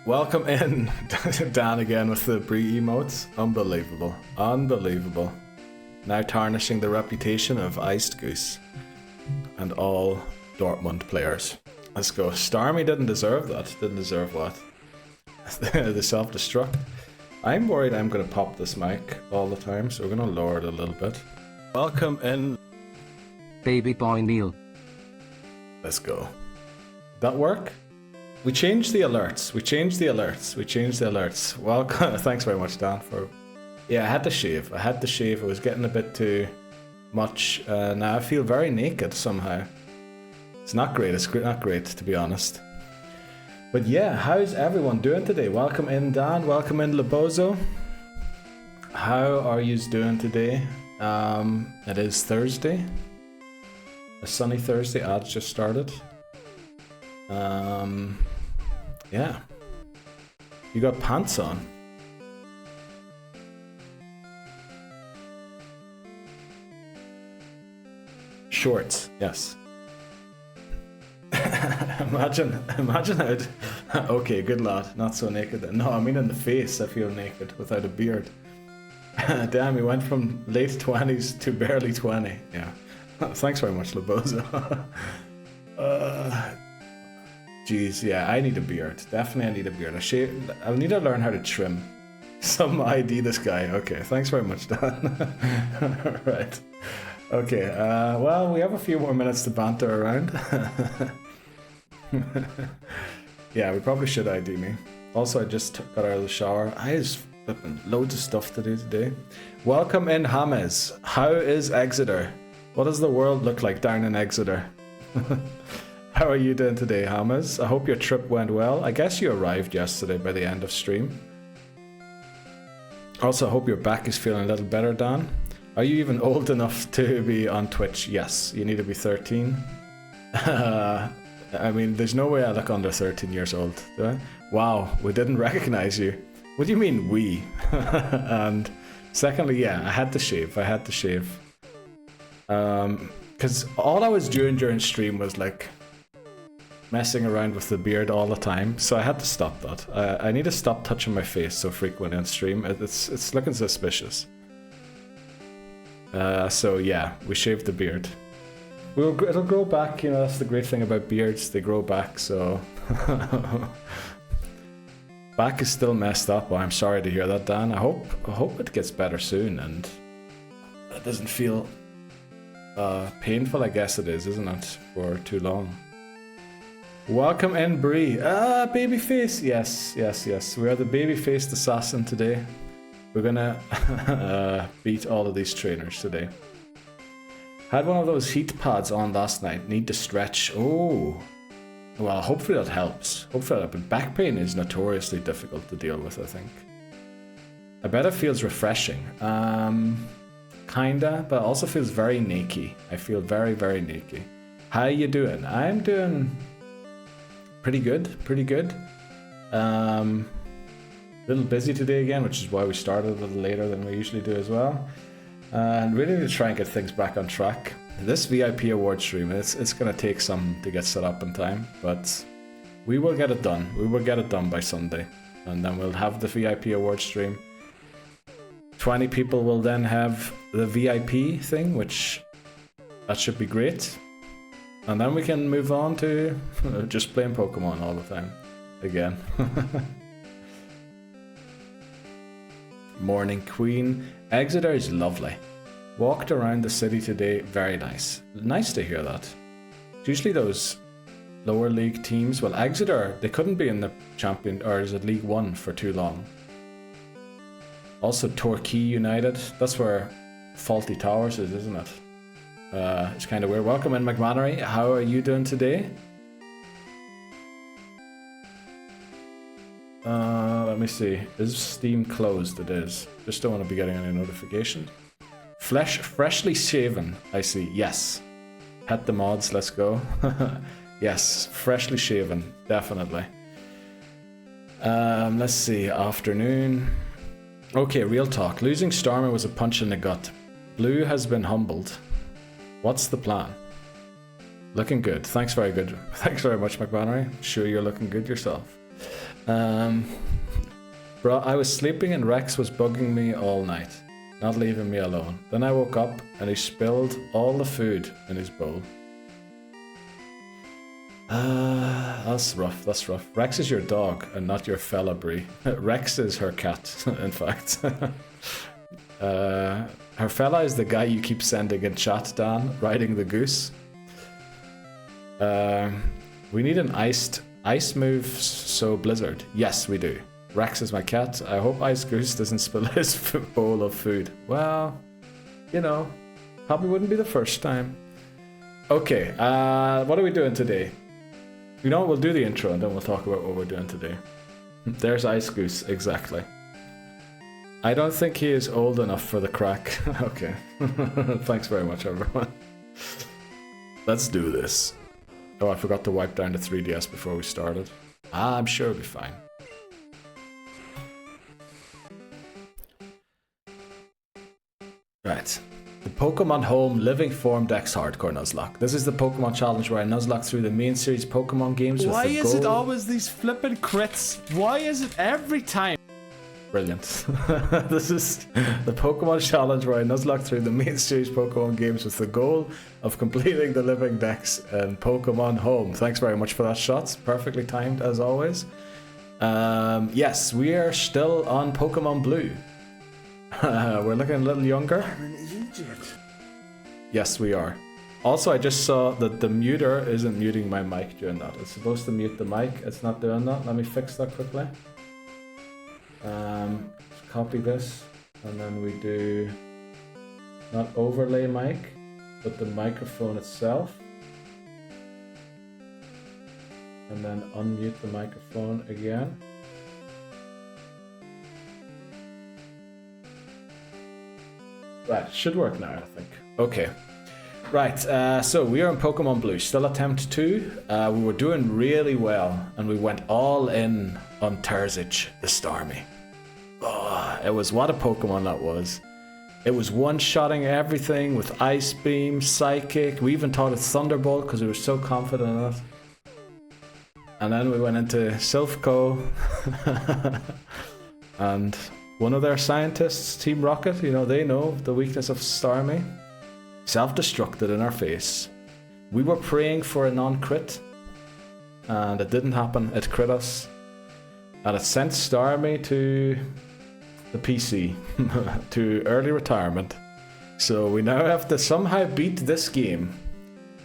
Welcome in, Dan again with the Brie emotes. Unbelievable. Unbelievable. Now tarnishing the reputation of Iced Goose and all Dortmund players. Let's go. Starmie didn't deserve that. Didn't deserve what? The self-destruct. I'm worried I'm going to pop this mic all the time, so we're going to lower it a little bit. Welcome in. Baby boy Neil. Let's go. Did that work? We changed the alerts. We changed the alerts. Welcome. Thanks very much, Dan. Yeah, I had to shave. It was getting a bit too much. Now I feel very naked somehow. It's not great. It's not great, to be honest. But yeah, how's everyone doing today? Welcome in, Dan. Welcome in, Lebozo. How are you doing today? It is Thursday. A sunny Thursday. Ads just started. Yeah. You got pants on. Shorts, yes. Imagine how. Okay, good lad. Not so naked then. No, I mean in the face. I feel naked without a beard. Damn, you went from late 20s to barely 20. Yeah. Thanks very much, Lebozo. Jeez, yeah, I need a beard. Definitely, I need a beard. I need to learn how to trim. Some ID this guy. Okay, thanks very much, Dan. Right. Okay, well, we have a few more minutes to banter around. Yeah, we probably should ID me. Also, I just got out of the shower. I just flipping loads of stuff to do today. Welcome in, James. How is Exeter? What does the world look like down in Exeter? How are you doing today, James? I hope your trip went well. I guess you arrived yesterday by the end of stream. Also, I hope your back is feeling a little better, Dan. Are you even old enough to be on Twitch? Yes, you need to be 13. I mean, there's no way I look under 13 years old, do I? Wow, we didn't recognize you. What do you mean, we? And secondly, yeah, I had to shave. Because all I was doing during stream was like messing around with the beard all the time, so I had to stop that. I need to stop touching my face so frequently on stream. It's looking suspicious. So yeah, we shaved the beard. It'll grow back, you know, that's the great thing about beards, they grow back, so... Back is still messed up. Well, I'm sorry to hear that, Dan. I hope it gets better soon and it doesn't feel painful. I guess it is, isn't it, for too long. Welcome in, Brie. Babyface. Yes. We are the babyfaced assassin today. We're gonna beat all of these trainers today. Had one of those heat pads on last night. Need to stretch. Oh. Well, hopefully that helps. But back pain is notoriously difficult to deal with, I think. I bet it feels refreshing. Kinda, but it also feels very nakey. I feel very, very nakey. How you doing? I'm doing pretty good. Little busy today again, which is why we started a little later than we usually do as well. And really need to try and get things back on track. This VIP award stream, it's going to take some to get set up in time, but we will get it done. We will get it done by Sunday. And then we'll have the VIP award stream. 20 people will then have the VIP thing, which that should be great. And then we can move on to just playing Pokemon all the time again. Morning Queen. Exeter is lovely. Walked around the city today, very nice. Nice to hear that. Usually those lower league teams, well, Exeter, they couldn't be in the champion, or is it League One for too long. Also Torquay United, that's where Faulty Towers is, isn't it? It's kind of weird. Welcome in, McMannery. How are you doing today? Let me see. Is Steam closed? It is. Just don't want to be getting any notifications. Freshly shaven, I see. Yes. Pet the mods, let's go. Yes, freshly shaven, definitely. Let's see. Afternoon. Okay, real talk. Losing Starmie was a punch in the gut. Blue has been humbled. What's the plan? Looking good. Thanks very good. Thanks very much, McBannery. Sure you're looking good yourself. Bro, I was sleeping and Rex was bugging me all night, not leaving me alone. Then I woke up and he spilled all the food in his bowl. That's rough, that's rough. Rex is your dog and not your fella, Brie. Rex is her cat, in fact. Her fella is the guy you keep sending in chat, Dan, riding the goose. We need an ice move, so Blizzard. Yes, we do. Rex is my cat. I hope Ice Goose doesn't spill his bowl of food. Well, you know, probably wouldn't be the first time. Okay, what are we doing today? You know what, we'll do the intro and then we'll talk about what we're doing today. There's Ice Goose, exactly. I don't think he is old enough for the crack. Okay. Thanks very much, everyone. Let's do this. Oh, I forgot to wipe down the 3DS before we started. I'm sure it'll be fine. Right. The Pokémon Home Living Form Dex Hardcore Nuzlocke. This is the Pokemon challenge where I Nuzlocke through the main series Pokemon games with the goal... Why is it always these flippin' crits? Why is it every time? Brilliant. This is the Pokemon challenge where I Nuzlocke through the main series Pokemon games with the goal of completing the living Dex in Pokemon Home. Thanks very much for that shot. Perfectly timed as always. Yes, we are still on Pokemon Blue. We're looking a little younger. I'm an idiot. Yes, we are. Also, I just saw that the muter isn't muting my mic during that. It's supposed to mute the mic. It's not doing that. Let me fix that quickly. Copy this, and then we do not overlay mic, but the microphone itself. And then unmute the microphone again. Right, should work now, I think. Okay. Right, so we are in Pokemon Blue, still attempt 2. We were doing really well, and we went all in on Terzic the Starmie. Oh, it was what a Pokemon that was. It was one-shotting everything with Ice Beam, Psychic. We even taught it Thunderbolt because we were so confident in it. And then we went into Silphco. And one of their scientists, Team Rocket, you know, they know the weakness of Starmie. Self-destructed in our face. We were praying for a non-crit. And it didn't happen. It crit us. And it sent Starmie to the PC, to early retirement. So we now have to somehow beat this game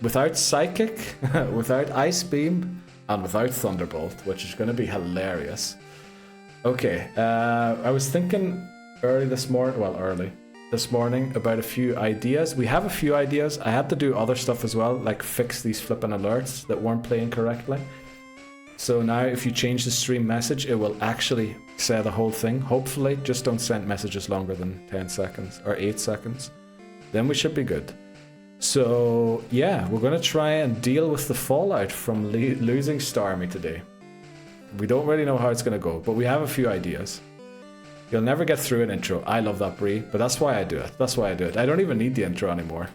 without Psychic, without Ice Beam, and without Thunderbolt, which is going to be hilarious. Okay, I was thinking early this morning about a few ideas. We have a few ideas. I had to do other stuff as well, like fix these flipping alerts that weren't playing correctly. So now if you change the stream message, it will actually say the whole thing. Hopefully, just don't send messages longer than 10 seconds or 8 seconds. Then we should be good. So yeah, we're going to try and deal with the fallout from losing Starmie today. We don't really know how it's going to go, but we have a few ideas. You'll never get through an intro. I love that, Brie, but that's why I do it. That's why I do it. I don't even need the intro anymore.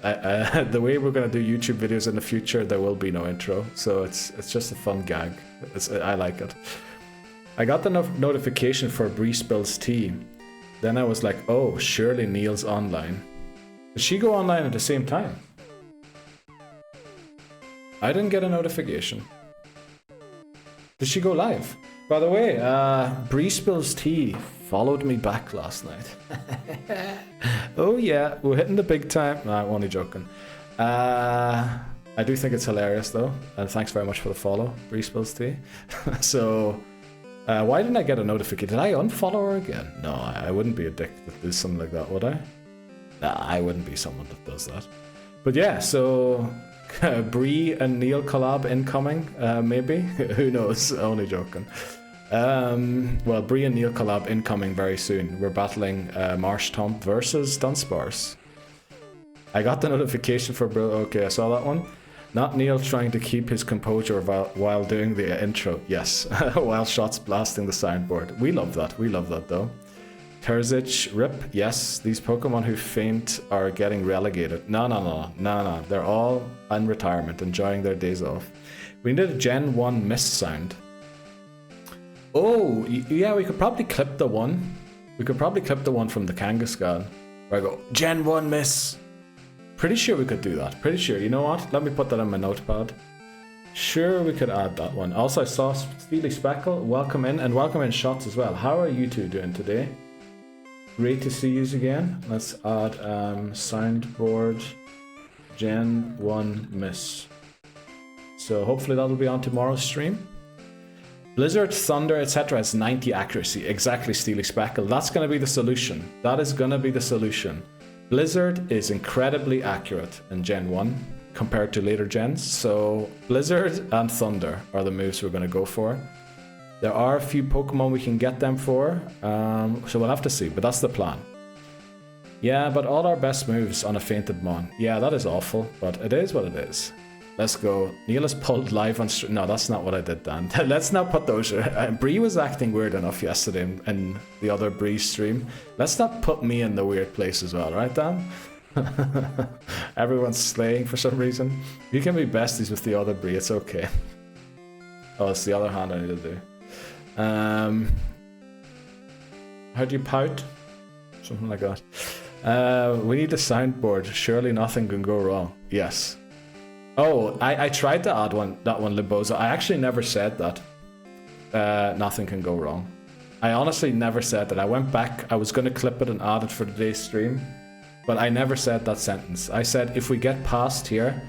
The way we're going to do YouTube videos in the future, there will be no intro, so it's just a fun gag. I like it. I got the notification for Bree Spills Tea. Then I was like, oh, surely Neil's online. Did she go online at the same time? I didn't get a notification. Did she go live? By the way, Bree Spills Tea followed me back last night. Oh yeah, we're hitting the big time. No, I'm only joking. I do think it's hilarious though, and thanks very much for the follow, Bree Spills Tea. So, why didn't I get a notification? Did I unfollow her again? No, I wouldn't be a dick that does something like that, would I? Nah, I wouldn't be someone that does that. But yeah, so Bree and Neil collab incoming, maybe? Who knows? Only joking. Well, Bree and Neil collab incoming very soon. We're battling Marsh Tomp versus Dunsparce. I got the notification for Bro. Okay, I saw that one. Not Neil trying to keep his composure while doing the intro. Yes, while shots blasting the soundboard. We love that. We love that though. Terzic, rip. Yes, these Pokemon who faint are getting relegated. No. They're all in retirement, enjoying their days off. We need a Gen 1 miss sound. Oh, yeah, we could probably clip the one. We could probably clip the one from the Kangaskhan. Where I go, Gen 1 miss. Pretty sure we could do that. Pretty sure. You know what? Let me put that on my notepad. Sure, we could add that one. Also, I saw Steely Speckle. Welcome in, and welcome in Shots as well. How are you two doing today? Great to see you again. Let's add soundboard Gen 1 miss. So hopefully that'll be on tomorrow's stream. Blizzard, Thunder, etc. has 90 accuracy. Exactly, Steely Speckle. That's going to be the solution. That is going to be the solution. Blizzard is incredibly accurate in Gen 1 compared to later gens. So Blizzard and Thunder are the moves we're going to go for. There are a few Pokemon we can get them for, so we'll have to see, but that's the plan. Yeah, but all our best moves on a fainted Mon. Yeah, that is awful, but it is what it is. Let's go. Neil is pulled live on stream. No, that's not what I did, Dan. Let's not put those... Bree was acting weird enough yesterday in the other Bree stream. Let's not put me in the weird place as well, right, Dan? Everyone's slaying for some reason. You can be besties with the other Bree, it's okay. Oh, it's the other hand I need to do. How do you pout? Something like that. We need a soundboard. Surely nothing can go wrong. Yes. Oh, I tried to add that one, Liboza. I actually never said that. Nothing can go wrong. I honestly never said that. I went back. I was going to clip it and add it for today's stream, but I never said that sentence. I said if we get past here,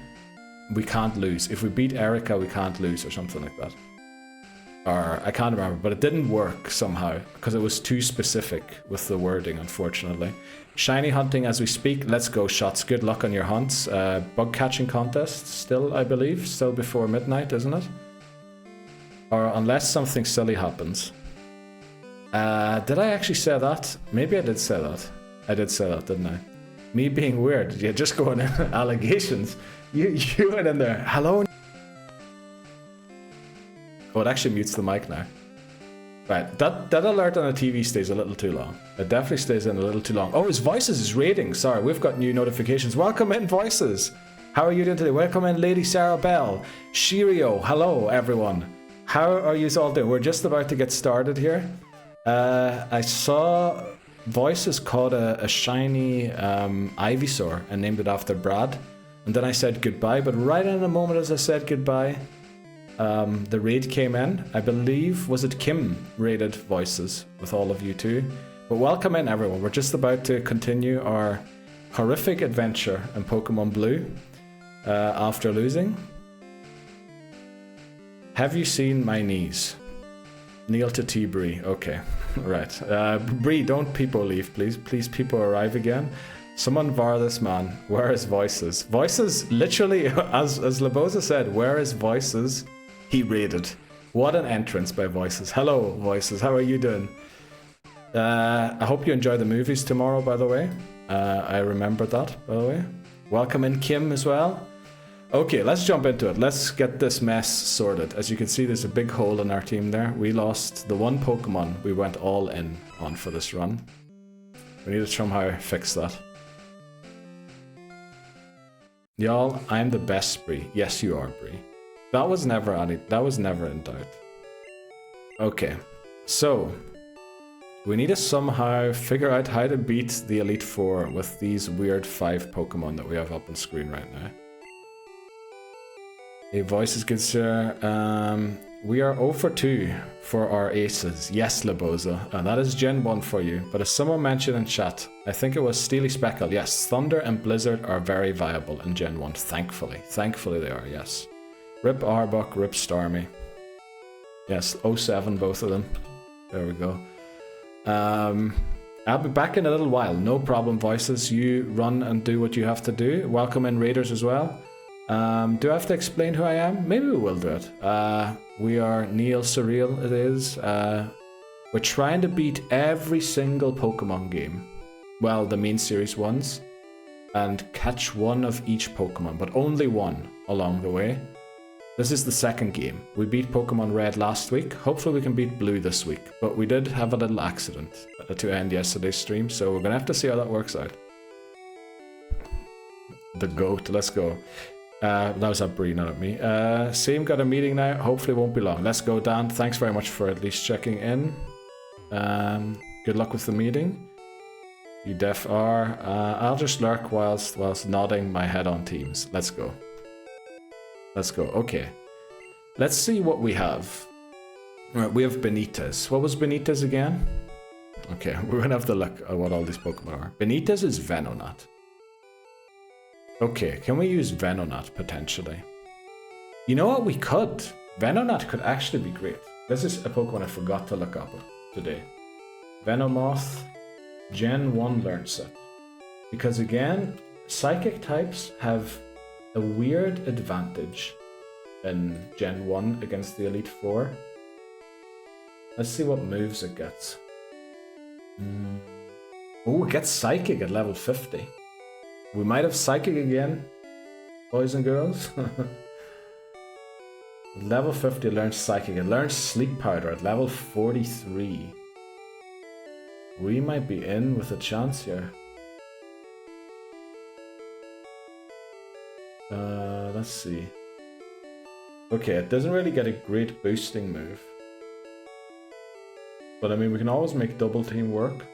we can't lose. If we beat Erica, we can't lose, or something like that. Or I can't remember, but it didn't work somehow because it was too specific with the wording, unfortunately. Shiny hunting as we speak. Let's go, Shots. Good luck on your hunts. Bug catching contest still, I believe, still before midnight, isn't it? Or unless something silly happens. Did I actually say that? Maybe I did say that. I did say that, didn't I? Me being weird. Yeah, just going in allegations. You went in there. Hello. Oh, it actually mutes the mic now. Right, that alert on the TV stays a little too long. It definitely stays in a little too long. Oh, his Voices is rating. Sorry, we've got new notifications. Welcome in, Voices. How are you doing today? Welcome in, Lady Sarah Bell. Shirio, hello, everyone. How are you all doing? We're just about to get started here. I saw Voices caught a shiny Ivysaur and named it after Brad. And then I said goodbye, but right in the moment as I said goodbye, the raid came in. I believe, was it Kim raided Voices with all of you too? But welcome in, everyone. We're just about to continue our horrific adventure in Pokemon Blue after losing. Have you seen my knees? Kneel to T Bree. Okay, right. Bree, don't people leave, please. Please, people arrive again. Someone var this man. Where is Voices? Voices, literally, as Liboza said, where is Voices? He raided. What an entrance by Voices. Hello, Voices. How are you doing? I hope you enjoy the movies tomorrow, by the way. I remembered that, by the way. Welcome in, Kim, as well. Okay, let's jump into it. Let's get this mess sorted. As you can see, there's a big hole in our team there. We lost the one Pokemon we went all in on for this run. We need to somehow fix that. Y'all, I'm the best, Bree. Yes, you are, Bree. That was never in doubt. Okay, so we need to somehow figure out how to beat the Elite Four with these weird 5 Pokemon that we have up on screen right now. A Voice is good, sir. We are 0 for 2 for our aces. Yes, Liboza. And that is Gen 1 for you. But as someone mentioned in chat, I think it was Steely Speckle. Yes, Thunder and Blizzard are very viable in Gen 1, thankfully. Thankfully they are, yes. Rip Arbok, Rip Starmie. Yes, 07, both of them. There we go. I'll be back in a little while. No problem, Voices. You run and do what you have to do. Welcome in, Raiders, as well. Do I have to explain who I am? Maybe we will do it. We are Neil Surreal, it is. We're trying to beat every single Pokemon game. Well, the main series ones. And catch one of each Pokemon, but only one along the way. This is the second game. We beat Pokemon Red last week. Hopefully we can beat Blue this week. But we did have a little accident to end yesterday's stream, so we're going to have to see how that works out. The GOAT, let's go. That was Sabrina, not me. Same, got a meeting now. Hopefully it won't be long. Let's go, Dan. Thanks very much for at least checking in. Good luck with the meeting. You def are. I'll just lurk whilst nodding my head on Teams. Let's go. Let's go. Okay. Let's see what we have. Right, we have Benitez. What was Benitez again? Okay, we're gonna have to look at what all these Pokemon are. Benitez is Venonat. Okay, can we use Venonat potentially? You know what, we could. Venonat could actually be great. This is a Pokemon I forgot to look up today. Venomoth, Gen 1 learn set. Because again, Psychic types have a weird advantage in Gen 1 against the Elite Four. Let's see what moves it gets. Oh, it gets Psychic at level 50. We might have Psychic again, boys and girls. Level 50 learns Psychic. It learns Sleep Powder at level 43. We might be in with a chance here. Let's see. Okay, it doesn't really get a great boosting move. But I mean, we can always make double team work.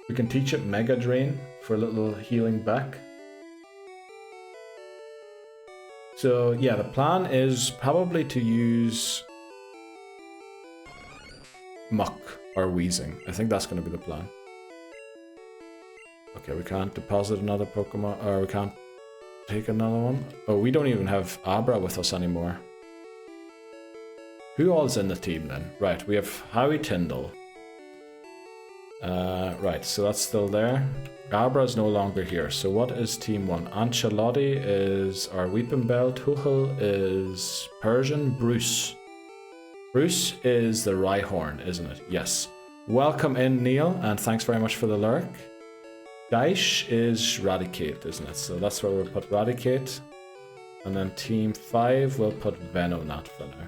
We can teach it Mega Drain for a little healing back. So yeah, the plan is probably to use Muck or Wheezing. I think that's going to be the plan. Okay, we can't deposit another Pokemon, or we can't take another one. Oh, we don't even have Abra with us anymore. Who all's in the team then? Right, we have Howie Tyndall. Right, so that's still there. Abra is no longer here. So what is team 1? Ancelotti is our Weeping Bell. Tuchel is Persian. Bruce. Bruce is the Rhyhorn, isn't it? Yes. Welcome in, Neil, and thanks very much for the lurk. Daish is Raticate, isn't it? So that's where we'll put Raticate. And then team 5, we'll put Venonat for now.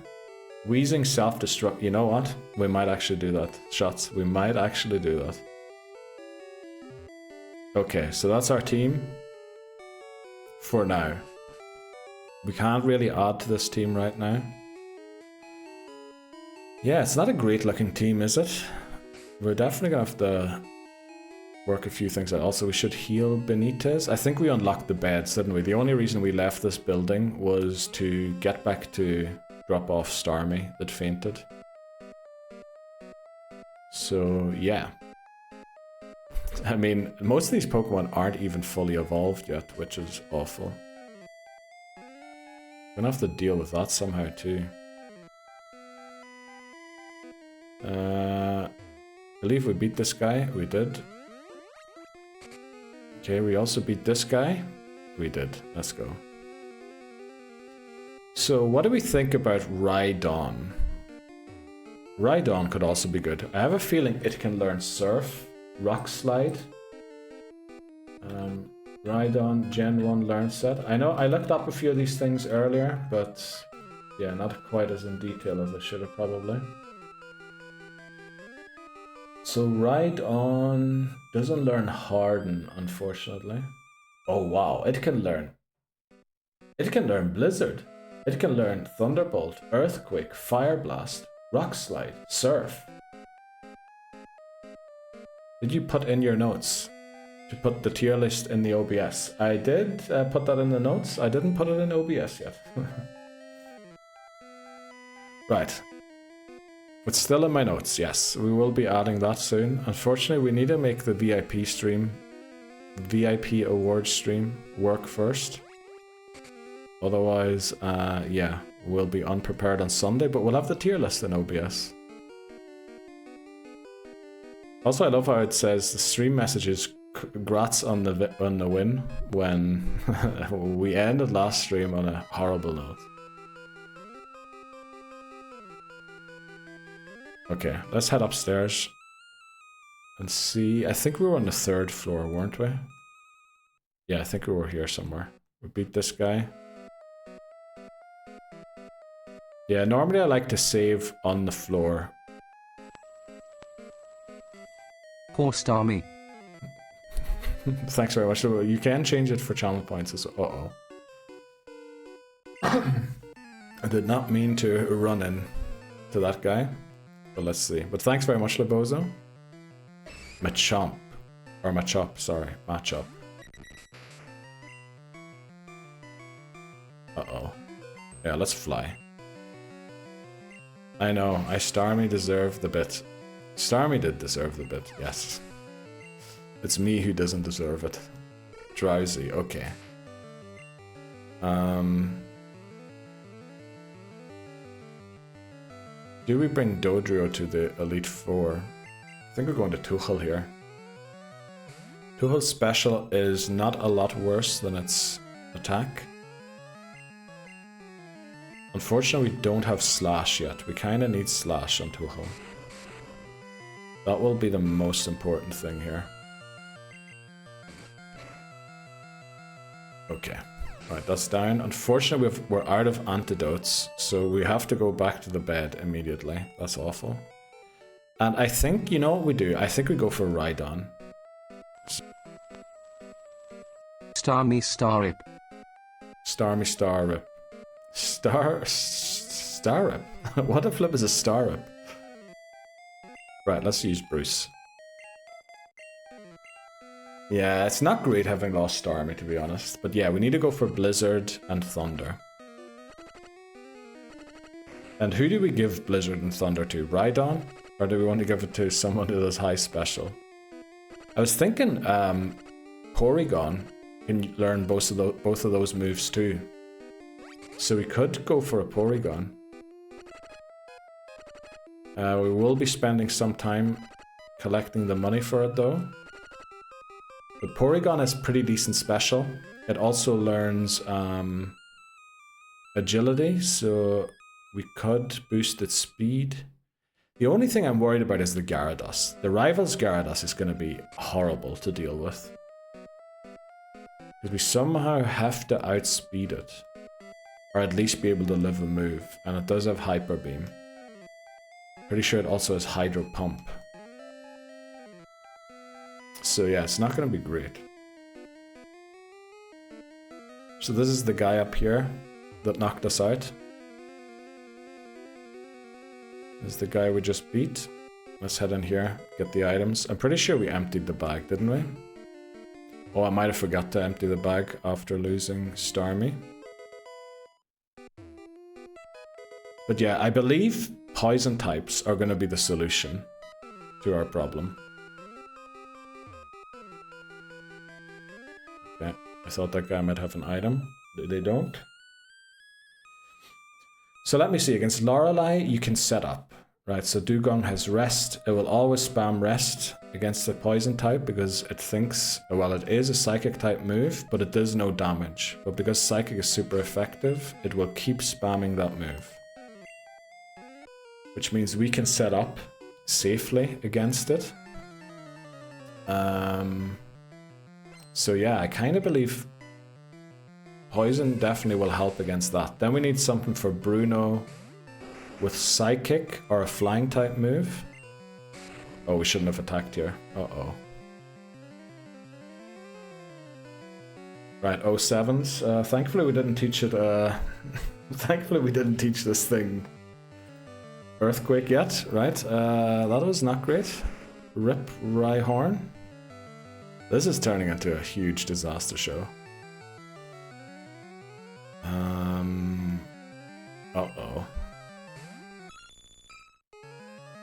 Wheezing self-destruct. You know what? We might actually do that. Shots. We might actually do that. Okay, so that's our team. For now. We can't really add to this team right now. Yeah, it's not a great looking team, is it? We're definitely gonna have to work a few things out. Also, we should heal Benitez. I think we unlocked the beds, didn't we? The only reason we left this building was to get back to drop off Starmie that fainted. So, yeah. I mean, most of these Pokemon aren't even fully evolved yet, which is awful. Gonna have to deal with that somehow too. I believe we beat this guy. We did. Okay, we also beat this guy. We did. Let's go. So, what do we think about Rhydon? Rhydon could also be good. I have a feeling it can learn Surf, Rock Slide. Rhydon Gen 1 learn set. I know I looked up a few of these things earlier, but yeah, not quite as in detail as I should have probably. So Rhydon doesn't learn Harden, unfortunately. Oh wow, it can learn Blizzard. It can learn Thunderbolt, Earthquake, Fire Blast, Rock Slide, Surf. Did you put in your notes to put the tier list in the OBS? I did put that in the notes. I didn't put it in OBS yet. Right. It's still in my notes, yes. We will be adding that soon. Unfortunately, we need to make the VIP stream, VIP awards stream, work first. Otherwise, yeah, we'll be unprepared on Sunday, but we'll have the tier list in OBS. Also, I love how it says the stream messages congrats on the win when we ended last stream on a horrible note. Okay, let's head upstairs and see. I think we were on the 3rd floor, weren't we? Yeah, I think we were here somewhere. We beat this guy. Yeah, normally I like to save on the floor. Poor Starmie. Thanks very much. You can change it for channel points as well. I did not mean to run in to that guy. But let's see. But thanks very much, Lebozo. Machomp. Or Machop, sorry. Machop. Uh-oh. Yeah, let's fly. I know, Starmie deserved the bit. Starmie did deserve the bit, yes. It's me who doesn't deserve it. Drowsy, okay. Do we bring Dodrio to the Elite Four? I think we're going to Tuchel here. Tuchel's special is not a lot worse than its attack. Unfortunately, we don't have Slash yet. We kind of need Slash on Tuchel. That will be the most important thing here. Okay. Right, that's down. Unfortunately, we're out of antidotes, so we have to go back to the bed immediately. That's awful. And I think, you know what we do? I think we go for Rhydon. Starmie Starrip. Starmie Starrip. Starrip? What the flip is a Starrip? Right, let's use Bruce. Yeah, it's not great having lost Starmie, to be honest. But yeah, we need to go for Blizzard and Thunder. And who do we give Blizzard and Thunder to? Rhydon? Or do we want to give it to someone who does high special? I was thinking Porygon can learn both of those moves too. So we could go for a Porygon. We will be spending some time collecting the money for it though. But Porygon is pretty decent special. It also learns agility, so we could boost its speed. The only thing I'm worried about is the Gyarados. The rival's Gyarados is going to be horrible to deal with. Because we somehow have to outspeed it. Or at least be able to live a move. And it does have Hyper Beam. Pretty sure it also has Hydro Pump. So yeah, it's not going to be great. So this is the guy up here that knocked us out. This is the guy we just beat. Let's head in here, get the items. I'm pretty sure we emptied the bag, didn't we? Oh, I might have forgot to empty the bag after losing Starmie. But yeah, I believe poison types are going to be the solution to our problem. Okay, I thought that guy might have an item. They don't. So let me see, against Lorelei you can set up. Right, so Dugong has rest. It will always spam rest against the poison type because it thinks, well, it is a psychic type move, but it does no damage. But because psychic is super effective, it will keep spamming that move. Which means we can set up safely against it. So yeah, I kind of believe poison definitely will help against that. Then we need something for Bruno with Psychic or a flying type move. Oh, we shouldn't have attacked here. Uh-oh. Right, 07s. Thankfully we didn't teach it, thankfully we didn't teach this thing Earthquake yet, right? That was not great. Rip Rhyhorn. This is turning into a huge disaster show. Uh-oh.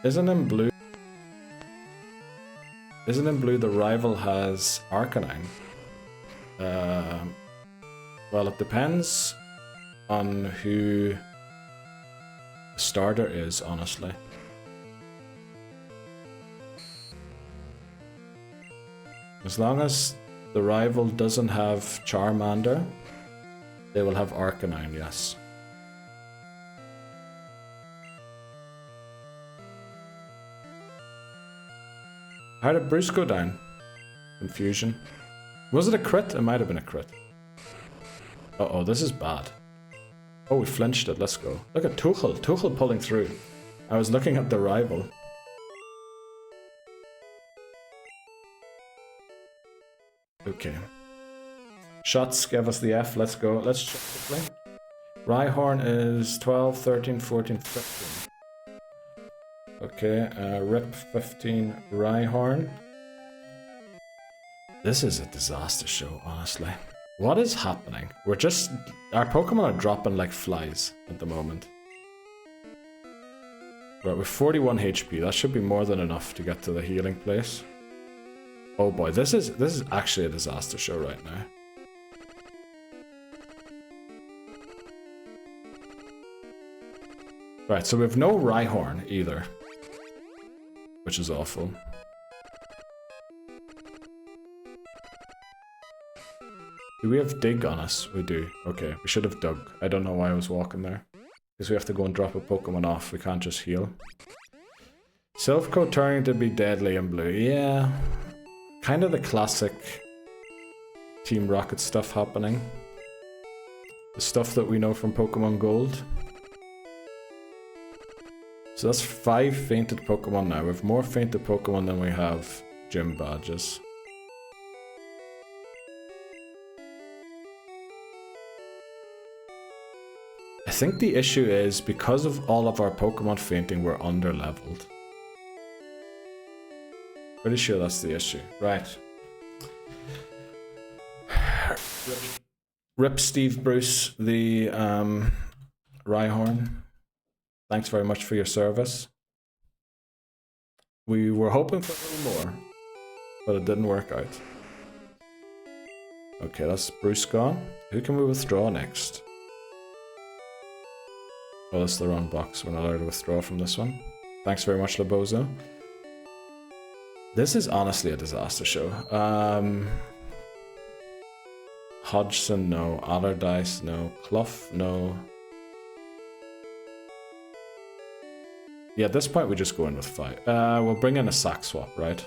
Isn't in blue the rival has Arcanine? Well, it depends on who the starter is, honestly. As long as the rival doesn't have Charmander, they will have Arcanine, yes. How did Bruce go down? Confusion. Was it a crit? It might have been a crit. Uh-oh, this is bad. Oh, we flinched it. Let's go. Look at Tuchel. Tuchel pulling through. I was looking at the rival. Okay. Shots gave us the F. Let's go. Let's check the play. Rhyhorn is 12, 13, 14, 15. Okay, Rip 15 Rhyhorn. This is a disaster show, honestly. What is happening? We're just... Our Pokemon are dropping like flies at the moment. Right, with 41 HP, that should be more than enough to get to the healing place. Oh boy, this is actually a disaster show right now. Right, so we have no Rhyhorn either, which is awful. Do we have Dig on us? We do. Okay, we should have dug. I don't know why I was walking there. Because we have to go and drop a Pokemon off. We can't just heal. Silphco turning to be deadly in blue. Yeah. Kind of the classic Team Rocket stuff happening. The stuff that we know from Pokemon Gold. So that's 5 fainted Pokemon now. We have more fainted Pokemon than we have gym badges. I think the issue is because of all of our Pokemon fainting, we're under-leveled. Pretty sure that's the issue. Right. Rip Steve Bruce, the Rhyhorn. Thanks very much for your service. We were hoping for a little more, but it didn't work out. Okay, that's Bruce gone. Who can we withdraw next? Oh, that's the wrong box. We're not allowed to withdraw from this one. Thanks very much, Labozo. This is honestly a disaster show. Hodgson, no. Allardyce, no. Clough, no. Yeah, at this point we just go in with 5. We'll bring in a sack swap, right?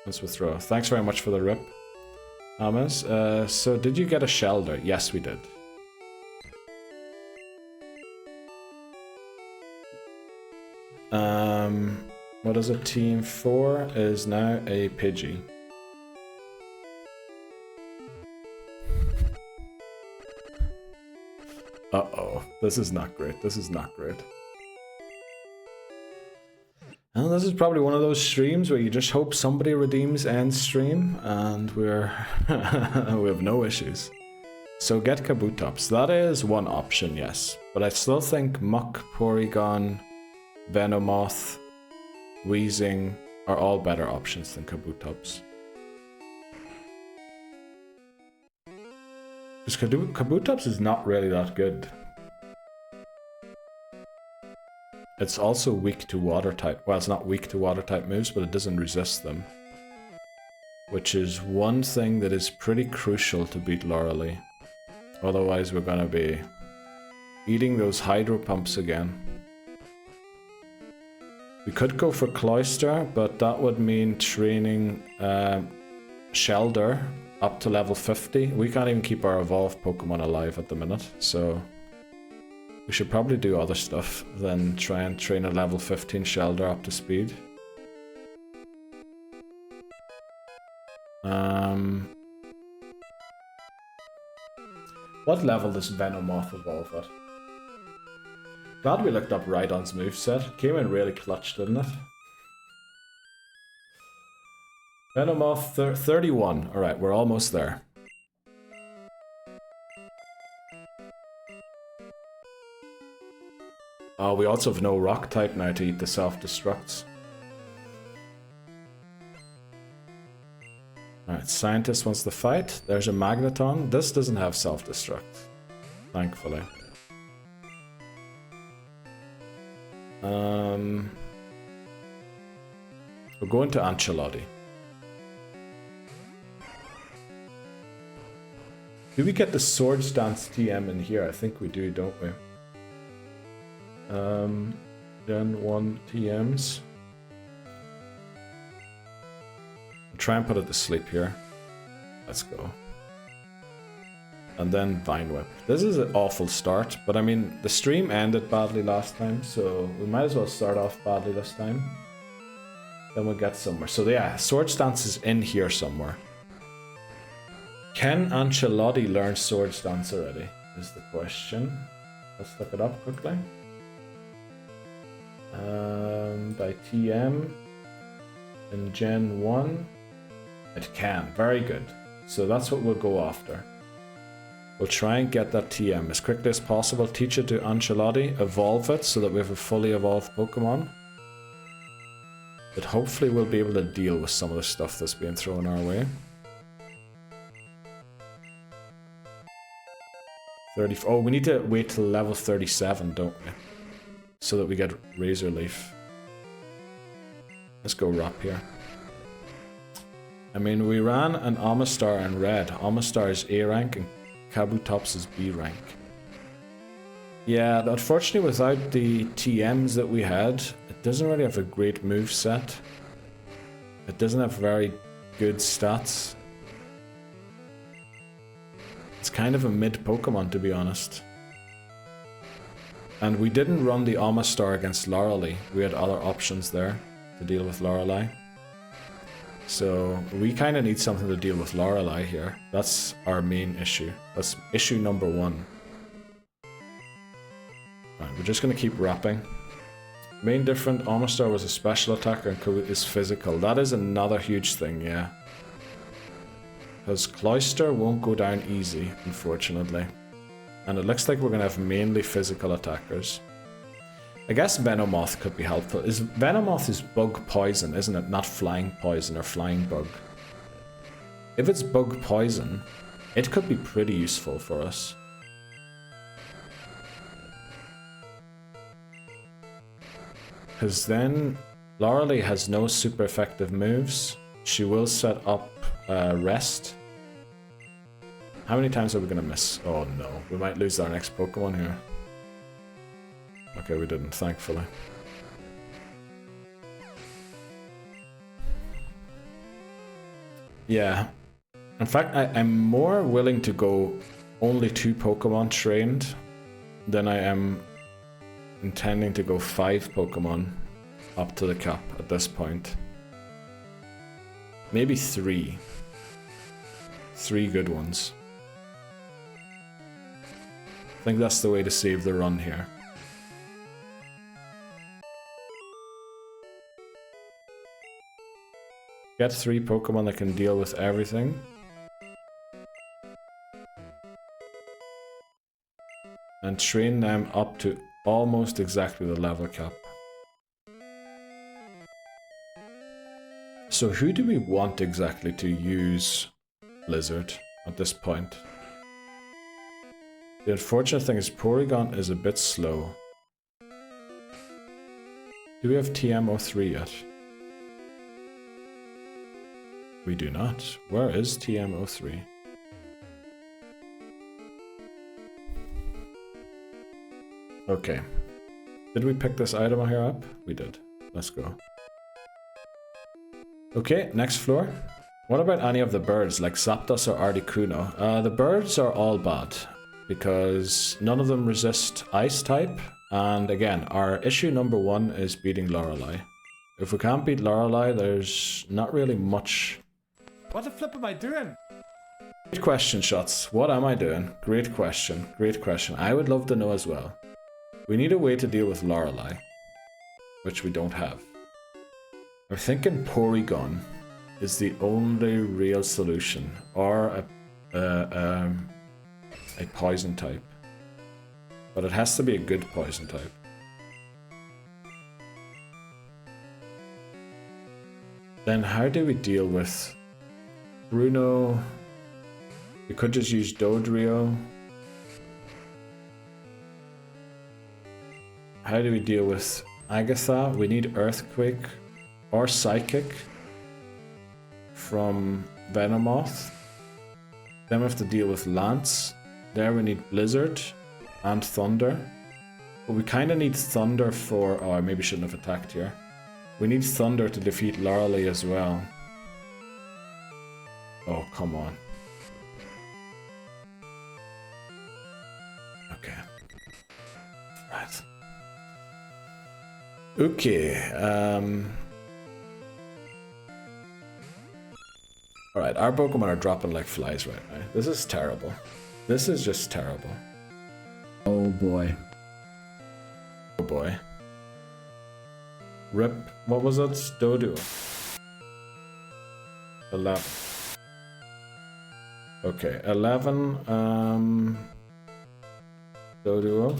Let's withdraw. Thanks very much for the rip, Amas. So did you get a Shelder? Yes, we did. What is it? Team 4 is now a Pidgey. Uh-oh. This is not great. This is not great. And this is probably one of those streams where you just hope somebody redeems end stream, and we're we have no issues. So get Kabutops. That is one option, yes. But I still think Muck, Porygon, Venomoth, Weezing are all better options than Kabutops. Because Kabutops is not really that good. It's also weak to water type. Well, it's not weak to water type moves, but it doesn't resist them. Which is one thing that is pretty crucial to beat Lorelee. Otherwise, we're gonna be eating those hydro pumps again. We could go for Cloyster, but that would mean training Shelder up to level 50. We can't even keep our evolved Pokemon alive at the minute, so we should probably do other stuff than try and train a level 15 Shelder up to speed. What level does Venomoth evolve at? Glad we looked up Rhydon's moveset. Came in really clutch, didn't it? Venomoth 31. Alright, we're almost there. Oh, we also have no rock type now to eat the self-destructs. Alright, Scientist wants to fight. There's a Magneton. This doesn't have self-destruct, thankfully. We're going to Ancelotti. Do we get the Swords Dance TM in here? I think we do, don't we? Then 1 TMs. Try and put it to sleep here. Let's go. and then Vine Whip. This is an awful start, but I mean, the stream ended badly last time, so we might as well start off badly this time. Then we'll get somewhere. So yeah, Swords Dance is in here somewhere. Can Ancelotti learn Swords Dance already? Is the question. Let's look it up quickly. By TM in Gen 1. It can. Very good. So that's what we'll go after. We'll try and get that TM as quickly as possible. Teach it to Ancelotti. Evolve it so that we have a fully evolved Pokemon. But hopefully we'll be able to deal with some of the stuff that's being thrown our way. 30. Oh, we need to wait till level 37, don't we? So that we get Razor Leaf. Let's go Rap here. I mean, we ran an Amistar in red. Amistar is A rank and Kabutops is B rank. Yeah, unfortunately without the TMs that we had, it doesn't really have a great move set. It doesn't have very good stats. It's kind of a mid Pokemon, to be honest. And we didn't run the Amistar against Lorelei. We had other options there to deal with Lorelei. So we kind of need something to deal with Lorelei here. That's our main issue. That's issue number 1. Right, we're just going to keep wrapping. Main different, Amistar was a special attacker and Koga is physical. That is another huge thing, yeah. Because Cloyster won't go down easy, unfortunately. And it looks like we're going to have mainly physical attackers. I guess Venomoth could be helpful. Venomoth is bug poison, isn't it? Not flying poison or flying bug. If it's bug poison, it could be pretty useful for us. Because then Lorelei has no super effective moves. She will set up rest. How many times are we going to miss? Oh no, we might lose our next Pokemon here. Okay, we didn't, thankfully. Yeah. In fact, I'm more willing to go only 2 Pokemon trained than I am intending to go 5 Pokemon up to the cap at this point. Maybe 3. 3 good ones. I think that's the way to save the run here. Get 3 Pokemon that can deal with everything. And train them up to almost exactly the level cap. So who do we want exactly to use Blizzard at this point? The unfortunate thing is Porygon is a bit slow. Do we have TM03 yet? We do not. Where is TM03? Okay. Did we pick this item here up? We did. Let's go. Okay, next floor. What about any of the birds, like Zapdos or Articuno? The birds are all bad, because none of them resist ice type. And again, our issue number 1 is beating Lorelei. If we can't beat Lorelei, there's not really much. What the flip am I doing? Great question, Shots. What am I doing? Great question. Great question. I would love to know as well. We need a way to deal with Lorelei, which we don't have. I'm thinking Porygon is the only real solution, or a poison type. But it has to be a good poison type. Then how do we deal with Bruno? We could just use Dodrio. How do we deal with Agatha? We need Earthquake or Psychic from Venomoth. Then we have to deal with Lance. There we need Blizzard and Thunder. But we kind of need Thunder for... Oh, I maybe shouldn't have attacked here. We need Thunder to defeat Lorelei as well. Oh, come on. Okay. Right. Okay. Alright, our Pokemon are dropping like flies right now. This is terrible. This is just terrible. Oh boy. Oh boy. Rip. What was it? Doduo. 11. Okay, 11. Doduo.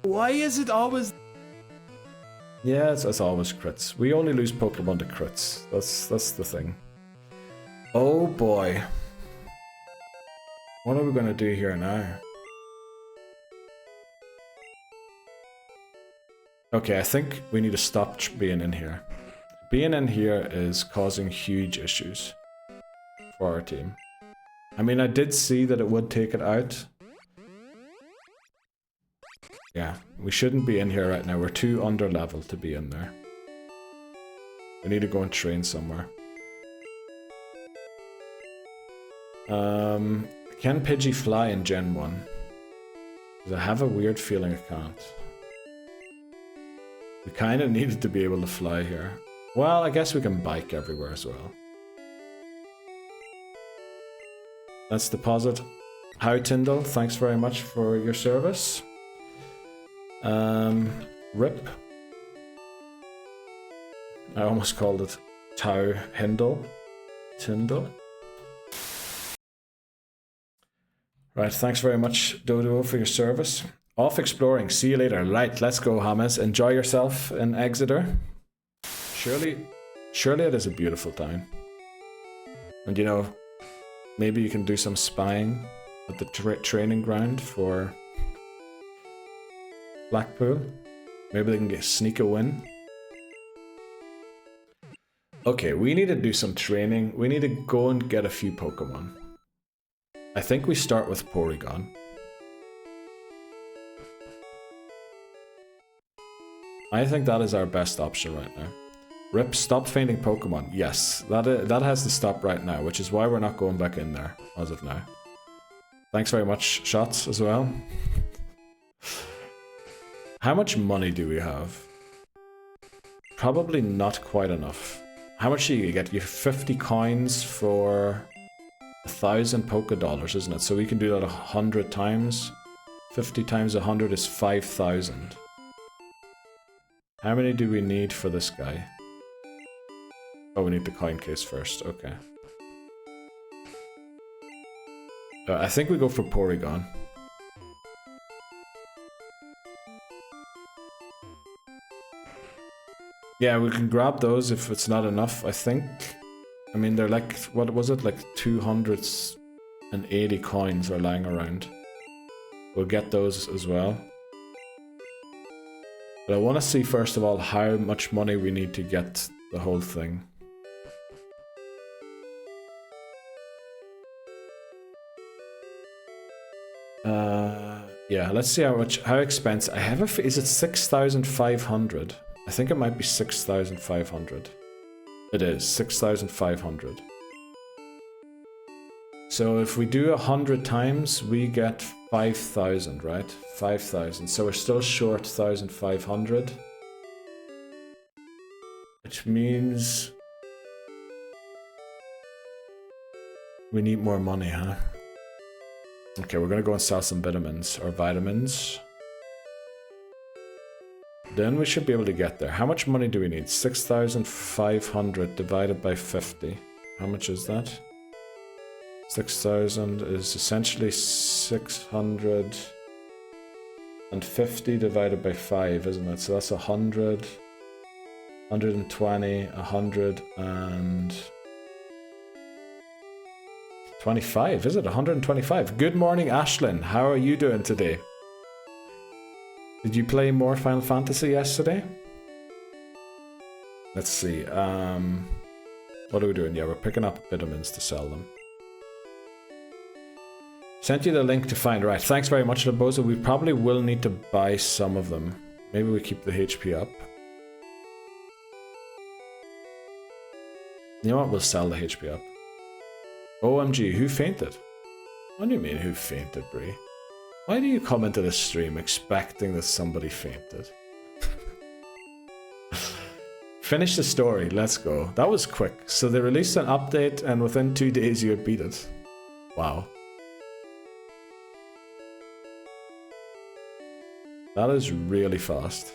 Why is it always... Yeah, it's always crits. We only lose Pokemon to crits. That's the thing. Oh boy. What are we gonna do here now? Okay, I think we need to stop being in here. Being in here is causing huge issues for our team. I mean, I did see that it would take it out. Yeah, we shouldn't be in here right now. We're too under level to be in there. We need to go and train somewhere. Can Pidgey fly in Gen 1? Because I have a weird feeling it can't. We kind of needed to be able to fly here. Well, I guess we can bike everywhere as well. Let's deposit. How Tyndall, thanks very much for your service. Rip. I almost called it Tau Hindle. Tyndall. Right, thanks very much, Dodo, for your service. Off exploring. See you later. Right, let's go, Hamas. Enjoy yourself in Exeter. Surely it is a beautiful town. And you know, maybe you can do some spying at the training ground for Blackpool. Maybe they can sneak a win. Okay, we need to do some training. We need to go and get a few Pokemon. I think we start with Porygon. I think that is our best option right now. Rip, stop fainting Pokemon. Yes, that has to stop right now, which is why we're not going back in there as of now. Thanks very much, Shots, as well. How much money do we have? Probably not quite enough. How much do you get? You have 50 coins for 1,000 Poké Dollars, isn't it? So we can do that 100 times. 50 times 100 is 5,000. How many do we need for this guy? Oh, we need the coin case first. Okay. I think we go for Porygon. Yeah, we can grab those if it's not enough, I think. I mean, they're like, what was it? Like 280 coins are lying around. We'll get those as well. But I want to see, first of all, how much money we need to get the whole thing. Yeah, let's see how expensive. I have a, is it 6,500? I think it might be 6,500. It is 6,500. So if we do 100 times, we get 5,000, right? 5,000. So we're still short 1,500. Which means we need more money, huh? Okay, we're gonna go and sell some vitamins. Then we should be able to get there. How much money do we need? 6,500 divided by 50. How much is that? 6,000 is essentially 650 divided by 5, isn't it? So that's 100, 120, 125, is it? 125. Good morning, Ashlyn. How are you doing today? Did you play more Final Fantasy yesterday? Let's see. What are we doing? Yeah, we're picking up vitamins to sell them. Sent you the link to find. Right, thanks very much, Laboza. We probably will need to buy some of them. Maybe we keep the HP up. You know what? We'll sell the HP up. OMG, who fainted? What do you mean, who fainted, Bree? Why do you come into this stream expecting that somebody fainted? Finish the story, let's go. That was quick. So they released an update and within 2 days you had beat it. Wow. That is really fast.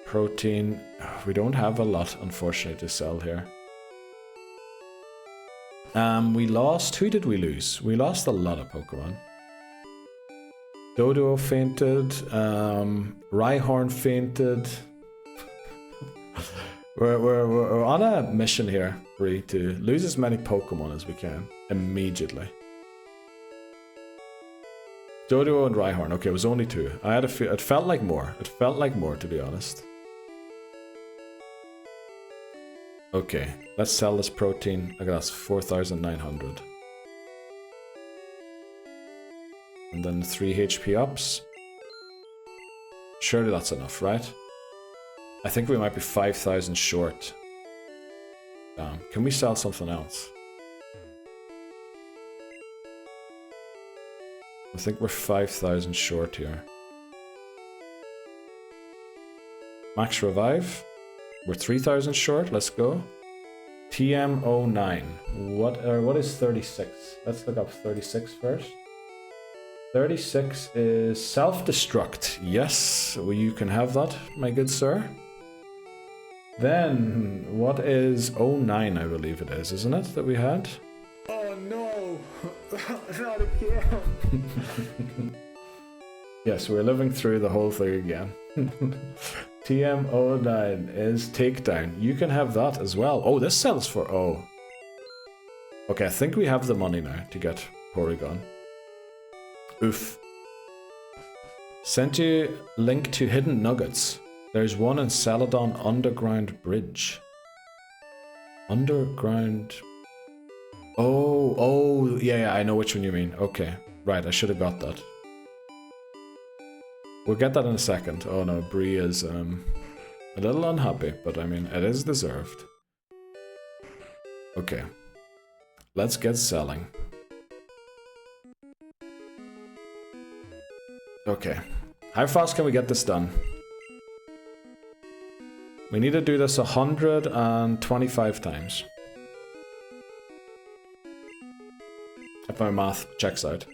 Protein. We don't have a lot, unfortunately, to sell here. We lost. Who did we lose? We lost a lot of Pokemon. Dodo fainted. Rhyhorn fainted. we're on a mission here, Bree, to lose as many Pokemon as we can immediately. Dodo and Rhyhorn. Okay, it was only 2. I had a feel. It felt like more. It felt like more, to be honest. Okay, let's sell this protein. I got 4,900. And then 3 HP ups. Surely that's enough, right? I think we might be 5,000 short. Damn. Can we sell something else? I think we're 5,000 short here. Max revive. We're 3,000 short. Let's go. TM09. What is 36? Let's look up 36 first. 36 is self-destruct. Yes, well, you can have that, my good sir. Then, what is 09, I believe it is, isn't it, that we had? Oh no! Not again! Yes, we're living through the whole thing again. TM09 is takedown. You can have that as well. Oh, this sells for... Oh. Okay, I think we have the money now to get Porygon. Oof. Sent you link to hidden nuggets. There's one in Celadon Underground Bridge. Underground... Oh, yeah, I know which one you mean. Okay, right, I should have got that. We'll get that in a second. Oh no, Bree is a little unhappy, but I mean, it is deserved. Okay, let's get selling. Okay, how fast can we get this done? We need to do this 125 times. If my math checks out.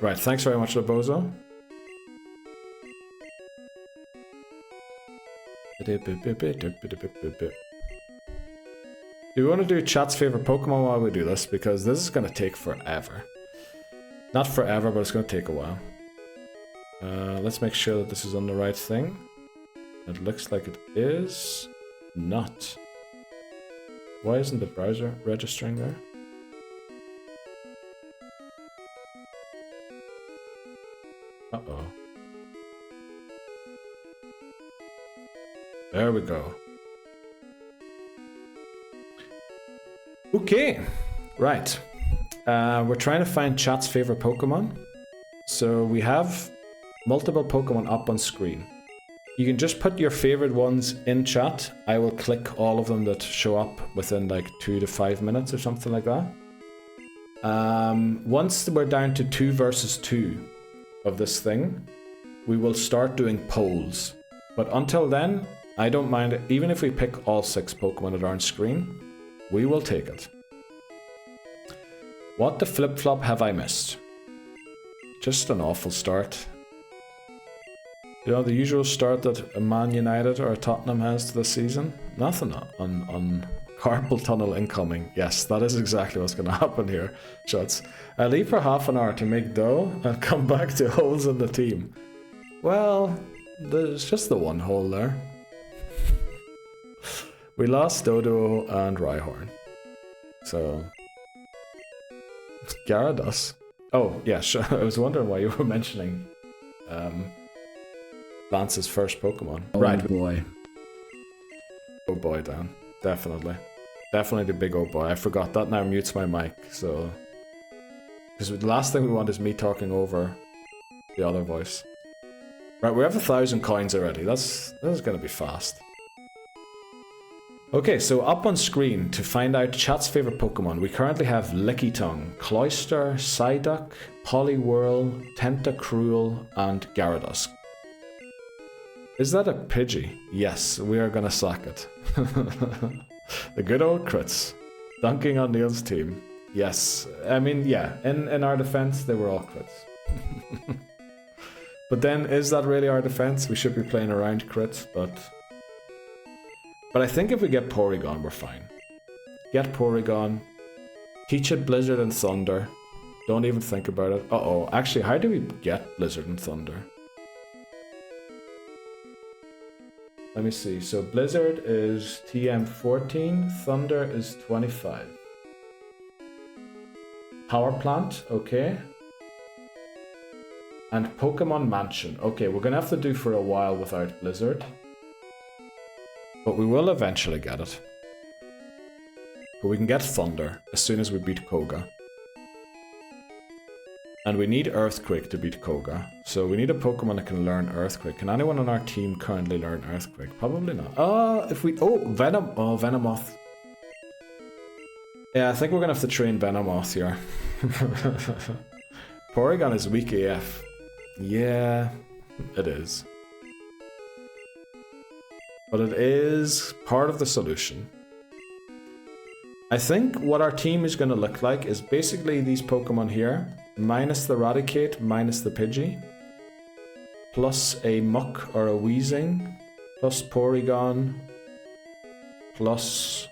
Right, thanks very much, Lobozo. Do we want to do chat's favorite Pokemon while we do this? Because this is going to take forever. Not forever, but it's going to take a while. Let's make sure that this is on the right thing. It looks like it is not. Why isn't the browser registering there? Uh-oh. There we go. Okay, right. We're trying to find chat's favorite Pokemon. So we have multiple Pokemon up on screen. You can just put your favorite ones in chat. I will click all of them that show up within like 2 to 5 minutes or something like that. Once we're down to 2 versus 2 of this thing, we will start doing polls. But until then, I don't mind it. Even if we pick all 6 Pokemon that are on screen, we will take it. What the flip-flop have I missed? Just an awful start. You know, the usual start that a Man United or a Tottenham has to this season? Nothing on carpal tunnel incoming. Yes, that is exactly what's going to happen here. Shots. I leave for half an hour to make dough and come back to holes in the team. Well, there's just the one hole there. We lost Dodo and Rhyhorn. So... Gyarados. Oh, yeah, sure. I was wondering why you were mentioning Lance's first Pokemon. Oh right. Boy. Oh boy, Dan. Definitely. Definitely the big old boy. I forgot that now mutes my mic, so... Because the last thing we want is me talking over the other voice. Right, we have 1,000 coins already. This is gonna be fast. Okay, so up on screen to find out chat's favorite Pokemon, we currently have Lickitung, Cloyster, Psyduck, Poliwhirl, Tentacruel, and Gyarados. Is that a Pidgey? Yes, we are gonna sack it. The good old crits. Dunking on Neil's team. Yes, I mean, yeah, in our defense, they were all crits. But then, is that really our defense? We should be playing around crits, but I think if we get Porygon, we're fine. Get Porygon, teach it Blizzard and Thunder. Don't even think about it. Uh-oh, actually, how do we get Blizzard and Thunder? Let me see, so Blizzard is TM 14, Thunder is 25. Power Plant, okay. And Pokémon Mansion. Okay, we're gonna have to do for a while without Blizzard. But we will eventually get it. But we can get Thunder as soon as we beat Koga. And we need Earthquake to beat Koga. So we need a Pokemon that can learn Earthquake. Can anyone on our team currently learn Earthquake? Probably not. If we... Oh, Venom. Oh, Venomoth. Yeah, I think we're gonna have to train Venomoth here. Porygon is weak AF. Yeah, it is. But it is part of the solution. I think what our team is going to look like is basically these Pokemon here, minus the Raticate, minus the Pidgey, plus a Muck or a Weezing, plus Porygon, plus...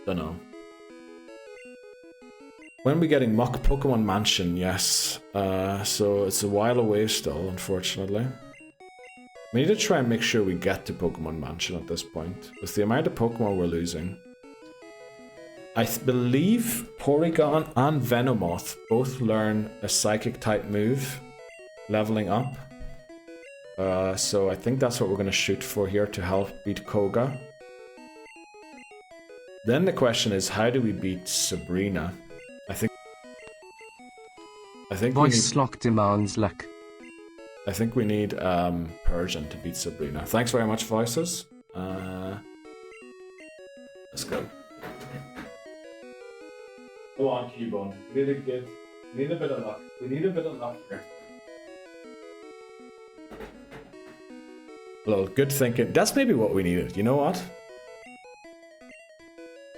dunno. When are we getting Muck? Pokemon Mansion, yes. So it's a while away still, unfortunately. We need to try and make sure we get to Pokemon Mansion at this point, with the amount of Pokemon we're losing. I believe Porygon and Venomoth both learn a Psychic type move, leveling up. So I think that's what we're going to shoot for here to help beat Koga. Then the question is, how do we beat Sabrina? I think Voice lock demands luck. I think we need Persian to beat Sabrina. Thanks very much, Voices. Let's go. Go on, Cubone. We need a bit of luck. We need a bit of luck here. Well, good thinking. That's maybe what we needed. You know what?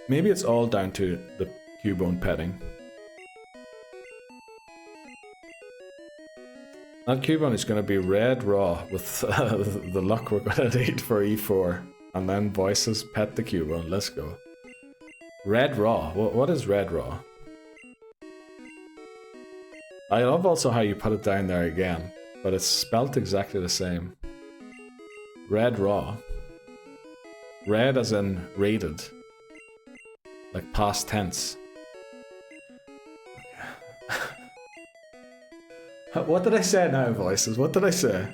Maybe it's all down to the Cubone petting. That Cubone is going to be red raw with the luck we're going to need for E4. And then Voices pet the Cubone. Let's go. Red raw. What is red raw? I love also how you put it down there again. But it's spelt exactly the same. Red raw. Red as in rated. Like past tense. What did I say now, Voices? What did I say?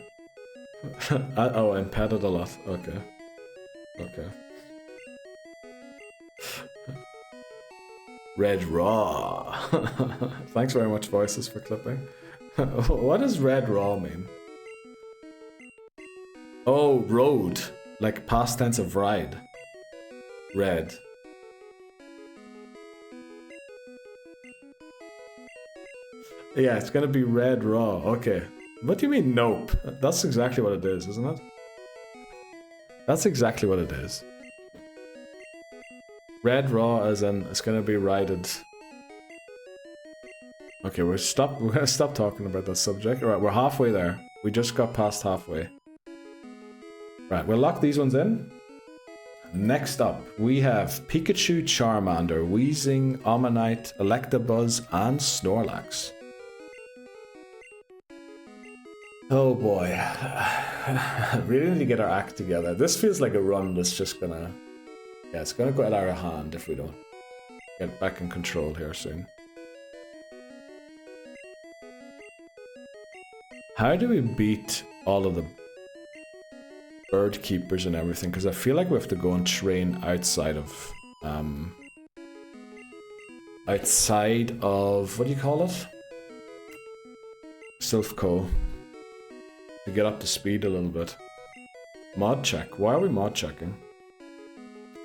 Oh, I'm petted a lot. Okay. Okay. Red Raw. Thanks very much, Voices, for clipping. What does Red Raw mean? Oh, road. Like past tense of ride. Red. Yeah, it's gonna be Red Raw. Okay. What do you mean, nope? That's exactly what it is, isn't it? That's exactly what it is. Red Raw as in it's gonna be rided. Okay, we're gonna stop talking about that subject. Alright, we're halfway there. We just got past halfway. Right, we'll lock these ones in. Next up, we have Pikachu, Charmander, Weezing, Omanyte, Electabuzz, and Snorlax. Oh boy. We really need to get our act together. This feels like a run that's just gonna... Yeah, it's gonna go out of our hand if we don't get back in control here soon. How do we beat all of the bird keepers and everything? Because I feel like we have to go and train outside of... outside of... what do you call it? Silph Co. To get up to speed a little bit. Mod check. Why are we mod checking?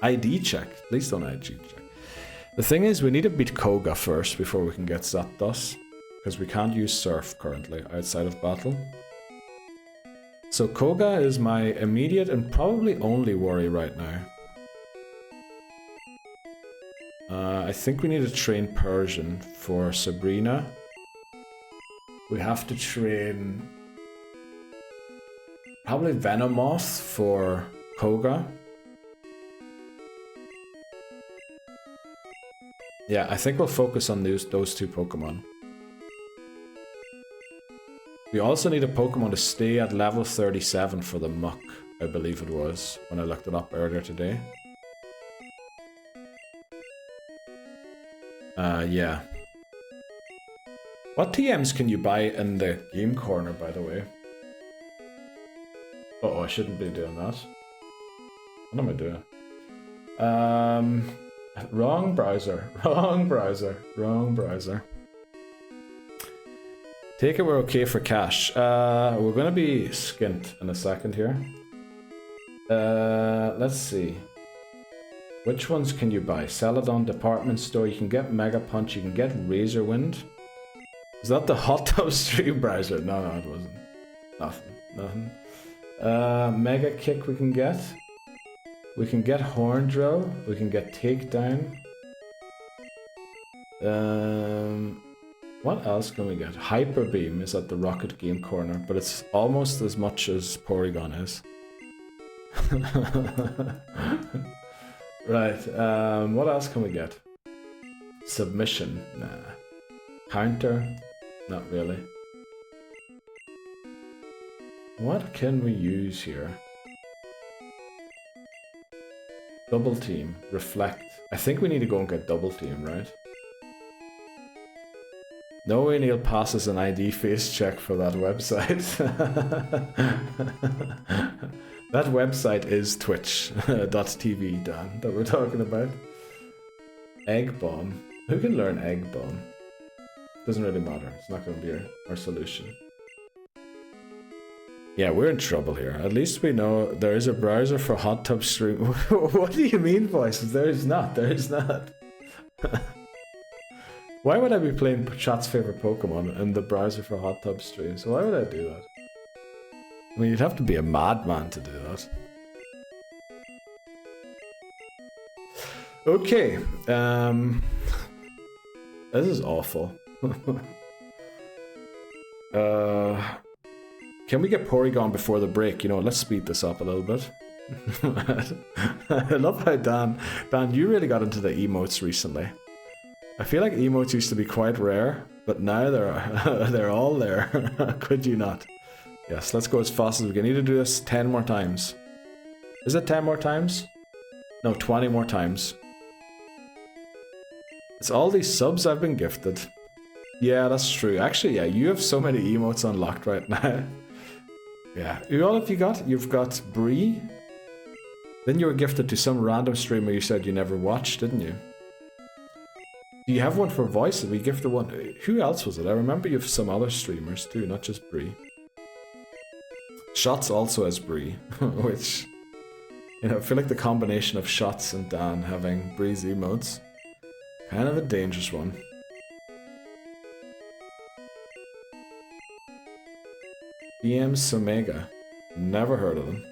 ID check. Please don't ID check. The thing is, we need to beat Koga first before we can get Zapdos. Because we can't use Surf currently outside of battle. So Koga is my immediate and probably only worry right now. I think we need to train Persian for Sabrina. We have to train probably Venomoth for Koga. Yeah, I think we'll focus on those two Pokemon. We also need a Pokemon to stay at level 37 for the Muck, I believe it was, when I looked it up earlier today. Yeah. What TMs can you buy in the game corner, by the way? Uh-oh, I shouldn't be doing that. What am I doing? Wrong browser. Wrong browser. Wrong browser. Take it we're okay for cash. We're gonna be skint in a second here. Let's see. Which ones can you buy? Celadon Department Store. You can get Mega Punch. You can get Razor Wind. Is that the Hot Tub Stream browser? No, it wasn't. Nothing. Mega Kick we can get. We can get Horn Drill. We can get Takedown. What else can we get? Hyper Beam is at the Rocket Game Corner, but it's almost as much as Porygon is. Right, what else can we get? Submission? Nah. Counter? Not really. What can we use here? Double Team, Reflect. I think we need to go and get Double Team, right? No way Neil passes an ID face check for that website. That website is twitch.tv, Dan, that we're talking about. Egg Bomb. Who can learn Egg Bomb? Doesn't really matter. It's not going to be our solution. Yeah, we're in trouble here. At least we know there is a browser for Hot Tub Stream. What do you mean, voices? There is not. There is not. Why would I be playing chat's favorite Pokemon in the browser for Hot Tub Streams? Why would I do that? I mean, you'd have to be a madman to do that. Okay. This is awful. Can we get Porygon before the break? You know, let's speed this up a little bit. I love how Dan, you really got into the emotes recently. I feel like emotes used to be quite rare, but now they're all there. Could you not? Yes, let's go as fast as we can. Need to do this 10 more times. Is it 10 more times? No, 20 more times. It's all these subs I've been gifted. Yeah, that's true. Actually, yeah, you have so many emotes unlocked right now. Yeah. Who all have you got? You've got Bree. Then you were gifted to some random streamer you said you never watched, didn't you? Do you have one for voice? We gifted one. Who else was it? I remember you have some other streamers too, not just Bree. Shots also has Bree, which, you know, I feel like the combination of Shots and Dan having Bree's emotes, kind of a dangerous one. DMs Somega. Never heard of them.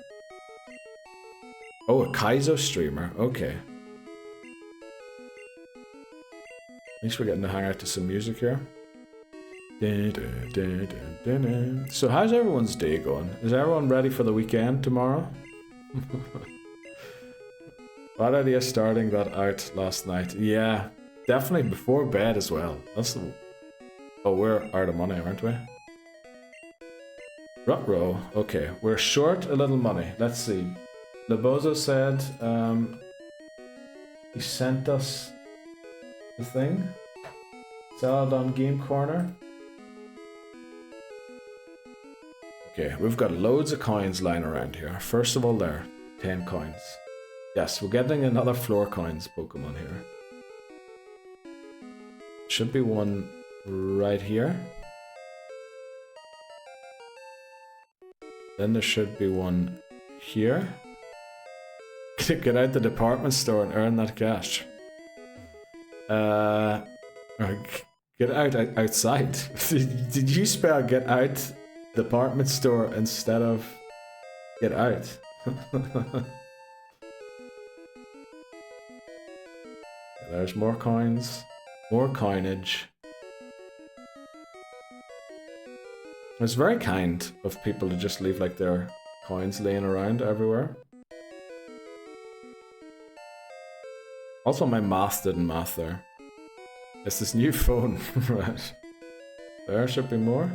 Oh, a Kaizo streamer. Okay. At least we're getting to hang out to some music here. So how's everyone's day going? Is everyone ready for the weekend tomorrow? Bad idea starting that out last night. Yeah, definitely before bed as well. That's the... Oh, we're out of money, aren't we? Ruh-roh. Okay, we're short a little money. Let's see. Lebozo said he sent us the thing. Celadon Game Corner. Okay, we've got loads of coins lying around here. First of all there, 10 coins. Yes, we're getting another floor coins Pokemon here. Should be one right here. Then there should be one here. Get out the department store and earn that cash. Or get out outside. Did you spell get out department store instead of get out? There's more coins, more coinage. It's very kind of people to just leave like their coins laying around everywhere. Also, my math didn't math there. It's this new phone, right? There should be more.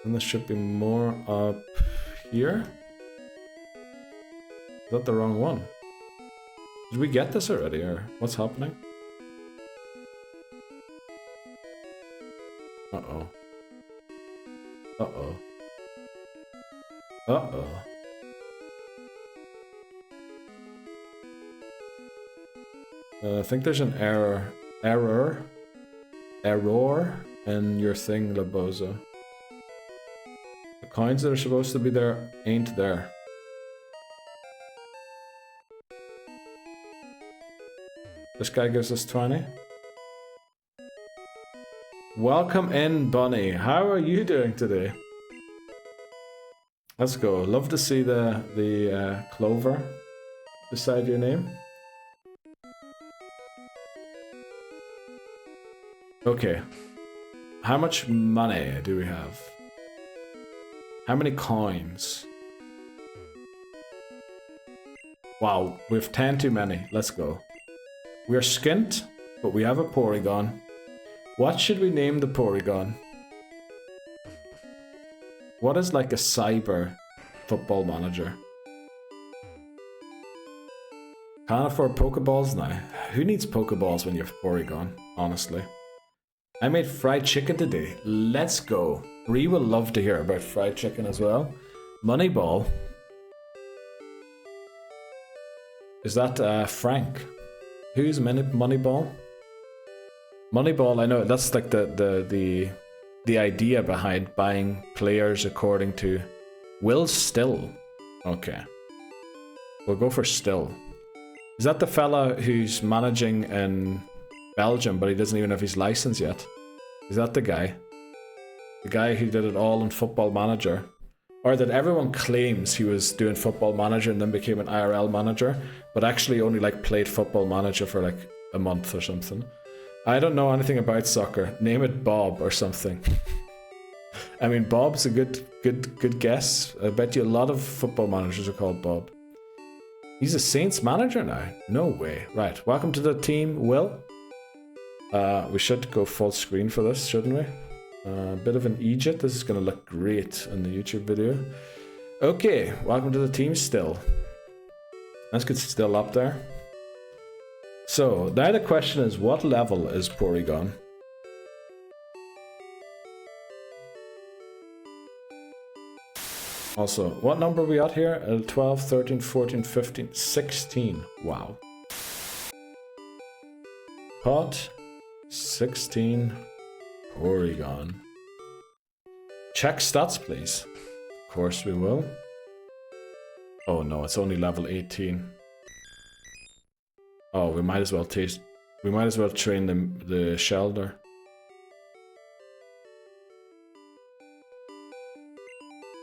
And there should be more up here. Is that the wrong one? Did we get this already, or what's happening? Uh-oh. Uh-oh. Uh-oh. I think there's an error in your thing, Labozo. The coins that are supposed to be there ain't there. This guy gives us 20. Welcome in, Bunny. How are you doing today? Let's go. Love to see the clover beside your name. Okay. How much money do we have? How many coins? Wow, we have 10 too many. Let's go. We are skint, but we have a Porygon. What should we name the Porygon? What is like a cyber football manager? Can't afford Pokeballs now. Who needs Pokeballs when you have Porygon, honestly? I made fried chicken today. Let's go. Bree will love to hear about fried chicken as well. Moneyball. Is that Frank? Who's Moneyball? Moneyball, I know that's like the idea behind buying players according to Will Still. Okay. We'll go for Still. Is that the fella who's managing in Belgium, but he doesn't even have his license yet? Is that the guy? The guy who did it all in Football Manager? Or that everyone claims he was doing Football Manager and then became an IRL manager, but actually only like played Football Manager for like a month or something. I don't know anything about soccer. Name it Bob or something. I mean, Bob's a good guess. I bet you a lot of football managers are called Bob. He's a Saints manager now. No way. Right. Welcome to the team, Will. We should go full screen for this, shouldn't we? A bit of an Egypt. This is going to look great in the YouTube video. Okay. Welcome to the team still. Let's get still up there. So, now the question is, what level is Porygon? Also, what number are we at here? 12, 13, 14, 15, 16. Wow. Pot 16 Porygon. Check stats, please. Of course we will. Oh no, it's only level 18. Oh, we might as well train the Shelder.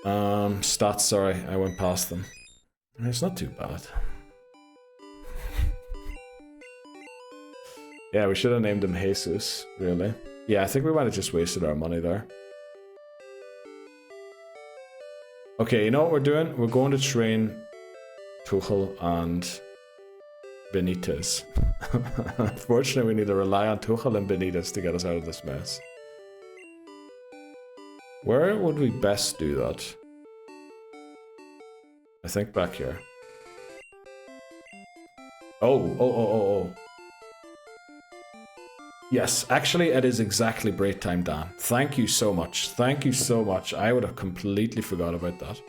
Stats, sorry, I went past them. It's not too bad. Yeah, we should have named him Jesus, really. Yeah, I think we might have just wasted our money there. Okay, you know what we're doing? We're going to train Tuchel and Benitez. Unfortunately, we need to rely on Tuchel and Benitez to get us out of this mess. Where would we best do that? I think back here. Oh. Yes, actually it is exactly break time, Dan. Thank you so much. Thank you so much. I would have completely forgot about that.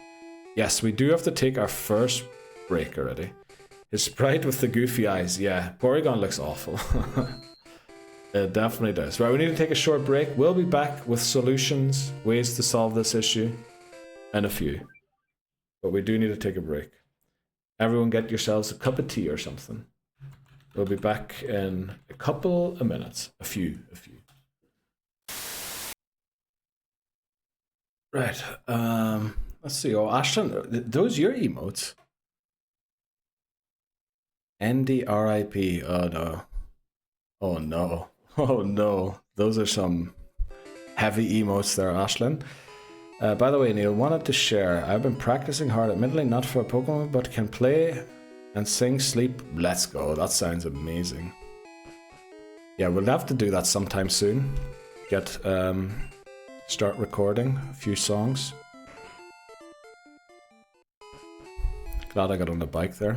Yes, we do have to take our first break already. His sprite with the goofy eyes. Yeah, Porygon looks awful. It definitely does. Right, we need to take a short break. We'll be back with solutions, ways to solve this issue. and a few. But we do need to take a break. Everyone get yourselves a cup of tea or something. We'll be back in a couple of minutes. A few. Right. Let's see. Oh, Ashton, those your emotes? NDRIP. Oh no. Oh no. Oh no. Those are some heavy emotes there, Ashlyn. By the way, Neil, wanted to share. I've been practicing hard, admittedly not for a Pokemon, but can play and sing sleep. Let's go. That sounds amazing. Yeah, we'll have to do that sometime soon. Start recording a few songs. Glad I got on the bike there.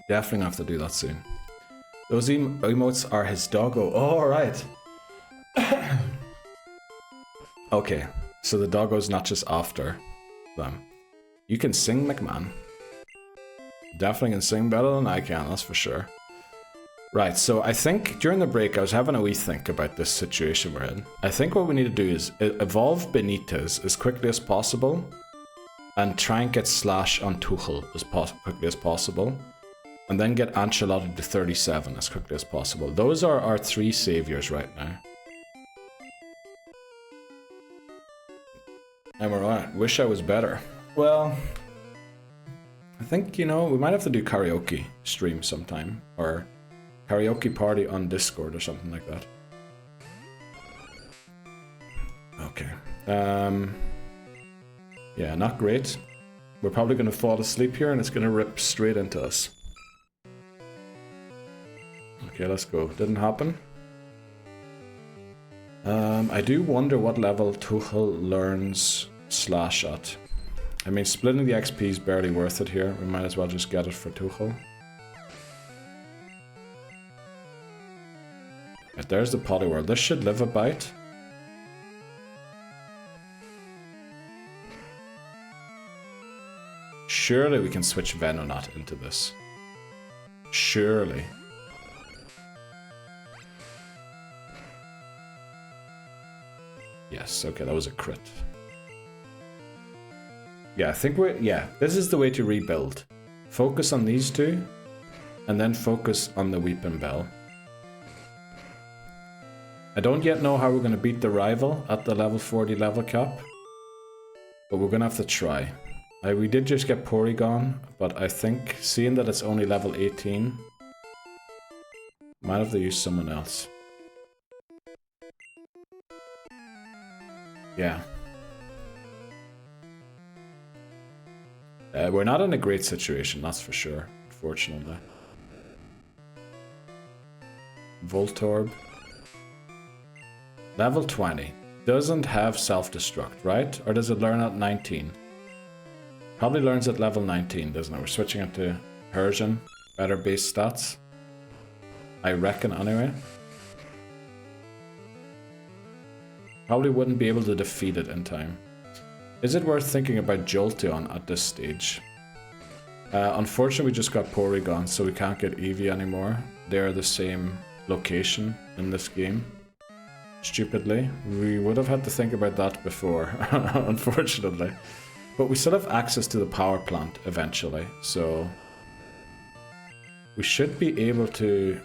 Definitely gonna have to do that soon. Those emotes are his doggo. Oh, alright. Okay, so the doggo's not just after them. You can sing, McMahon. Definitely can sing better than I can, that's for sure. Right, so I think during the break I was having a wee think about this situation we're in. I think what we need to do is evolve Benitez as quickly as possible and try and get Slash on Tuchel as quickly as possible. And then get Ancelotti to 37 as quickly as possible. Those are our 3 saviors right now. Am I right? Wish I was better. Well, I think, you know, we might have to do karaoke stream sometime. Or karaoke party on Discord or something like that. Okay. Yeah, not great. We're probably going to fall asleep here and it's going to rip straight into us. Okay, let's go. Didn't happen. I do wonder what level Tuchel learns Slash at. I mean, splitting the XP is barely worth it here. We might as well just get it for Tuchel. Right, there's the Poliwhirl. This should live a bite. Surely we can switch Venonat into this. Surely. Yes, okay, that was a crit. Yeah, I think this is the way to rebuild. Focus on these two, and then focus on the Weeping Bell. I don't yet know how we're going to beat the rival at the level 40 level cap, but we're going to have to try. We did just get Porygon, but I think, seeing that it's only level 18, might have to use someone else. Yeah. We're not in a great situation, that's for sure, unfortunately. Voltorb. Level 20. Doesn't have self-destruct, right? Or does it learn at 19? Probably learns at level 19, doesn't it? We're switching it to Persian. Better base stats. I reckon, anyway. Probably wouldn't be able to defeat it in time. Is it worth thinking about Jolteon at this stage? Unfortunately, we just got Porygon, so we can't get Eevee anymore. They're the same location in this game. Stupidly. We would have had to think about that before, unfortunately. But we still have access to the power plant eventually, so... we should be able to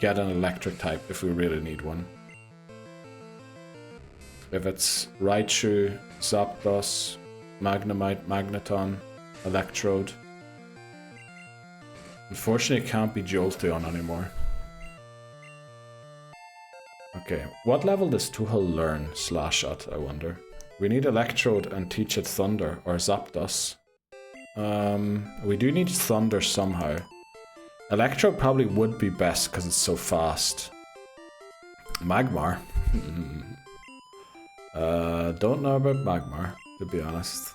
get an electric type if we really need one. If it's Raichu, Zapdos, Magnemite, Magneton, Electrode. Unfortunately, it can't be Jolteon anymore. Okay, what level does Tuchel learn Slash at, I wonder? We need Electrode and teach it Thunder, or Zapdos. We do need Thunder somehow. Electrode probably would be best because it's so fast. Magmar. Don't know about Magmar, to be honest.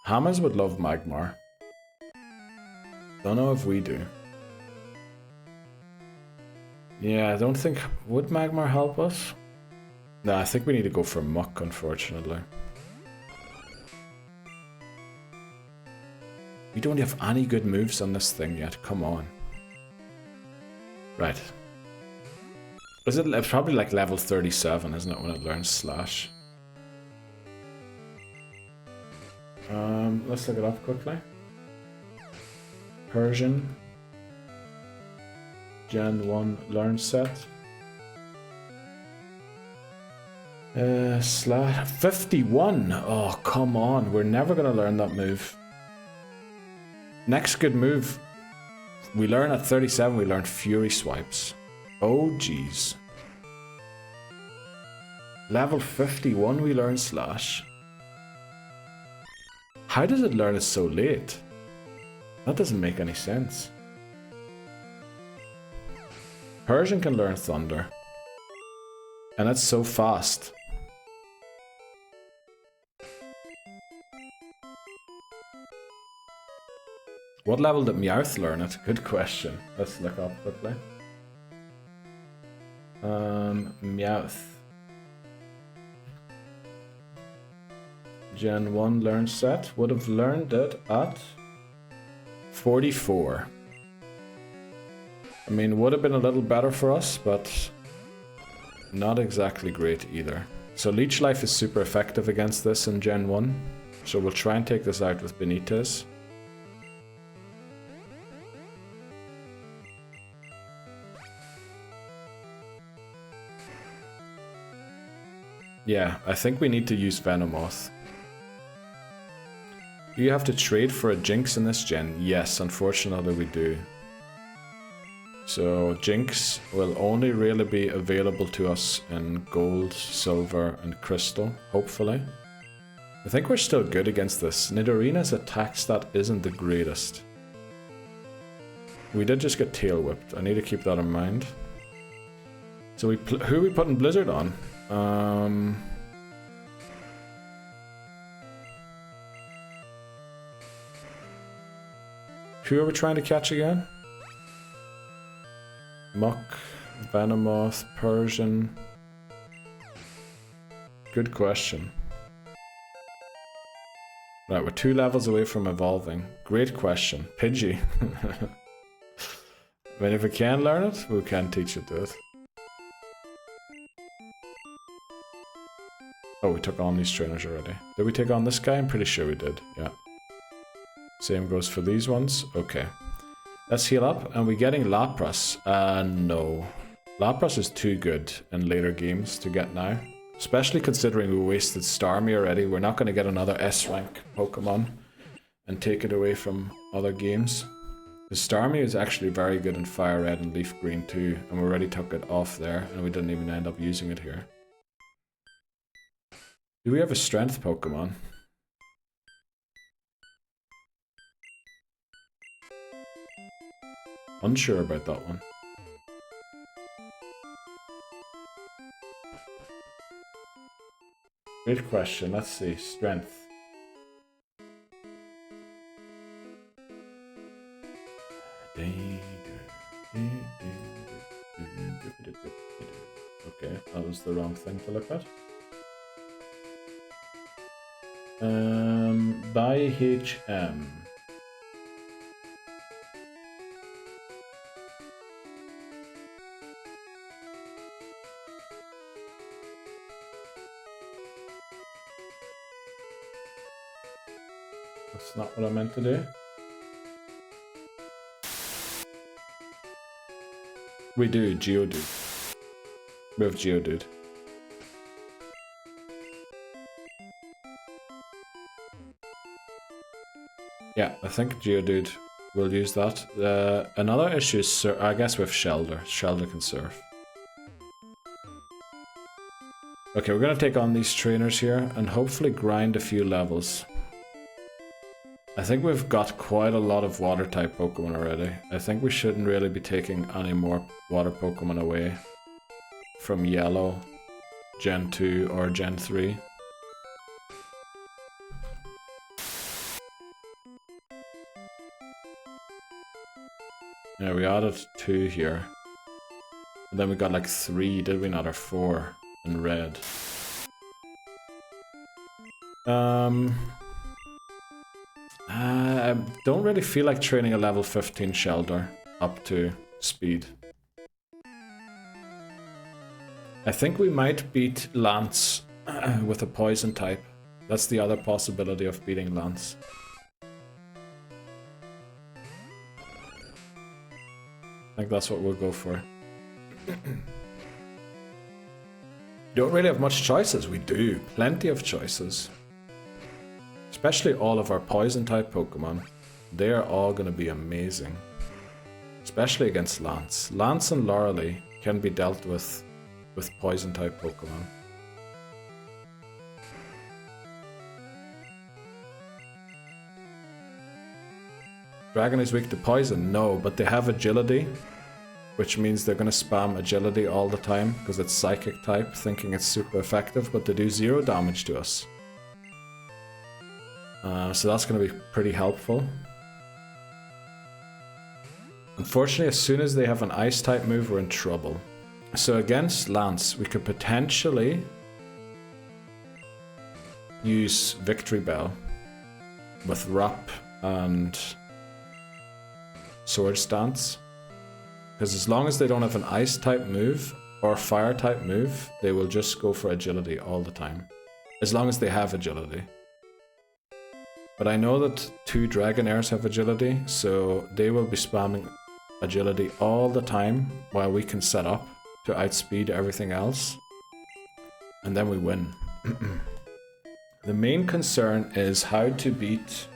Hammers would love Magmar. Don't know if we do. Yeah, I don't think... would Magmar help us? Nah, I think we need to go for Muck, unfortunately. We don't have any good moves on this thing yet, come on. Right. Is it? It's probably like level 37, isn't it, when it learns Slash? Let's look it up quickly. Persian. Gen 1 learn set. 51. Oh, come on. We're never going to learn that move. Next good move. We learn at 37, we learn Fury Swipes. Oh, jeez. Level 51, we learn Slash. How does it learn it so late? That doesn't make any sense. Persian can learn Thunder. And that's so fast. What level did Meowth learn it? Good question. Let's look up quickly. Meowth. Gen 1 learn set would have learned it at 44. I mean, would have been a little better for us, but not exactly great either. So Leech Life is super effective against this in Gen 1. So we'll try and take this out with Benitez. Yeah, I think we need to use Venomoth. Do you have to trade for a Jinx in this gen? Yes, unfortunately we do. So Jinx will only really be available to us in Gold, Silver and Crystal, hopefully. I think we're still good against this. Nidorina's attack stat isn't the greatest. We did just get Tail Whipped, I need to keep that in mind. So who are we putting Blizzard on? Who are we trying to catch again? Muck, Venomoth, Persian. Good question. Right, we're 2 levels away from evolving. Great question. Pidgey. I mean, if we can learn it, we can teach it to it. Oh, we took on these trainers already. Did we take on this guy? I'm pretty sure we did, yeah. Same goes for these ones. Okay. Let's heal up. And we're getting Lapras. No. Lapras is too good in later games to get now. Especially considering we wasted Starmie already. We're not going to get another S-rank Pokemon and take it away from other games. The Starmie is actually very good in Fire Red and Leaf Green too. And we already took it off there. And we didn't even end up using it here. Do we have a strength Pokemon? Unsure about that one. Great question. Let's see. Strength. Okay, that was the wrong thing to look at. By HM. That's not what I meant to do. We do, Geodude. We have Geodude. Yeah, I think Geodude will use that. Another issue is, I guess, with Shelder. Shelder can surf. Okay, we're going to take on these trainers here and hopefully grind a few levels. I think we've got quite a lot of water-type Pokemon already. I think we shouldn't really be taking any more water Pokemon away from Yellow, Gen 2 or Gen 3. Yeah, we added 2 here. And then we got like 3, did we not? Or 4 in red. I don't really feel like training a level 15 Shelder up to speed. I think we might beat Lance with a poison type. That's the other possibility of beating Lance. I think that's what we'll go for. Don't really have much choices. We do. Plenty of choices. Especially all of our poison type Pokemon. They are all going to be amazing. Especially against Lance. Lance and Lorelei can be dealt with poison type Pokemon. Dragon is weak to poison? No, but they have agility, which means they're going to spam agility all the time because it's psychic type, thinking it's super effective, but they do 0 damage to us. So that's going to be pretty helpful. Unfortunately, as soon as they have an ice type move, we're in trouble. So against Lance, we could potentially use Victory Bell with Wrap and Sword Stance. Because as long as they don't have an ice type move or fire type move, they will just go for agility all the time. As long as they have agility. But I know that 2 Dragonairs have agility, so they will be spamming agility all the time while we can set up to outspeed everything else. And then we win. The main concern is how to beat...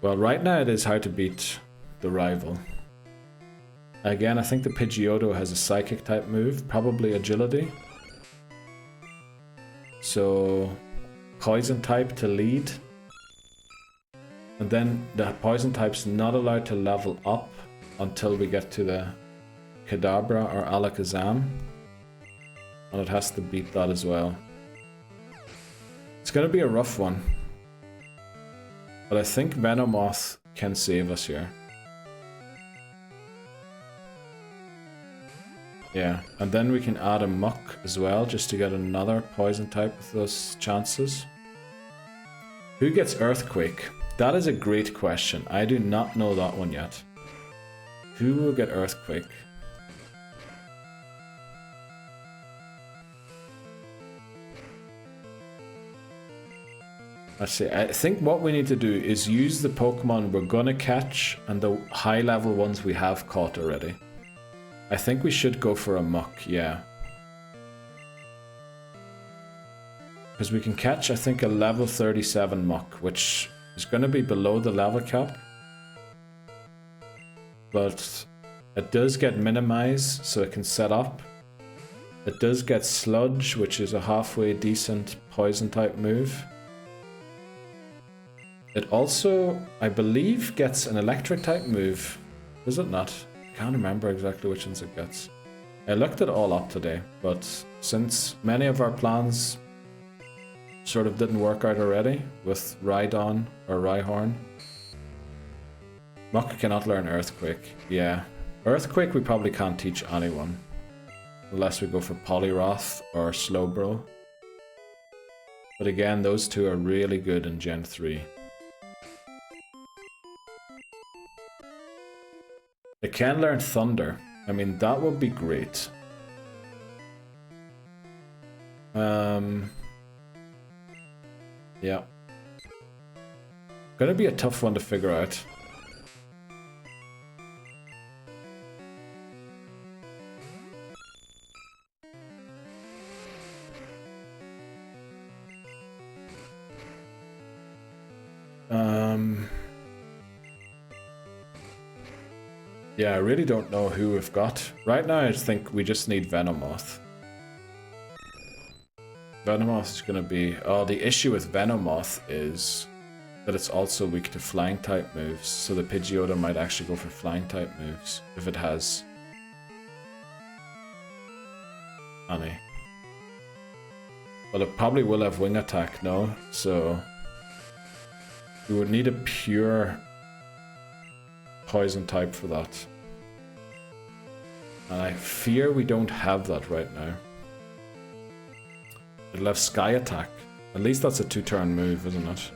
Well, right now it is how to beat the rival. Again, I think the Pidgeotto has a psychic type move, probably agility. So, poison type to lead. And then the poison type's not allowed to level up until we get to the Kadabra or Alakazam. And it has to beat that as well. It's going to be a rough one. But I think Venomoth can save us here. Yeah, and then we can add a Muck as well, just to get another poison type with those chances. Who gets Earthquake? That is a great question. I do not know that one yet. Who will get Earthquake? Let's see, I think what we need to do is use the Pokemon we're gonna catch and the high level ones we have caught already. I think we should go for a Muck, yeah. Because we can catch, I think, a level 37 Muck, which is gonna be below the level cap. But it does get minimized, so it can set up. It does get Sludge, which is a halfway decent poison type move. It also, I believe, gets an electric type move. Does it not? I can't remember exactly which ones it gets. I looked it all up today, but since many of our plans sort of didn't work out already with Rhydon or Rhyhorn. Muck cannot learn Earthquake. Yeah. Earthquake we probably can't teach anyone. Unless we go for Poliwrath or Slowbro. But again, those two are really good in Gen 3. It can learn Thunder. I mean, that would be great. Yeah. Gonna be a tough one to figure out. Yeah, I really don't know who we've got. Right now, I think we just need Venomoth. Venomoth is going to be... Oh, the issue with Venomoth is that it's also weak to flying type moves. So the Pidgeotto might actually go for flying type moves if it has any. Well, it probably will have wing attack, no? So we would need a pure poison type for that. And I fear we don't have that right now. It'll have Sky Attack. At least that's a 2-turn move, isn't it?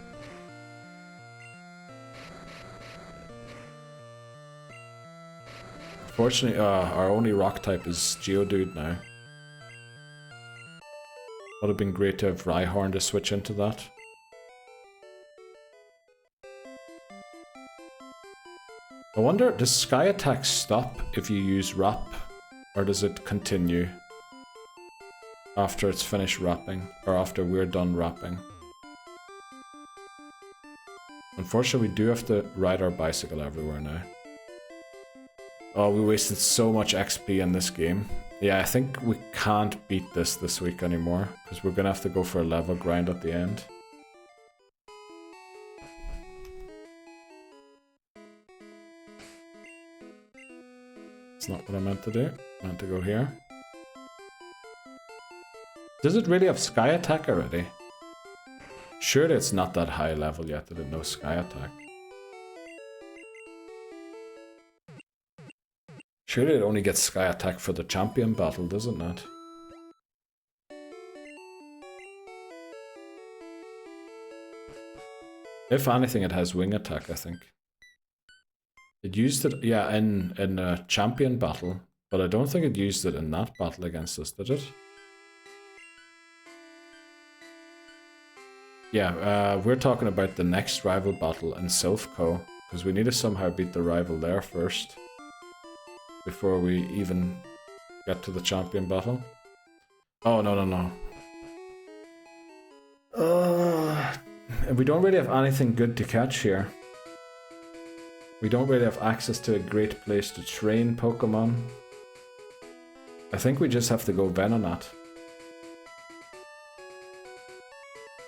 Unfortunately, our only rock type is Geodude now. Would have been great to have Rhyhorn to switch into that. I wonder, does Sky Attack stop if you use Wrap? Or does it continue after it's finished wrapping? Or after we're done wrapping? Unfortunately, we do have to ride our bicycle everywhere now. Oh, we wasted so much XP in this game. Yeah, I think we can't beat this week anymore, because we're going to have to go for a level grind at the end. It's not what I meant to do. I meant to go here. Does it really have Sky Attack already? Surely it's not that high level yet that it knows Sky Attack. Surely it only gets Sky Attack for the champion battle, does it not? If anything, it has Wing Attack, I think. It used it, yeah, in a champion battle, but I don't think it used it in that battle against us, did it? Yeah, we're talking about the next rival battle in Silphco, because we need to somehow beat the rival there first, before we even get to the champion battle. Oh, no. We don't really have anything good to catch here. We don't really have access to a great place to train Pokemon. I think we just have to go Venonat.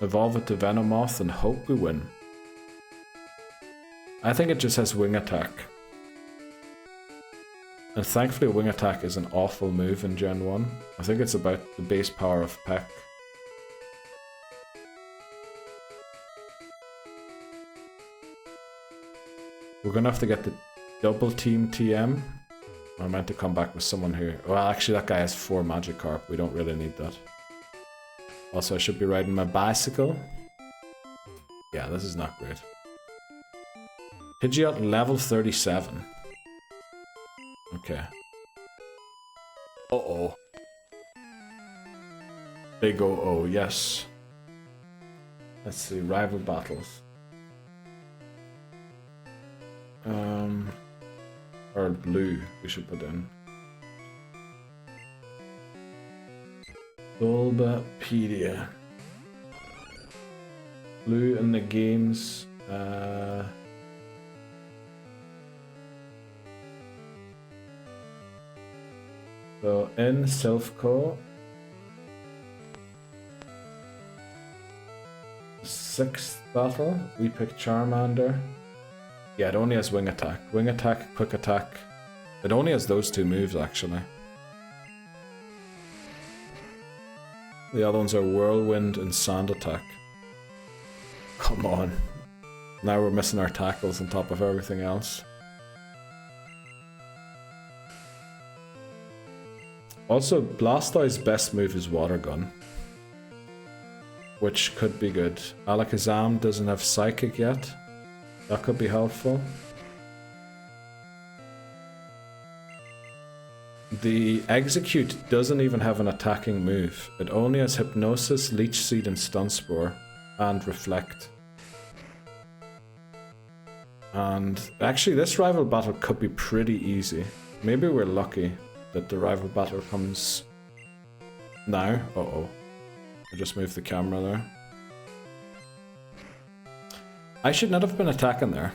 Evolve it to Venomoth and hope we win. I think it just has Wing Attack. And thankfully Wing Attack is an awful move in Gen 1. I think it's about the base power of Peck. We're gonna have to get the double team TM. I meant to come back with someone who... Well, actually that guy has 4 Magikarp. We don't really need that. Also, I should be riding my bicycle. Yeah, this is not great. Pidgeot level 37. Okay. Uh-oh. Big O-O, yes. Let's see, rival battles. Or blue, we should put in. Bulbapedia. Blue in the games. So in Silphco, 6th battle, we pick Charmander. Yeah, it only has Wing Attack. Wing Attack, Quick Attack. It only has those 2 moves, actually. The other ones are Whirlwind and Sand Attack. Come on. Now we're missing our tackles on top of everything else. Also, Blastoise's best move is Water Gun, which could be good. Alakazam doesn't have Psychic yet. That could be helpful. The Execute doesn't even have an attacking move. It only has Hypnosis, Leech Seed, and Stun Spore, and Reflect. And actually, this rival battle could be pretty easy. Maybe we're lucky that the rival battle comes now. Uh-oh. I just moved the camera there. I should not have been attacking there.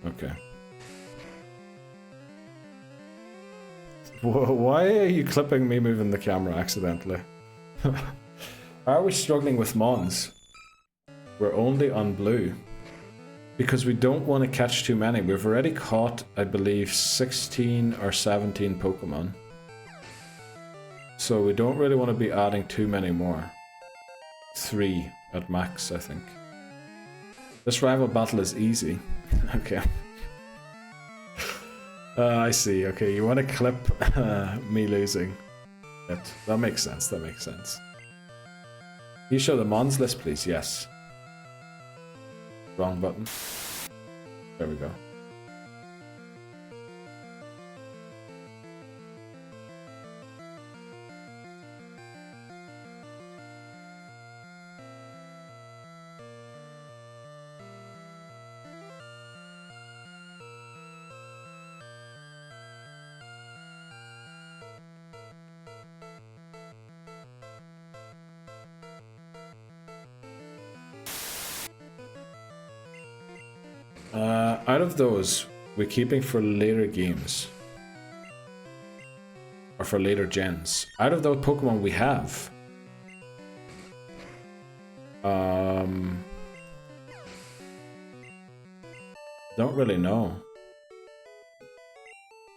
Okay. Why are you clipping me moving the camera accidentally? Are we struggling with Mons? We're only on blue. Because we don't want to catch too many. We've already caught, I believe, 16 or 17 Pokemon. So we don't really want to be adding too many more. 3 at max, I think. This rival battle is easy. Okay. I see. Okay, you want to clip me losing. That makes sense. That makes sense. Can you show the Mons list, please? Yes. Wrong button. There we go. Out of those, we're keeping for later games. Or for later gens. Out of those Pokemon we have. Don't really know.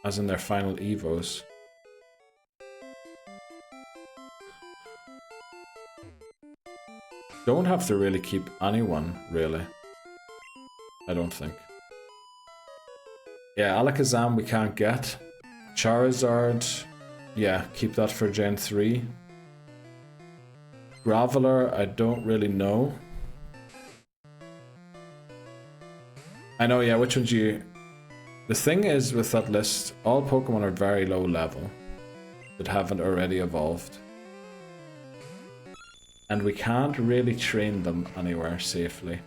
As in their final Evos. Don't have to really keep anyone, really. I don't think. Yeah, Alakazam we can't get. Charizard, yeah, keep that for Gen 3. Graveler, I don't really know. I know, yeah, which ones you... The thing is with that list, all Pokemon are very low level that haven't already evolved. And we can't really train them anywhere safely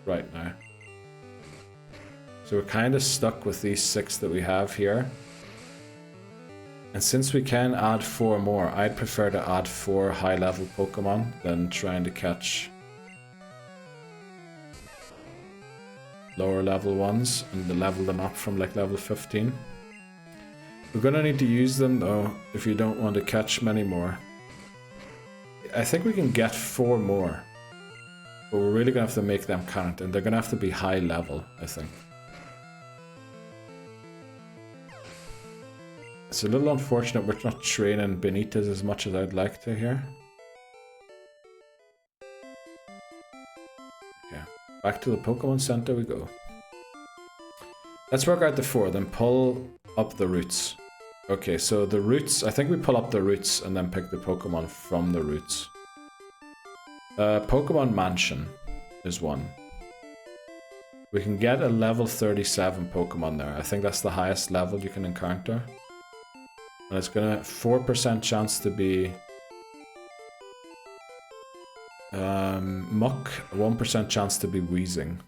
right now. So we're kind of stuck with these 6 that we have here. And since we can add 4 more, I'd prefer to add 4 high-level Pokemon than trying to catch lower-level ones and to level them up from like level 15. We're gonna need to use them though if you don't want to catch many more. I think we can get 4 more, but we're really gonna have to make them count, and they're gonna have to be high-level, I think. It's a little unfortunate we're not training Benitez as much as I'd like to here. Okay, back to the Pokemon Center we go. Let's work out the 4, then pull up the routes. Okay, so the routes, I think we pull up the routes and then pick the Pokemon from the routes. Pokémon Mansion is one. We can get a level 37 Pokemon there. I think that's the highest level you can encounter. And it's gonna 4% chance to be Muck, 1% chance to be Wheezing.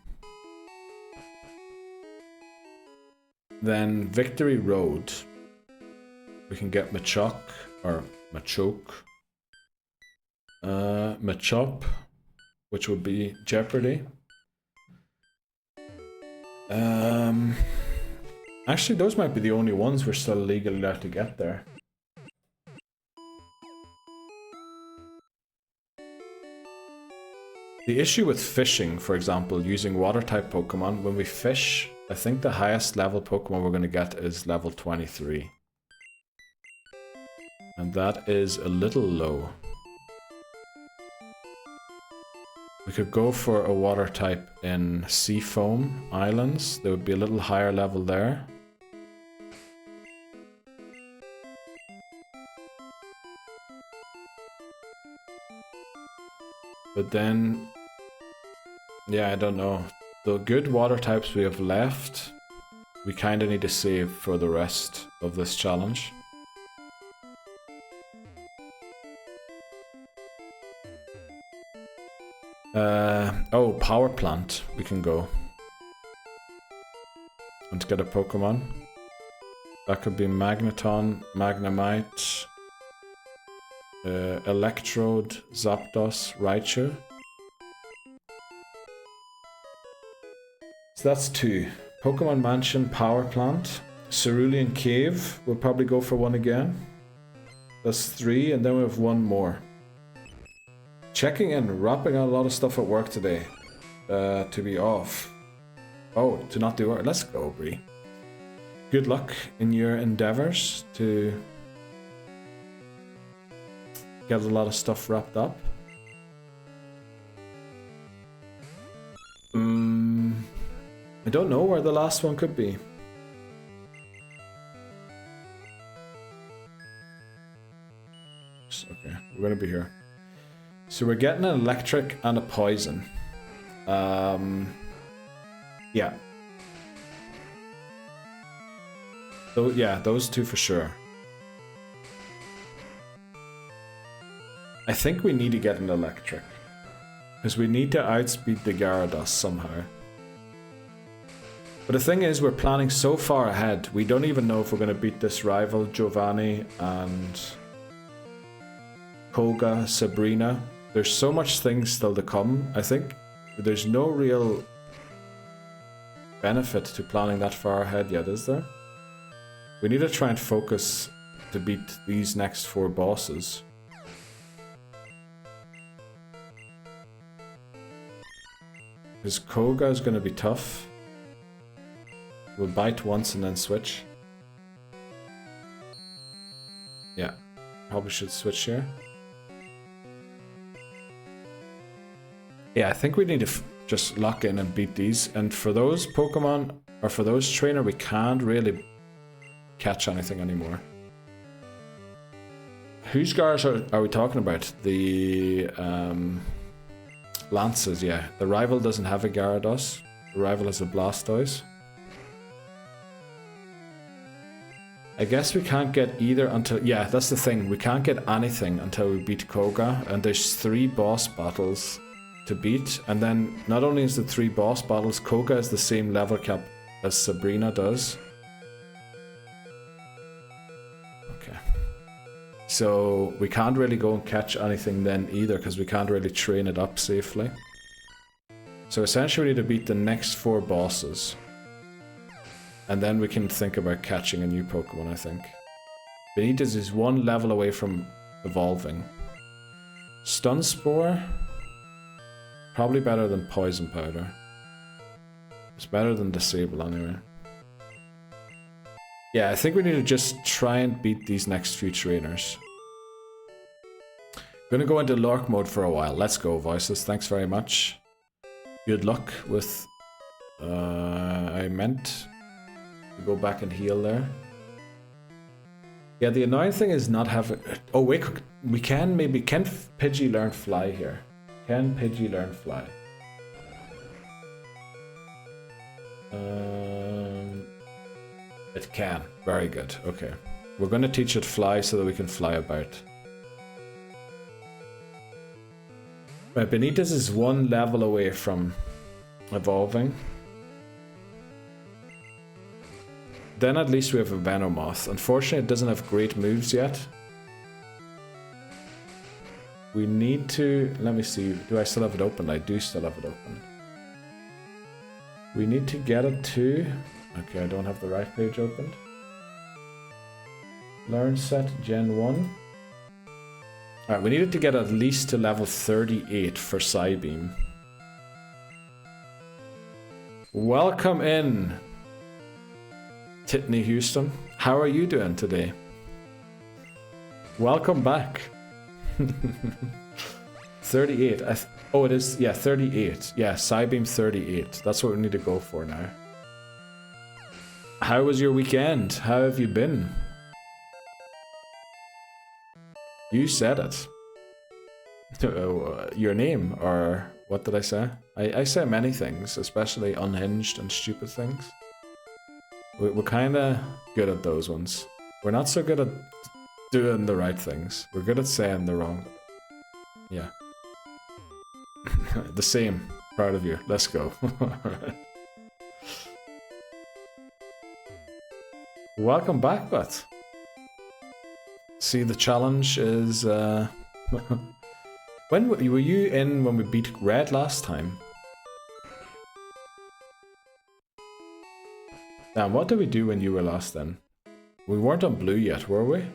Then Victory Road. We can get Machop or Machoke. Machop, which would be Jeopardy. Actually, those might be the only ones we're still legally allowed to get there. The issue with fishing, for example, using water-type Pokemon, when we fish, I think the highest level Pokemon we're going to get is level 23. And that is a little low. We could go for a water type in Seafoam Islands. There would be a little higher level there. But then, yeah, I don't know. The good water types we have left, we kind of need to save for the rest of this challenge. Oh, Power Plant, we can go. And get a Pokemon. That could be Magneton, Magnemite, Electrode, Zapdos, Raichu. So that's 2. Pokemon Mansion, Power Plant. Cerulean Cave, we'll probably go for 1 again. That's 3, and then we have 1 more. Checking in, wrapping out a lot of stuff at work today. To be off. Oh, to not do work. Let's go, Bree. Good luck in your endeavors to get a lot of stuff wrapped up. I don't know where the last one could be. Okay, we're gonna be here. So we're getting an electric and a poison. Yeah. So yeah, those 2 for sure. I think we need to get an electric. Because we need to outspeed the Gyarados somehow. But the thing is, we're planning so far ahead, we don't even know if we're going to beat this rival, Giovanni and Koga, Sabrina. There's so much things still to come, I think. There's no real benefit to planning that far ahead yet, is there? We need to try and focus to beat these next 4 bosses. Because Koga is going to be tough. We'll bite once and then switch. Yeah, probably should switch here. Yeah, I think we need to just lock in and beat these. And for those Pokemon, or for those trainer, we can't really catch anything anymore. Whose guards are we talking about? The Lances, yeah. The rival doesn't have a Gyarados. The rival has a Blastoise. I guess we can't get either until... Yeah, that's the thing. We can't get anything until we beat Koga. And there's 3 boss battles to beat. And then not only is the 3 boss battles, Koga is the same level cap as Sabrina does. Okay. So we can't really go and catch anything then either, because we can't really train it up safely. So essentially we need to beat the next 4 bosses. And then we can think about catching a new Pokemon, I think. Benitez is 1 level away from evolving. Stun Spore? Probably better than Poison Powder. It's better than Disable anyway. Yeah, I think we need to just try and beat these next few trainers. Gonna go into Lurk mode for a while. Let's go, Voices. Thanks very much. Good luck with... I meant... to go back and heal there. Yeah, the annoying thing is not having... Oh wait, we can maybe... Can Pidgey learn Fly here? Can Pidgey learn Fly? It can. Very good. Okay. We're going to teach it Fly so that we can fly about. Right, Benitez is 1 level away from evolving. Then at least we have a Venomoth. Unfortunately, it doesn't have great moves yet. We need to... Let me see. Do I still have it open? I do still have it open. We need to get it to... Okay, I don't have the right page opened. Learn set Gen 1. Alright, we needed to get at least to level 38 for Psybeam. Welcome in, Titney Houston. How are you doing today? Welcome back. 38. Oh, it is. Yeah, 38. Yeah, Psybeam 38. That's what we need to go for now. How was your weekend? How have you been? You said it. Your name, or what did I say? I say many things, especially unhinged and stupid things. We're kind of good at those ones. We're not so good at doing the right things. We're good at saying the wrong. Yeah. The same. Proud of you. Let's go. Welcome back, Beth. See, the challenge is... When were you in when we beat Red last time? Now, what did we do when you were last then? We weren't on Blue yet, were we?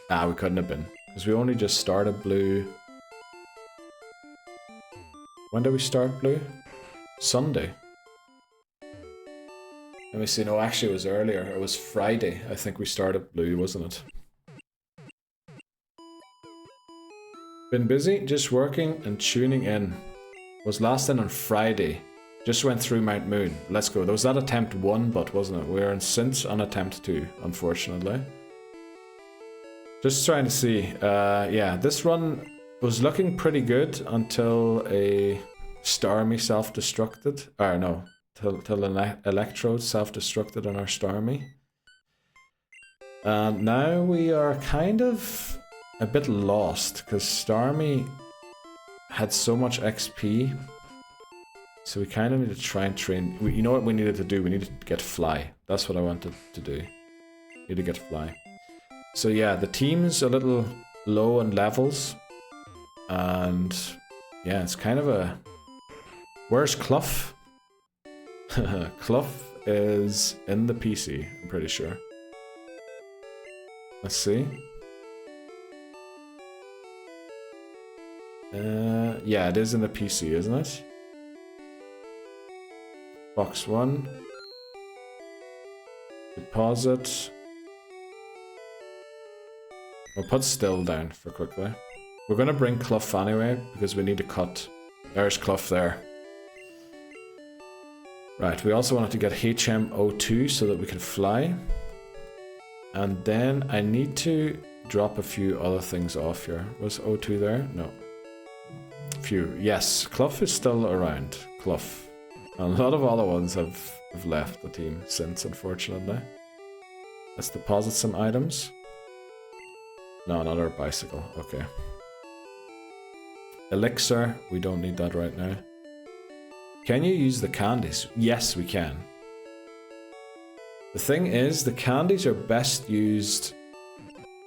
Nah, we couldn't have been. Because we only just started Blue... When did we start Blue? Sunday. Let me see, no, actually it was earlier. It was Friday, I think we started Blue, wasn't it? Been busy, just working and tuning in. Was last in on Friday. Just went through Mount Moon. Let's go. There was that attempt 1, but wasn't it? We're in since on attempt 2, unfortunately. Just trying to see. Yeah, this run was looking pretty good until a Starmie self-destructed. Or no, till an Electrode self-destructed on our Starmie. And now we are kind of a bit lost, because Starmie had so much XP. So we kind of need to try and train. You know what we needed to do? We needed to get Fly. That's what I wanted to do. Need to get Fly. So yeah, the team's a little low on levels. And yeah, it's kind of a... Where's Clough? Clough is in the PC, I'm pretty sure. Let's see. Yeah, it is in the PC, isn't it? Box 1. Deposit. We'll put still down for quickly. We're gonna bring Clough anyway, because we need to cut. There's Clough there. Right, we also wanted to get HMO2 so that we can fly. And then I need to drop a few other things off here. Was O2 there? No. Few. Yes, Clough is still around. Clough. A lot of other ones have left the team since, unfortunately. Let's deposit some items. No, another bicycle. Okay. Elixir. We don't need that right now. Can you use the candies? Yes, we can. The thing is, the candies are best used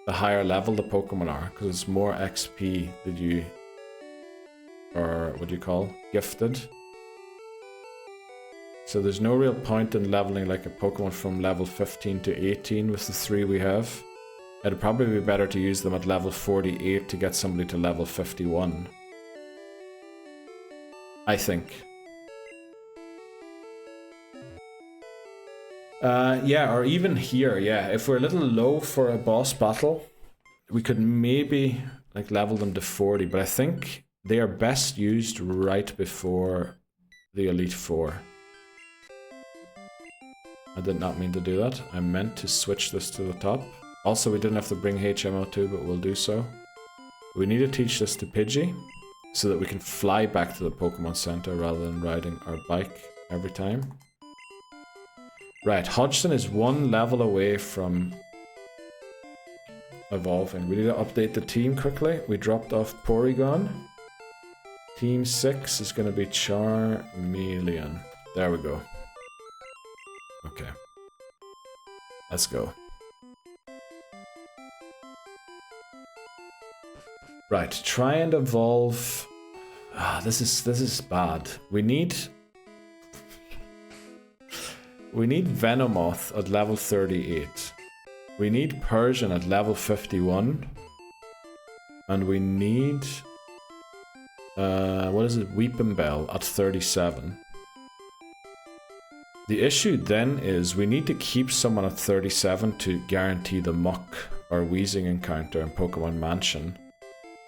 the higher level the Pokemon are, because it's more XP that you, or what do you call, gifted. So there's no real point in leveling like a Pokemon from level 15 to 18 with the 3 we have. It'd probably be better to use them at level 48 to get somebody to level 51. I think. Yeah, or even here, yeah. If we're a little low for a boss battle, we could maybe like level them to 40, but I think they are best used right before the Elite Four. I did not mean to do that. I meant to switch this to the top. Also, we didn't have to bring HMO2, but we'll do so. We need to teach this to Pidgey, so that we can fly back to the Pokemon Center rather than riding our bike every time. Right, Hodgson is 1 level away from evolving. We need to update the team quickly. We dropped off Porygon. Team 6 is going to be Charmeleon. There we go. Okay. Let's go. Right, try and evolve. Ah, this is bad. We need Venomoth at level 38. We need Persian at level 51. And we need what is it? Weepinbell at 37. The issue then is we need to keep someone at 37 to guarantee the Muck or Weezing encounter in Pokémon Mansion.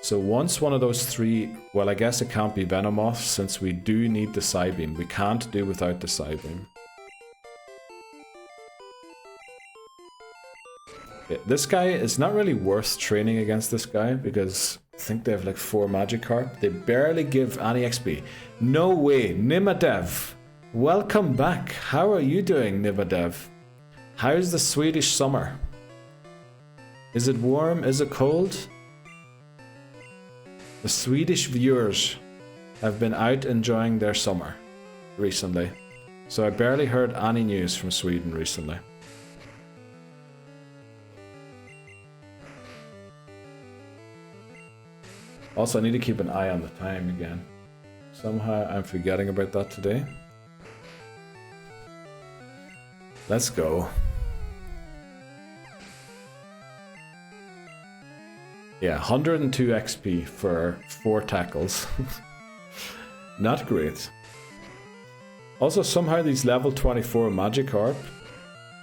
So once one of those 3, well, I guess it can't be Venomoth since we do need the Psybeam. We can't do without the Psybeam. This guy is not really worth training against this guy because I think they have like 4 Magikarp. They barely give any XP. No way, Nimadev. Welcome back. How are you doing, Nimadev? How's the Swedish summer? Is it warm? Is it cold? The Swedish viewers have been out enjoying their summer recently. So I barely heard any news from Sweden recently. Also, I need to keep an eye on the time again. Somehow I'm forgetting about that today. Let's go. Yeah, 102 XP for 4 tackles. Not great. Also, somehow these level 24 Magikarp...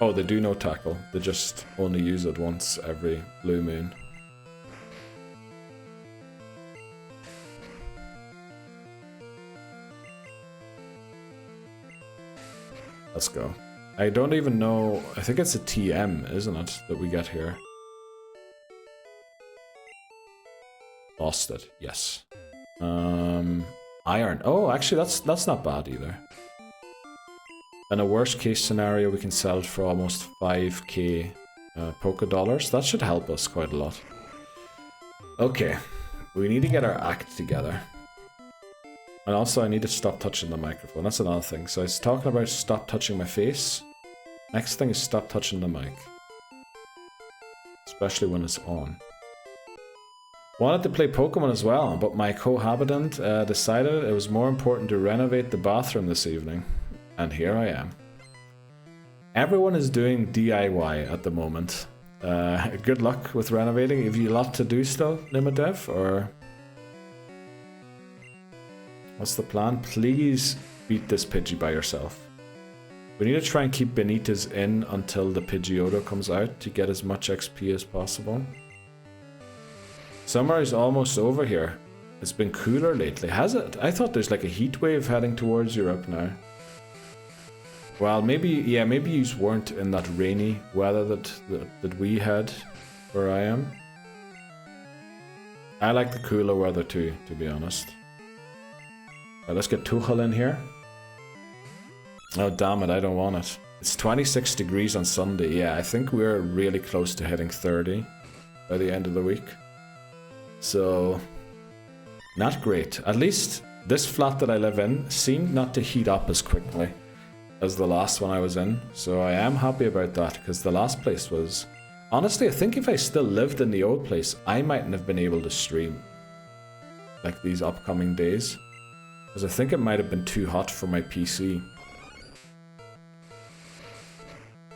Oh, they do no tackle. They just only use it once every blue moon. Let's go. I don't even know... I think it's a TM, isn't it, that we get here? Lost it, yes. Iron. Oh, actually, that's not bad either. In a worst case scenario, we can sell it for almost 5k Poké Dollars. That should help us quite a lot. Okay, we need to get our act together. And also, I need to stop touching the microphone. That's another thing. So I was talking about stop touching my face. Next thing is stop touching the mic. Especially when it's on. Wanted to play Pokemon as well, but my cohabitant decided it was more important to renovate the bathroom this evening. And here I am. Everyone is doing DIY at the moment. Good luck with renovating. Have you a lot to do still, Nimadev, or what's the plan? Please beat this Pidgey by yourself. We need to try and keep Benitez in until the Pidgeotto comes out to get as much XP as possible. Summer is almost over here. It's been cooler lately, has it? I thought there's like a heat wave heading towards Europe now. Well, maybe, yeah, maybe you weren't in that rainy weather that we had where I am. I like the cooler weather too, to be honest. Right, let's get Tuchel in here. Oh, damn it, I don't want it. It's 26 degrees on Sunday. Yeah, I think we're really close to hitting 30 by the end of the week. So, not great. At least this flat that I live in seemed not to heat up as quickly as the last one I was in. So I am happy about that, because the last place was... Honestly, I think if I still lived in the old place, I mightn't have been able to stream like these upcoming days, because I think it might have been too hot for my PC.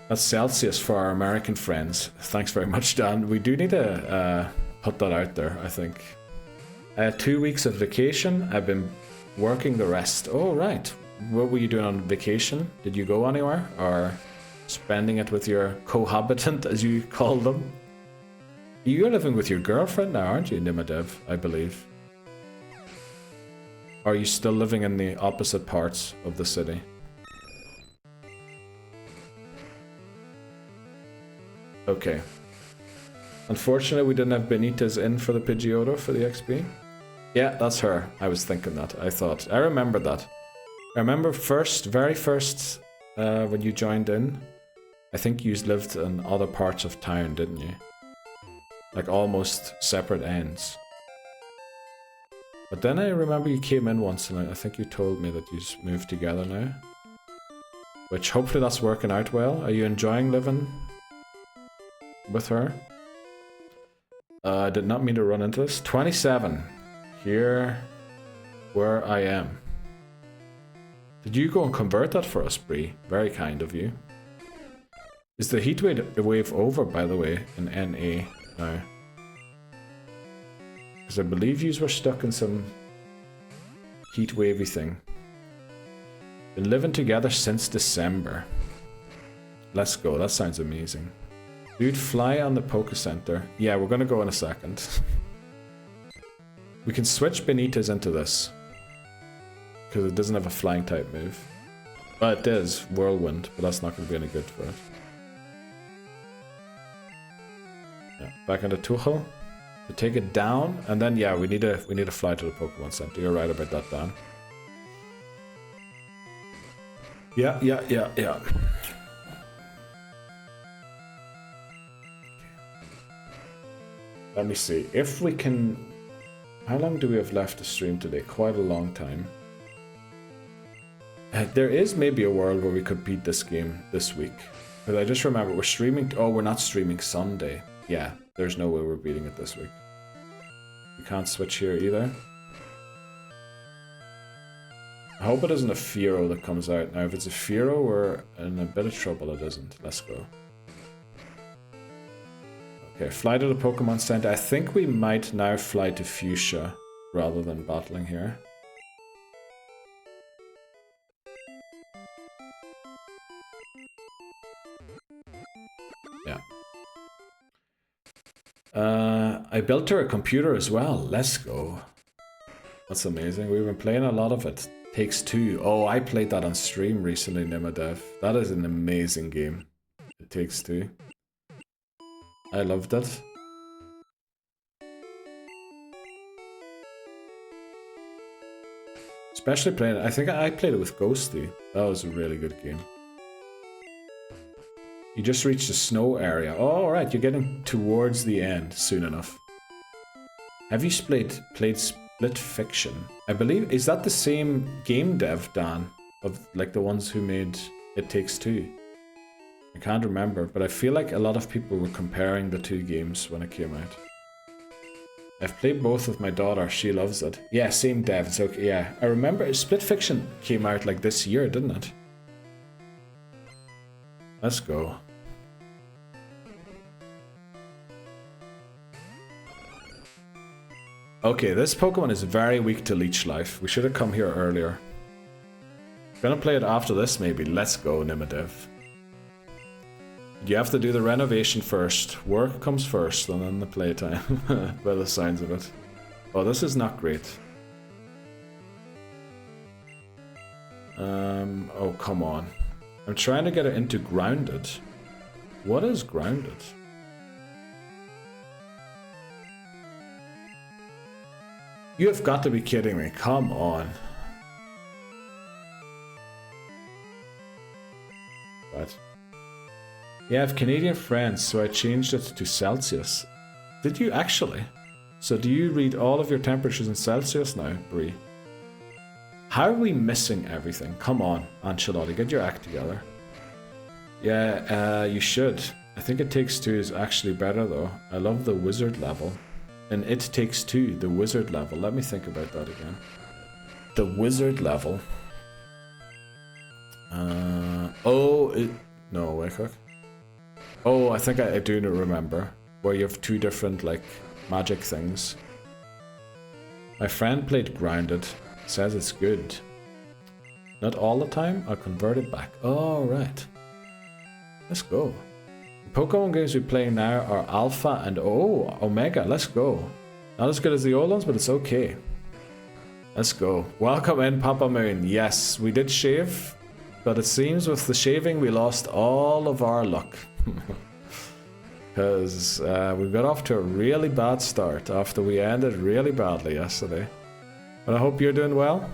That's Celsius for our American friends. Thanks very much, Dan. We do need to put that out there, I think. 2 weeks of vacation. I've been working the rest. Oh, right. What were you doing on vacation? Did you go anywhere? Or spending it with your cohabitant, as you call them? You're living with your girlfriend now, aren't you, Nimadev, I believe? Or are you still living in the opposite parts of the city? Okay. Unfortunately, we didn't have Benitez in for the Pidgeotto for the XP. Yeah, that's her. I was thinking that. I remember that. I remember very first, when you joined in, I think you lived in other parts of town, didn't you? Like almost separate ends. But then I remember you came in once and I think you told me that you moved together now. Which hopefully that's working out well. Are you enjoying living with her? I did not mean to run into this. 27. Here where I am. Did you go and convert that for us, Bree? Very kind of you. Is the heat wave over, by the way, in NA now? Because I believe you were stuck in some heat wavy thing. Been living together since December. Let's go, that sounds amazing. Dude, fly on the Poké Center. Yeah, we're gonna go in a second. We can switch Benitez into this, because it doesn't have a flying type move. Well, it is Whirlwind, but that's not going to be any good for it. Yeah, back into Tuchel to take it down, and then yeah, we need to fly to the Pokemon Center. You're right about that, Dan. Yeah. Let me see if we can. How long do we have left to stream today? Quite a long time. There is maybe a world where we could beat this game this week. But I just remember we're streaming... Oh, we're not streaming Sunday. Yeah, there's no way we're beating it this week. We can't switch here either. I hope it isn't a Fearow that comes out. Now, if it's a Fearow, we're in a bit of trouble. It isn't. Let's go. Okay, fly to the Pokemon Center. I think we might now fly to Fuchsia rather than battling here. Yeah. I built her a computer as well. Let's go. That's amazing. We've been playing a lot of it. Takes Two. Oh, I played that on stream recently, Nimadev. That is an amazing game. It Takes Two. I loved it. Especially playing it. I think I played it with Ghosty. That was a really good game. You just reached the snow area. Oh, alright, you're getting towards the end soon enough. Have you played Split Fiction? I believe, is that the same game dev, Dan? Of like the ones who made It Takes Two? I can't remember, but I feel like a lot of people were comparing the two games when it came out. I've played both with my daughter, she loves it. Yeah, same dev, it's okay, yeah. I remember Split Fiction came out like this year, didn't it? Let's go. Okay, this Pokemon is very weak to Leech Life. We should have come here earlier. Gonna play it after this, maybe. Let's go, Nimadev. You have to do the renovation first. Work comes first, and then the playtime. By the signs of it. Oh, this is not great. Oh, come on. I'm trying to get it into Grounded. What is Grounded? You have got to be kidding me. Come on. What? Yeah, I have Canadian friends, so I changed it to Celsius. Did you actually? So do you read all of your temperatures in Celsius now, Bree? How are we missing everything? Come on, Ancelotti, get your act together. Yeah, you should. I think It Takes Two is actually better though. I love the wizard level. And It Takes Two, the wizard level. Let me think about that again. The wizard level. No, wake up. Oh, I think I do remember. Where you have two different, like, magic things. My friend played Grounded. Says it's good. Not all the time, I'll convert it back. Oh, right. Let's go. The Pokemon games we play now are Alpha and Omega. Let's go. Not as good as the old ones, but it's okay. Let's go. Welcome in, Papa Moon. Yes, we did shave. But it seems with the shaving we lost all of our luck. Because we got off to a really bad start after we ended really badly yesterday. But I hope you're doing well.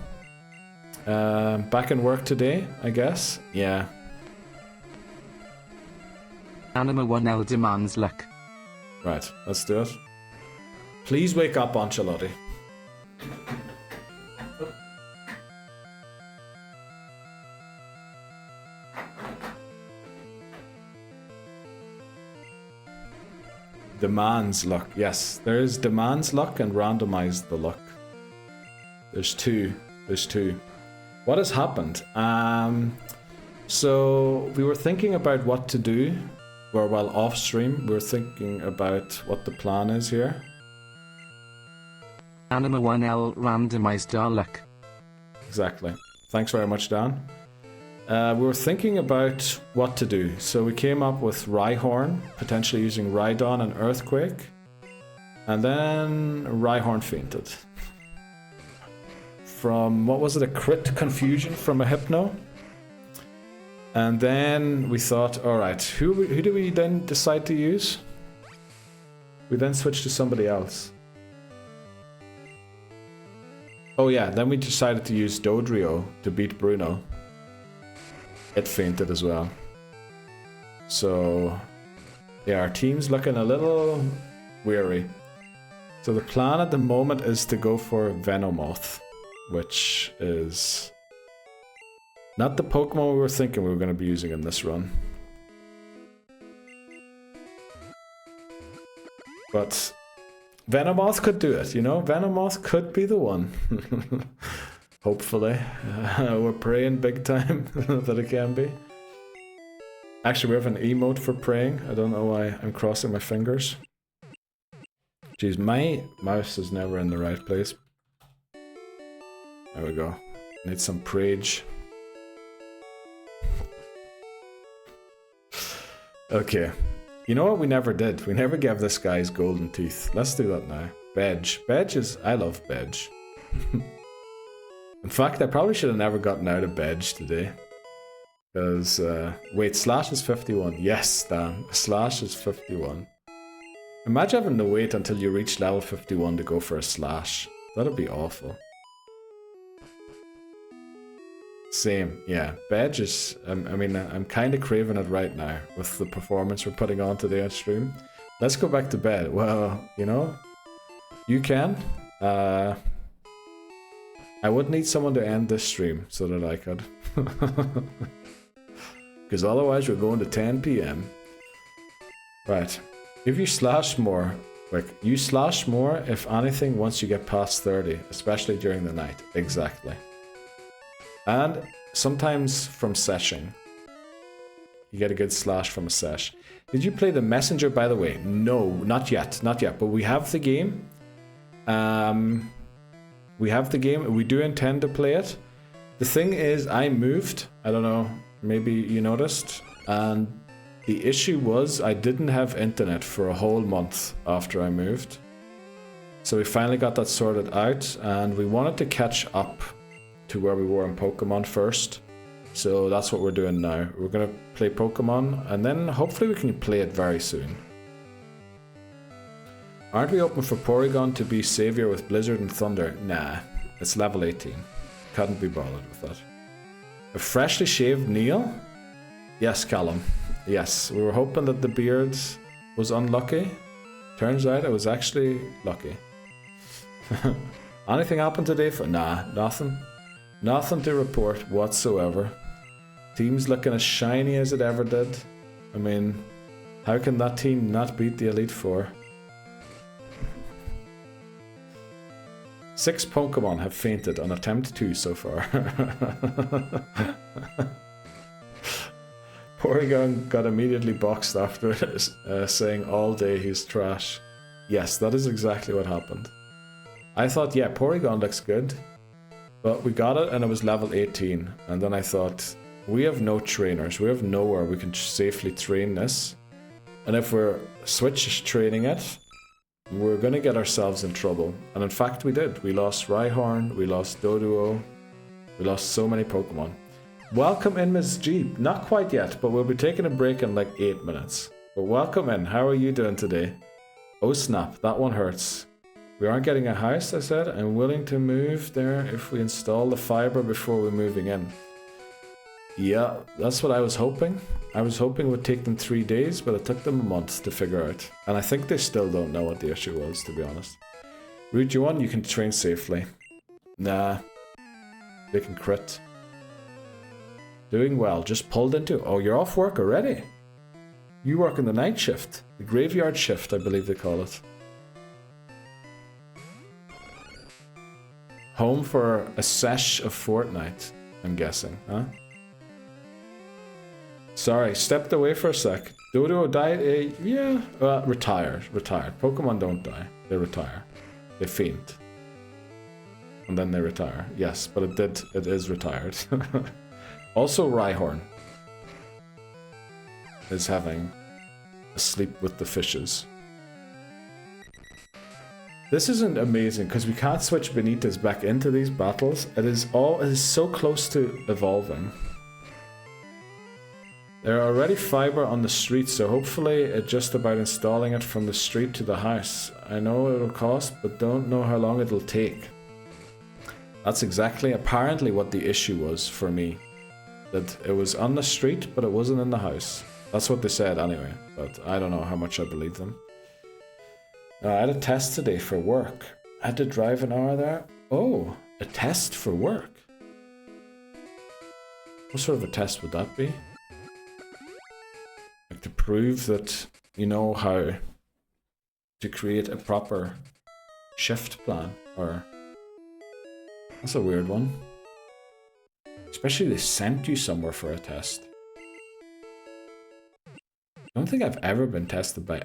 Back in work today, I guess. Yeah. Anima 1L demands luck. Right, let's do it. Please wake up, Ancelotti. Demands luck. Yes, there is demands luck and randomize the luck. There's two. There's two. What has happened? So we were thinking about what to do. Or while off stream, we were thinking about what the plan is here. Anima 1L randomized our luck. Exactly. Thanks very much, Dan. We were thinking about what to do. So we came up with Rhyhorn, potentially using Rhydon and Earthquake. And then Rhyhorn fainted. From, what was it, a crit confusion from a Hypno? And then we thought, alright, who do we then decide to use? We then switched to somebody else. Oh yeah, then we decided to use Dodrio to beat Bruno. It fainted as well. So, yeah, our team's looking a little weary. So the plan at the moment is to go for Venomoth, which is not the Pokemon we were thinking we were going to be using in this run. But Venomoth could do it, you know? Venomoth could be the one. Hopefully. We're praying big time that it can be. Actually, we have an emote for praying. I don't know why I'm crossing my fingers. Jeez, my mouse is never in the right place. There we go. Need some prage. Okay. You know what we never did? We never gave this guy his golden teeth. Let's do that now. Bedge. Bedge is... I love Bedge. In fact, I probably should have never gotten out of Bedge today. Because, wait, Slash is 51. Yes, Dan. Slash is 51. Imagine having to wait until you reach level 51 to go for a Slash. That'd be awful. Same, yeah. Bedge is... I mean, I'm kind of craving it right now with the performance we're putting on today on stream. Let's go back to bed. Well, you know, you can. I would need someone to end this stream so that I could. Because otherwise we're going to 10 PM. Right. If you slash more, like, you slash more, if anything, once you get past 30, especially during the night. Exactly. And sometimes from seshing. You get a good slash from a sesh. Did you play the messenger, by the way? No, not yet, but we have the game. We have the game. We do intend to play it. The thing is, I moved. I don't know, maybe you noticed. And the issue was I didn't have internet for a whole month after I moved. So we finally got that sorted out, and we wanted to catch up to where we were in Pokemon first. So that's what we're doing now. We're gonna play Pokemon, and then hopefully we can play it very soon. Aren't we open for Porygon to be savior with Blizzard and Thunder? Nah, it's level 18. Couldn't be bothered with that. A freshly shaved Neil? Yes, Callum. Yes, we were hoping that the beard was unlucky. Turns out it was actually lucky. Anything happened today? Nah, nothing. Nothing to report whatsoever. Team's looking as shiny as it ever did. I mean, how can that team not beat the Elite Four? 6 Pokemon have fainted on attempt 2 so far. Porygon got immediately boxed after saying all day he's trash. Yes, that is exactly what happened. I thought, yeah, Porygon looks good. But we got it and it was level 18. And then I thought, we have no trainers. We have nowhere we can safely train this. And if we're switch training it, we're going to get ourselves in trouble. And in fact, we did. We lost Rhyhorn, we lost Doduo, we lost so many Pokemon. Welcome in, Ms. Jeep. Not quite yet, but we'll be taking a break in like 8 minutes. But welcome in. How are you doing today? Oh snap, that one hurts. We aren't getting a house, I said. I'm willing to move there if we install the fiber before we're moving in. Yeah, that's what I was hoping. I was hoping it would take them 3 days, but it took them a month to figure out. And I think they still don't know what the issue was, to be honest. Route 1, you can train safely. Nah. They can crit. Doing well, just pulled into... Oh, you're off work already? You work in the night shift. The graveyard shift, I believe they call it. Home for a sesh of Fortnite, I'm guessing, huh? Sorry, stepped away for a sec. Dodo died, yeah, retired. Pokemon don't die, they retire. They faint. And then they retire, yes, but it is retired. Also, Rhyhorn is having a sleep with the fishes. This isn't amazing because we can't switch Benitez back into these battles. It is so close to evolving. There are already fiber on the street, so hopefully it's just about installing it from the street to the house. I know it'll cost, but don't know how long it'll take. That's exactly apparently what the issue was for me. That it was on the street, but it wasn't in the house. That's what they said anyway, but I don't know how much I believe them. I had a test today for work. I had to drive an hour there. Oh, a test for work? What sort of a test would that be? Like to prove that you know how to create a proper shift plan, or... That's a weird one. Especially they sent you somewhere for a test. I don't think I've ever been tested by...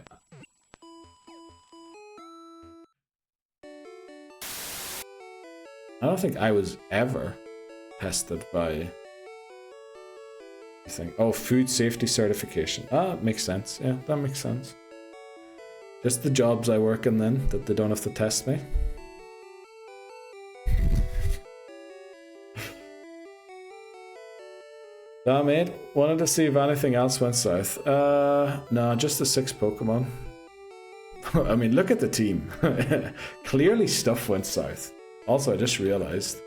I don't think I was ever tested by... I think... Oh, food safety certification. Ah, makes sense. Yeah, that makes sense. Just the jobs I work in then, that they don't have to test me. Damn it, wanted to see if anything else went south. No, just the 6 Pokemon. I mean, look at the team. Clearly stuff went south. Also, I just realized,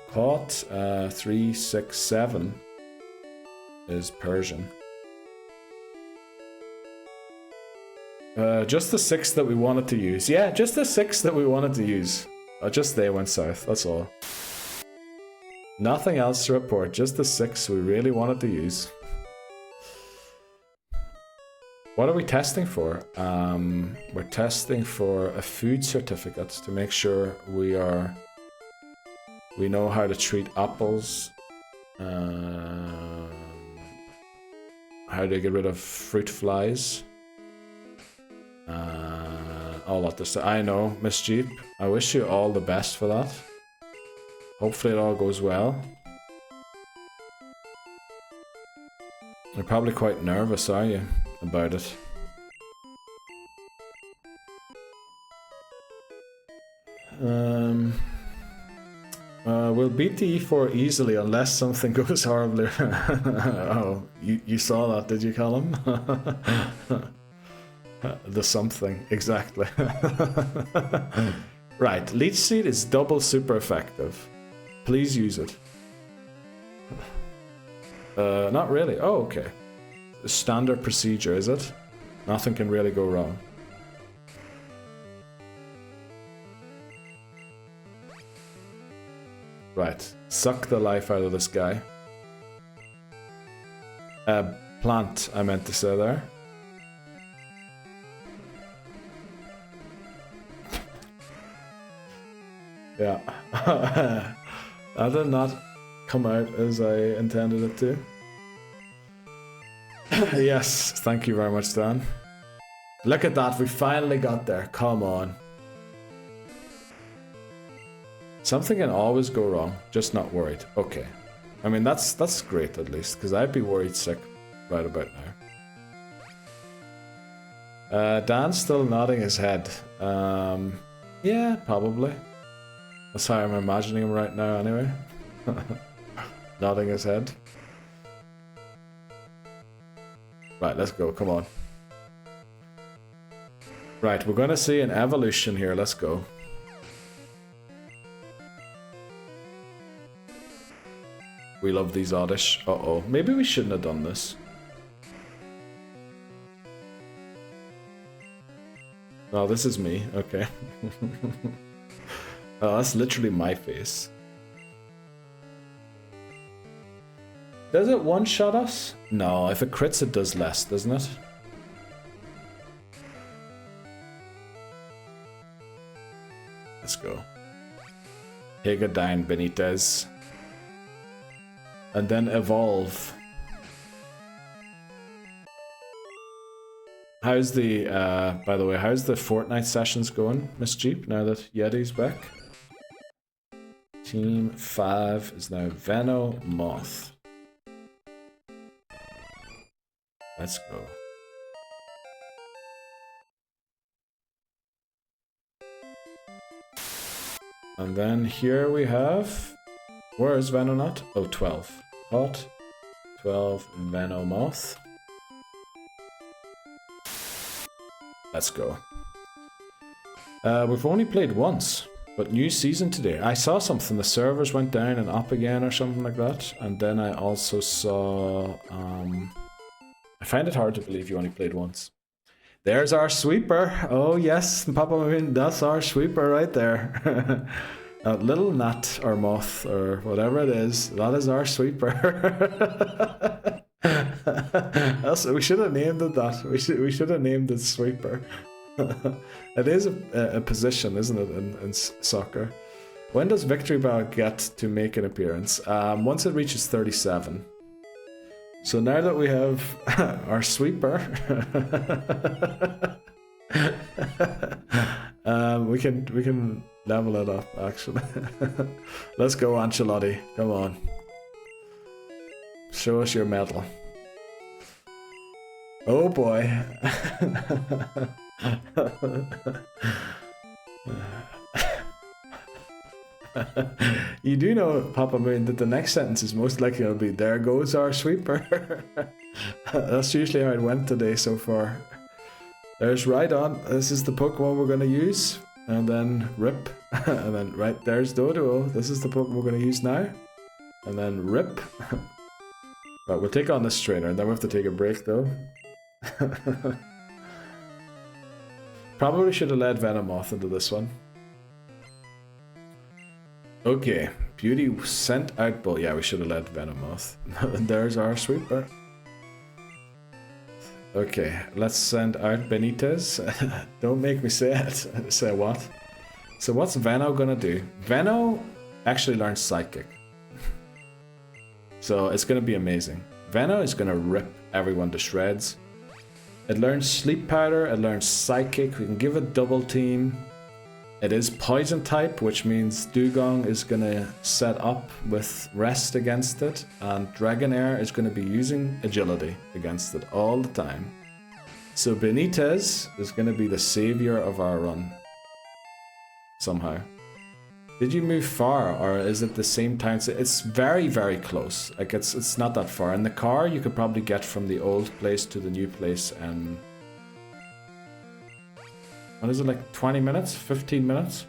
caught 3, 6, 7 is Persian. Just the 6 that we wanted to use. Yeah, just the 6 that we wanted to use. Just they went south, that's all. Nothing else to report, just the 6 we really wanted to use. What are we testing for? We're testing for a food certificate to make sure we know how to treat apples. How do I get rid of fruit flies? All of this. I know, Miss Jeep. I wish you all the best for that. Hopefully it all goes well. You're probably quite nervous, are you, about it? We'll beat the E4 easily unless something goes horribly. Oh, you saw that, did you, Callum? The something, exactly. Right, Leech Seed is double super effective. Please use it. Not really. Oh, okay. Standard procedure, is it? Nothing can really go wrong. Right. Suck the life out of this guy. Plant, I meant to say there. Yeah. That did not come out as I intended it to. Yes, thank you very much, Dan. Look at that, we finally got there. Come on. Something can always go wrong, just not worried. Okay. I mean, that's great at least, because I'd be worried sick right about now. Dan's still nodding his head. Yeah, probably. That's how I'm imagining him right now anyway. Nodding his head. Right, let's go, come on. Right, we're gonna see an evolution here, let's go. We love these oddish. Uh-oh, maybe we shouldn't have done this. Oh, this is me, okay. Oh, that's literally my face. Does it one-shot us? No, if it crits it does less, doesn't it? Let's go. Take it down, Benitez. And then evolve. How's the, by the way, how's the Fortnite sessions going, Miss Jeep, now that Yeti's back? Team 5 is now Venomoth. Let's go. And then here we have... Where is Venomoth? Oh, 12. Hot. 12 Venomoth. Let's go. We've only played once, but new season today. I saw something, the servers went down and up again or something like that. And then I also saw... I find it hard to believe you only played once. There's our sweeper. Oh yes, Papa Moon, that's our sweeper right there. That little gnat or moth or whatever it is, that is our sweeper. We should have named it that. We should have named it sweeper. It is a position, isn't it, in soccer? When does Victory Bell get to make an appearance? Once it reaches 37. So now that we have our sweeper, we can level it up actually. Let's go, Ancelotti. Come on. Show us your medal. Oh boy. You do know, Papa Moon, that the next sentence is most likely to be, there goes our sweeper. That's usually how it went today so far. There's right on, this is the Pokemon we're going to use, and then rip, and then right there's Dodo, this is the Pokemon we're going to use now, and then rip. Right, we'll take on this trainer, and then we have to take a break though. Probably should have led Venomoth into this one. Okay, Beauty sent out Bull. Yeah, we should have led Venomoth. And there's our sweeper. Okay, let's send out Benitez. Don't make me say it. Say what? So what's Veno gonna do? Veno actually learns Psychic. So it's gonna be amazing. Veno is gonna rip everyone to shreds. It learns Sleep Powder, it learns Psychic, we can give it Double Team. It is Poison type, which means Dugong is gonna set up with Rest against it, and Dragonair is gonna be using Agility against it all the time. So Benitez is gonna be the savior of our run. Somehow. Did you move far, or is it the same time? It's very, very close. Like, it's not that far. In the car, you could probably get from the old place to the new place in... What is it, like 20 minutes? 15 minutes?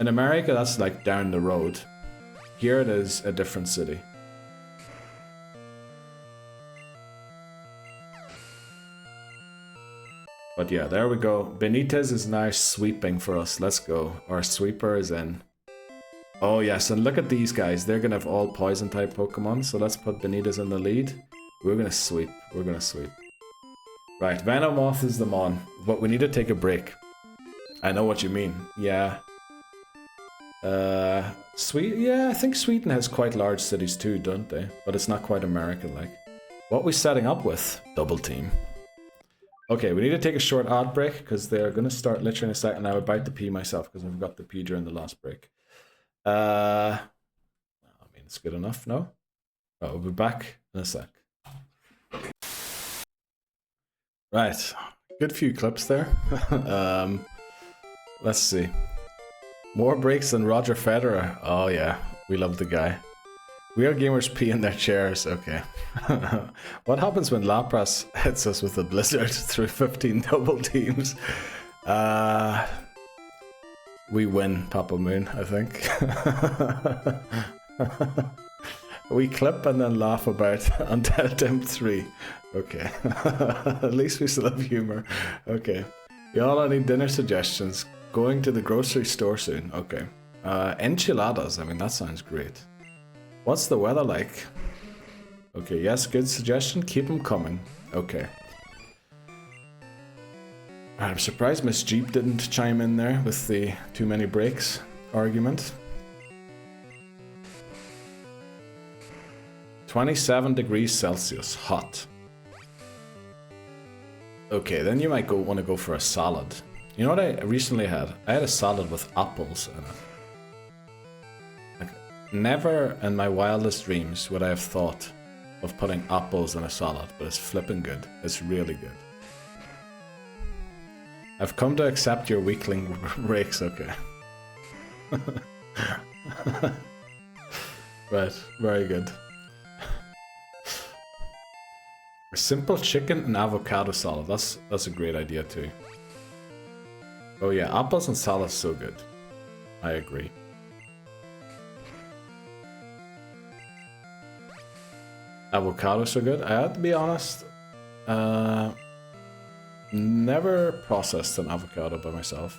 In America, that's like down the road. Here it is a different city. But yeah, there we go. Benitez is now sweeping for us. Let's go. Our sweeper is in. Oh yes, and look at these guys. They're gonna have all poison type Pokemon. So let's put Benitez in the lead. We're gonna sweep. We're gonna sweep. Right, Venomoth is the mon. But we need to take a break. I know what you mean. Yeah. Yeah, I think Sweden has quite large cities too, don't they? But it's not quite American-like. What are we setting up with? Double Team. Okay, we need to take a short ad break because they're going to start literally in a second. I was about to pee myself because I forgot to pee during the last break. I mean, it's good enough, no? Right, we'll be back in a sec. Right, good few clips there. Let's see. More breaks than Roger Federer. Oh yeah, we love the guy. Real gamers pee in their chairs. Okay. What happens when Lapras hits us with a blizzard through 15 double teams? We win, Papa Moon, I think. We clip and then laugh about until Temp 3. Okay. At least we still have humor. Okay. Y'all, I need dinner suggestions. Going to the grocery store soon. Okay. Enchiladas. I mean, that sounds great. What's the weather like? Okay, yes, good suggestion. Keep them coming. Okay. I'm surprised Miss Jeep didn't chime in there with the too many breaks argument. 27 degrees Celsius. Hot. Okay, then you might want to go for a salad. You know what I recently had? I had a salad with apples in it. Never in my wildest dreams would I have thought of putting apples in a salad, but it's flipping good. It's really good. I've come to accept your weakling breaks, okay. Right, very good. A simple chicken and avocado salad, that's a great idea too. Oh yeah, apples and salad's so good. I agree. Avocados are good. I have to be honest, never processed an avocado by myself.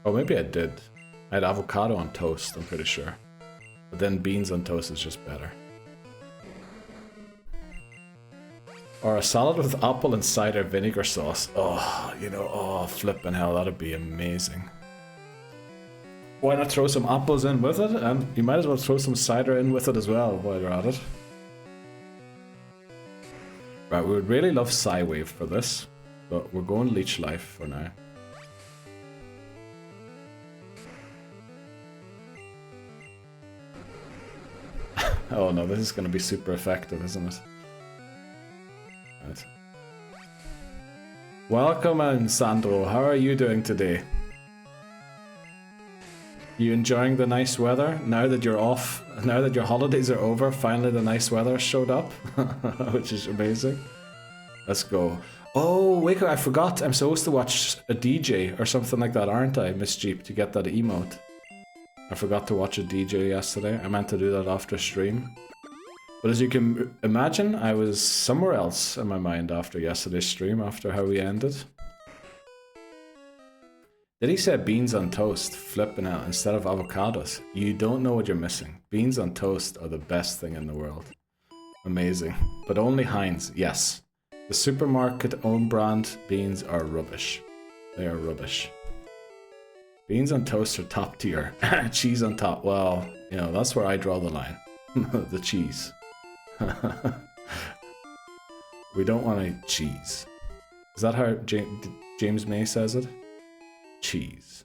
Oh, maybe I did. I had avocado on toast, I'm pretty sure. But then beans on toast is just better. Or a salad with apple and cider vinegar sauce. Oh, you know, oh, flippin' hell, that'd be amazing. Why not throw some apples in with it? And you might as well throw some cider in with it as well while you're at it. Right, we would really love Psywave for this, but we're going Leech Life for now. Oh no, this is going to be super effective, isn't it? Right. Welcome in, Sandro. How are you doing today? You enjoying the nice weather? Now that you're off, now that your holidays are over, finally the nice weather showed up, which is amazing. Let's go. Oh, wait, I forgot. I'm supposed to watch a DJ or something like that, aren't I, Miss Jeep, to get that emote? I forgot to watch a DJ yesterday. I meant to do that after stream. But as you can imagine, I was somewhere else in my mind after yesterday's stream, after how we ended. Did he say beans on toast? Flipping out instead of avocados. You don't know what you're missing. Beans on toast are the best thing in the world. Amazing. But only Heinz, yes. The supermarket own brand beans are rubbish. They are rubbish. Beans on toast are top tier. Cheese on top. Well, You know, that's where I draw the line. The cheese. We don't want any cheese. Is that how James May says it? Cheese.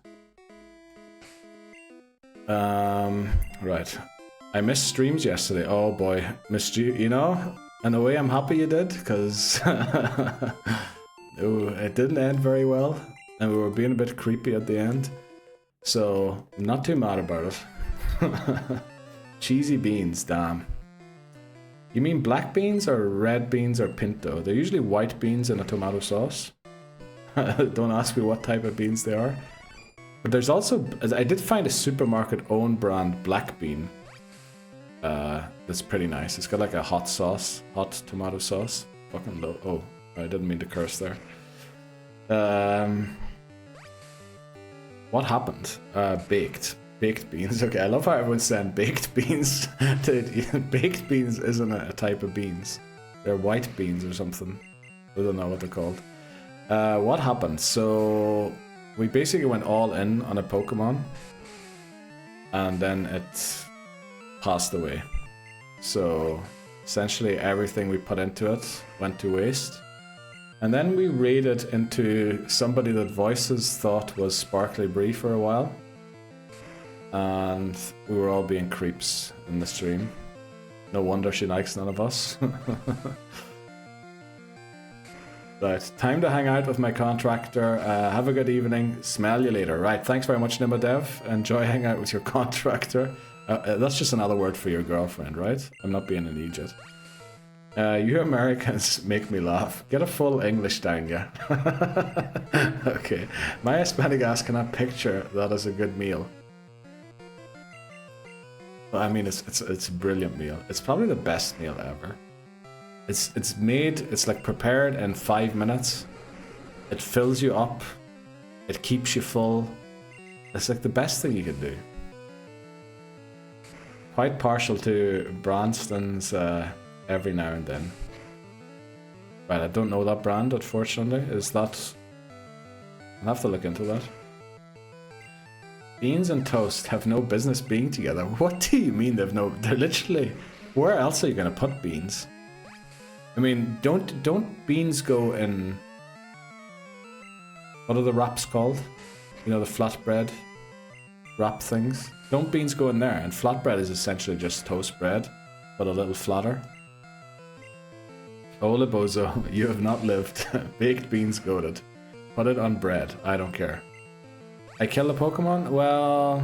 Right. I missed streams yesterday. Oh boy, missed you. You know, in a way I'm happy you did, because it didn't end very well, and we were being a bit creepy at the end. So, I'm not too mad about it. Cheesy beans, damn. You mean black beans or red beans or pinto? They're usually white beans in a tomato sauce. Don't ask me what type of beans they are. But there's also, I did find a supermarket own brand black bean. That's pretty nice. It's got like a hot sauce, hot tomato sauce. Fucking low. Oh, I didn't mean to curse there. What happened? Baked beans. Okay, I love how everyone's saying baked beans. Baked beans isn't a type of beans. They're white beans or something. I don't know what they're called. What happened? So we basically went all in on a Pokemon, and then it passed away. So essentially everything we put into it went to waste. And then we raided into somebody that Voices thought was Sparkly Bree for a while. And we were all being creeps in the stream. No wonder she likes none of us. Right, time to hang out with my contractor. Have a good evening. Smell you later. Right, thanks very much, Nimadev. Enjoy hanging out with your contractor. That's just another word for your girlfriend, right? I'm not being an idiot. You Americans make me laugh. Get a full English down, yeah? Okay. My Hispanic ass cannot picture that as a good meal. But I mean, it's a brilliant meal. It's probably the best meal ever. It's made, it's like prepared in 5 minutes. It fills you up. It keeps you full. It's like the best thing you can do. Quite partial to Branston's every now and then. Right, I don't know that brand, unfortunately. Is that... I'll have to look into that. Beans and toast have no business being together. What do you mean they've no... They're literally... Where else are you going to put beans? I mean, don't beans go in... What are the wraps called? You know, the flatbread wrap things? Don't beans go in there? And flatbread is essentially just toast bread, but a little flatter. Ola Bozo, you have not lived. Baked beans goated. Put it on bread. I don't care. I killed a Pokemon? Well,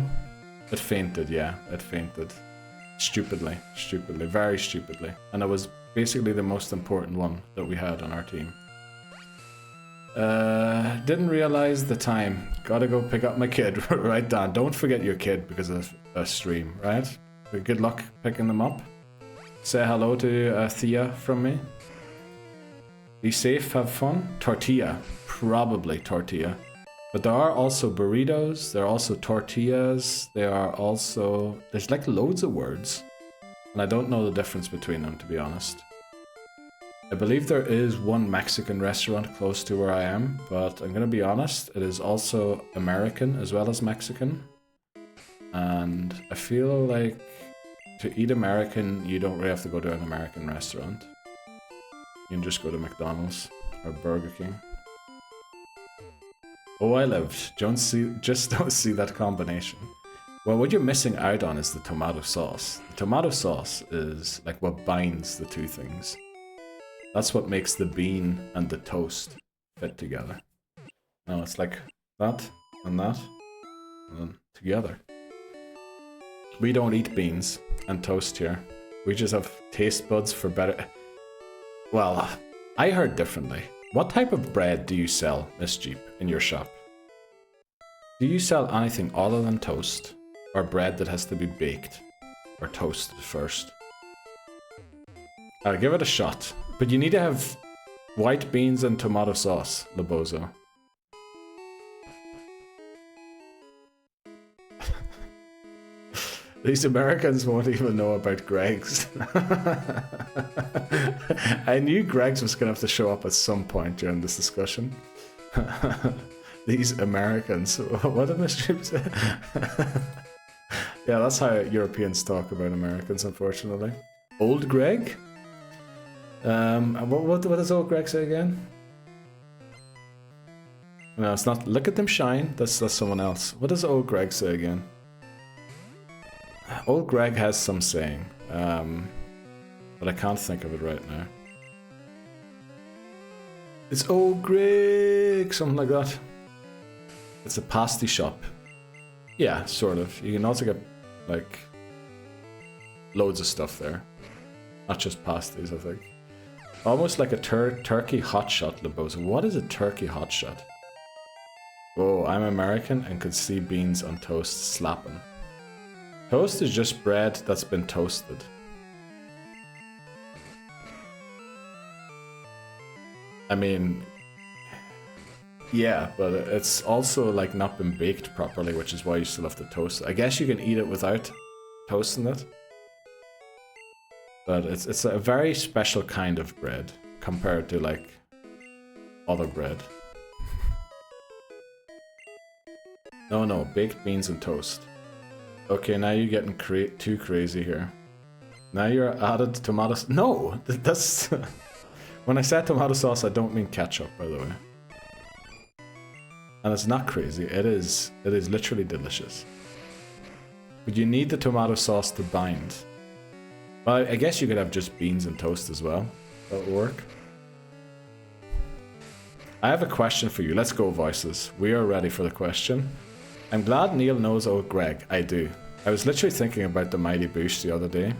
it fainted, yeah. It fainted. Stupidly. Stupidly. Very stupidly. And it was basically the most important one that we had on our team. Didn't realize the time. Gotta go pick up my kid. Right, Dan. Don't forget your kid because of a stream, right? Good luck picking them up. Say hello to Thea from me. Be safe, have fun. Tortilla. Probably tortilla. But there are also burritos, there are also tortillas, there are also... There's like loads of words. And I don't know the difference between them, to be honest. I believe there is one Mexican restaurant close to where I am, but I'm gonna be honest, it is also American as well as Mexican. And I feel like to eat American, you don't really have to go to an American restaurant. You can just go to McDonald's or Burger King. Oh, I lived. Just don't see that combination. Well, what you're missing out on is the tomato sauce. The tomato sauce is like what binds the two things. That's what makes the bean and the toast fit together. No, it's like that, and then together. We don't eat beans and toast here. We just have taste buds for better... Well, I heard differently. What type of bread do you sell, Miss Jeep, in your shop? Do you sell anything other than toast? Or bread that has to be baked? Or toasted first? I'll give it a shot. But you need to have white beans and tomato sauce, Lobozo. These Americans won't even know about Greg's. I knew Greg's was going to have to show up at some point during this discussion. These Americans. What did Miss Jeep say? Yeah, that's how Europeans talk about Americans, unfortunately. Old Greg? And what does old Greg say again? No, it's not. Look at them shine. That's someone else. What does old Greg say again? Old Greg has some saying, but I can't think of it right now. It's old Greg, something like that. It's a pasty shop. Yeah, sort of. You can also get like loads of stuff there, not just pasties. I think almost like a turkey hotshot, Libosa. What is a turkey hotshot? Oh, I'm American and could see beans on toast slapping. Toast is just bread that's been toasted. I mean, yeah, but it's also like not been baked properly, which is why you still have to toast it. I guess you can eat it without toasting it. But it's a very special kind of bread compared to like other bread. No, baked beans and toast. Okay, now you're getting too crazy here. Now you're added tomatoes. No, that's when I said tomato sauce, I don't mean ketchup, by the way. And it's not crazy. It is literally delicious. But you need the tomato sauce to bind. Well, I guess you could have just beans and toast as well. That would work. I have a question for you. Let's go, voices. We are ready for the question. I'm glad Neil knows old Greg. I do. I was literally thinking about the Mighty Boosh the other day.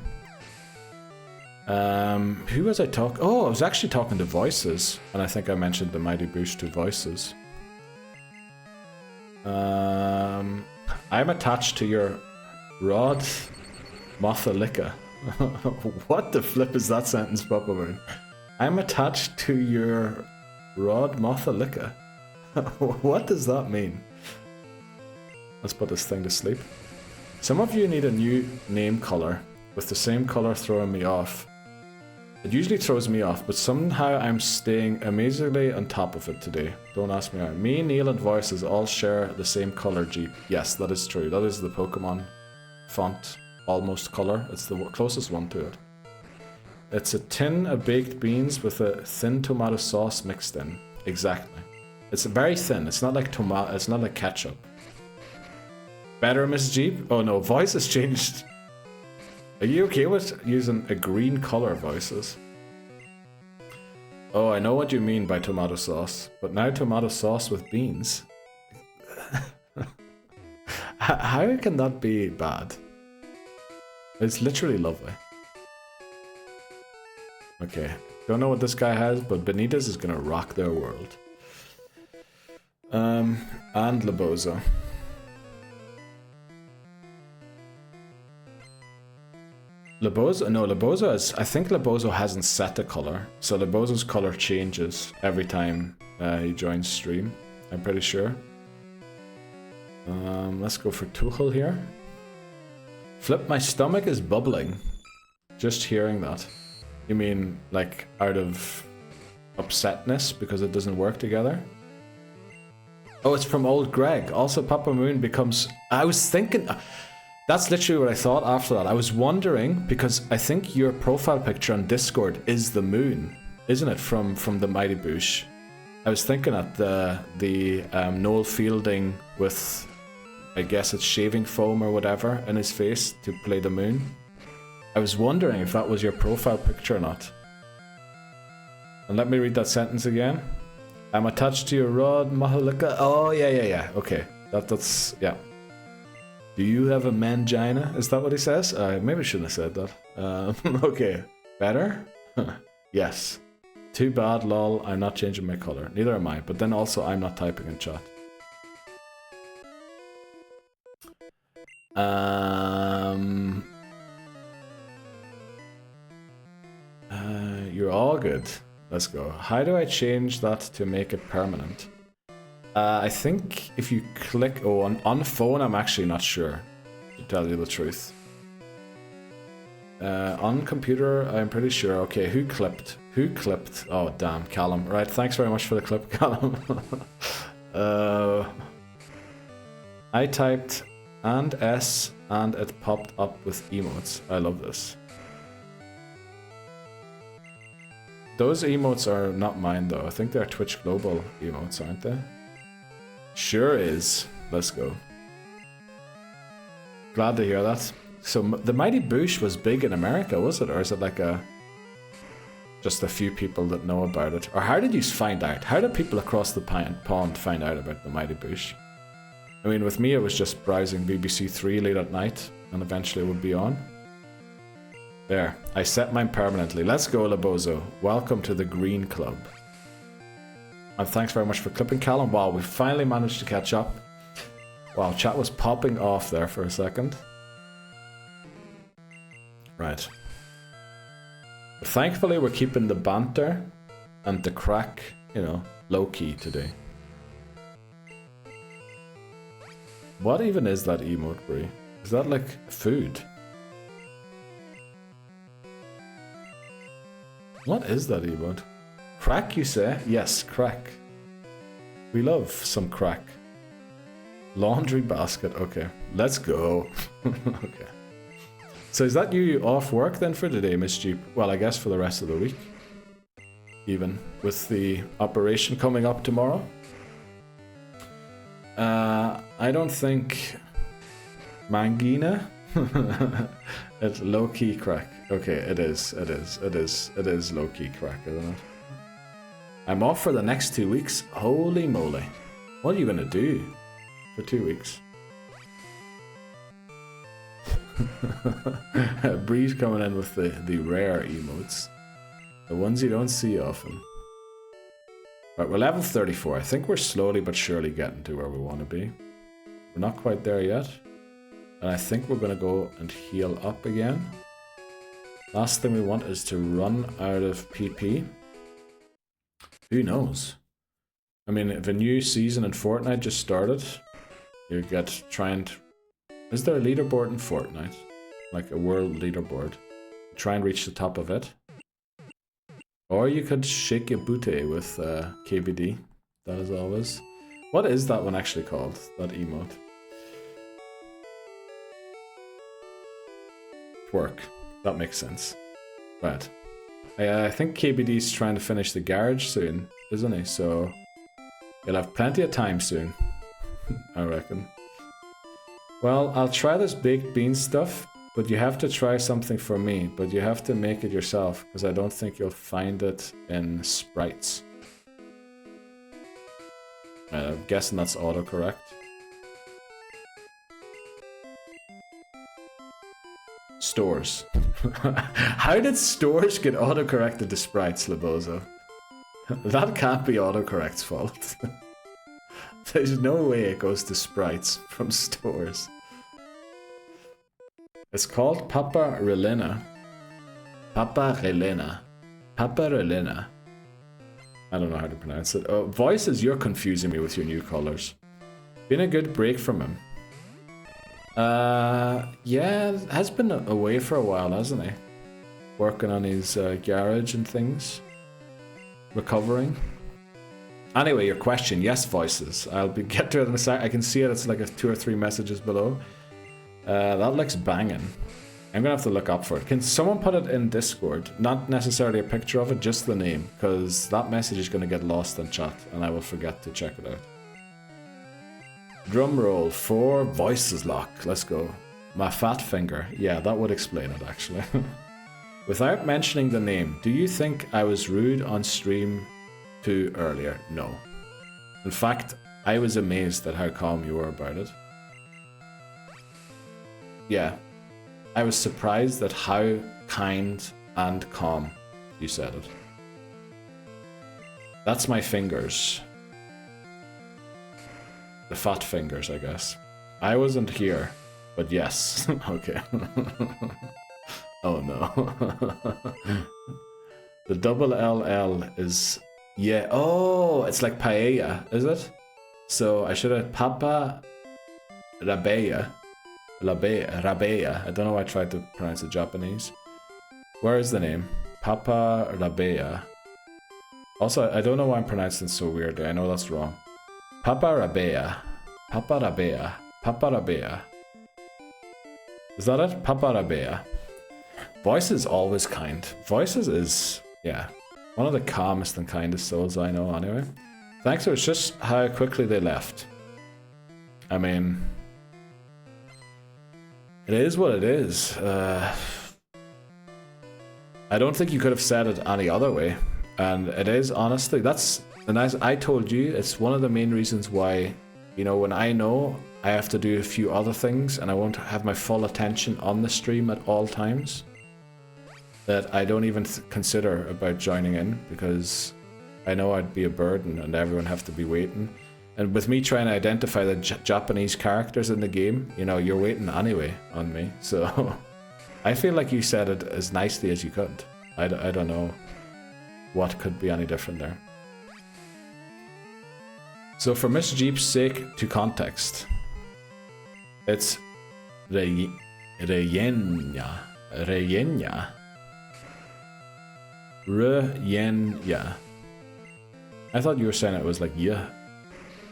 Who was I talking? Oh, I was actually talking to voices, and I think I mentioned the Mighty Boosh to voices. I'm attached to your rod, Mothalika. What the flip is that sentence, Papa Moon? I'm attached to your rod, Mothalika. What does that mean? Let's put this thing to sleep. Some of you need a new name color, with the same color throwing me off. It usually throws me off, but somehow I'm staying amazingly on top of it today. Don't ask me how. Me, Neil, and Voices all share the same color Jeep. Yes, that is true. That is the Pokémon font, almost color. It's the closest one to it. It's a tin of baked beans with a thin tomato sauce mixed in. Exactly. It's very thin. It's not like tomato. It's not like ketchup. Better, Miss Jeep? Oh no, Voices changed. Are you okay with using a green color, Voices? Oh, I know what you mean by tomato sauce, but now tomato sauce with beans? How can that be bad? It's literally lovely. Okay, don't know what this guy has, but Benitez is gonna rock their world. And Laboza. Laboza? No, Laboza is... I think Laboza hasn't set the color. So Laboza's color changes every time he joins stream. I'm pretty sure. Let's go for Tuchel here. Flip, my stomach is bubbling. Just hearing that. You mean, like, out of upsetness because it doesn't work together? Oh, it's from old Greg. Also, Papa Moon becomes... I was thinking... That's literally what I thought after that. I was wondering, because I think your profile picture on Discord is the moon, isn't it, from the Mighty Boosh? I was thinking that the Noel Fielding with, I guess it's shaving foam or whatever in his face to play the moon. I was wondering if that was your profile picture or not. And let me read that sentence again. I'm attached to your rod, Mahalika. Oh, yeah. Okay, that's, yeah. Do you have a mangina? Is that what he says? Maybe I shouldn't have said that. Okay. Better? Yes. Too bad, lol. I'm not changing my color. Neither am I. But then also, I'm not typing in chat. You're all good. Let's go. How do I change that to make it permanent? I think if you click... Oh, on phone, I'm actually not sure, to tell you the truth. On computer, I'm pretty sure. Okay, who clipped? Who clipped? Oh, damn, Callum. Right, thanks very much for the clip, Callum. I typed and S and it popped up with emotes. I love this. Those emotes are not mine though. I think they're Twitch Global emotes, aren't they? Sure is. Let's go. Glad to hear that. So the Mighty Boosh was big in America, was it? Or is it like just a few people that know about it? Or how did you find out? How did people across the pond find out about the Mighty Boosh? I mean, with me it was just browsing BBC Three late at night and eventually it would be on. There, I set mine permanently. Let's go, Labozo. Welcome to the Green Club. And thanks very much for clipping, Callum. Wow, we finally managed to catch up. Wow, chat was popping off there for a second. Right. But thankfully, we're keeping the banter and the crack, you know, low-key today. What even is that emote, Brie? Is that like food? What is that emote? Crack, you say? Yes, crack. We love some crack. Laundry basket. Okay, let's go. Okay. So is that you off work then for today, Miss Jeep? Well, I guess for the rest of the week. Even with the operation coming up tomorrow. I don't think Mangina. It's low-key crack. Okay, it is low-key crack, isn't it? I'm off for the next 2 weeks. Holy moly. What are you gonna do for 2 weeks? Breeze coming in with the rare emotes. The ones you don't see often. Right, we're level 34. I think we're slowly but surely getting to where we want to be. We're not quite there yet. And I think we're going to go and heal up again. Last thing we want is to run out of PP. Who knows? I mean, if a new season in Fortnite just started, you get trying to... Is there a leaderboard in Fortnite? Like a world leaderboard? Try and reach the top of it. Or you could shake your booty with KBD. That is always... What is that one actually called? That emote? Twerk. That makes sense. Right. I think KBD's trying to finish the garage soon, isn't he? So you'll have plenty of time soon, I reckon. Well, I'll try this baked bean stuff, but you have to try something for me. But you have to make it yourself, because I don't think you'll find it in sprites. I'm guessing that's autocorrect. Stores. How did stores get autocorrected to sprites, Labozo? That can't be autocorrect's fault. There's no way it goes to sprites from stores. It's called Paparelina. Paparelina. Paparelina. I don't know how to pronounce it. Oh, Voices, you're confusing me with your new colors. Been a good break from him. Yeah, has been away for a while, hasn't he? Working on his garage and things. Recovering. Anyway, your question, yes, Voices. I'll get to it in a sec. I can see it, it's like 2 or 3 messages below. That looks banging. I'm gonna have to look up for it. Can someone put it in Discord? Not necessarily a picture of it, just the name. Because that message is gonna get lost in chat and I will forget to check it out. Drum roll for Voices Lock. Let's go. My fat finger. Yeah, that would explain it actually. Without mentioning the name, do you think I was rude on stream too earlier? No. In fact, I was amazed at how calm you were about it. Yeah. I was surprised at how kind and calm you said it. That's my fingers. The fat fingers, I guess. I wasn't here, but yes. Okay. Oh no. The double LL is... Yeah, oh, it's like paella, is it? So I should have Papa Rabea. Rabea. I don't know why I tried to pronounce it Japanese. Where is the name? Papa Rabea. Also, I don't know why I'm pronouncing it so weirdly. I know that's wrong. Papa Rabea. Papa Rabea. Papa Rabea. Is that it? Paparabea. Voice is always kind. Voices is, yeah, one of the calmest and kindest souls I know anyway. Thanks, it was just how quickly they left. I mean, it is what it is. I don't think you could have said it any other way. And it is, honestly, and as I told you, it's one of the main reasons why, you know, when I know I have to do a few other things and I won't have my full attention on the stream at all times, that I don't even consider about joining in, because I know I'd be a burden and everyone have to be waiting. And with me trying to identify the Japanese characters in the game, you know, you're waiting anyway on me. So I feel like you said it as nicely as you could. I don't know what could be any different there. So for Miss Jeep's sake, to context, it's Reyenya. I thought you were saying it was like yeah.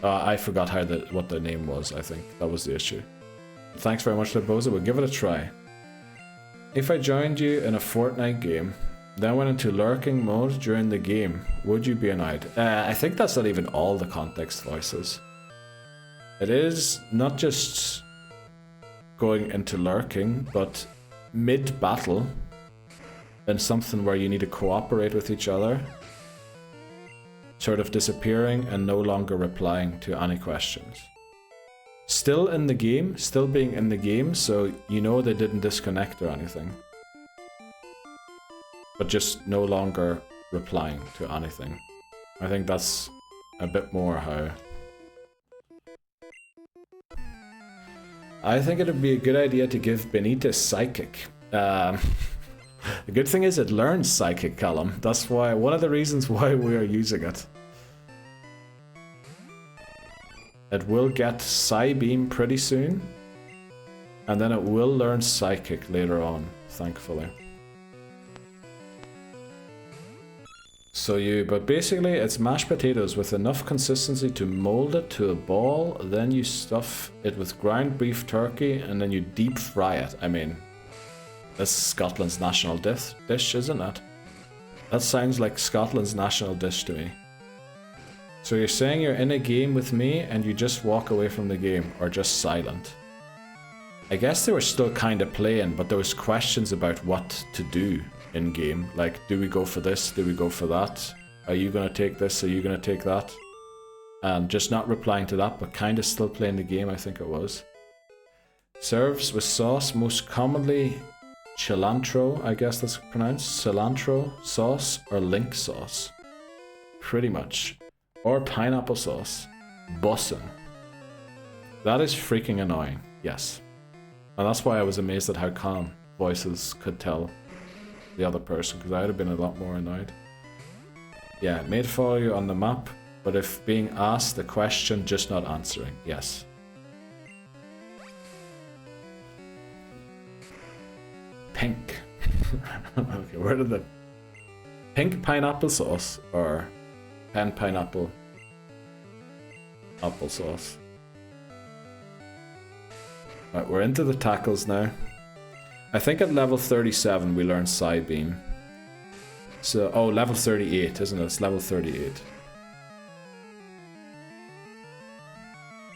I forgot what the name was, I think. That was the issue. Thanks very much, Liboza. We'll give it a try. If I joined you in a Fortnite game, then went into lurking mode during the game, would you be annoyed? I think that's not even all the context voices. It is not just going into lurking, but mid-battle, in something where you need to cooperate with each other, sort of disappearing and no longer replying to any questions. Still in the game, still being in the game, so you know they didn't disconnect or anything. But just no longer replying to anything. I think that's a bit more how... I think it would be a good idea to give Benitez Psychic. The good thing is it learns Psychic, Callum. That's why, one of the reasons why we are using it. It will get Psybeam pretty soon, and then it will learn Psychic later on, thankfully. But basically it's mashed potatoes with enough consistency to mold it to a ball, then you stuff it with ground beef turkey, and then you deep fry it. I mean, this is Scotland's national dish, isn't it? That sounds like Scotland's national dish to me. So you're saying you're in a game with me and you just walk away from the game, or just silent? I guess they were still kind of playing, but there was questions about what to do in game. Like, do we go for this? Do we go for that? Are you going to take this? Are you going to take that? And just not replying to that, but kind of still playing the game, I think it was. Serves with sauce, most commonly cilantro, I guess that's pronounced. Cilantro sauce or link sauce. Pretty much. Or pineapple sauce. Bussin'. That is freaking annoying, yes. And that's why I was amazed at how calm voices could tell the other person, because I would have been a lot more annoyed. Yeah, it may follow you on the map, but if being asked a question, just not answering, yes. Pink. Okay, where did the... Pink pineapple sauce, or pineapple applesauce? Right, we're into the tackles now. I think at level 37 we learn Psybeam. So, oh, level 38, isn't it? It's level 38.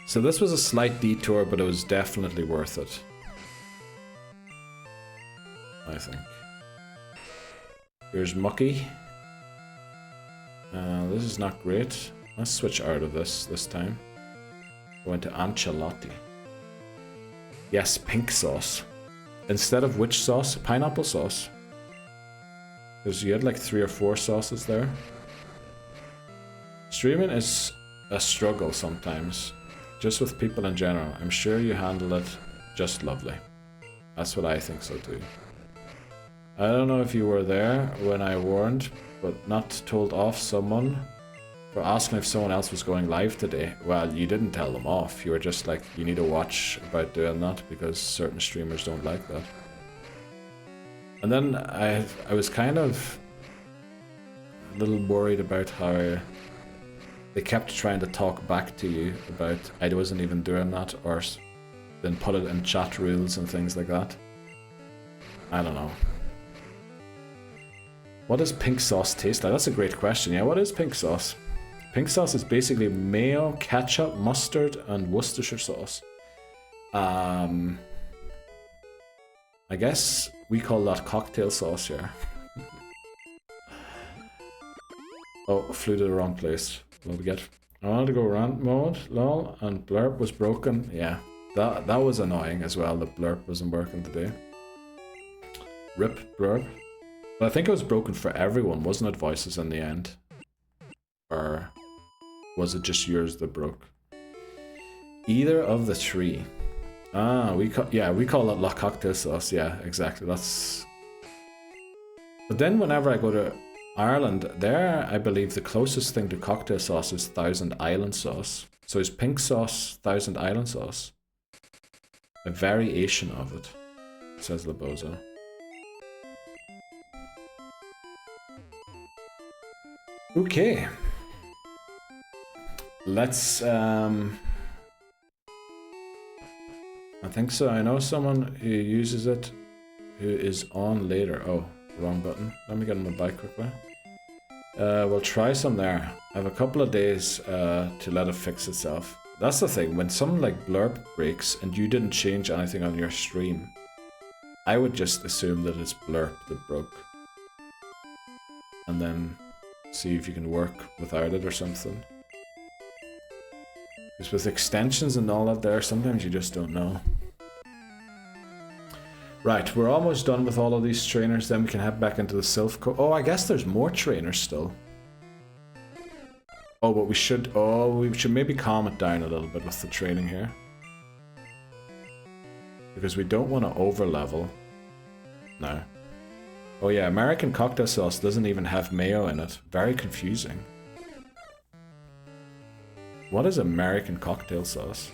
So this was a slight detour, but it was definitely worth it, I think. Here's Mucky. This is not great. Let's switch out of this time. Go into Ancelotti. Yes, pink sauce. Instead of which sauce? Pineapple sauce. Because you had like 3 or 4 sauces there. Streaming is a struggle sometimes. Just with people in general. I'm sure you handle it just lovely. That's what I think so too. I don't know if you were there when I warned, but not told off someone for asking if someone else was going live today. Well, you didn't tell them off. You were just like, you need to watch about doing that because certain streamers don't like that. And then I was kind of a little worried about how they kept trying to talk back to you about I wasn't even doing that, or then put it in chat rules and things like that. I don't know. What does pink sauce taste like? That's a great question. Yeah, what is pink sauce? Pink sauce is basically mayo, ketchup, mustard, and Worcestershire sauce. I guess we call that cocktail sauce here. Oh, flew to the wrong place. What do we get? I wanted to go rant mode, lol, and blurb was broken. Yeah, that was annoying as well. The blurb wasn't working today. Rip blurb. But I think it was broken for everyone, wasn't it, Voices, in the end? Or was it just yours that broke? Either of the three. Ah, we call it La Cocktail Sauce. Yeah, exactly. That's. But then whenever I go to Ireland, there I believe the closest thing to cocktail sauce is Thousand Island sauce. So is pink sauce Thousand Island sauce? A variation of it, says Labozo. Okay. Let's I think so. I know someone who uses it who is on later. Oh, wrong button. Let me get on the bike quickly. We'll try some there. I have a couple of days to let it fix itself. That's the thing, when something like Blurb breaks and you didn't change anything on your stream, I would just assume that it's Blurb that broke. And then see if you can work without it or something. Because with extensions and all that there, sometimes you just don't know. Right, we're almost done with all of these trainers, then we can head back into the Sylph Co. Oh, I guess there's more trainers still. Oh, but we should maybe calm it down a little bit with the training here. Because we don't want to over-level. No. Oh yeah, American cocktail sauce doesn't even have mayo in it. Very confusing. What is American cocktail sauce?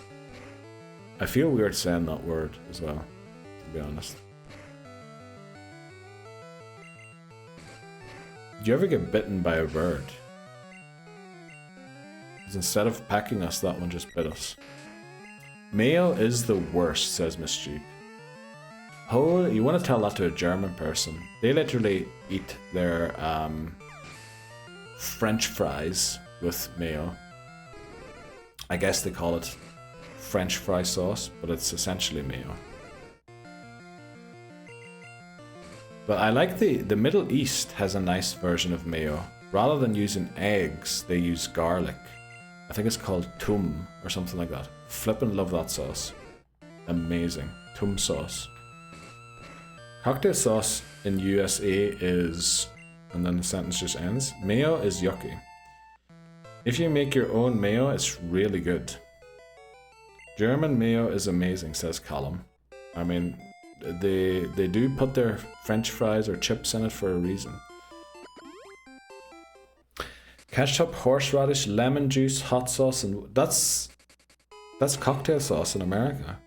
I feel weird saying that word as well, to be honest. Do you ever get bitten by a bird? Because instead of pecking us, that one just bit us. Mayo is the worst, says Miss Jeep. Oh, you want to tell that to a German person. They literally eat their French fries with mayo. I guess they call it French fry sauce, but it's essentially mayo. But I like the Middle East has a nice version of mayo. Rather than using eggs, they use garlic. I think it's called tum or something like that. Flippin' love that sauce. Amazing. Tum sauce. Cocktail sauce in USA is, and then the sentence just ends, mayo is yucky. If you make your own mayo, it's really good. German mayo is amazing, says Callum. I mean, they do put their French fries or chips in it for a reason. Ketchup, horseradish, lemon juice, hot sauce, and that's cocktail sauce in America.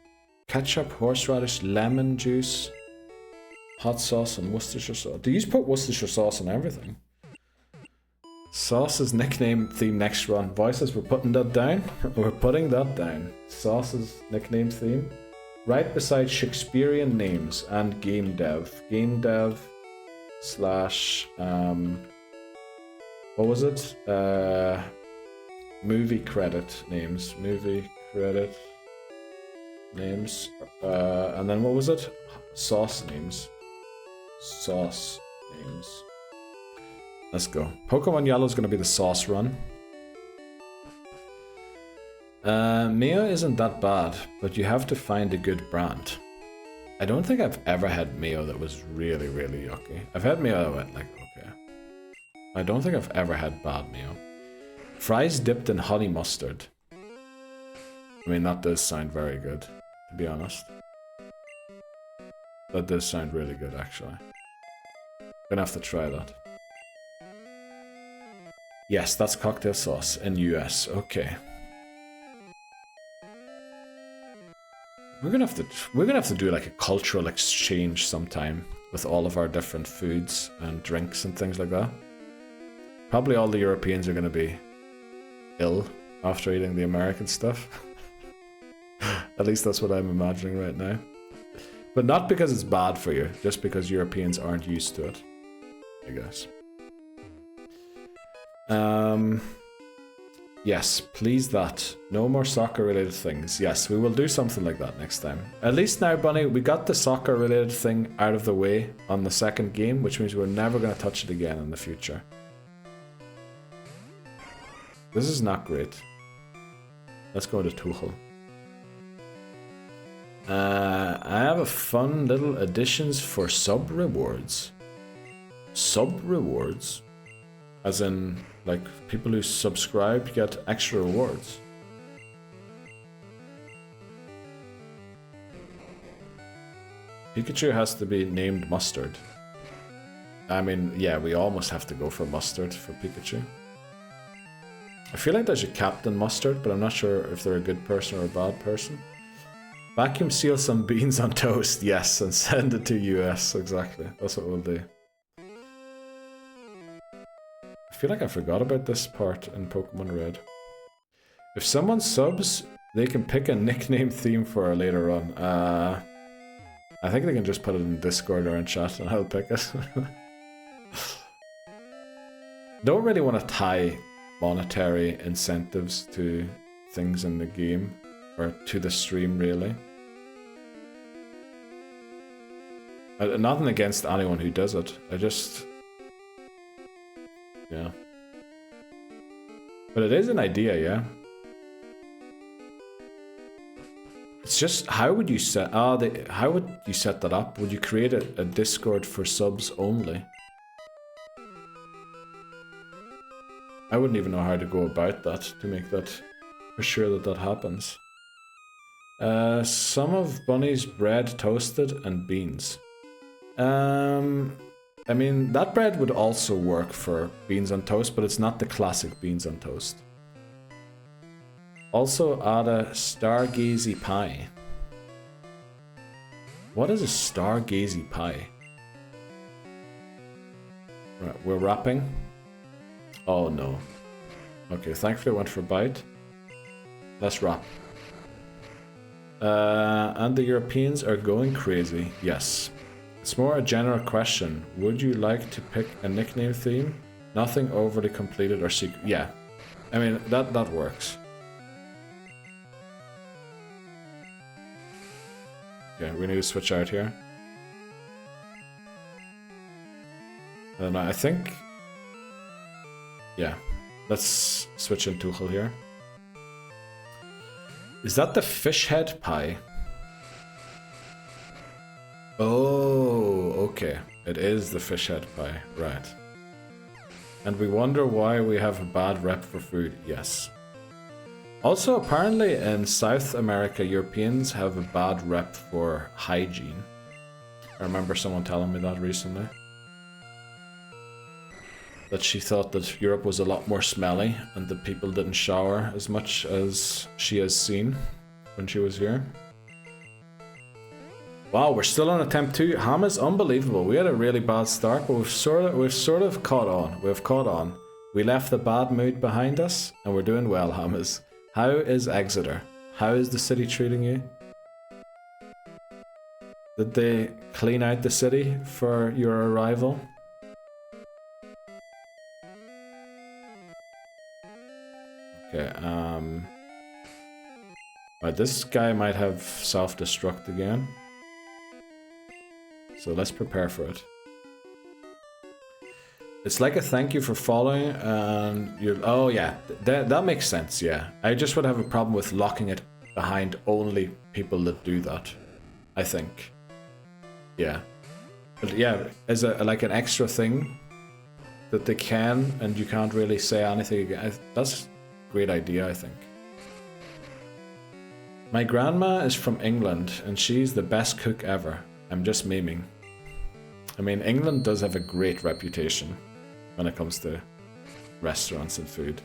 Ketchup, horseradish, lemon juice, hot sauce, and Worcestershire sauce. Do you put Worcestershire sauce in everything? Sauce's nickname theme next run. Voices, we're putting that down. We're putting that down. Sauce's nickname theme. Right beside Shakespearean names and game dev. Game dev slash what was it? Movie credit names. Movie credit names. And then what was it? Sauce names. Sauce names. Let's go. Pokemon Yellow is going to be the sauce run. Mayo isn't that bad, but you have to find a good brand. I don't think I've ever had mayo that was really, really yucky. I've had mayo that went like, okay. I don't think I've ever had bad mayo. Fries dipped in honey mustard. I mean, that does sound very good, to be honest. That does sound really good, actually. Gonna have to try that. Yes, that's cocktail sauce in US. Okay. We're gonna have to do like a cultural exchange sometime with all of our different foods and drinks and things like that. Probably all the Europeans are gonna be ill after eating the American stuff. At least that's what I'm imagining right now. But not because it's bad for you, just because Europeans aren't used to it, I guess. Yes, please that. No more soccer related things. Yes, we will do something like that next time. At least now, Bunny, we got the soccer related thing out of the way on the second game, which means we're never going to touch it again in the future. This is not great. Let's go to Tuchel. I have a fun little additions for sub rewards. Sub rewards? As in, like, people who subscribe get extra rewards. Pikachu has to be named Mustard. I mean, yeah, we almost have to go for Mustard for Pikachu. I feel like there's a Captain Mustard, but I'm not sure if they're a good person or a bad person. Vacuum seal some beans on toast, yes, and send it to US, exactly. That's what we'll do. I feel like I forgot about this part in Pokemon Red. If someone subs, they can pick a nickname theme for later on. I think they can just put it in Discord or in chat and I'll pick it. Don't really want to tie monetary incentives to things in the game, or to the stream really. Nothing against anyone who does it, I just... yeah. But it is an idea, yeah. It's just, how would you set... how would you set that up? Would you create a Discord for subs only? I wouldn't even know how to go about that to make that for sure that that happens. Some of Bunny's bread toasted and beans. I mean, that bread would also work for beans on toast, but it's not the classic beans on toast. Also add a stargazy pie. What is a stargazy pie? Right, we're wrapping. Oh no. Okay, thankfully I went for a bite. Let's wrap. And the Europeans are going crazy. Yes. It's more a general question. Would you like to pick a nickname theme? Nothing overly completed or secret. Yeah. I mean, that works. Okay, we need to switch out here. And I think... yeah. Let's switch in Tuchel here. Is that the fish head pie? Oh, okay. It is the fish head pie, right. And we wonder why we have a bad rep for food, yes. Also, apparently in South America, Europeans have a bad rep for hygiene. I remember someone telling me that recently. That she thought that Europe was a lot more smelly and that people didn't shower as much as she has seen when she was here. Wow, we're still on attempt 2. Ham is unbelievable. We had a really bad start, but we've sort of caught on. We've caught on. We left the bad mood behind us, and we're doing well, Hamas. How is Exeter? How is the city treating you? Did they clean out the city for your arrival? Okay, right, this guy might have self-destruct again. So let's prepare for it. It's like a thank you for following, and you're... oh yeah, that makes sense, yeah. I just would have a problem with locking it behind only people that do that, I think. Yeah. But yeah, as like an extra thing that they can, and you can't really say anything again. That's a great idea, I think. My grandma is from England, and she's the best cook ever. I'm just memeing. I mean, England does have a great reputation when it comes to restaurants and food.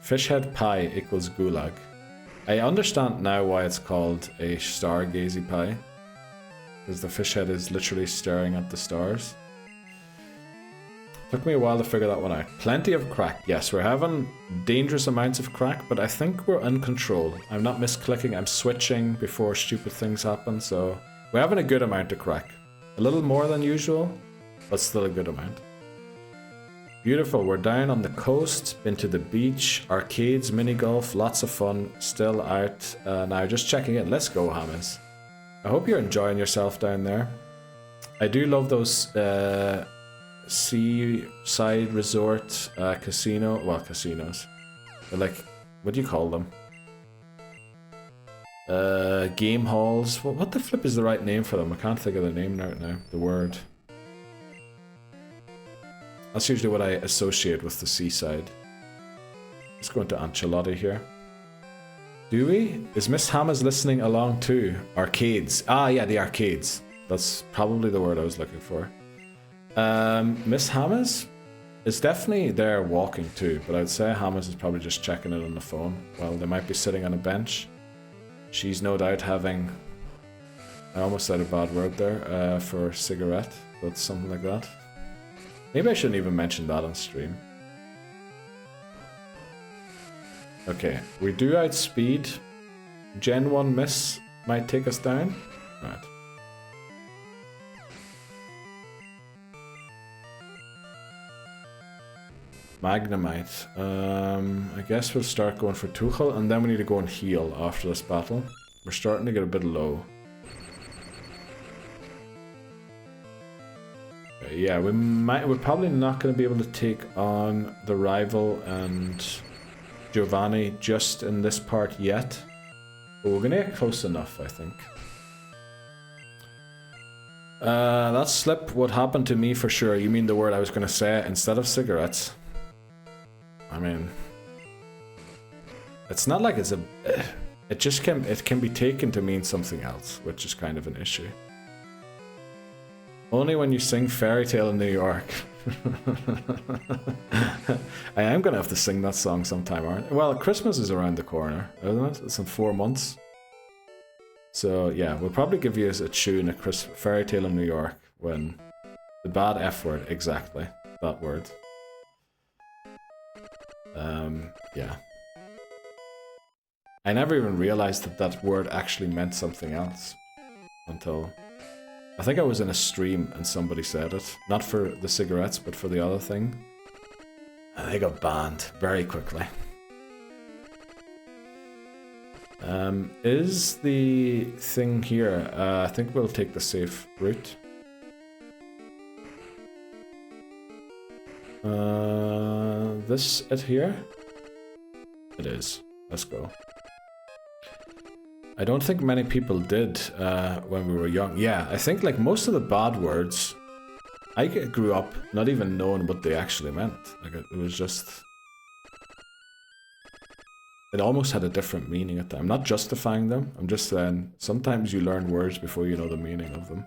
Fish head pie equals gulag. I understand now why it's called a stargazy pie. Because the fish head is literally staring at the stars. Took me a while to figure that one out. Plenty of crack. Yes, we're having dangerous amounts of crack, but I think we're in control. I'm not misclicking, I'm switching before stupid things happen, so we're having a good amount of crack. A little more than usual, but still a good amount. Beautiful, we're down on the coast, been to the beach, arcades, mini golf, lots of fun, still out now, just checking in. Let's go, Hammers. I hope you're enjoying yourself down there. I do love those seaside resort casinos. They're like, what do you call them? Game halls. What the flip is the right name for them? I can't think of the name right now. The word. That's usually what I associate with the seaside. Let's go into Ancelotti here. Do we? Is Miss Hammers listening along too? Arcades. Ah, yeah, the arcades. That's probably the word I was looking for. Miss Hammers is definitely there walking too, but I'd say Hammers is probably just checking it on the phone. Well, they might be sitting on a bench. She's no doubt having... I almost said a bad word there for cigarette, but something like that. Maybe I shouldn't even mention that on stream. Okay, we do outspeed. Gen 1 miss might take us down. Right. Magnemite. I guess we'll start going for Tuchel, and then we need to go and heal after this battle. We're starting to get a bit low. Yeah, we're probably not going to be able to take on the rival and Giovanni just in this part yet. But we're going to get close enough, I think. That slip would happen to me for sure. You mean the word I was going to say instead of cigarettes? I mean, it's not like it's a... It can be taken to mean something else, which is kind of an issue. Only when you sing Fairy Tale in New York. I am going to have to sing that song sometime, aren't I? Well, Christmas is around the corner, isn't it? It's in 4 months. So, yeah, we'll probably give you a tune, Fairy Tale in New York, when... The bad F word, exactly. That word. Yeah. I never even realized that that word actually meant something else. Until... I think I was in a stream and somebody said it. Not for the cigarettes, but for the other thing. And they got banned very quickly. Is the thing here? I think we'll take the safe route. This it here? It is. Let's go. I don't think many people did when we were young. Yeah, I think like most of the bad words, I grew up not even knowing what they actually meant. Like it was just... It almost had a different meaning at the time. I'm not justifying them. I'm just saying sometimes you learn words before you know the meaning of them.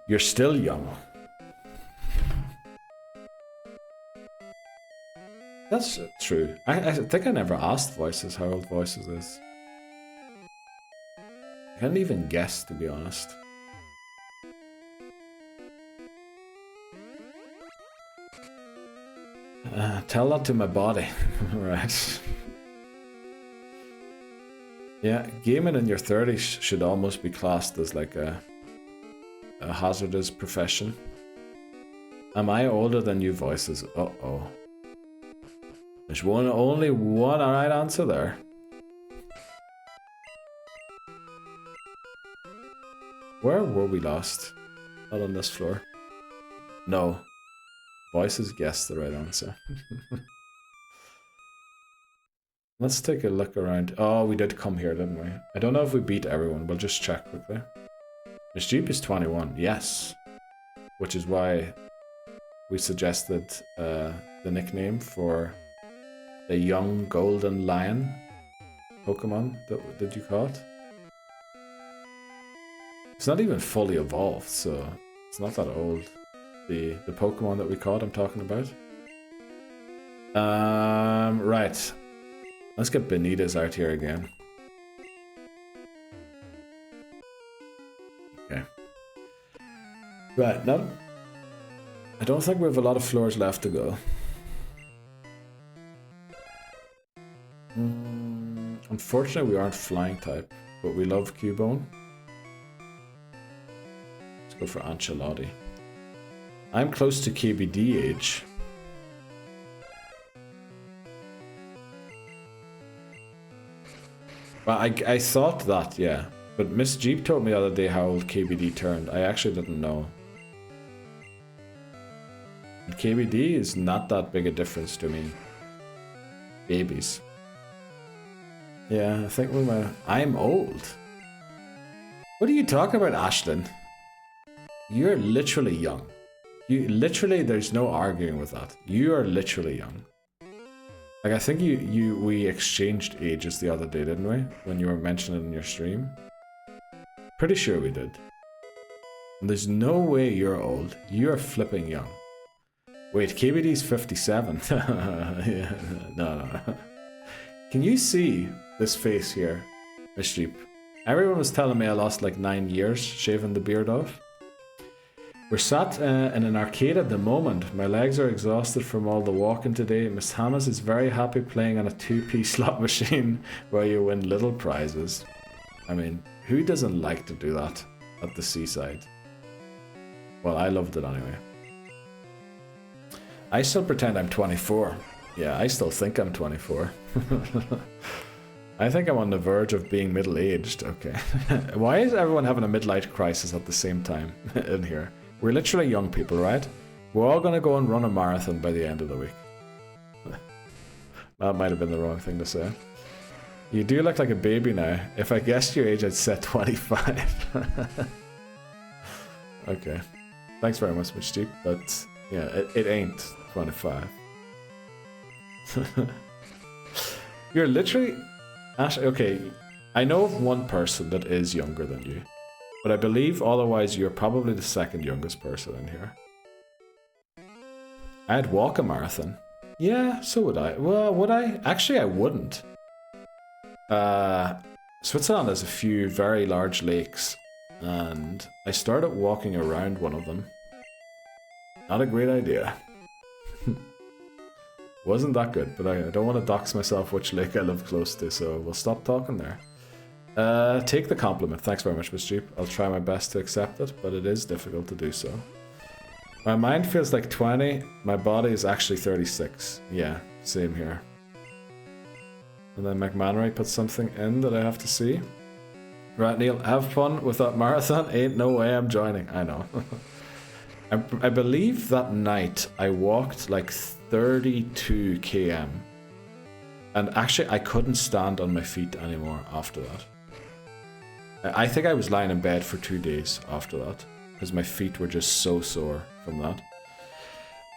You're still young. That's true. I think I never asked Voices how old Voices is. I can't even guess, to be honest. Tell that to my body. Right. Yeah, gaming in your 30s should almost be classed as like a hazardous profession. Am I older than you, Voices? Uh-oh. There's only one right answer there. Where were we last? Not on this floor. No. Voices guessed the right answer. Let's take a look around. Oh, we did come here, didn't we? I don't know if we beat everyone. We'll just check quickly. Miss Jeep is 21. Yes. Which is why we suggested the nickname for the young golden lion Pokemon. Did you call it? It's not even fully evolved, so it's not that old. The Pokemon that we caught, I'm talking about. Right. Let's get Benitez out here again. Okay. Right, now I don't think we have a lot of floors left to go. Unfortunately, we aren't flying type, but we love Cubone. Let's go for Ancelotti. I'm close to KBD age. Well, I thought that, yeah. But Miss Jeep told me the other day how old KBD turned. I actually didn't know. And KBD is not that big a difference to me. Babies. Yeah, I think I'm old. What are you talking about, Ashlyn? You're literally young. There's no arguing with that. You are literally young. Like, I think we exchanged ages the other day, didn't we? When you were mentioning it in your stream. Pretty sure we did. And there's no way you're old. You're flipping young. Wait, KBD's 57. Yeah, no. Can you see this face here, Miss Jeep? Everyone was telling me I lost like 9 years shaving the beard off. We're sat in an arcade at the moment. My legs are exhausted from all the walking today. Miss Hammers is very happy playing on a 2p slot machine where you win little prizes. I mean, who doesn't like to do that at the seaside? Well, I loved it anyway. I still pretend I'm 24. Yeah, I still think I'm 24. I think I'm on the verge of being middle-aged. Okay. Why is everyone having a midlife crisis at the same time in here? We're literally young people, right? We're all gonna go and run a marathon by the end of the week. That might have been the wrong thing to say. You do look like a baby now. If I guessed your age, I'd say 25. Okay. Thanks very much, Steve. But yeah, it ain't 25. You're literally... Actually, okay, I know of one person that is younger than you. But I believe otherwise you're probably the second youngest person in here. I'd walk a marathon. Yeah, so would I. Well, would I? Actually, I wouldn't. Switzerland has a few very large lakes, and I started walking around one of them. Not a great idea. Wasn't that good, but I don't want to dox myself which lake I live close to, so we'll stop talking there. Take the compliment. Thanks very much, Miss Jeep. I'll try my best to accept it, but it is difficult to do so. My mind feels like 20. My body is actually 36. Yeah, same here. And then McManary put something in that I have to see. Right, Neil, have fun with that marathon. Ain't no way I'm joining. I know. I believe that night I walked like 32 km. And actually, I couldn't stand on my feet anymore after that. I think I was lying in bed for 2 days after that. Because my feet were just so sore from that.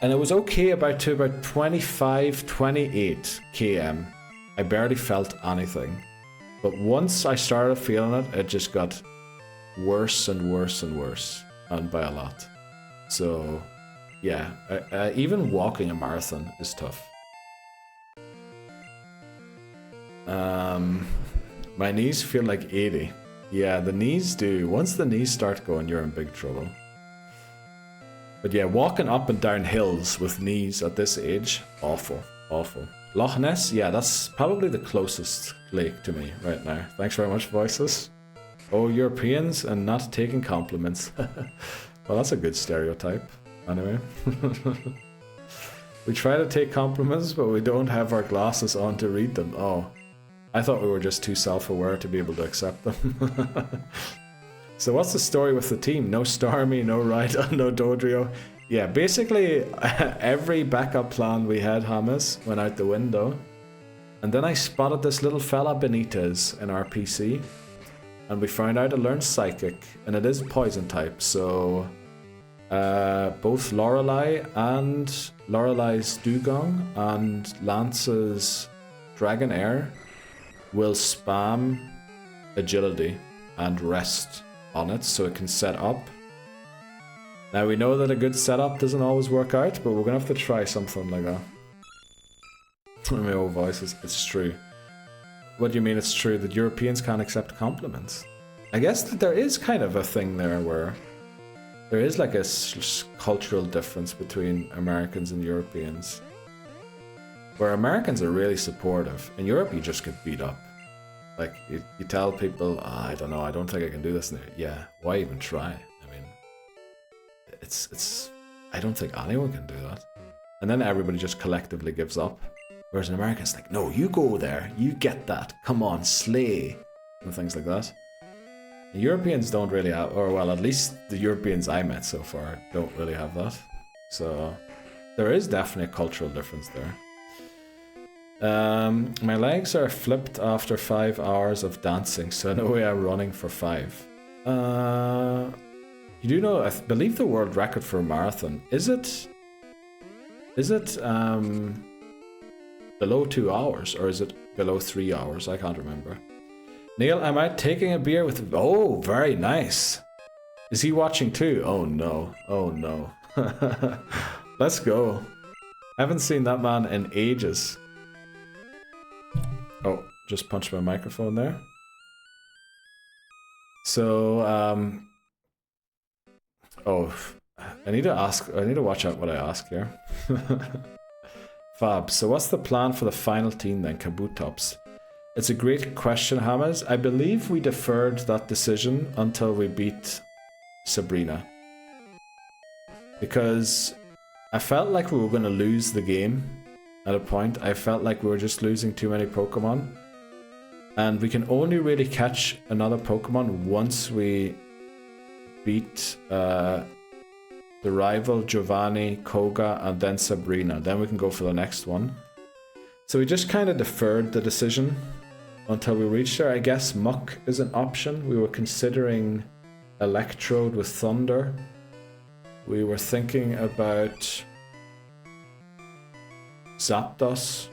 And it was okay about 25, 28 km. I barely felt anything. But once I started feeling it, it just got worse and worse and worse. And by a lot. So, yeah. Even walking a marathon is tough. My knees feel like 80. Yeah, the knees do. Once the knees start going, you're in big trouble. But yeah, walking up and down hills with knees at this age, awful, awful. Loch Ness, yeah, that's probably the closest lake to me right now. Thanks very much, Voices. Oh, Europeans and not taking compliments. Well, that's a good stereotype, anyway. We try to take compliments, but we don't have our glasses on to read them. Oh, I thought we were just too self-aware to be able to accept them. So what's the story with the team? No Starmie, no Rhydon, no Dodrio. Yeah, basically every backup plan we had, Hamas, went out the window. And then I spotted this little fella Benitez in our PC. And we found out it learns Psychic, and it is Poison type, so... both Lorelei's Dugong and Lance's Dragonair will spam Agility and Rest on it so it can set up. Now we know that a good setup doesn't always work out, but we're gonna have to try something like that. In my old voice, it's true. What do you mean it's true? That Europeans can't accept compliments? I guess that there is kind of a thing there where there is like a cultural difference between Americans and Europeans. Where Americans are really supportive. In Europe, you just get beat up. Like, you tell people, oh, I don't know, I don't think I can do this. And yeah, why even try? I mean, I don't think anyone can do that. And then everybody just collectively gives up. Whereas in America, it's like, no, you go there, you get that, come on, slay, and things like that. The Europeans don't really have, or well, at least the Europeans I met so far don't really have that. So there is definitely a cultural difference there. My legs are flipped after 5 hours of dancing, so no way I'm running for 5. You do know, I believe the world record for a marathon, is it below 2 hours, or is it below 3 hours? I can't remember. Neil, am I taking a beer with... Oh, very nice. Is he watching too? Oh no, oh no. Let's go. I haven't seen that man in ages. Oh, just punched my microphone there. So, oh, I need to watch out what I ask here. Fab, so what's the plan for the final team then, Kabutops? It's a great question, Hammers. I believe we deferred that decision until we beat Sabrina. Because I felt like we were going to lose the game at a point. I felt like we were just losing too many Pokemon. And we can only really catch another Pokemon once we beat the rival Giovanni, Koga, and then Sabrina. Then we can go for the next one. So we just kind of deferred the decision until we reached there. I guess Muck is an option. We were considering Electrode with Thunder. We were thinking about Zapdos.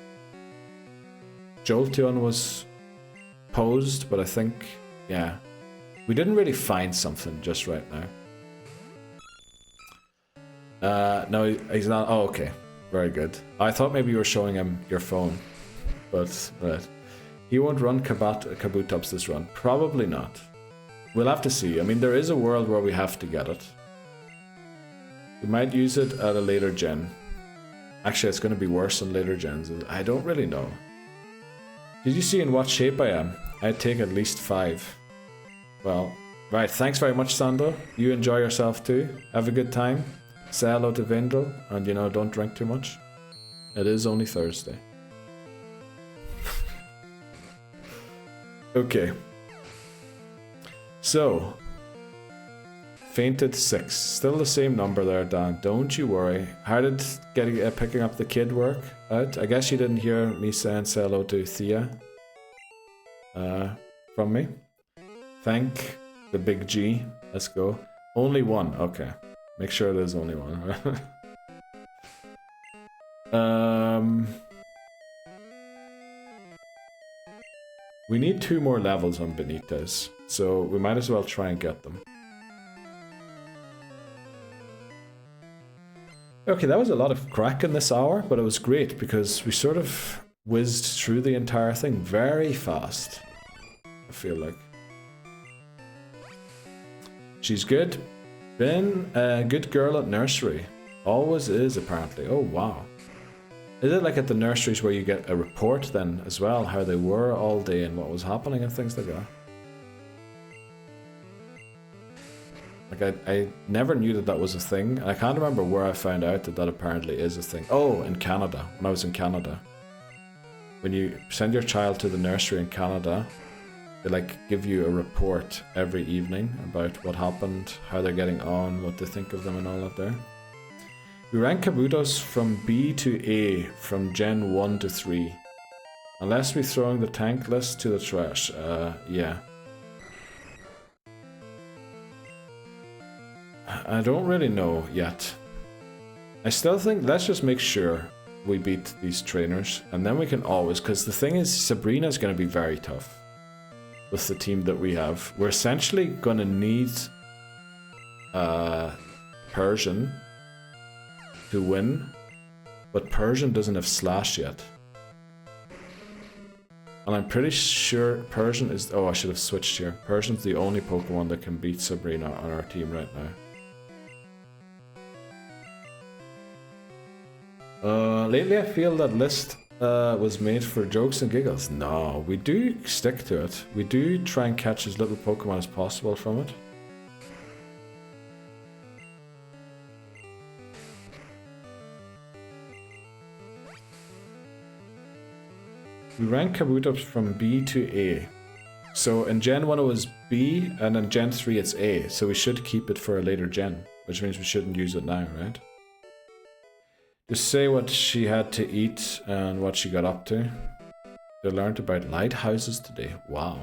Jolteon was posed, but I think, yeah, we didn't really find something just right now. No, he's not. Oh, okay. Very good. I thought maybe you were showing him your phone, but right. He won't run Kabutops this run. Probably not. We'll have to see. I mean, there is a world where we have to get it. We might use it at a later gen. Actually, it's going to be worse on later gens. I don't really know. Did you see in what shape I am? I'd take at least 5. Well, right. Thanks very much, Sando. You enjoy yourself too. Have a good time. Say hello to Vindel, and you know, don't drink too much. It is only Thursday. Okay. So, fainted 6. Still the same number there, Dan. Don't you worry. How did picking up the kid work out? I guess you didn't hear me saying say hello to Thea from me. Thank the big G. Let's go. Only 1. Okay. Make sure there's only 1. We need 2 more levels on Benitez, so we might as well try and get them. Okay, that was a lot of crack in this hour, but it was great because we sort of whizzed through the entire thing very fast, I feel like. She's good. Been a good girl at nursery. Always is, apparently. Oh, wow. Is it like at the nurseries where you get a report then as well, how they were all day and what was happening and things like that? Like, I never knew that that was a thing. I can't remember where I found out that that apparently is a thing. Oh, in Canada, when I was in Canada. When you send your child to the nursery in Canada, they like give you a report every evening about what happened, how they're getting on, what they think of them and all that there. We rank Kabutos from B to A, from Gen 1 to 3. Unless we're throwing the tank list to the trash. Yeah. I don't really know yet. I still think, let's just make sure we beat these trainers, and then we can always, because the thing is, Sabrina's going to be very tough with the team that we have. We're essentially going to need Persian to win, but Persian doesn't have Slash yet. And I'm pretty sure Persian is... Oh, I should have switched here. Persian's the only Pokemon that can beat Sabrina on our team right now. Lately I feel that list was made for jokes and giggles. No, we do stick to it. We do try and catch as little Pokemon as possible from it. We rank Kabutops from B to A. So in Gen 1 it was B, and in Gen 3 it's A. So we should keep it for a later gen, which means we shouldn't use it now, right? Just say what she had to eat and what she got up to. They learned about lighthouses today. Wow.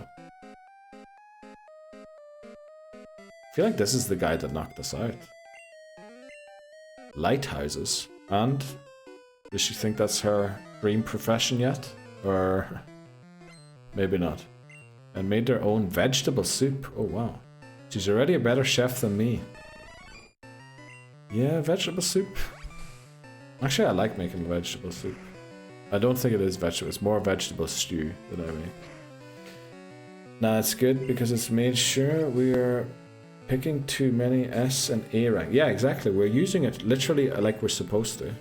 I feel like this is the guy that knocked us out. Lighthouses. And does she think that's her dream profession yet? Or maybe not. And made their own vegetable soup. Oh wow. She's already a better chef than me. Yeah, vegetable soup. Actually, I like making vegetable soup. I don't think it is vegetable. It's more vegetable stew that I make. Nah, it's good because it's made sure we are picking too many S and A rank. Yeah, exactly. We're using it literally like we're supposed to.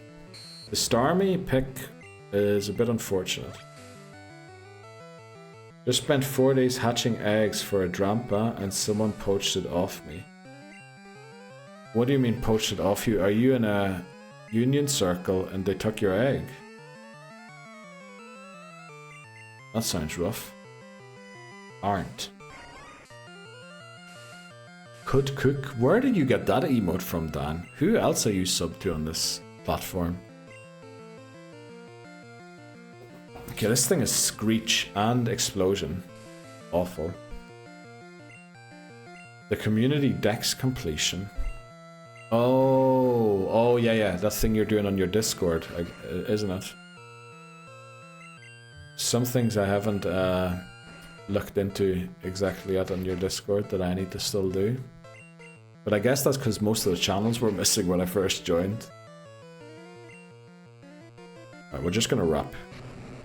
The Starmie pick is a bit unfortunate. Just spent 4 days hatching eggs for a Drampa and someone poached it off me. What do you mean poached it off you? Are you in a union circle and they took your egg? That sounds rough. Aren't. Could cook. Where did you get that emote from, Dan? Who else are you sub to on this platform? Okay, this thing is Screech and Explosion. Awful. The community Dex completion. Oh, yeah, that thing you're doing on your Discord, isn't it? Some things I haven't looked into exactly yet on your Discord that I need to still do. But I guess that's because most of the channels were missing when I first joined. Alright, we're just gonna wrap.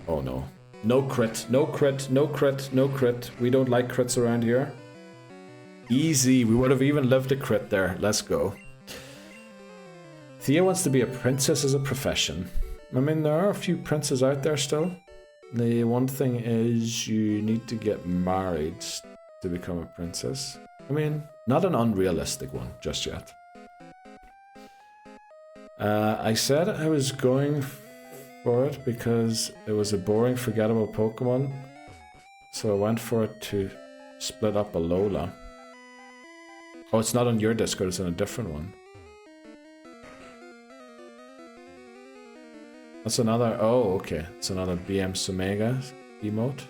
Oh no. No crit, no crit, no crit, no crit. We don't like crits around here. Easy, we would have even lived a crit there. Let's go. Thea wants to be a princess as a profession. I mean, there are a few princes out there still. The one thing is you need to get married to become a princess. I mean, not an unrealistic one just yet. I said I was going for it because it was a boring, forgettable Pokemon. So I went for it to split up a Lola. Oh, it's not on your Discord, it's in a different one. That's another, oh, okay. It's another BM Sumega emote.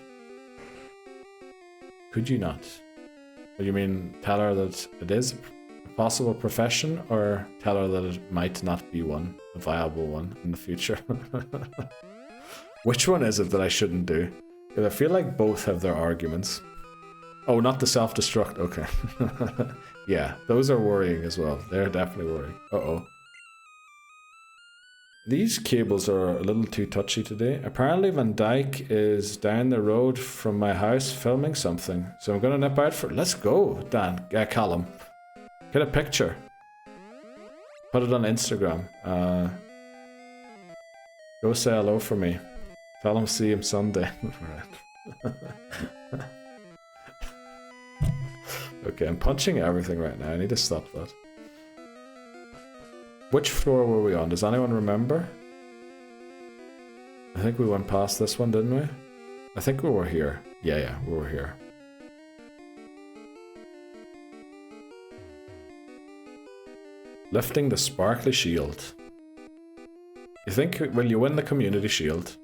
Could you not? What do you mean, tell her that it is a possible profession, or tell her that it might not be one, a viable one in the future? Which one is it that I shouldn't do? Because I feel like both have their arguments. Oh, not the self-destruct, okay. Yeah, those are worrying as well. They're definitely worrying. Uh-oh. These cables are a little too touchy today. Apparently Van Dyke is down the road from my house filming something. So I'm gonna nip out for... Let's go, Dan. Callum. Get a picture. Put it on Instagram. Go say hello for me. Tell him see him Sunday. Okay, I'm punching everything right now. I need to stop that. Which floor were we on? Does anyone remember? I think we went past this one, didn't we? I think we were here. Yeah, we were here. Lifting the sparkly shield. You think, will you win the community shield?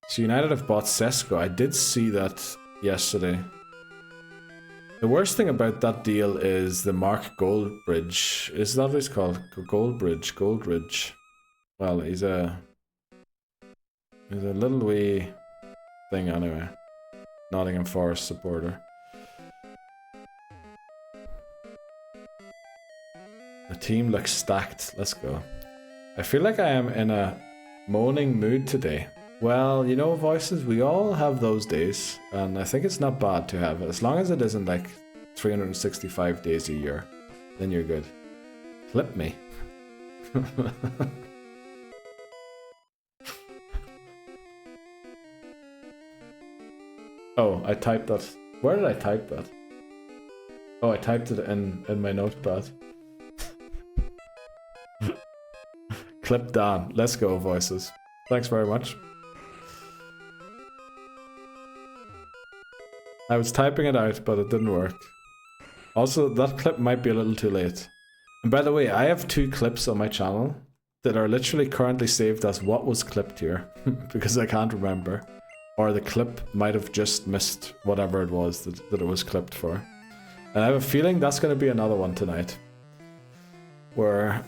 So United have bought Sesko. I did see that yesterday. The worst thing about that deal is the Mark Goldbridge. Is that what he's called? Goldridge. Well, he's a little wee thing anyway. Nottingham Forest supporter. The team looks stacked. Let's go. I feel like I am in a moaning mood today. Well, you know, voices, we all have those days, and I think it's not bad to have it. As long as it isn't like 365 days a year, then you're good. Flip me. Oh, I typed that. Where did I type that? Oh, I typed it in my notepad. Clip down. Let's go, voices. Thanks very much. I was typing it out, but it didn't work. Also, that clip might be a little too late. And by the way, I have 2 clips on my channel that are literally currently saved as what was clipped here, because I can't remember. Or the clip might have just missed whatever it was that it was clipped for. And I have a feeling that's going to be another one tonight. Where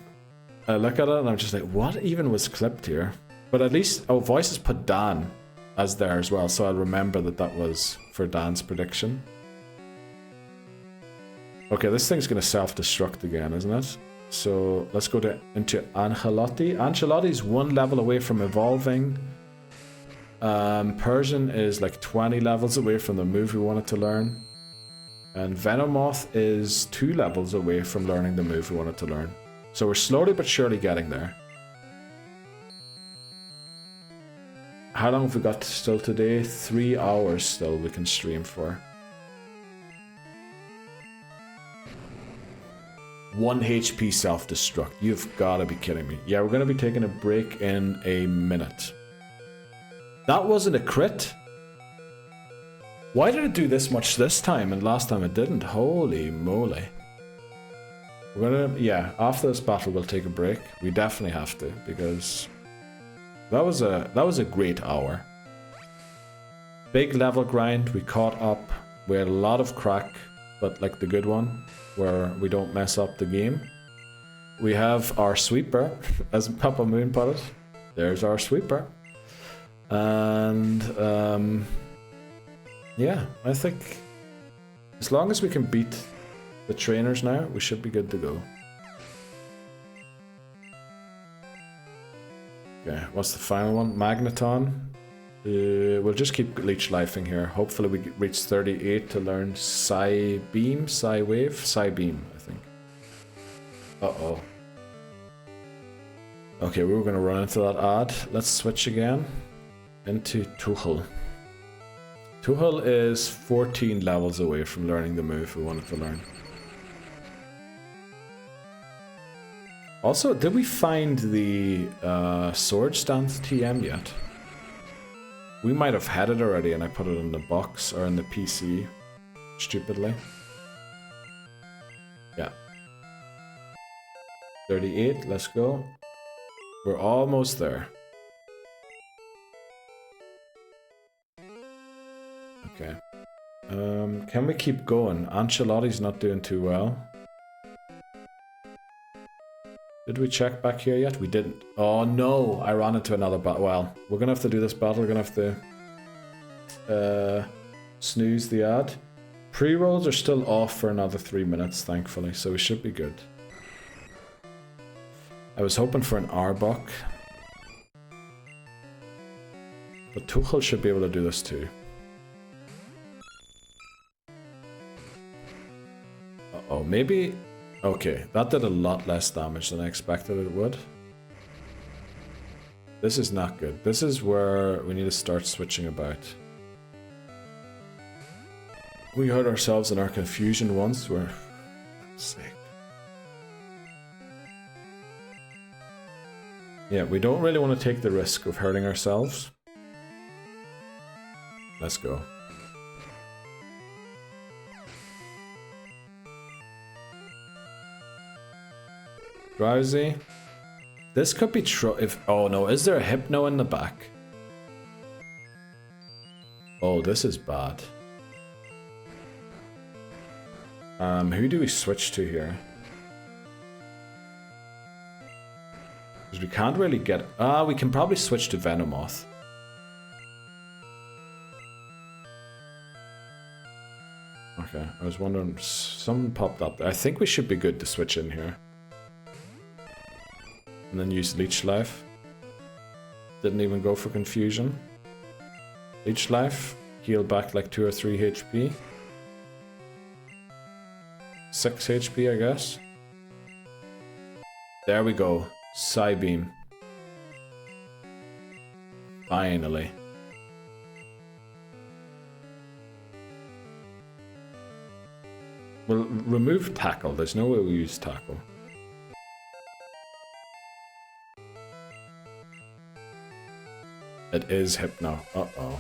I look at it and I'm just like, what even was clipped here? But at least, oh, Voices put Dan as there as well, so I'll remember that that was for Dan's prediction. Okay, this thing's going to self-destruct again, isn't it? So let's go into Angelotti. Angelotti's 1 level away from evolving. Persian is like 20 levels away from the move we wanted to learn. And Venomoth is 2 levels away from learning the move we wanted to learn. So we're slowly but surely getting there. How long have we got still today? 3 hours still we can stream for. 1 HP self-destruct. You've got to be kidding me. Yeah, we're going to be taking a break in a minute. That wasn't a crit. Why did it do this much this time and last time it didn't? Holy moly. We're gonna, yeah, after this battle we'll take a break. We definitely have to, because that was a great hour. Big level grind, we caught up. We had a lot of crack, but like the good one, where we don't mess up the game. We have our sweeper, as Papa Moon put it. There's our sweeper. And yeah, I think as long as we can beat the trainers now, we should be good to go. Okay, what's the final one? Magneton. We'll just keep leech lifing here. Hopefully we reach 38 to learn Psy Beam, Psy Wave, Psy Beam, I think. Uh-oh. Okay, we were going to run into that ad. Let's switch again into Tuchel. Tuchel is 14 levels away from learning the move we wanted to learn. Also, did we find the sword stance TM yet? We might have had it already and I put it in the box or in the PC stupidly. Yeah. 38, let's go. We're almost there. Okay. Can we keep going? Ancelotti's not doing too well. Did we check back here yet? We didn't. Oh no, I ran into another battle. Well, we're gonna have to do this battle. We're gonna have to snooze the ad. Pre-rolls are still off for another 3 minutes, thankfully, so we should be good. I was hoping for an Arbok. But Tuchel should be able to do this too. Uh-oh, maybe... Okay, that did a lot less damage than I expected it would. This is not good. This is where we need to start switching about. We hurt ourselves in our confusion once. We're sick. Yeah, we don't really want to take the risk of hurting ourselves. Let's go. Drowsy. This could be if oh no, is there a Hypno in the back? Oh, this is bad. Who do we switch to here? Because we can't really get... we can probably switch to Venomoth. Okay, I was wondering, something popped up there. I think we should be good to switch in here. And then use Leech Life. Didn't even go for Confusion. Leech Life. Heal back like 2 or 3 HP. 6 HP, I guess. There we go. Psybeam. Finally. We'll remove tackle. There's no way we use tackle. It is Hypno. Uh-oh.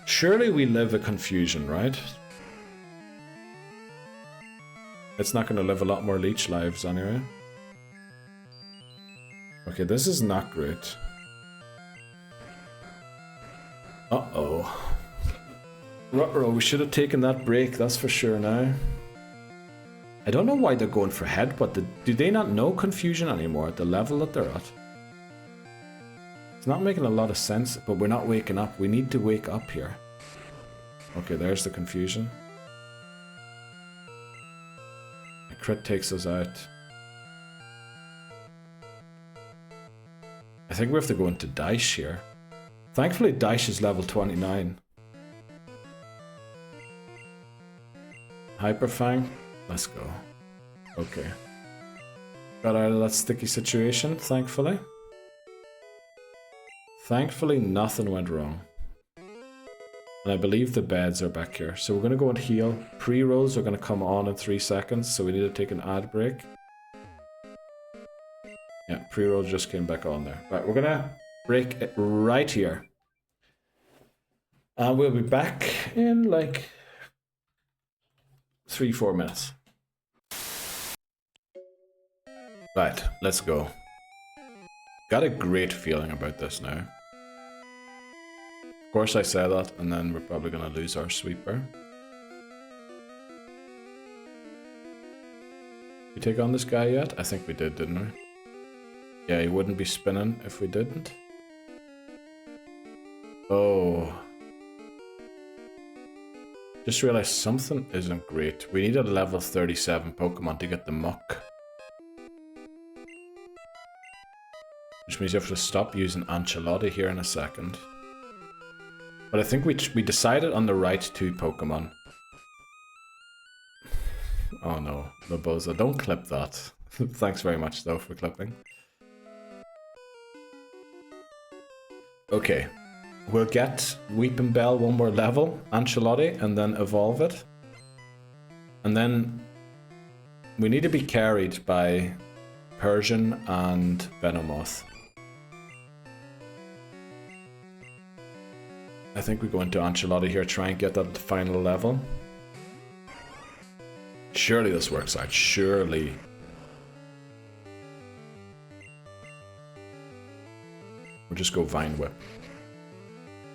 Surely we live a confusion, right? It's not going to live a lot more leech lives anyway. Okay, this is not great. Uh-oh. Ruh-roh, we should have taken that break, that's for sure now. I don't know why they're going for headbutt. Do they not know confusion anymore at the level that they're at? It's not making a lot of sense, but we're not waking up. We need to wake up here. Okay, there's the confusion. A crit takes us out. I think we have to go into Dice here. Thankfully, Dice is level 29. Hyperfang? Let's go. Okay. Got out of that sticky situation, thankfully. Thankfully, nothing went wrong. And I believe the beds are back here. So we're going to go and heal. Pre-rolls are going to come on in 3 seconds, so we need to take an ad break. Yeah, pre-roll just came back on there. Right, we're going to break it right here. And we'll be back in like 3-4 minutes. Right, let's go. Got a great feeling about this now. Of course I say that, and then we're probably going to lose our sweeper. We take on this guy yet? I think we did, didn't we? Yeah, he wouldn't be spinning if we didn't. Oh. Just realized something isn't great. We need a level 37 Pokemon to get the muck. Which means you have to stop using Ancelotti here in a second. But I think we decided on the right 2 Pokemon. Oh no, Loboza, don't clip that. Thanks very much though for clipping. Okay, we'll get Weeping Bell 1 more level, Ancelotti, and then evolve it. And then we need to be carried by Persian and Venomoth. I think we go into Ancelotti here, try and get that final level. Surely this works out, surely. We'll just go Vine Whip.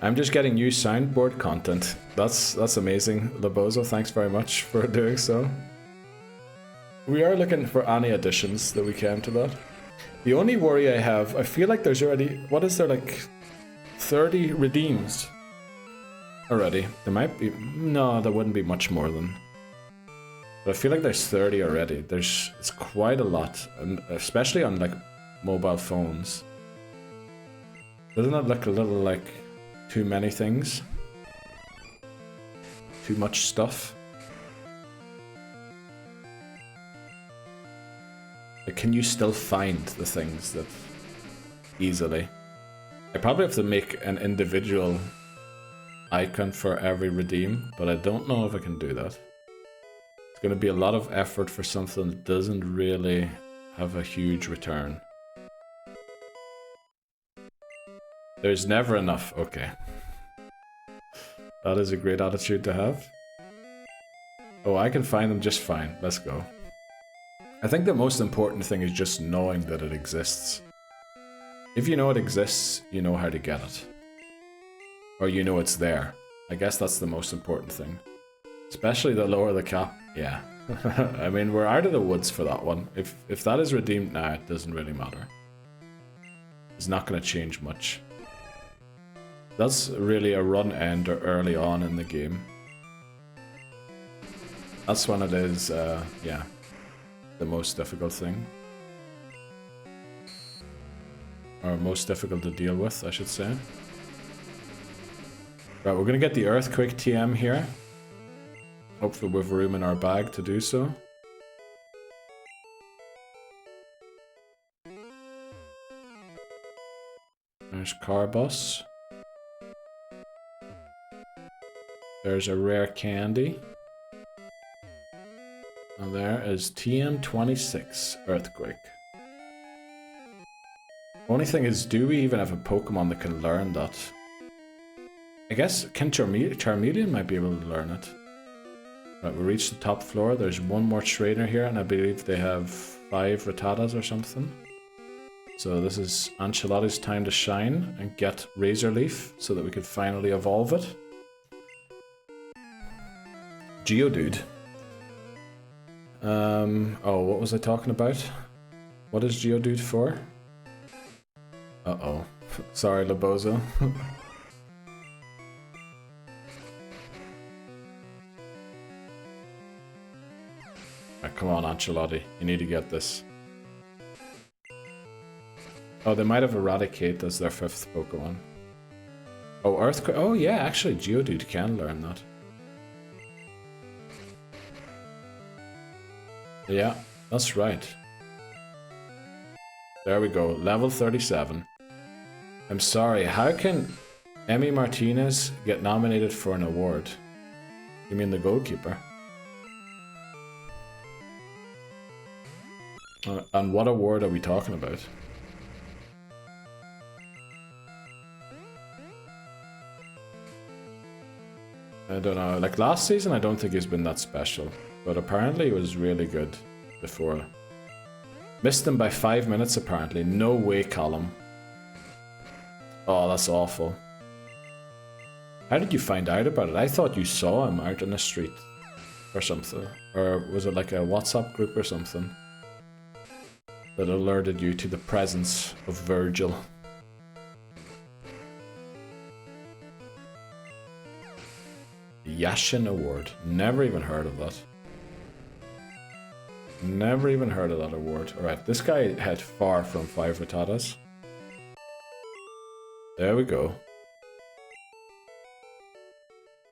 I'm just getting new soundboard content. That's amazing, Lobozo, thanks very much for doing so. We are looking for any additions that we can to that. The only worry I have, I feel like there's already, what is there, like 30 redeems? Already. There might be... No, there wouldn't be much more than... But I feel like there's 30 already. It's quite a lot. And especially on, like, mobile phones. Doesn't that look a little like too many things? Too much stuff? Like, can you still find the things that... easily? I probably have to make an individual... icon for every redeem, but I don't know if I can do that. It's going to be a lot of effort for something that doesn't really have a huge return. There's never enough. Okay. That is a great attitude to have. Oh, I can find them just fine. Let's go. I think the most important thing is just knowing that it exists. If you know it exists, you know how to get it. Or you know it's there. I guess that's the most important thing. Especially the lower the cap. Yeah. I mean, we're out of the woods for that one. If that is redeemed now, it doesn't really matter. It's not going to change much. That's really a run ender early on in the game. That's when it is, yeah, the most difficult thing. Or most difficult to deal with, I should say. Right, we're gonna get the Earthquake TM here. Hopefully we've room in our bag to do so. There's Carbos. There's a rare candy. And there is TM26 Earthquake. Only thing is, do we even have a Pokemon that can learn that? I guess, can Charmeleon might be able to learn it. Right, we reached the top floor. There's one more trainer here, and I believe they have 5 Rattatas or something. So this is Ancelotti's time to shine and get Razor Leaf so that we could finally evolve it. Geodude. Oh, what was I talking about? What is Geodude for? Uh-oh. Sorry, Labozo. Right, come on, Ancelotti. You need to get this. Oh, they might have Eradicate as their 5th Pokemon. Oh, Earthquake. Oh, yeah, actually, Geodude can learn that. Yeah, that's right. There we go, level 37. I'm sorry, how can Emmy Martinez get nominated for an award? You mean the goalkeeper? And what award are we talking about? I don't know, like last season I don't think he's been that special. But apparently he was really good before. Missed him by 5 minutes apparently. No way, Callum. Oh, that's awful. How did you find out about it? I thought you saw him out in the street or something. Or was it like a WhatsApp group or something that alerted you to the presence of Virgil? Yashin Award. Never even heard of that. Never even heard of that award. Alright, this guy had far from 5 Rattatas. There we go.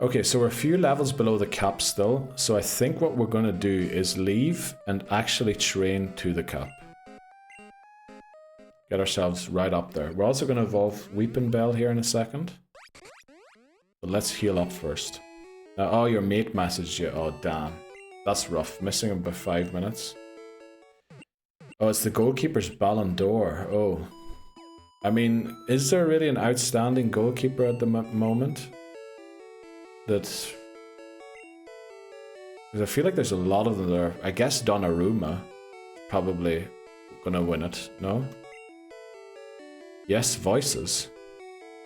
Okay, so we're a few levels below the cap still. So I think what we're going to do is leave and actually train to the cap. Get ourselves right up there. We're also going to evolve Weeping Bell here in a second. But let's heal up first. Oh, your mate messaged you. Oh, damn. That's rough. Missing him by 5 minutes. Oh, it's the goalkeeper's Ballon d'Or. Oh. I mean, is there really an outstanding goalkeeper at the moment? That's... Because I feel like there's a lot of them there. I guess Donnarumma probably gonna win it, no? Yes, Voices.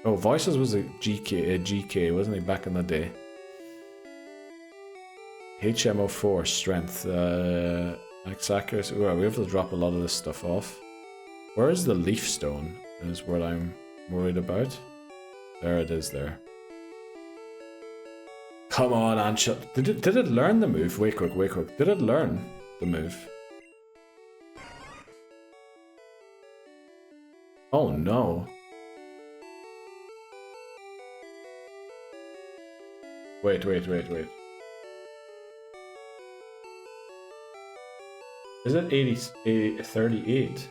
Oh, Voices was a GK, wasn't he, back in the day? HMO4 strength, X accuracy. Well, we have to drop a lot of this stuff off. Where is the leaf stone? Is what I'm worried about. There it is. There. Come on, Anshel. Did it learn the move? Wait quick. Did it learn the move? Oh no. Wait. Is it 38?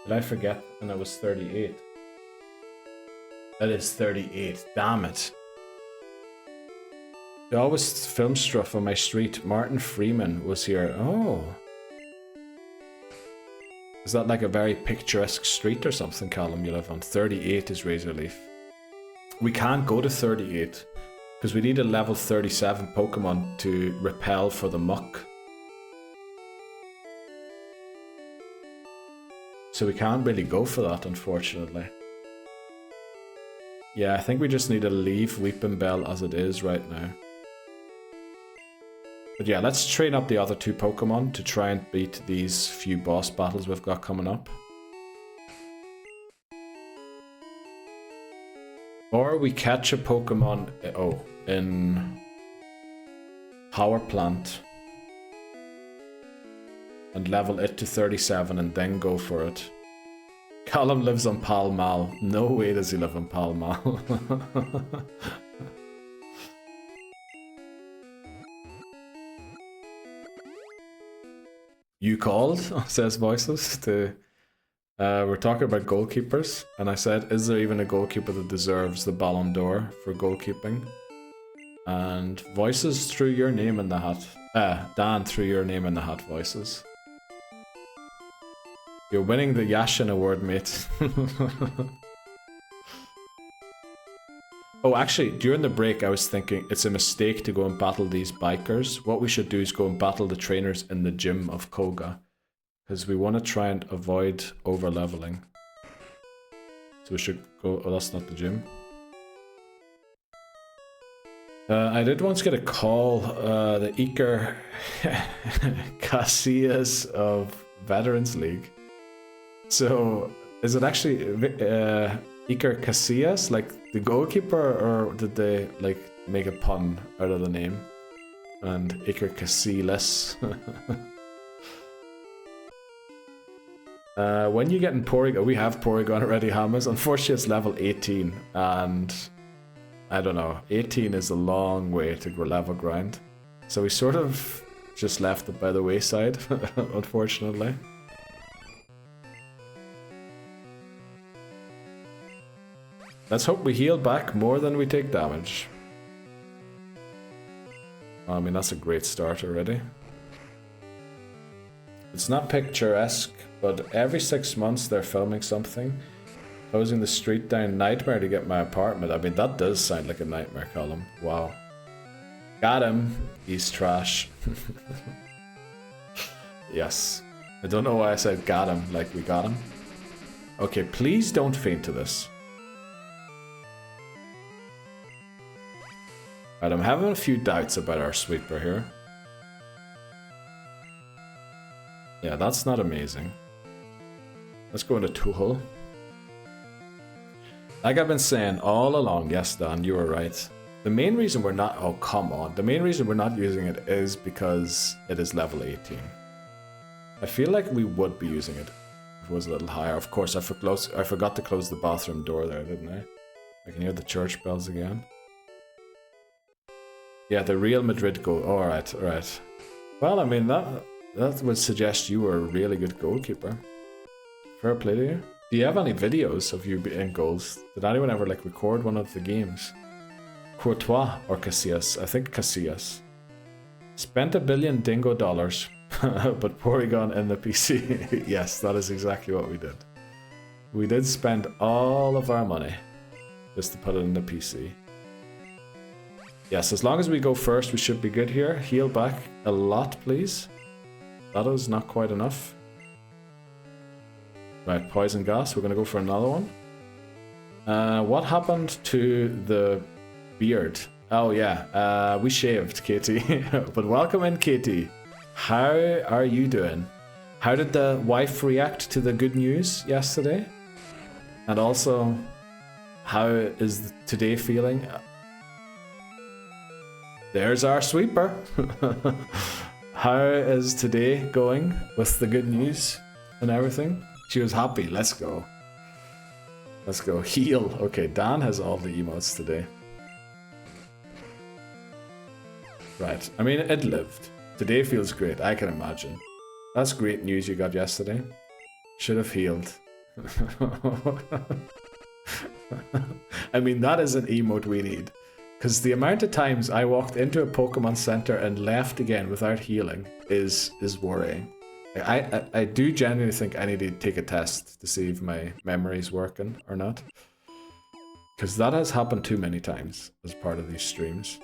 Did I forget and it was 38? That is 38, damn it. They always film stuff on my street. Martin Freeman was here. Oh. Is that like a very picturesque street or something, Callum, you live on? 38 is Razorleaf. We can't go to 38. Because we need a level 37 Pokemon to repel for the muck. So we can't really go for that, unfortunately. Yeah, I think we just need to leave Weeping Bell as it is right now. But yeah, let's train up the other 2 Pokemon to try and beat these few boss battles we've got coming up. Or we catch a Pokemon, in Power Plant and level it to 37 and then go for it. Callum lives on Pall Mall. No way does he live on Pall Mall. You called, says Voices, to We're talking about goalkeepers, and I said, is there even a goalkeeper that deserves the Ballon d'Or for goalkeeping? And voices threw your name in the hat. Dan threw your name in the hat, voices. You're winning the Yashin Award, mate. Oh, actually, during the break, I was thinking it's a mistake to go and battle these bikers. What we should do is go and battle the trainers in the gym of Koga. Because we want to try and avoid over-leveling. So we should go... Oh, that's not the gym. I did once get a call, the Iker Casillas of Veterans League. So, is it actually Iker Casillas, like the goalkeeper, or did they like make a pun out of the name? And Iker Casillas. When you get in Porygon, we have Porygon already, Hamas. Unfortunately, it's level 18, and I don't know, 18 is a long way to level grind. So we sort of just left it by the wayside, unfortunately. Let's hope we heal back more than we take damage. I mean, that's a great start already. It's not picturesque, but every 6 months they're filming something. Closing the street down, nightmare to get my apartment. I mean, that does sound like a nightmare column. Wow. Got him. He's trash. Yes. I don't know why I said got him, like we got him. Okay, please don't faint to this. Right, I'm having a few doubts about our sweeper here. Yeah, that's not amazing. Let's go into Tool. Like I've been saying all along, yes, Dan, you were right. The main reason we're not... Oh, come on. The main reason we're not using it is because it is level 18. I feel like we would be using it if it was a little higher. Of course, I forgot to close the bathroom door there, didn't I? I can hear the church bells again. Yeah, the Real Madrid goal. Oh, alright, alright. Well, I mean, that would suggest you were a really good goalkeeper. Fair play to you. Do you have any videos of you in goals? Did anyone ever like record one of the games? Courtois or Casillas? I think Casillas. Spent $1 billion dingo dollars, but Porygon in the PC. Yes, that is exactly what we did. We did spend all of our money just to put it in the PC. Yes, as long as we go first, we should be good here. Heal back a lot, please. That is not quite enough. Right, poison gas. We're going to go for another one. What happened to the beard? Oh, yeah. We shaved, Katie. But welcome in, Katie. How are you doing? How did the wife react to the good news yesterday? And also, how is today feeling? There's our sweeper. How is today going with the good news and everything? She was happy. Let's go. Let's go. Heal. Okay, Dan has all the emotes today. Right. I mean, it lived. Today feels great. I can imagine. That's great news you got yesterday. Should have healed. I mean, that is an emote we need. Because the amount of times I walked into a Pokemon Center and left again without healing is worrying. I do genuinely think I need to take a test to see if my memory's working or not. Because that has happened too many times as part of these streams.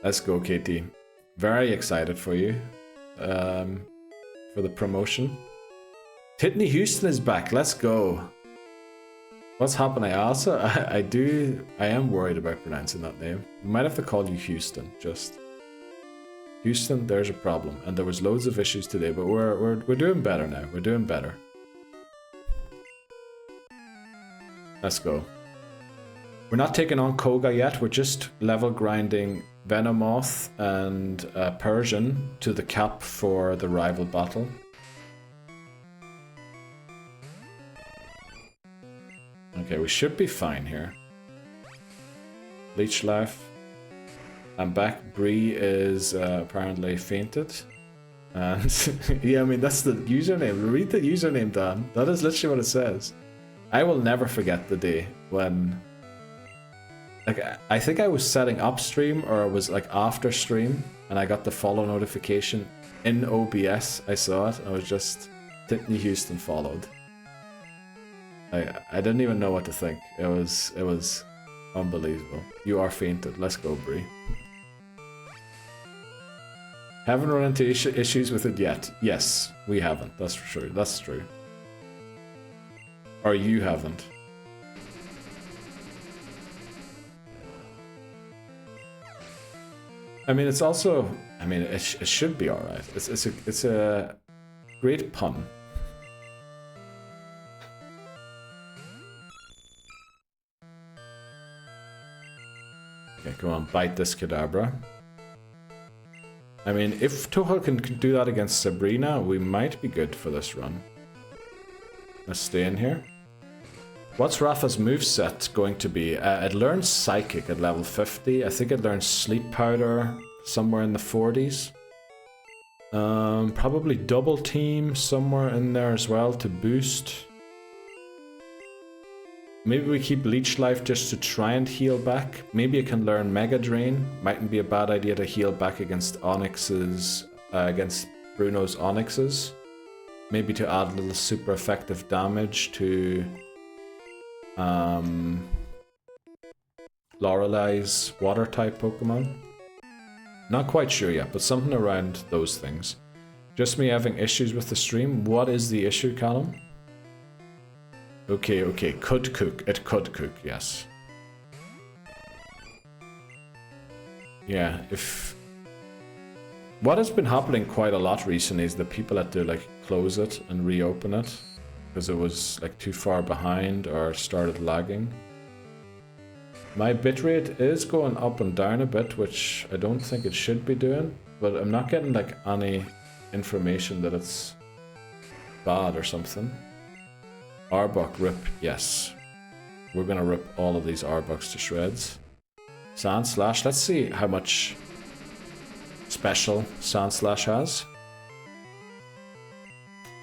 Let's go, Katie. Very excited for you. For the promotion. Whitney Houston is back. Let's go. What's happening? I am worried about pronouncing that name. We might have to call you Houston, just. Houston, there's a problem. And there was loads of issues today, but we're doing better now. We're doing better. Let's go. We're not taking on Koga yet. We're just level grinding Venomoth and Persian to the cap for the rival battle. Okay, we should be fine here. Leech Life. I'm back. Bree is apparently fainted. And yeah, I mean, that's the username. Read the username, Dan. That is literally what it says. I will never forget the day when, like, I think I was setting up stream, or it was like after stream, and I got the follow notification in OBS. I saw it, and I was just, Titney Houston followed. I didn't even know what to think. It was unbelievable. You are fainted. Let's go, Bree. Haven't run into issues with it yet. Yes, we haven't. That's for sure. That's true. Or you haven't. I mean, it's also. I mean, it should be all right. It's a great pun. Okay, come on, bite this Kadabra. I mean, if Tuchel can do that against Sabrina, we might be good for this run. Let's stay in here. What's Rafa's moveset going to be? It learns Psychic at level 50. I think it learns Sleep Powder somewhere in the 40s. Probably Double Team somewhere in there as well to boost. Maybe we keep Leech Life just to try and heal back. Maybe it can learn Mega Drain. Mightn't be a bad idea to heal back against Onyx's, against Bruno's Onyxes. Maybe to add a little super effective damage to Lorelei's water type Pokemon. Not quite sure yet, but something around those things. Just me having issues with the stream. What is the issue, Callum? Okay, could cook. It could cook, yes. Yeah, if... What has been happening quite a lot recently is that people had to like close it and reopen it because it was like too far behind or started lagging. My bitrate is going up and down a bit, which I don't think it should be doing, but I'm not getting like any information that it's bad or something. Arbok rip, yes. We're gonna rip all of these Arboks to shreds. Sand Slash, let's see how much special Sand Slash has.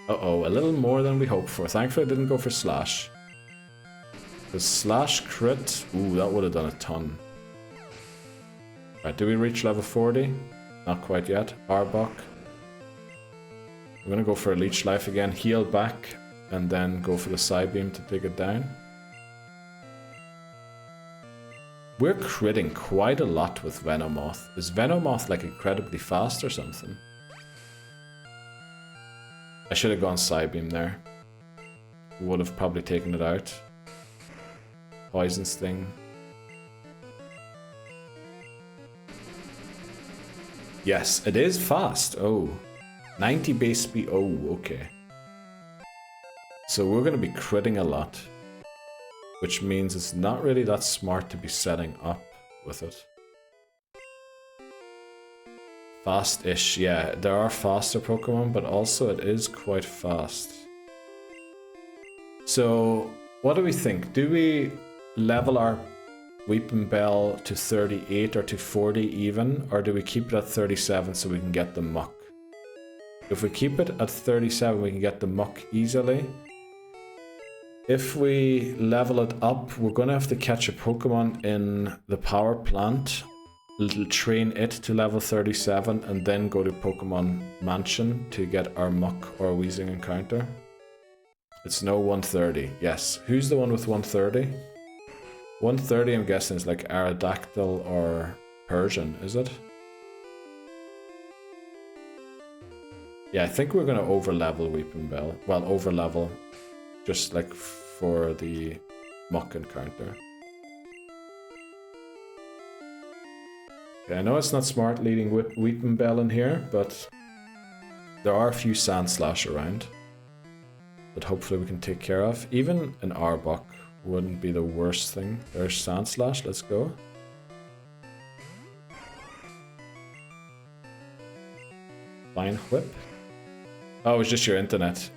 Uh-oh, a little more than we hoped for. Thankfully I didn't go for Slash. The Slash crit, ooh, that would have done a ton. Right, do we reach level 40? Not quite yet. Arbok. We're gonna go for a Leech Life again, heal back, and then go for the Psybeam to take it down. We're critting quite a lot with Venomoth. Is Venomoth like incredibly fast or something? I should have gone Psybeam there. Would have probably taken it out. Poison Sting. Yes, it is fast. Oh. 90 base speed. Oh, okay. So we're going to be critting a lot. Which means it's not really that smart to be setting up with it. Fast-ish, yeah. There are faster Pokemon, but also it is quite fast. So, what do we think? Do we level our Weeping Bell to 38 or to 40 even? Or do we keep it at 37 so we can get the Muck? If we keep it at 37, we can get the Muck easily. If we level it up, we're going to have to catch a Pokemon in the power plant, train it to level 37, and then go to Pokemon Mansion to get our Muck or Weezing encounter. It's no 130, yes. Who's the one with 130? 130 I'm guessing is like Aerodactyl or Persian, is it? Yeah, I think we're going to over-level Weeping Bell. Well, over-level. Just like for the Muck encounter. Okay, I know it's not smart leading Weeping Bell in here, but there are a few Sand Slash around that hopefully we can take care of. Even an Arbok wouldn't be the worst thing. There's Sand Slash, let's go. Fine Whip. Oh, it's just your internet.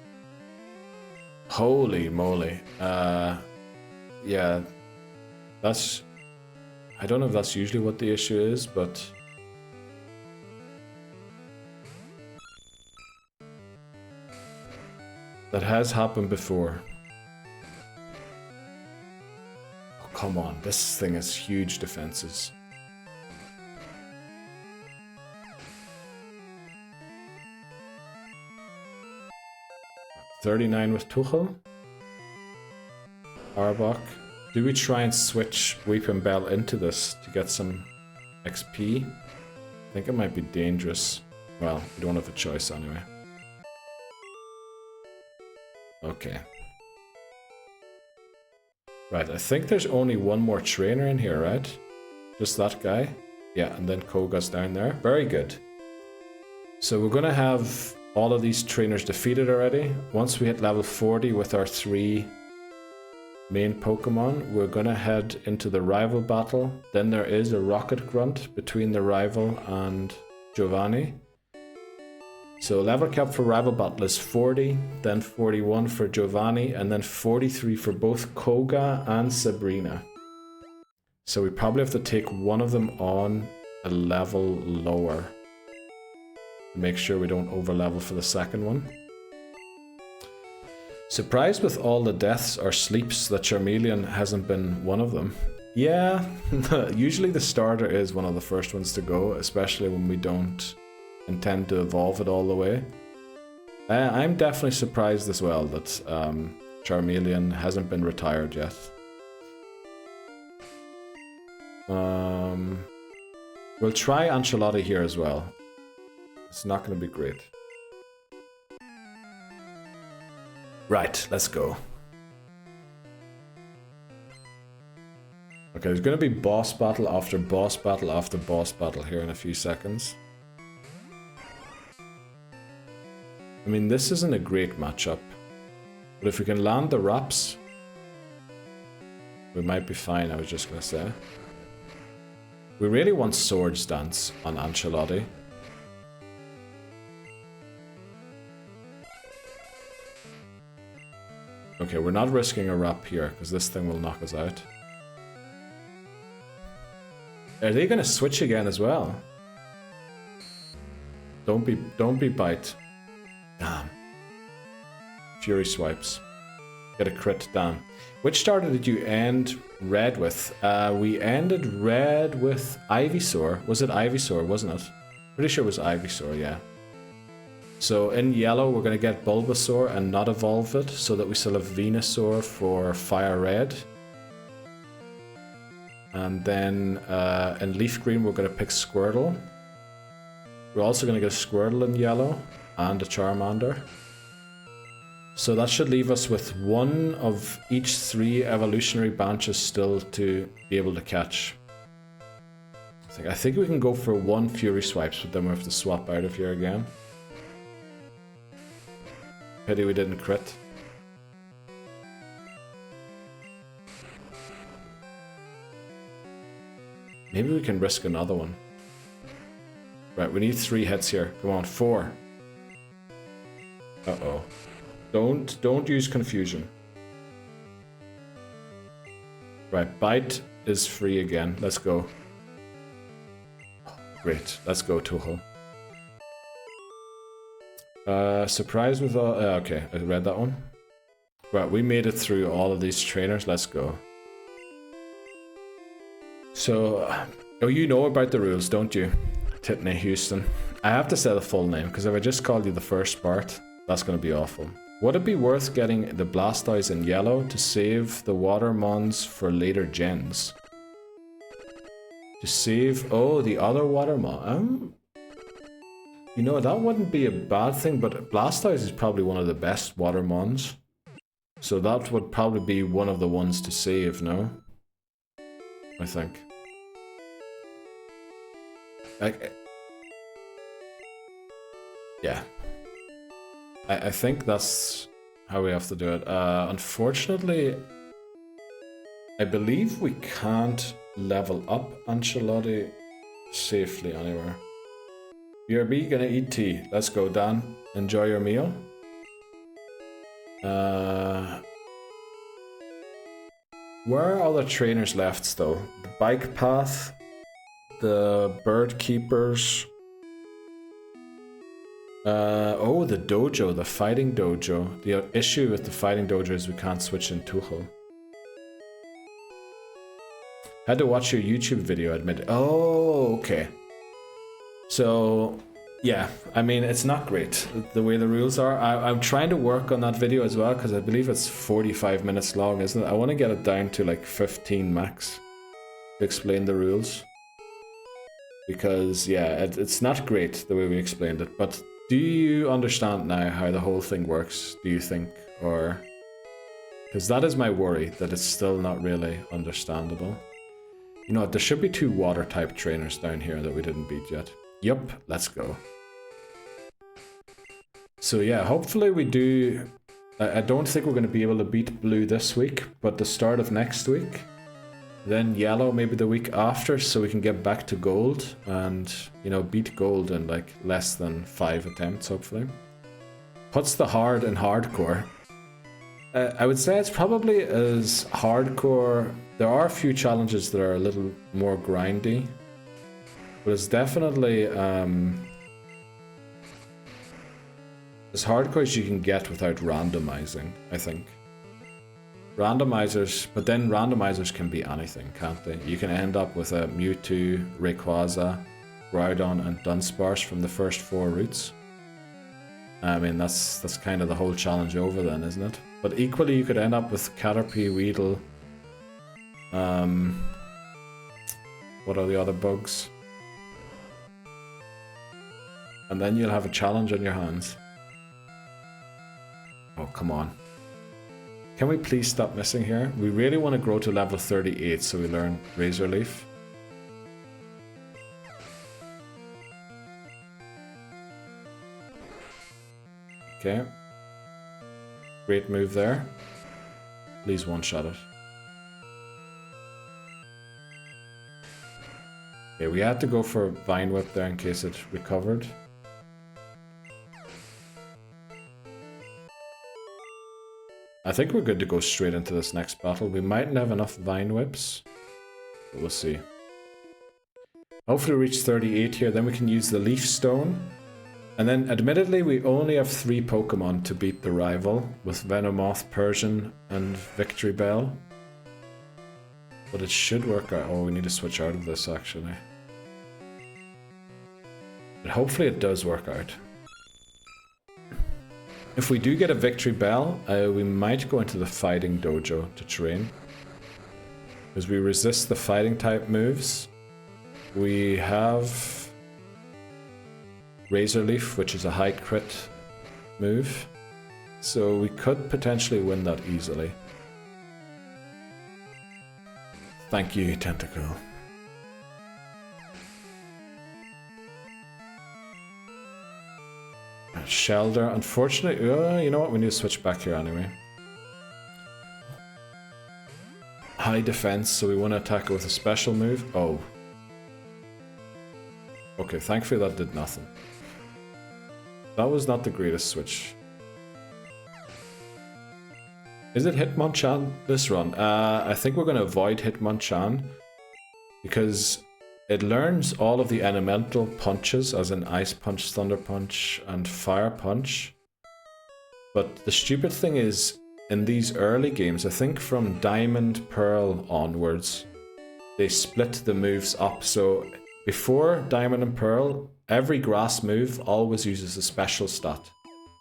Holy moly. Yeah. That's... I don't know if that's usually what the issue is, but... That has happened before. Oh, come on, this thing has huge defenses. $39 with Tuchel. Arbok. Do we try and switch Weeping Bell into this to get some XP? I think it might be dangerous. Well, we don't have a choice anyway. Okay. Right, I think there's only one more trainer in here, right? Just that guy? Yeah, and then Koga's down there. Very good. So we're gonna have all of these trainers defeated already. Once we hit level 40 with our 3 main Pokemon, we're gonna head into the rival battle. Then there is a rocket grunt between the rival and Giovanni. So level cap for rival battle is 40, then 41 for Giovanni, and then 43 for both Koga and Sabrina. So we probably have to take one of them on a level lower to make sure we don't over level for the second one. Surprised with all the deaths or sleeps that Charmeleon hasn't been one of them. Yeah, usually the starter is one of the first ones to go, especially when we don't intend to evolve it all the way. I'm definitely surprised as well that Charmeleon hasn't been retired yet. We'll try Ancelotti here as well. It's not going to be great. Right, let's go. Okay, there's going to be boss battle after boss battle after boss battle here in a few seconds. I mean, this isn't a great matchup, but if we can land the wraps, we might be fine, I was just going to say. We really want Swords Dance on Ancelotti. Okay, we're not risking a wrap here, because this thing will knock us out. Are they going to switch again as well? Don't be bite. Damn. Fury swipes. Get a crit, damn. Which starter did you end red with? We ended red with Ivysaur. Was it Ivysaur, wasn't it? Pretty sure it was Ivysaur, yeah. So in yellow, we're going to get Bulbasaur and not evolve it, so that we still have Venusaur for Fire Red. And then in Leaf Green, we're going to pick Squirtle. We're also going to get a Squirtle in yellow and a Charmander. So that should leave us with one of each 3 evolutionary branches still to be able to catch. I think we can go for 1 Fury Swipes, but then we have to swap out of here again. Pity we didn't crit. Maybe we can risk another one. Right, we need 3 hits here. Come on, 4. Uh-oh. Don't use confusion. Right, bite is free again. Let's go. Great, let's go, Tuchel. Surprise with all... okay, I read that one. Right, we made it through all of these trainers. Let's go. So, oh, you know about the rules, don't you? Titney Houston. I have to say the full name, because if I just called you the first part, that's going to be awful. Would it be worth getting the Blastoise in yellow to save the Watermons for later gens? To save... oh, the other Watermon. You know, that wouldn't be a bad thing, but Blastoise is probably one of the best Watermons. So that would probably be one of the ones to save, no? I think. Yeah. I think that's how we have to do it. Unfortunately, I believe we can't level up Ancelotti safely anywhere. BRB, gonna eat tea. Let's go, Dan. Enjoy your meal. Where are the trainers left, though? The bike path, the bird keepers. Oh, the dojo, the fighting dojo. The issue with the fighting dojo is we can't switch in Tuchel. Had to watch your YouTube video, admit. Oh, okay. So, yeah, I mean, it's not great the way the rules are. I'm trying to work on that video as well because I believe it's 45 minutes long, isn't it? I want to get it down to like 15 max to explain the rules. Because, yeah, it's not great the way we explained it, but do you understand now how the whole thing works, do you think? Or... because that is my worry, that it's still not really understandable. You know, there should be 2 water-type trainers down here that we didn't beat yet. Yup, let's go. So yeah, hopefully we do... I don't think we're going to be able to beat blue this week, but the start of next week. Then yellow maybe the week after, so we can get back to gold and, you know, beat gold in like less than 5 attempts, hopefully. What's the hard and hardcore? I would say it's probably as hardcore. There are a few challenges that are a little more grindy, but it's definitely as hardcore as you can get without randomizing, I think. Randomizers, but then randomizers can be anything, can't they? You can end up with a Mewtwo, Rayquaza, Groudon, and Dunsparce from the first 4 routes. I mean, that's kind of the whole challenge over then, isn't it? But equally, you could end up with Caterpie, Weedle. What are the other bugs? And then you'll have a challenge on your hands. Oh, come on. Can we please stop missing here? We really want to grow to level 38 so we learn Razor Leaf. Okay. Great move there. Please one-shot it. Okay, we had to go for Vine Whip there in case it recovered. I think we're good to go straight into this next battle. We mightn't have enough Vine Whips, but we'll see. Hopefully reach 38 here, then we can use the Leaf Stone. And then, admittedly, we only have 3 Pokemon to beat the rival, with Venomoth, Persian, and Victory Bell. But it should work out. Oh, we need to switch out of this, actually. But hopefully it does work out. If we do get a Victory Bell, we might go into the Fighting Dojo to train. Because we resist the Fighting type moves. We have Razor Leaf, which is a high crit move. So we could potentially win that easily. Thank you, Tentacle. Shelder, unfortunately, you know what, we need to switch back here anyway. High defense, so we want to attack it with a special move. Oh. Okay, thankfully that did nothing. That was not the greatest switch. Is it Hitmonchan this run? I think we're going to avoid Hitmonchan because it learns all of the elemental punches, as in Ice Punch, Thunder Punch, and Fire Punch. But the stupid thing is, in these early games, I think from Diamond, Pearl onwards, they split the moves up. So before Diamond and Pearl, every grass move always uses a special stat.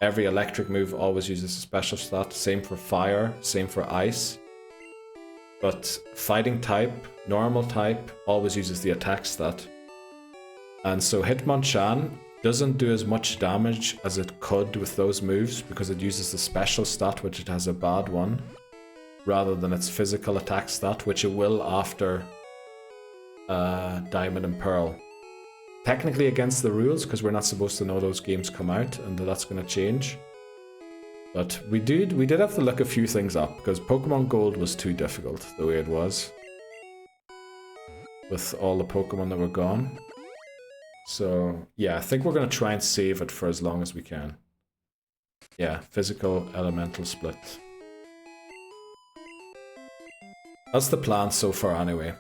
Every electric move always uses a special stat. Same for fire, same for ice. But fighting type, normal type, always uses the attack stat. And so Hitmonchan doesn't do as much damage as it could with those moves because it uses the special stat, which it has a bad one, rather than its physical attack stat, which it will after Diamond and Pearl. Technically against the rules, because we're not supposed to know those games come out, and that's going to change. But we did have to look a few things up, because Pokemon Gold was too difficult the way it was. With all the Pokemon that were gone. So, yeah, I think we're going to try and save it for as long as we can. Yeah, physical elemental split. That's the plan so far anyway.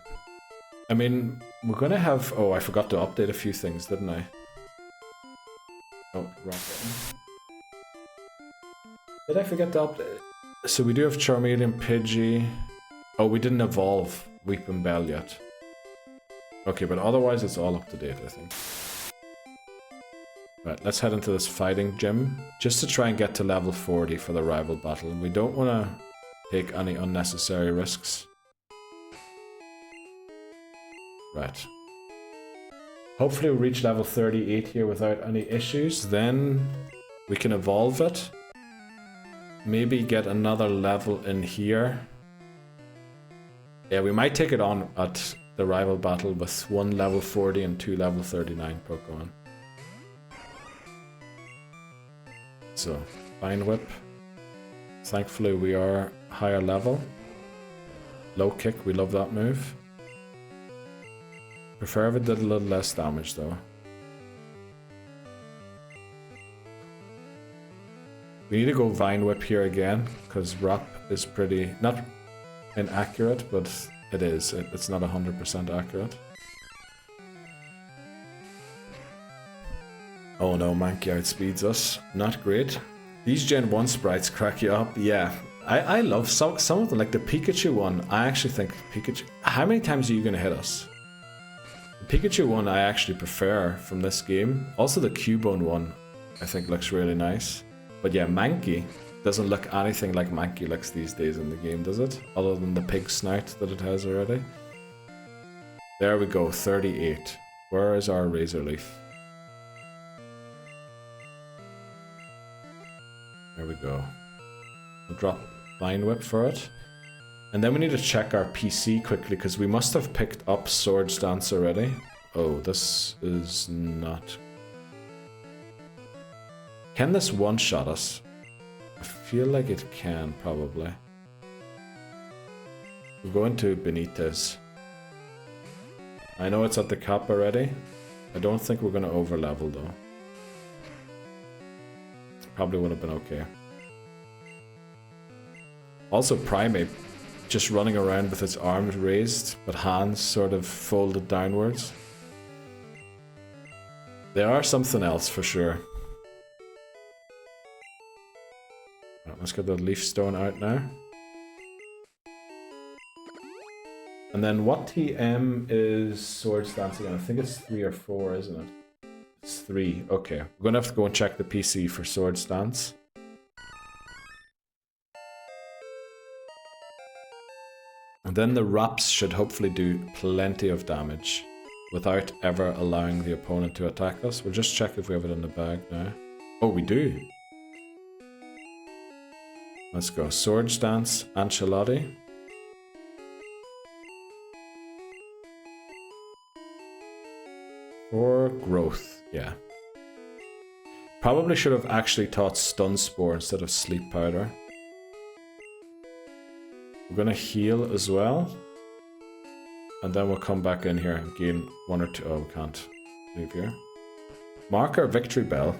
I mean, we're going to have... Oh, I forgot to update a few things, didn't I? Oh, wrong. I forget to update? So we do have Charmeleon, Pidgey. Oh, we didn't evolve Weeping Bell yet. Okay, but otherwise it's all up to date, I think. Right, let's head into this fighting gym, just to try and get to level 40 for the rival battle. We don't want to take any unnecessary risks. Right. Hopefully we'll reach level 38 here without any issues. Then we can evolve it. Maybe get another level in here. Yeah, we might take it on at the rival battle with 1 level 40 and 2 level 39 Pokemon. So, Vine Whip. Thankfully we are higher level. Low Kick, we love that move. Prefer if it did a little less damage though. We need to go Vine Whip here again, because Wrap is pretty, not inaccurate, but it is. It's not 100% accurate. Oh no, Mankey outspeeds us. Not great. These Gen 1 sprites crack you up. Yeah, I love some of them, like the Pikachu one. I actually think Pikachu... How many times are you going to hit us? The Pikachu one I actually prefer from this game. Also the Cubone one I think looks really nice. But yeah, Mankey doesn't look anything like Mankey looks these days in the game, does it? Other than the pig snout that it has already. There we go, 38. Where is our Razor Leaf? There we go. We'll drop Vine Whip for it. And then we need to check our PC quickly, because we must have picked up Swords Dance already. Oh, this is not... Can this one-shot us? I feel like it can, probably. We'll go into Benitez. I know it's at the cap already. I don't think we're going to over-level, though. Probably would have been okay. Also, Primate, just running around with its arms raised, but hands sort of folded downwards. They are something else for sure. Right, let's get the Leaf Stone out now. And then what TM is Swords Dance again? I think it's 3 or 4, isn't it? It's 3. Okay, we're gonna have to go and check the PC for Swords Dance. And then the Wraps should hopefully do plenty of damage without ever allowing the opponent to attack us. We'll just check if we have it in the bag now. Oh, we do. Let's go. Swords Dance, Ancelotti. Or Growth, yeah. Probably should have actually taught Stun Spore instead of Sleep Powder. We're gonna heal as well. And then we'll come back in here and gain 1 or 2. Oh, we can't leave here. Marker, Victory Bell.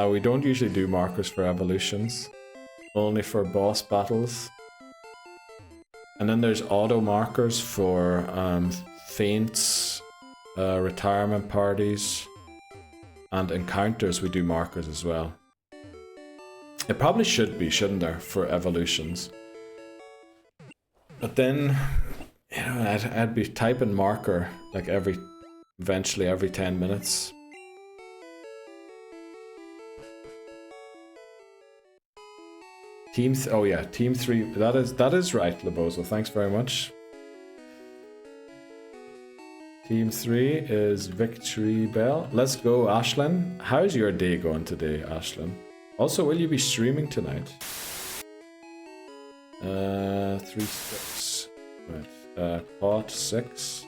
We don't usually do markers for evolutions. Only for boss battles. And then there's auto markers for feints, retirement parties, and encounters. We do markers as well. It probably should be, shouldn't there, for evolutions. But then, you know, I'd be typing marker like eventually every 10 minutes. Oh yeah, Team 3, that is right, Lebozo, thanks very much. Team 3 is Victory Bell. Let's go, Ashlyn. How's your day going today, Ashlyn? Also, will you be streaming tonight? 3-6. Right. Pot 6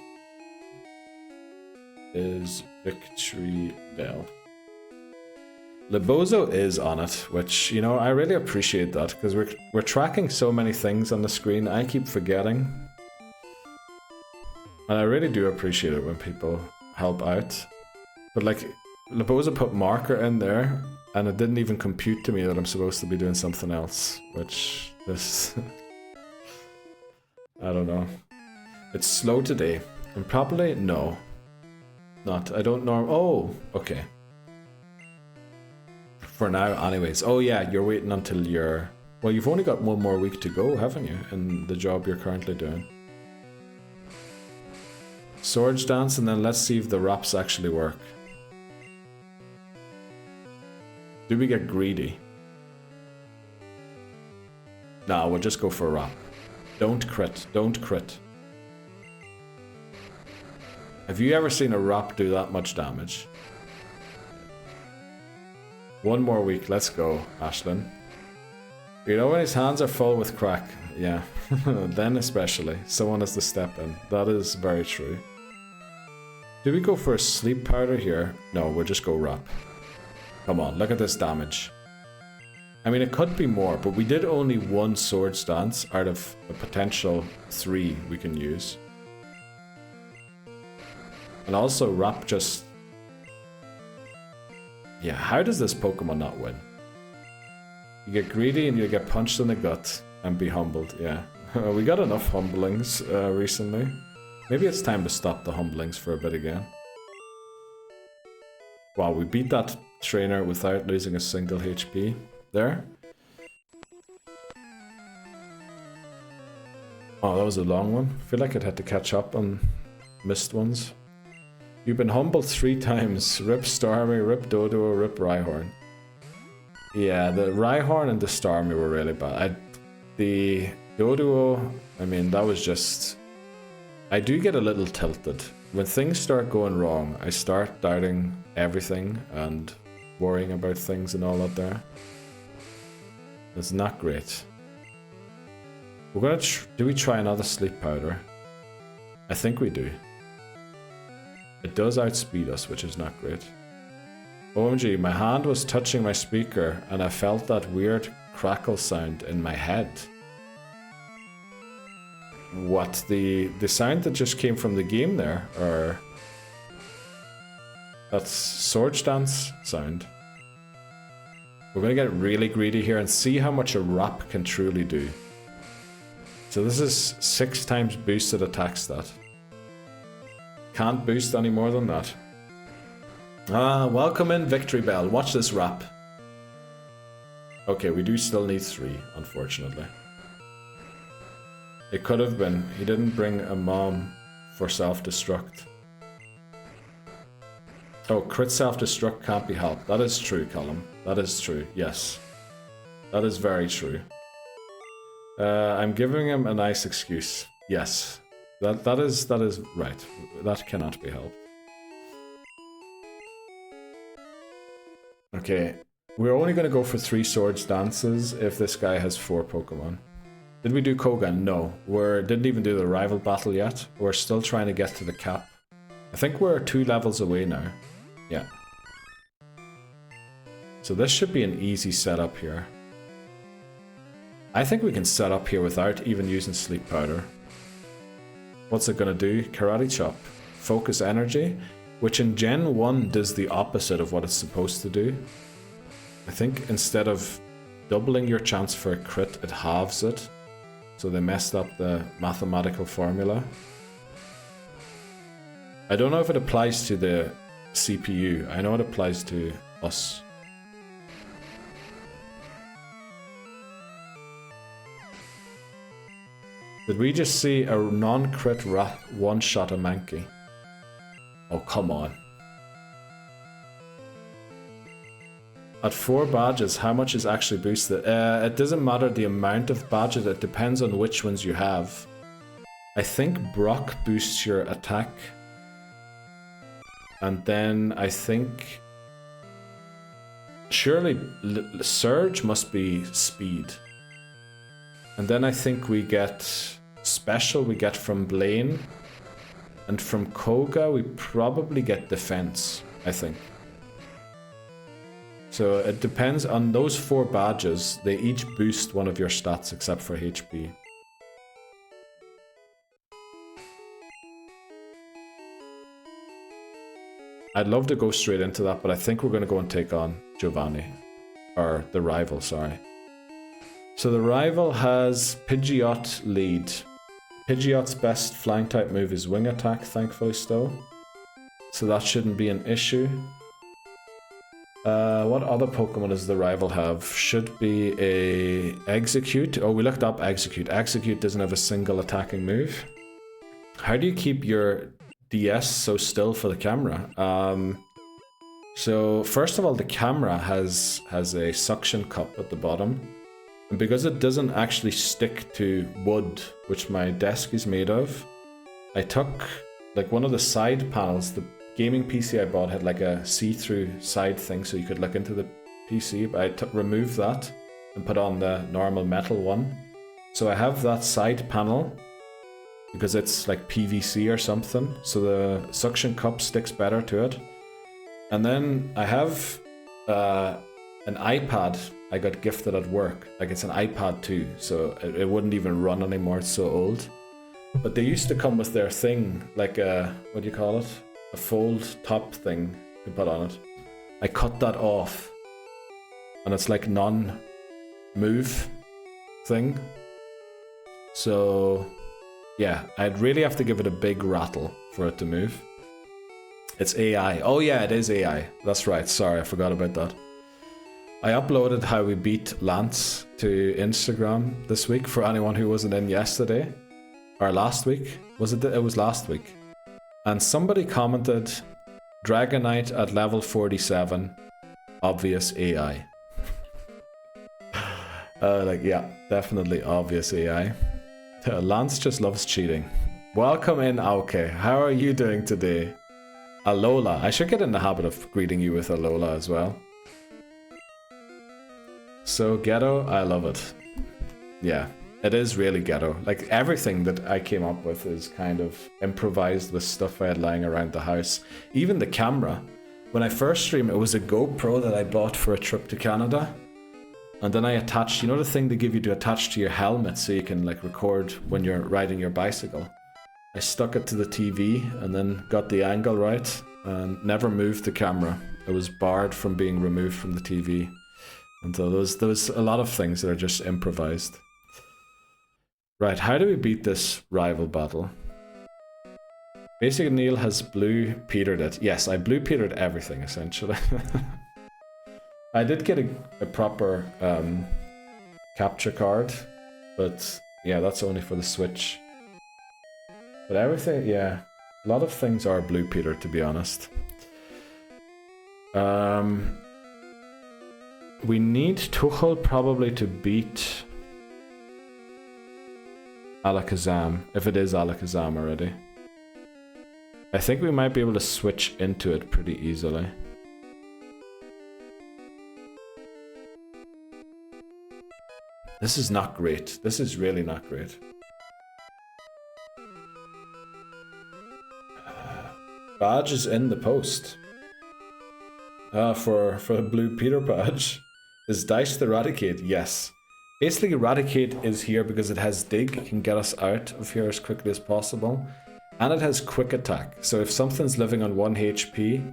is Victory Bell. Lebozo is on it, which, you know, I really appreciate that, because we're tracking so many things on the screen. I keep forgetting. And I really do appreciate it when people help out. But like, Lebozo put marker in there, and it didn't even compute to me that I'm supposed to be doing something else, which this... I don't know. It's slow today. And probably, no. Not, I don't know. Oh, okay. For now, anyways. Oh yeah, you're waiting until you're... Well, you've only got one more week to go, haven't you? In the job you're currently doing. Swords dance, and then let's see if the raps actually work. Do we get greedy? Nah, we'll just go for a rap. Don't crit. Don't crit. Have you ever seen a rap do that much damage? One more week. Let's go, Ashlyn. You know when his hands are full with crack? Yeah. Then especially. Someone has to step in. That is very true. Do we go for a sleep powder here? No, we'll just go rap. Come on, look at this damage. I mean, it could be more, but we did only one sword stance out of a potential 3 we can use. And also, rap just... Yeah, how does this Pokemon not win? You get greedy and you get punched in the gut and be humbled, yeah. We got enough humblings recently. Maybe it's time to stop the humblings for a bit again. Wow, we beat that trainer without losing a single HP there. Oh, that was a long one. I feel like I'd had to catch up on missed ones. You've been humbled 3 times. Rip Starmie, Rip Dodo, Rip Rhyhorn. Yeah, the Rhyhorn and the Starmie were really bad. The Dodo, I mean, that was just... I do get a little tilted. When things start going wrong, I start doubting everything and worrying about things and all that there. It's not great. We're gonna do we try another sleep powder? I think we do. It does outspeed us, which is not great. OMG, my hand was touching my speaker and I felt that weird crackle sound in my head. What, the sound that just came from the game there? Or... That's Sword Dance sound. We're gonna get really greedy here and see how much a rap can truly do. So this is 6 times boosted attack stat. Can't boost any more than that. Ah, welcome in Victory Bell. Watch this rap. Okay, we do still need 3, unfortunately. It could have been. He didn't bring a mom for self-destruct. Oh, crit self-destruct can't be helped. That is true, Callum. That is true, yes. That is very true. I'm giving him a nice excuse. Yes. That is right. That cannot be helped. Okay. We're only going to go for 3 swords dances if this guy has 4 Pokemon. Did we do Koga? No. Didn't even do the rival battle yet. We're still trying to get to the cap. I think we're 2 levels away now. Yeah. So this should be an easy setup here. I think we can set up here without even using sleep powder. What's it gonna do? Karate chop. Focus energy, which in Gen 1 does the opposite of what it's supposed to do. I think instead of doubling your chance for a crit, it halves it. So they messed up the mathematical formula. I don't know if it applies to the CPU. I know it applies to us. Did we just see a non-crit one-shot a Mankey? Oh, come on. At 4 badges, how much is actually boosted? It doesn't matter the amount of badges, it depends on which ones you have. I think Brock boosts your attack. And then I think... Surely Surge must be speed. And then I think we get special, we get from Blaine. And from Koga, we probably get defense, I think. So it depends on those 4 badges, they each boost one of your stats except for HP. I'd love to go straight into that, but I think we're going to go and take on Giovanni. Or the rival, sorry. So the rival has Pidgeot lead. Pidgeot's best flying type move is wing attack, thankfully still. So that shouldn't be an issue. What other Pokemon does the rival have? Should be a Execute. Oh, we looked up Execute. Execute doesn't have a single attacking move. How do you keep your DS so still for the camera? So first of all, the camera has a suction cup at the bottom. And because it doesn't actually stick to wood, which my desk is made of, I took like one of the side panels. The gaming PC I bought had like a see-through side thing so you could look into the PC, but I removed that and put on the normal metal one. So I have that side panel because it's like PVC or something, so the suction cup sticks better to it. And then I have an iPad I got gifted at work. Like it's an iPad 2, so it wouldn't even run anymore, it's so old. But they used to come with their thing, like a, what do you call it? A fold top thing to put on it. I cut that off, and it's like non-move thing. So yeah, I'd really have to give it a big rattle for it to move. It's AI. Oh yeah, it is AI. That's right. Sorry, I forgot about that. I uploaded how we beat Lance to Instagram this week for anyone who wasn't in yesterday. Or last week. Was it? It was last week. And somebody commented, Dragonite at level 47, obvious AI. Like, yeah, definitely obvious AI. Lance just loves cheating. Welcome in, Auke. How are you doing today? Alola. I should get in the habit of greeting you with Alola as well. So ghetto, I love it. Yeah, it is really ghetto. Like everything that I came up with is kind of improvised with stuff I had lying around the house. Even the camera. When I first streamed, it was a GoPro that I bought for a trip to Canada. And then I attached, you know the thing they give you to attach to your helmet so you can like record when you're riding your bicycle? I stuck it to the TV and then got the angle right and never moved the camera. It was barred from being removed from the TV. And so there was a lot of things that are just improvised. Right, how do we beat this rival battle? Basic Neil has blue petered it. Yes, I blue petered everything essentially. I did get a proper capture card, but yeah, that's only for the Switch. But everything, yeah, a lot of things are blue petered to be honest. We need Tuchel probably to beat Alakazam, if it is Alakazam already. I think we might be able to switch into it pretty easily. This is not great. This is really not great. Badge is in the post. For the blue Peter badge. Is Dice the Eradicate? Yes. Basically, Eradicate is here because it has Dig, it can get us out of here as quickly as possible. And it has Quick Attack. So if something's living on 1 HP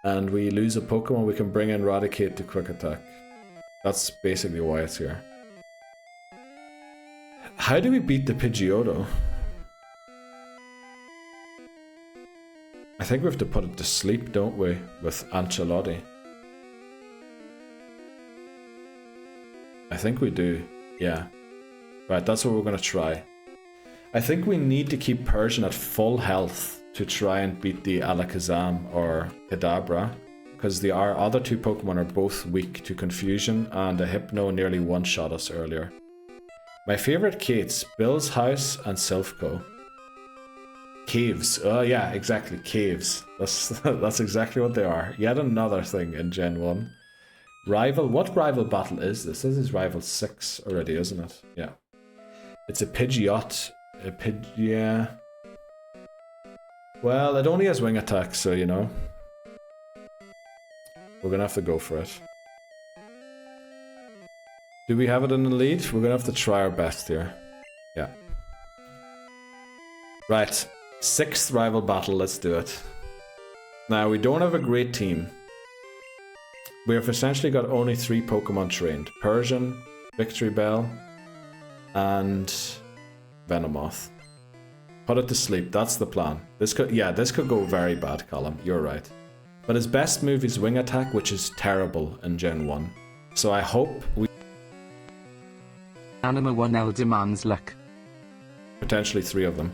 and we lose a Pokemon, we can bring in Eradicate to Quick Attack. That's basically why it's here. How do we beat the Pidgeotto? I think we have to put it to sleep, don't we, with Ancelotti? I think we do, yeah. Right, that's what we're going to try. I think we need to keep Persian at full health to try and beat the Alakazam or Kadabra, because our other two Pokemon are both weak to Confusion, and a Hypno nearly one-shot us earlier. My favorite Kates, Bill's House and Silphco. Caves. Oh yeah, exactly, caves. That's exactly what they are. Yet another thing in Gen 1. Rival, what rival battle is this? This is Rival 6 already, isn't it? Yeah. It's a Pidgeot. Yeah. Well, it only has wing attack, so you know. We're gonna have to go for it. Do we have it in the lead? We're gonna have to try our best here. Yeah. Right. 6th rival battle, let's do it. Now, we don't have a great team. We have essentially got only 3 Pokemon trained. Persian, Victory Bell, and Venomoth. Put it to sleep, that's the plan. This could go very bad, Colin. You're right. But his best move is Wing Attack, which is terrible in Gen 1. So I hope we... Anima 1L demands luck. Potentially 3 of them.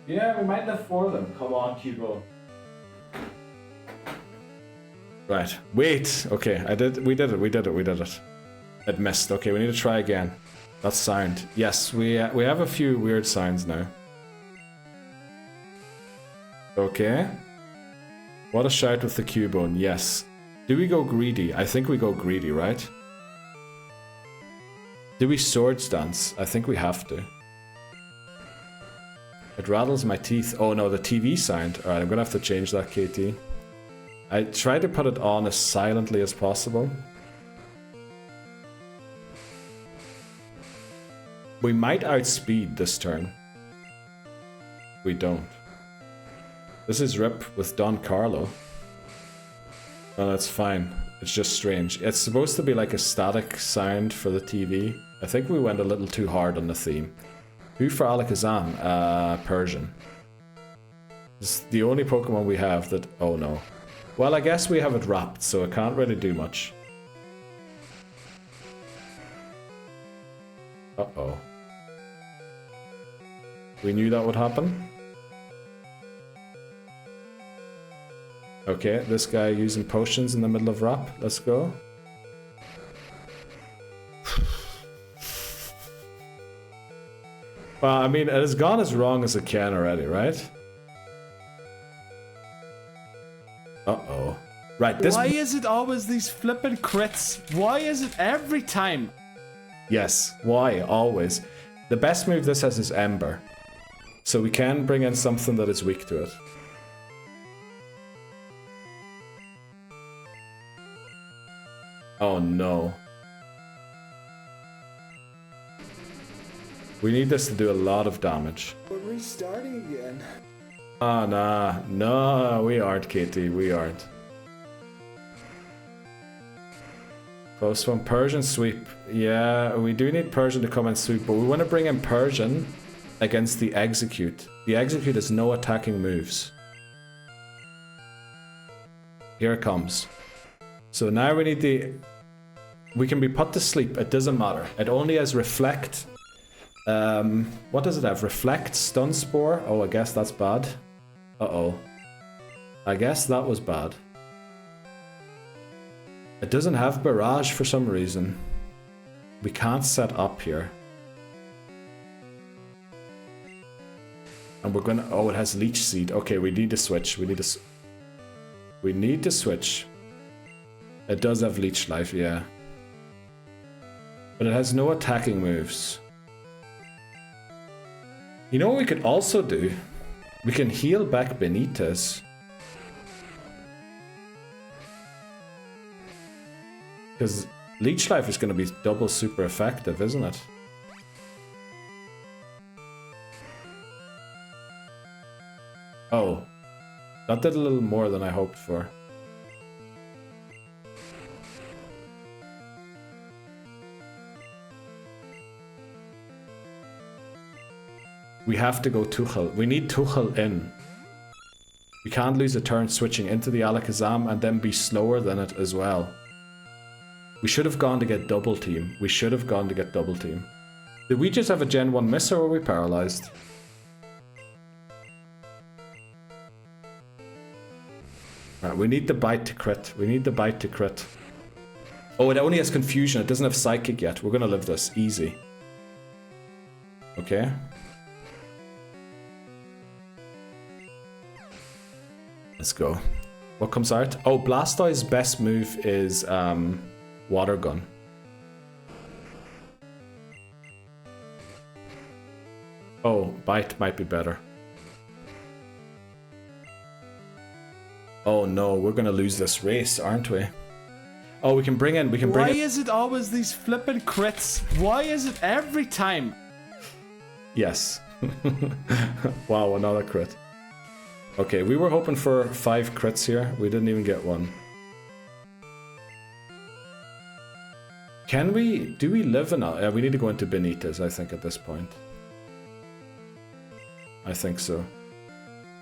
Yeah, we might live 4 of them. Come on, Cubo. Right. Wait. Okay, we did it. It missed. Okay, we need to try again. That's sound. Yes, we have a few weird sounds now. Okay. What a shout with the Cubone. Yes. Do we go greedy? I think we go greedy, right? Do we Swords Dance? I think we have to. It rattles my teeth. Oh no, the TV sound. Alright, I'm gonna have to change that, KT. I try to put it on as silently as possible. We might outspeed this turn. We don't. This is Rip with Don Carlo. No, that's fine. It's just strange. It's supposed to be like a static sound for the TV. I think we went a little too hard on the theme. Who for Alakazam? Persian. It's the only Pokemon we have that... Oh no. Well, I guess we have it wrapped, so it can't really do much. Uh-oh. We knew that would happen. Okay, this guy using potions in the middle of wrap. Let's go. Well, I mean, it has gone as wrong as it can already, right? Uh-oh. Right, this... Why is it always these flippin' crits? Why is it every time? Yes, why? Always. The best move this has is Ember. So we can bring in something that is weak to it. Oh no. We need this to do a lot of damage. We're restarting again. Ah, nah. No, we aren't, Katie. We aren't. Close one. Persian sweep. Yeah, we do need Persian to come and sweep, but we want to bring in Persian against the Execute. The Execute has no attacking moves. Here it comes. So now we need the... We can be put to sleep. It doesn't matter. It only has Reflect. What does it have? Reflect, Stun Spore. Oh, I guess that's bad. Uh-oh. I guess that was bad. It doesn't have Barrage for some reason. We can't set up here. And we're gonna... Oh, it has Leech Seed. Okay, we need to switch. We need to switch. It does have Leech Life, yeah. But it has no attacking moves. You know what we could also do? We can heal back Benitez. Because Leech Life is going to be double super effective, isn't it? Oh. That did a little more than I hoped for. We have to go Tuchel. We need Tuchel in. We can't lose a turn switching into the Alakazam and then be slower than it as well. We should have gone to get Double Team. We should have gone to get Double Team. Did we just have a Gen 1 miss or were we paralyzed? Alright, we need the bite to crit. We need the bite to crit. Oh, it only has Confusion. It doesn't have Psychic yet. We're gonna live this. Easy. Okay. Let's go. What comes out? Oh, Blastoise's best move is Water Gun. Oh, Bite might be better. Oh no, we're gonna lose this race, aren't we? Oh, we can bring in. Why is it always these flippin' crits? Why is it every time? Yes. Wow, another crit. Okay, we were hoping for 5 crits here. We didn't even get one. Can we... Do we live in... we need to go into Benitez, I think, at this point. I think so.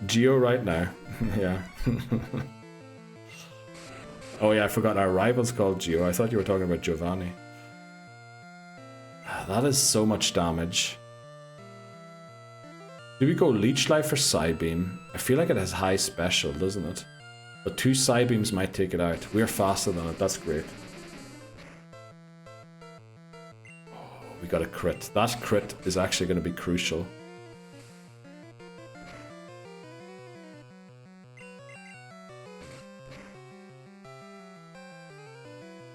Geo right now. Yeah. Oh yeah, I forgot our rival's called Geo. I thought you were talking about Giovanni. That is so much damage. Do we go Leech Life or Psybeam? I feel like it has high special, doesn't it? But 2 Psybeams might take it out. We're faster than it, that's great. Oh, we got a crit. That crit is actually going to be crucial.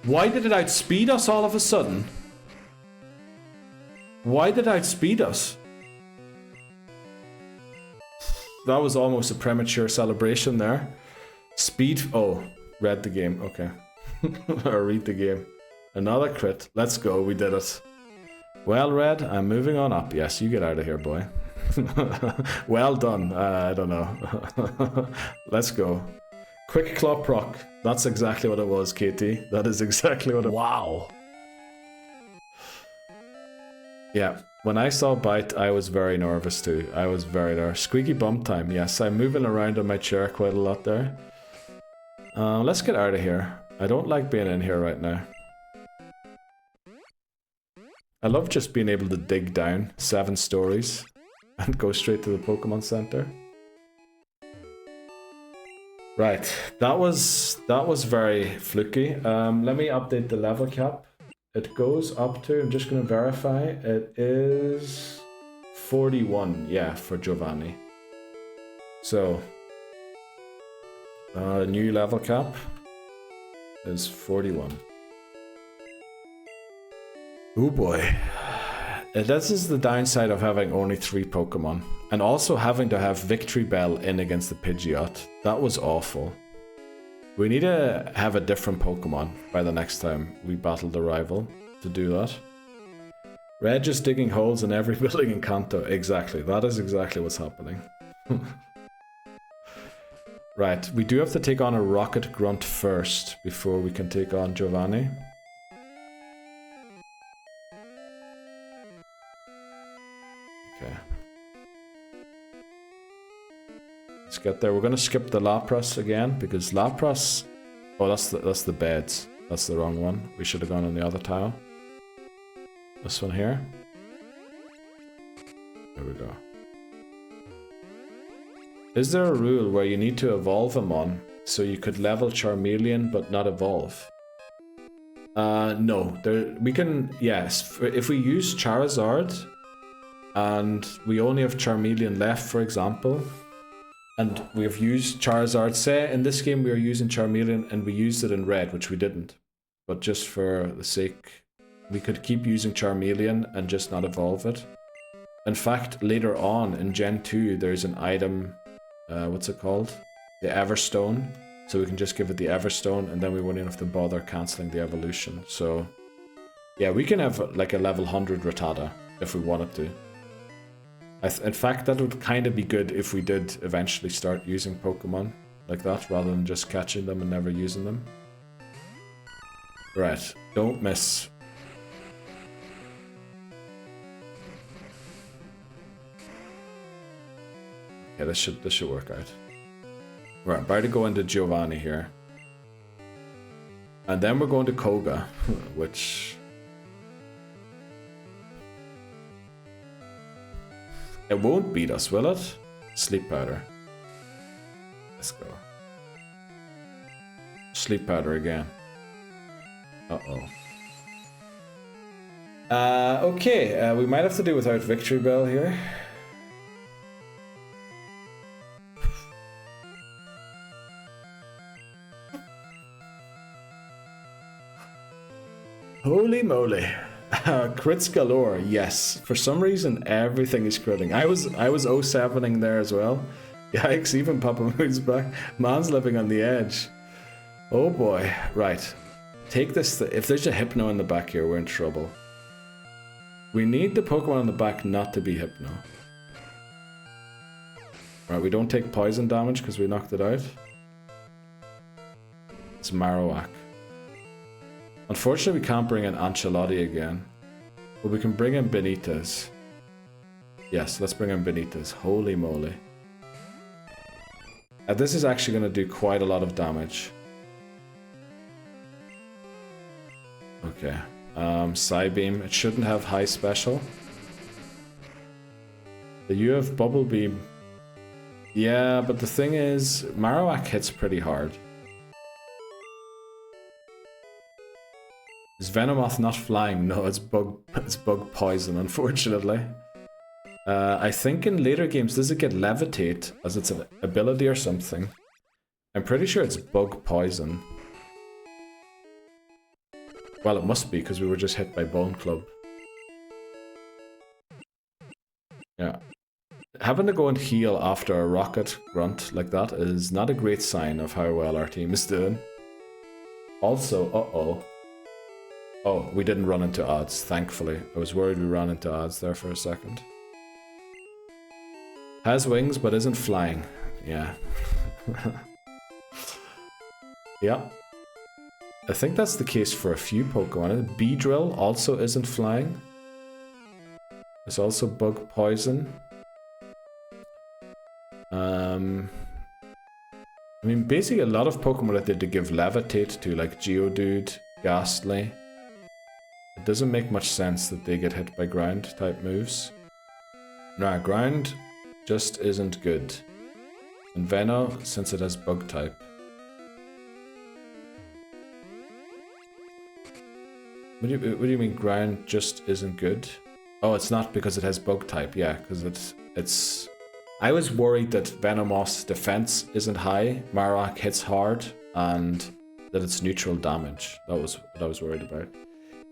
Why did it outspeed us all of a sudden? Why did it outspeed us? That was almost a premature celebration there. Speed. Oh, read the game. Okay. Or read the game. Another crit. Let's go. We did it. Well, Red, I'm moving on up. Yes, you get out of here, boy. Well done. I don't know. Let's go. Quick Claw proc. That's exactly what it was, Katie. That is exactly what it was. Wow. Yeah. When I saw Bite, I was very nervous too. I was very nervous. Squeaky bum time. Yes, I'm moving around on my chair quite a lot there. Let's get out of here. I don't like being in here right now. I love just being able to dig down 7 stories and go straight to the Pokemon Center. Right, that was very fluky. Let me update the level cap. It goes up to, I'm just going to verify, it is 41, yeah, for Giovanni. So, new level cap is 41. Oh boy. This is the downside of having only 3 Pokemon. And also having to have Victory Bell in against the Pidgeot. That was awful. We need to have a different Pokemon by the next time we battle the rival to do that. Red just digging holes in every building in Kanto. Exactly, that is exactly what's happening. Right, we do have to take on a Rocket Grunt first before we can take on Giovanni. Okay. Let's get there. We're gonna skip the Lapras again because Lapras. Oh, that's the beds. That's the wrong one. We should have gone on the other tile. This one here. There we go. Is there a rule where you need to evolve a mon so you could level Charmeleon but not evolve? No. We can. Yes. If we use Charizard and we only have Charmeleon left, for example. And we've used Charizard. Say in this game we are using Charmeleon and we used it in red, which we didn't. But just for the sake, we could keep using Charmeleon and just not evolve it. In fact, later on in Gen 2, there's an item, what's it called? The Everstone. So we can just give it the Everstone and then we won't even have to bother cancelling the evolution. So, yeah, we can have like a level 100 Rattata if we wanted to. In fact, that would kind of be good if we did eventually start using Pokemon like that, rather than just catching them and never using them. Right, don't miss. Yeah, this should work out. Right, I'm about to go into Giovanni here. And then we're going to Koga, which... It won't beat us, will it? Sleep Powder. Let's go. Sleep Powder again. Uh-oh. Okay, we might have to do without Victory Bell here. Holy moly. Crits galore, yes. For some reason, everything is critting. I was 07ing there as well. Yikes, even Papa Moon's back. Man's living on the edge. Oh boy. Right. Take this. If there's a Hypno in the back here, we're in trouble. We need the Pokemon in the back not to be Hypno. Right, we don't take poison damage because we knocked it out. It's Marowak. Unfortunately, we can't bring in Ancelotti again. But we can bring in Benitez. Yes, let's bring in Benitez. Holy moly. This is actually going to do quite a lot of damage. Okay. Psybeam. It shouldn't have high special. The U of Bubble Beam. Yeah, but the thing is, Marowak hits pretty hard. Is Venomoth not flying? No, it's bug poison, unfortunately. I think in later games, does it get levitate as it's an ability or something? I'm pretty sure it's bug poison. Well, it must be, because we were just hit by Bone Club. Yeah. Having to go and heal after a rocket grunt like that is not a great sign of how well our team is doing. Also, uh-oh. Oh, we didn't run into odds, thankfully. I was worried we ran into odds there for a second. Has wings, but isn't flying. Yeah. Yeah. I think that's the case for a few Pokemon. Beedrill also isn't flying. It's also bug poison. I mean, basically a lot of Pokemon that they give levitate to, like Geodude, Ghastly. It doesn't make much sense that they get hit by ground type moves. Nah, ground just isn't good. And Veno, since it has bug type. What do you mean ground just isn't good? Oh, it's not because it has bug type, yeah, because it's... I was worried that Venomoth's defense isn't high, Marowak hits hard, and that it's neutral damage. That was what I was worried about.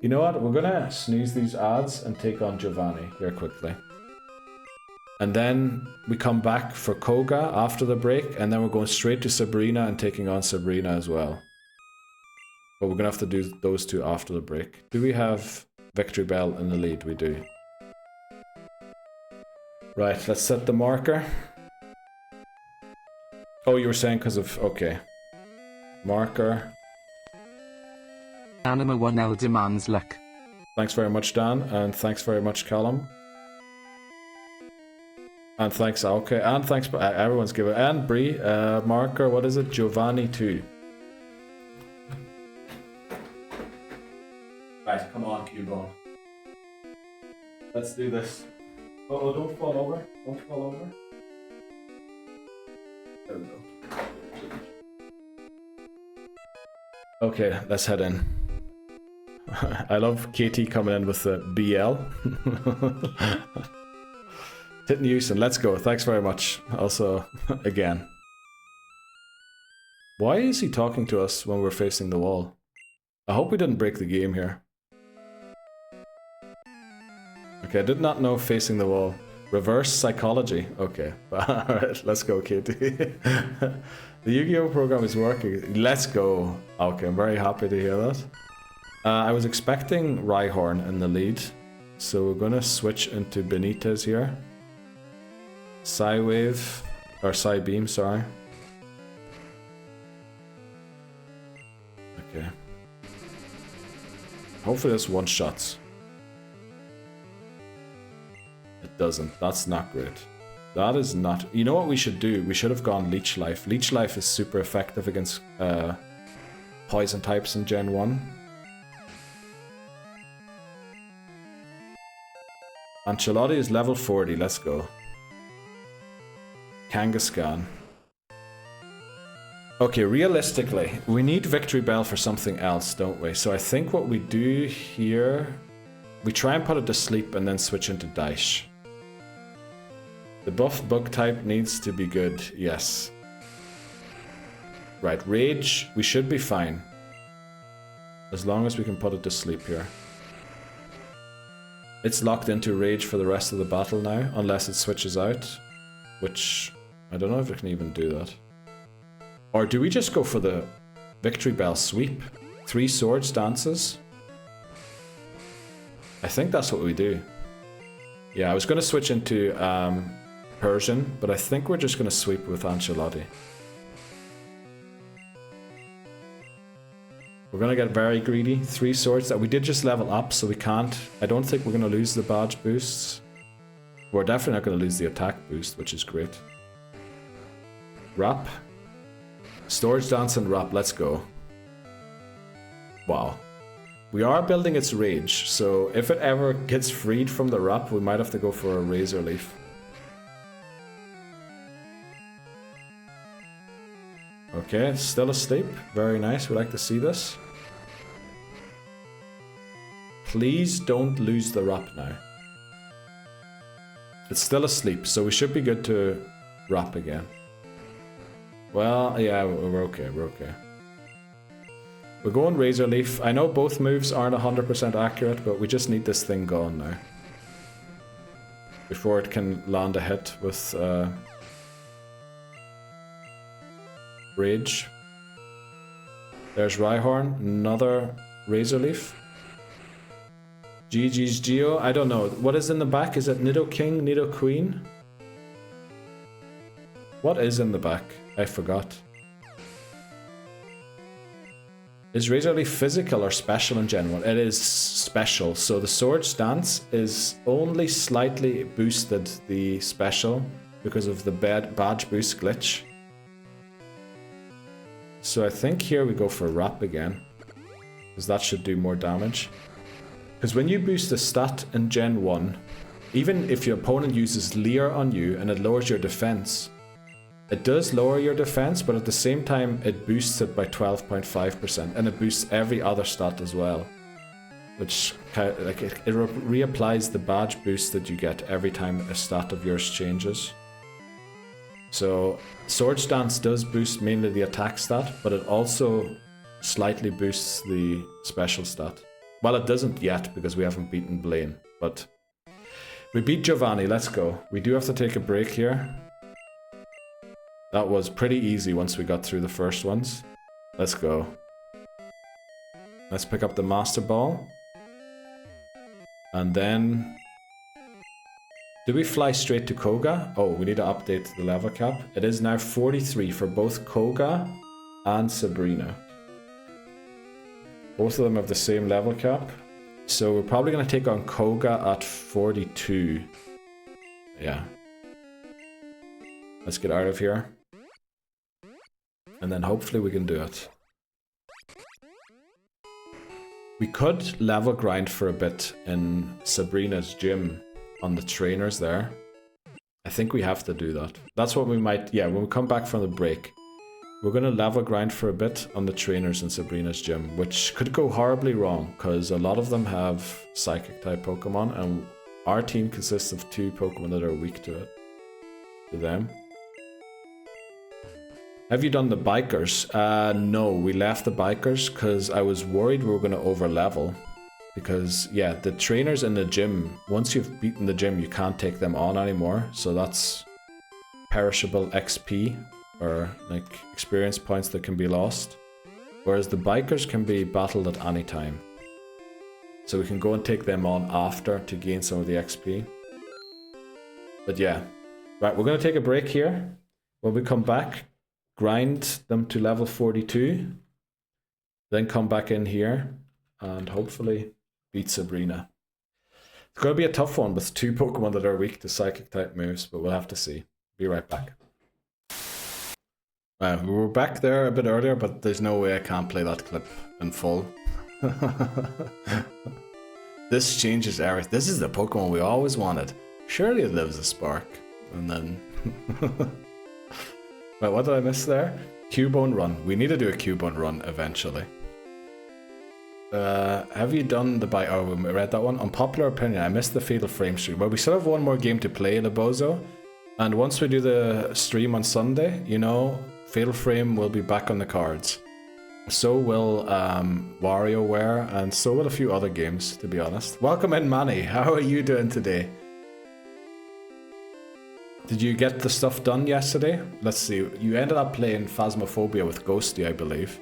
You know what? We're gonna snooze these ads and take on Giovanni here quickly. And then we come back for Koga after the break, and then we're going straight to Sabrina and taking on Sabrina as well. But we're gonna have to do those two after the break. Do we have Victory Bell in the lead? We do. Right, let's set the marker. Oh, you were saying because of... Okay. Marker. Anima 1L demands luck. Thanks very much, Dan. And thanks very much, Callum. And thanks, okay. And thanks, everyone's giving... And Bree, marker, what is it? Giovanni 2. Right, come on, Cubone. Let's do this. Oh, don't fall over. Don't fall over. There we go. Okay, let's head in. I love Katie coming in with the BL. Titten Houston, let's go. Thanks very much. Also, again. Why is he talking to us when we're facing the wall? I hope we didn't break the game here. Okay, I did not know facing the wall. Reverse psychology. Okay, alright, let's go, Katie. The Yu-Gi-Oh program is working. Let's go. Okay, I'm very happy to hear that. I was expecting Rhyhorn in the lead, so we're gonna switch into Benitez here. Psywave, or Psybeam, sorry. Okay. Hopefully this one-shots. It doesn't. That's not great. That is not... You know what we should do? We should have gone Leech Life. Leech Life is super effective against poison types in Gen 1. Ancelotti is level 40. Let's go. Kangaskhan. Okay, realistically, we need Victory Bell for something else, don't we? So I think what we do here... We try and put it to sleep and then switch into Daish. The buff bug type needs to be good, yes. Right, Rage, we should be fine. As long as we can put it to sleep here. It's locked into Rage for the rest of the battle now, unless it switches out. Which, I don't know if it can even do that. Or do we just go for the Victory Bell sweep? 3 swords dances? I think that's what we do. Yeah, I was going to switch into Persian, but I think we're just going to sweep with Ancelotti. We're going to get very greedy. 3 swords that we did just level up, so we can't... I don't think we're going to lose the badge boosts. We're definitely not going to lose the attack boost, which is great. Wrap. Storage Dance and Wrap, let's go. Wow. We are building its rage, so if it ever gets freed from the Wrap, we might have to go for a Razor Leaf. Okay, still asleep. Very nice, we like to see this. Please don't lose the Wrap now. It's still asleep, so we should be good to Wrap again. Well, yeah, we're okay, we're okay. We're going Razor Leaf. I know both moves aren't 100% accurate, but we just need this thing gone now. Before it can land a hit with Rage. There's Rhyhorn, another Razor Leaf. GG's Geo, I don't know. What is in the back? Is it Nidoking, Nidoqueen? What is in the back? I forgot. Is Razor Leaf physical or special in general? It is special. So the Sword Stance is only slightly boosted the special because of the badge boost glitch. So I think here we go for Wrap again, because that should do more damage. Because when you boost a stat in Gen 1, even if your opponent uses Leer on you and it lowers your defense, it does lower your defense, but at the same time it boosts it by 12.5%, and it boosts every other stat as well. Which, like, it reapplies the badge boost that you get every time a stat of yours changes. So, Sword Stance does boost mainly the attack stat, but it also slightly boosts the special stat. Well, it doesn't yet, because we haven't beaten Blaine, but we beat Giovanni, let's go. We do have to take a break here. That was pretty easy once we got through the first ones. Let's go. Let's pick up the Master Ball. And then... do we fly straight to Koga? Oh, we need to update the level cap. It is now 43 for both Koga and Sabrina. Both of them have the same level cap. So we're probably going to take on Koga at 42. Yeah. Let's get out of here. And then hopefully we can do it. We could level grind for a bit in Sabrina's gym on the trainers there. I think we have to do that. That's what we might... yeah, when we come back from the break, we're going to level grind for a bit on the trainers in Sabrina's gym, which could go horribly wrong, because a lot of them have Psychic-type Pokemon, and our team consists of 2 Pokemon that are weak to it. To them. Have you done the bikers? No, we left the bikers because I was worried we were going to over-level. Because, yeah, the trainers in the gym, once you've beaten the gym, you can't take them on anymore. So that's perishable XP, or like experience points that can be lost. Whereas the bikers can be battled at any time. So we can go and take them on after to gain some of the XP. But yeah. Right, we're going to take a break here. When we come back, grind them to level 42. Then come back in here and hopefully beat Sabrina. It's going to be a tough one with 2 Pokemon that are weak to Psychic type moves, but we'll have to see. Be right back. We were back there a bit earlier, but there's no way I can't play that clip in full. This changes everything. This is the Pokemon we always wanted. Surely it lives a spark. And then... Wait, what did I miss there? Cubone run. We need to do a Cubone run eventually. Have you done the bike? Oh, we read that one. Unpopular opinion, I missed the Fatal Frame stream. Well, we still have one more game to play, Lebozo. And once we do the stream on Sunday, you know, Fatal Frame will be back on the cards. So will WarioWare, and so will a few other games, to be honest. Welcome in, Manny. How are you doing today? Did you get the stuff done yesterday? Let's see. You ended up playing Phasmophobia with Ghosty, I believe.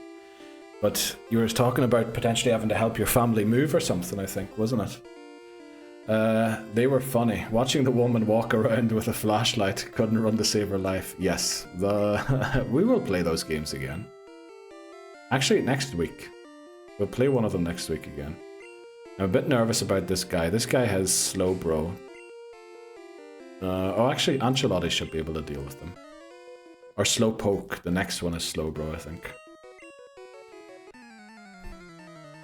But you were talking about potentially having to help your family move or something, I think, wasn't it? They were funny. Watching the woman walk around with a flashlight, couldn't run to save her life. Yes, we will play those games again. Actually, next week. We'll play one of them next week again. I'm a bit nervous about this guy. This guy has Slowbro. Oh, actually, Ancelotti should be able to deal with them. Or slow poke. The next one is slow bro, I think.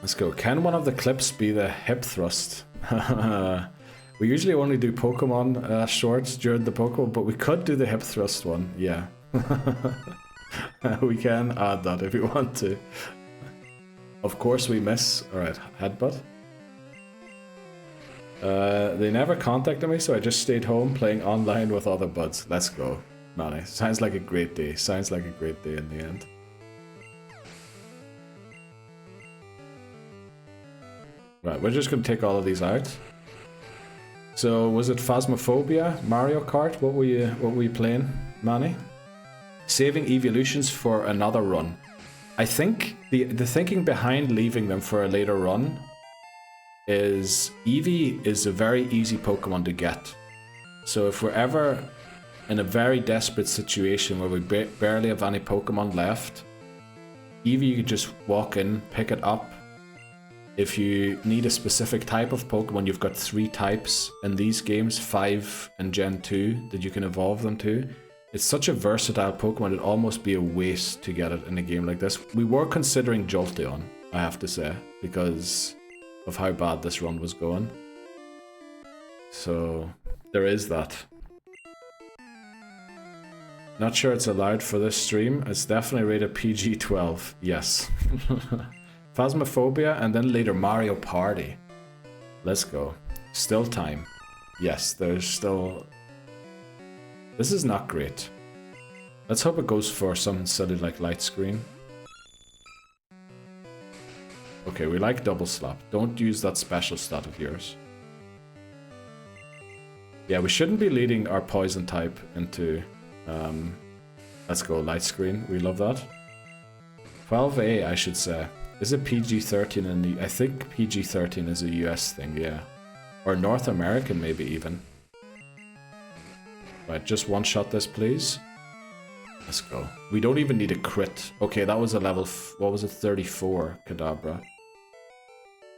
Let's go. Can one of the clips be the hip thrust? We usually only do Pokemon shorts during the Pokemon, but we could do the hip thrust one. Yeah. We can add that if you want to. Of course we miss. Alright, headbutt. They never contacted me, so I just stayed home playing online with other buds. Let's go. Manny. Sounds like a great day. Sounds like a great day in the end. Right, we're just gonna take all of these out. So was it Phasmophobia, Mario Kart? What were you playing, Manny? Saving evolutions for another run. I think the thinking behind leaving them for a later run is Eevee is a very easy Pokemon to get. So if we're ever in a very desperate situation where we barely have any Pokemon left, Eevee, you could just walk in, pick it up. If you need a specific type of Pokemon, you've got 3 types in these games, 5 and Gen 2, that you can evolve them to. It's such a versatile Pokemon, it'd almost be a waste to get it in a game like this. We were considering Jolteon, I have to say, because of how bad this run was going. So, there is that. Not sure it's allowed for this stream. It's definitely rated PG-12, yes. Phasmophobia, and then later Mario Party. Let's go. Still time. Yes, there's still... This is not great. Let's hope it goes for something silly like light screen. Okay, we like double slap. Don't use that special stat of yours. Yeah, we shouldn't be leading our poison type into... let's go light screen. We love that. 12A, I should say. Is it PG-13 in the... I think PG-13 is a US thing, yeah. Or North American, maybe even. Right, just one shot this, please. Let's go. We don't even need a crit. Okay, that was a level... what was it? 34 Kadabra.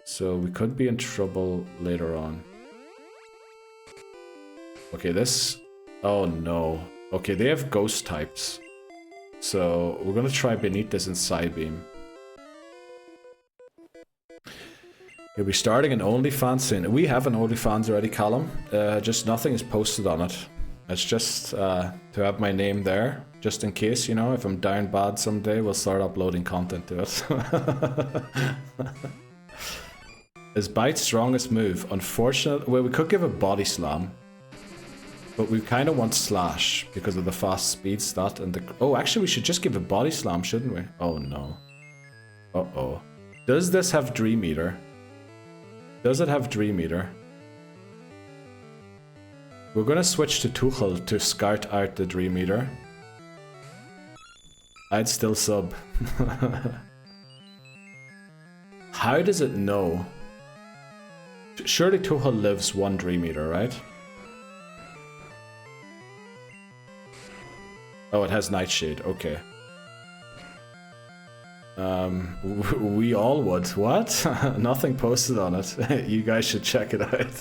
So we could be in trouble later on. Okay, this... Oh, no. Okay, they have ghost types. So we're gonna try Benitez and Psybeam. We'll be starting an OnlyFans soon. We have an OnlyFans already, Callum. Just nothing is posted on it. It's just to have my name there, just in case, you know, if I'm down bad someday, we'll start uploading content to it. Is Bite's strongest move? Unfortunately, well, we could give a body slam. But we kind of want slash because of the fast speed stat and the... Oh, actually we should just give a body slam, shouldn't we? Oh no. Uh-oh. Does this have Dream Eater? Does it have Dream Eater? We're gonna switch to Tuchel to scout out the Dream Eater. I'd still sub. How does it know? Surely Tuchel lives 1 Dream Eater, right? Oh, it has Nightshade, okay. We all would. What? Nothing posted on it. You guys should check it out.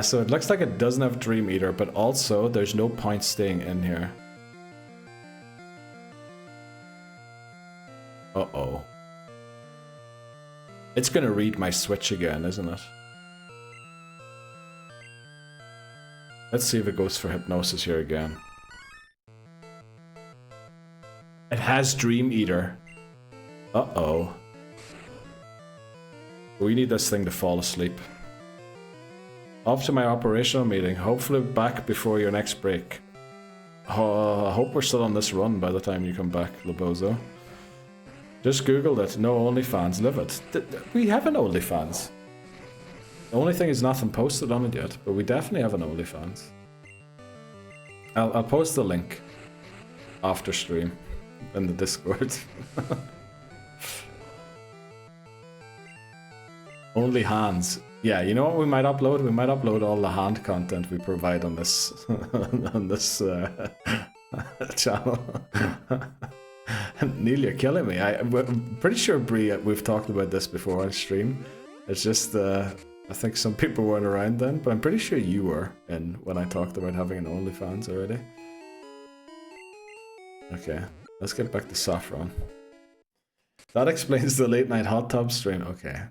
So it looks like it doesn't have Dream Eater, but also there's no point staying in here. Uh-oh. It's gonna read my switch again, isn't it? Let's see if it goes for Hypnosis here again. It has Dream Eater. Uh-oh. We need this thing to fall asleep. Off to my operational meeting. Hopefully back before your next break. Oh, I hope we're still on this run by the time you come back, Lobozo. Just googled it. No OnlyFans. Live it. We have an OnlyFans. The only thing is nothing posted on it yet, but we definitely have an OnlyFans. I'll post the link after stream in the Discord. Only hands. Yeah, you know what we might upload? We might upload all the hand content we provide on this on this channel. Neil, you're killing me. I'm pretty sure Bree, we've talked about this before on stream. It's just I think some people weren't around then, but I'm pretty sure you were in when I talked about having an OnlyFans already. Okay, let's get back to Saffron. That explains the late night hot tub stream. Okay.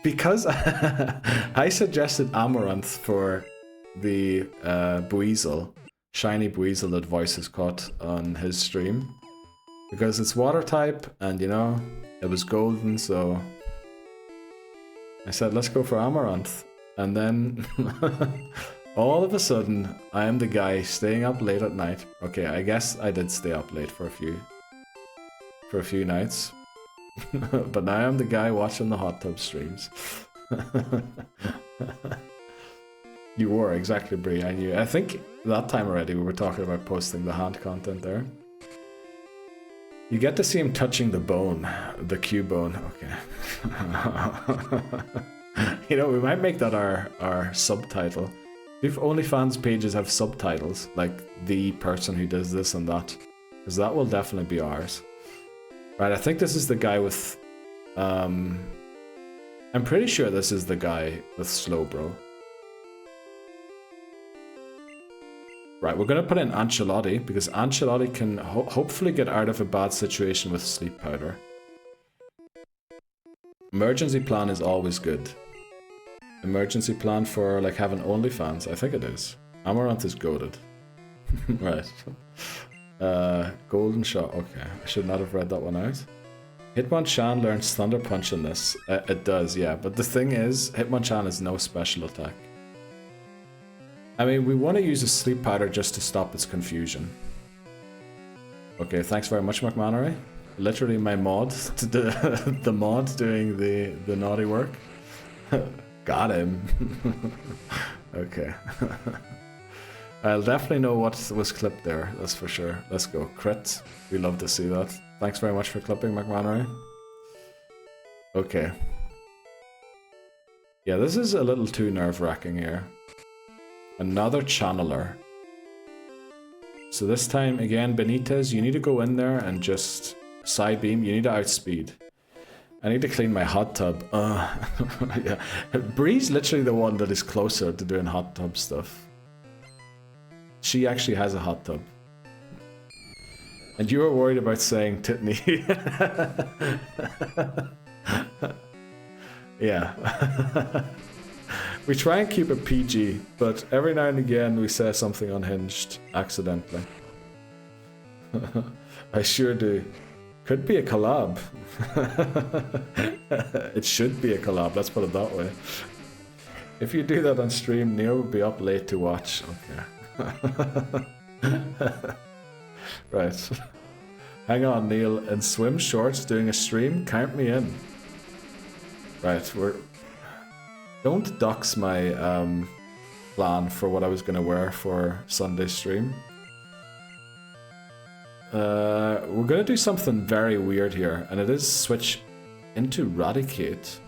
Because I suggested Amaranth for the Buizel, shiny Buizel that Voice has caught on his stream. Because it's water type and, you know, it was golden, so I said, let's go for Amaranth. And then all of a sudden, I am the guy staying up late at night. Okay, I guess I did stay up late for a few nights. But now I'm the guy watching the hot tub streams. You were, exactly, Brie, I knew. I think that time already we were talking about posting the hand content there. You get to see him touching the bone, the Q bone. Okay. You know, we might make that our subtitle. If OnlyFans pages have subtitles, like the person who does this and that, because that will definitely be ours. Right, I think this is the guy with... I'm pretty sure this is the guy with Slowbro. Right, we're going to put in Ancelotti, because Ancelotti can hopefully get out of a bad situation with sleep powder. Emergency plan is always good. Emergency plan for, like, having OnlyFans? I think it is. Amaranth is goated. Right. Golden shot. Okay, I should not have read that one out. Hitmonchan learns Thunder Punch in this. It does, yeah. But the thing is, Hitmonchan is no special attack. I mean, we want to use a sleep powder just to stop its confusion. Okay, thanks very much, McMannery. Literally my mod, the mod doing the naughty work. Got him. Okay. I'll definitely know what was clipped there, that's for sure. Let's go. Crit. We love to see that. Thanks very much for clipping, McMannery. Okay. Yeah, this is a little too nerve-wracking here. Another channeler. So this time, again, Benitez, you need to go in there and just side beam. You need to outspeed. I need to clean my hot tub. Yeah. Bree's literally the one that is closer to doing hot tub stuff. She actually has a hot tub. And you were worried about saying Titney. Yeah. We try and keep it PG, but every now and again we say something unhinged accidentally. I sure do. Could be a collab. It should be a collab, let's put it that way. If you do that on stream, Neil will be up late to watch. Okay. Right. Hang on, Neil. In swim shorts doing a stream? Count me in. Right, don't dox my plan for what I was gonna wear for Sunday's stream. We're gonna do something very weird here, and it is switch into Radicate.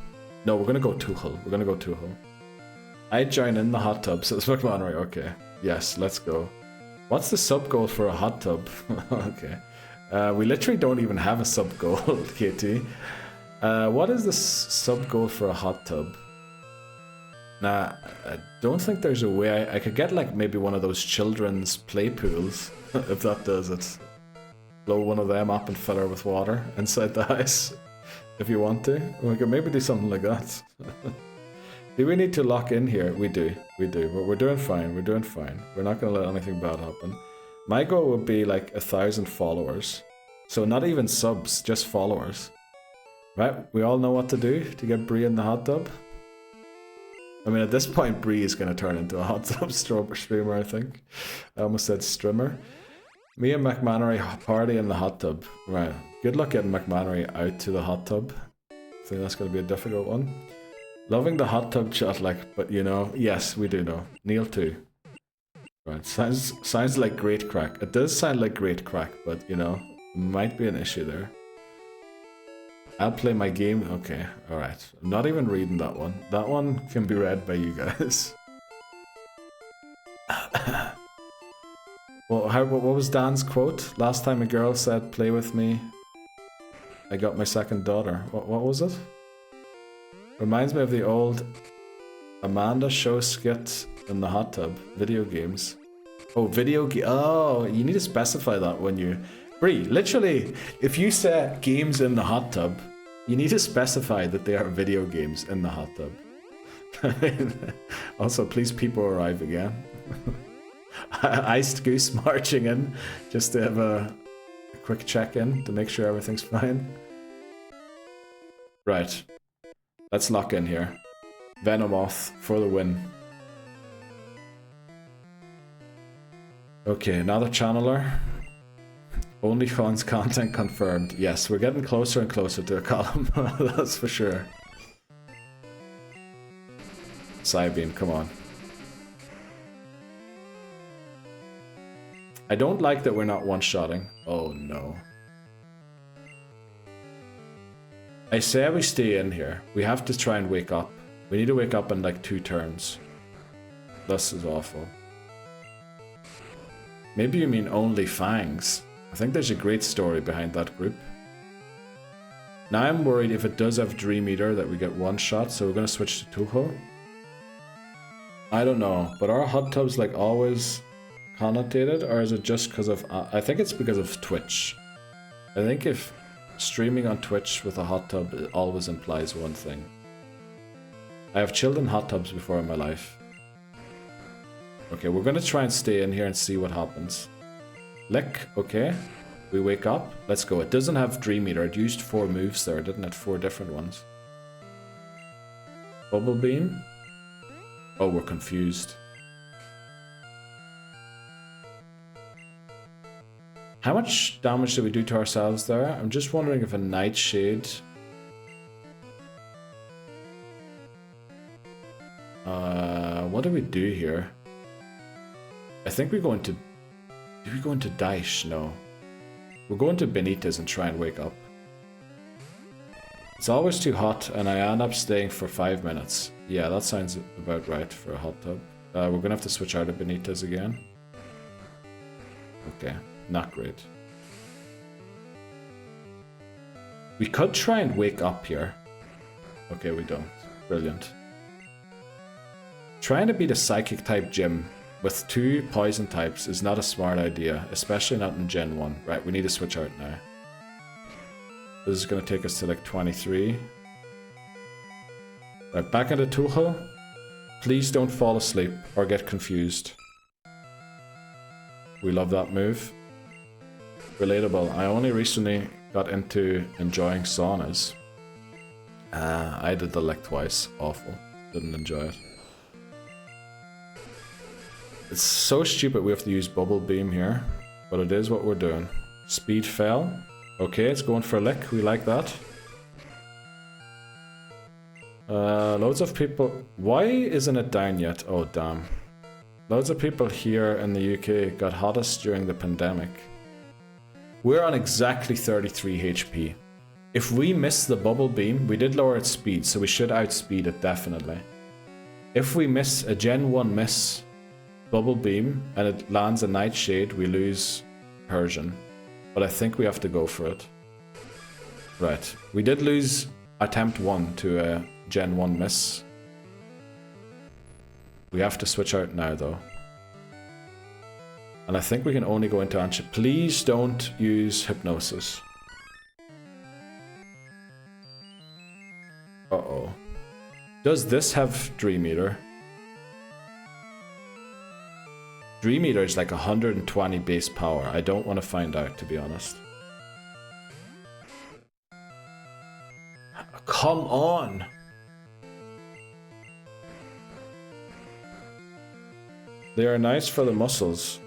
No, we're gonna go Tuchel. We're gonna go Tuchel. I join in the hot tub, says McMannery. Okay. Yes, let's go. What's the sub goal for a hot tub? Okay. We literally don't even have a sub goal, KT. What is the sub goal for a hot tub? Nah, I don't think there's a way. I could get like maybe one of those children's play pools, if that does it. Blow one of them up and fill her with water inside the house, if you want to. We could maybe do something like that. Do we need to lock in here? We do. We're doing fine. We're doing fine. We're not going to let anything bad happen. My goal would be like 1,000 followers. So not even subs, just followers. Right? We all know what to do to get Bree in the hot tub. I mean, at this point, Bree is going to turn into a hot tub streamer, I think. I almost said streamer. Me and McMannery party in the hot tub. Right. Good luck getting McMannery out to the hot tub. I think that's going to be a difficult one. Loving the hot tub chat, like, but you know, yes, we do know. Neil too. Right, sounds like great crack. It does sound like great crack, but you know, might be an issue there. I'll play my game. Okay, alright. I'm not even reading that one. That one can be read by you guys. Well, what was Dan's quote? Last time a girl said, play with me, I got my second daughter. What was it? Reminds me of the old Amanda show skit in the hot tub, video games. Oh, oh, you need to specify that when you... Bree, literally, if you say games in the hot tub, you need to specify that they are video games in the hot tub. Also, please people arrive again. Iced Goose marching in just to have a quick check-in to make sure everything's fine. Right. Let's lock in here. Venomoth for the win. Okay, another channeler. OnlyFans content confirmed. Yes, we're getting closer and closer to a column. That's for sure. Psybeam, come on. I don't like that we're not one-shotting. Oh no. I say we stay in here. We have to try and wake up. We need to wake up in like 2 turns. This is awful. Maybe you mean only fangs. I think there's a great story behind that group. Now I'm worried if it does have Dream Eater that we get one shot, so we're gonna switch to Tuho. I don't know, but are hot tubs like always connotated, or is it just because of... I think it's because of Twitch. I think if streaming on Twitch with a hot tub, it always implies one thing. I have chilled in hot tubs before in my life. Okay, we're gonna try and stay in here and see what happens. Lick, okay. We wake up. Let's go. It doesn't have Dream Eater. It used 4 moves there, didn't it? 4 different ones. Bubble Beam. Oh, we're confused. How much damage did we do to ourselves there? I'm just wondering if a Nightshade... what do we do here? I think we're going to... Did we go into Daish? No. We'll go into Benitez and try and wake up. It's always too hot and I end up staying for 5 minutes. Yeah, that sounds about right for a hot tub. We're gonna have to switch out of Benitez again. Okay, not great. We could try and wake up here. Okay, we don't. Brilliant. Trying to beat a psychic type gym with 2 poison types is not a smart idea, especially not in Gen 1. Right, we need to switch out now. This is going to take us to like 23. Right, back into Tuho. Please don't fall asleep or get confused. We love that move. Relatable. I only recently got into enjoying saunas. I did the lick twice. Awful. Didn't enjoy it. It's so stupid we have to use Bubble Beam here, but it is what we're doing. Speed fell. Okay, it's going for a lick. We like that. Loads of people... Why isn't it down yet? Oh, damn. Loads of people here in the UK got hottest during the pandemic. We're on exactly 33 HP. If we miss the Bubble Beam, we did lower its speed, so we should outspeed it definitely. If we miss a Gen 1 miss... Bubble Beam and it lands a Nightshade, we lose Persian. But I think we have to go for it. Right. We did lose attempt 1 to a Gen 1 miss. We have to switch out now though. And I think we can only go into Ansha. Please don't use Hypnosis. Uh-oh. Does this have Dream Eater? Dream Eater is like 120 base power. I don't want to find out, to be honest. Come on! They are nice for the muscles.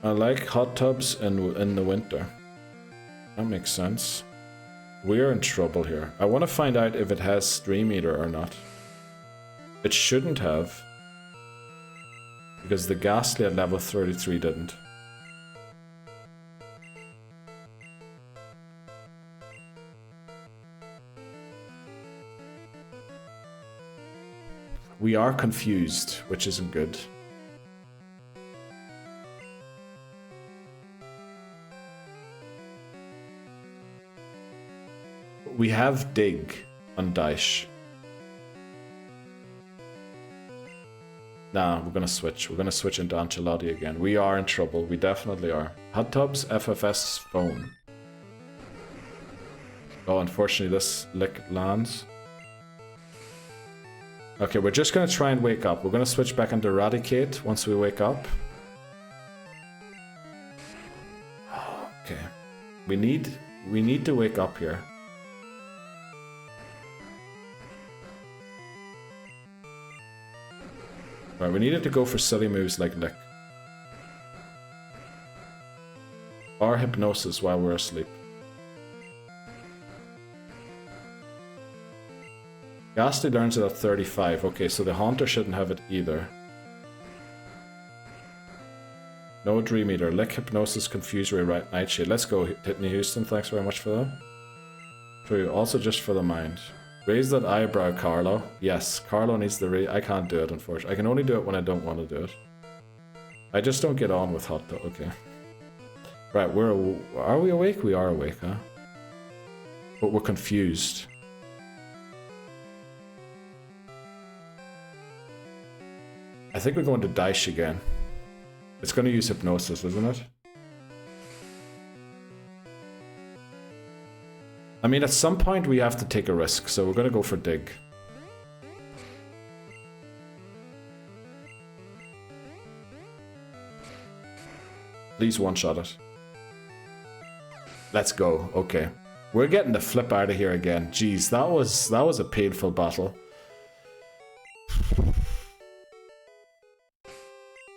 I like hot tubs in the winter. That makes sense. We're in trouble here. I want to find out if it has Dream Eater or not. It shouldn't have. Because the Ghastly at level 33 didn't. We are confused, which isn't good. We have Dig on Daish. Nah, we're gonna switch. We're gonna switch into Ancelotti again. We are in trouble. We definitely are. Hot tubs, FFS phone. Oh, unfortunately this lick lands. Okay, we're just gonna try and wake up. We're gonna switch back into Eradicate once we wake up. Okay. We need to wake up here. Right, we needed to go for silly moves like Lick. Or Hypnosis while we're asleep. Ghastly learns it at 35. Okay, so the Haunter shouldn't have it either. No Dream Eater. Lick, Hypnosis, Confusory, right, Nightshade. Let's go, Whitney Houston. Thanks very much for that. True, also just for the mind. Raise that eyebrow, Carlo. Yes, Carlo needs the raise. I can't do it, unfortunately. I can only do it when I don't want to do it. I just don't get on with hot though. Okay. Right, are we awake? We are awake, huh? But we're confused. I think we're going to Daish again. It's going to use Hypnosis, isn't it? I mean, at some point we have to take a risk, so we're going to go for Dig. Please one-shot it. Let's go. Okay. We're getting the flip out of here again. Jeez, that was a painful battle.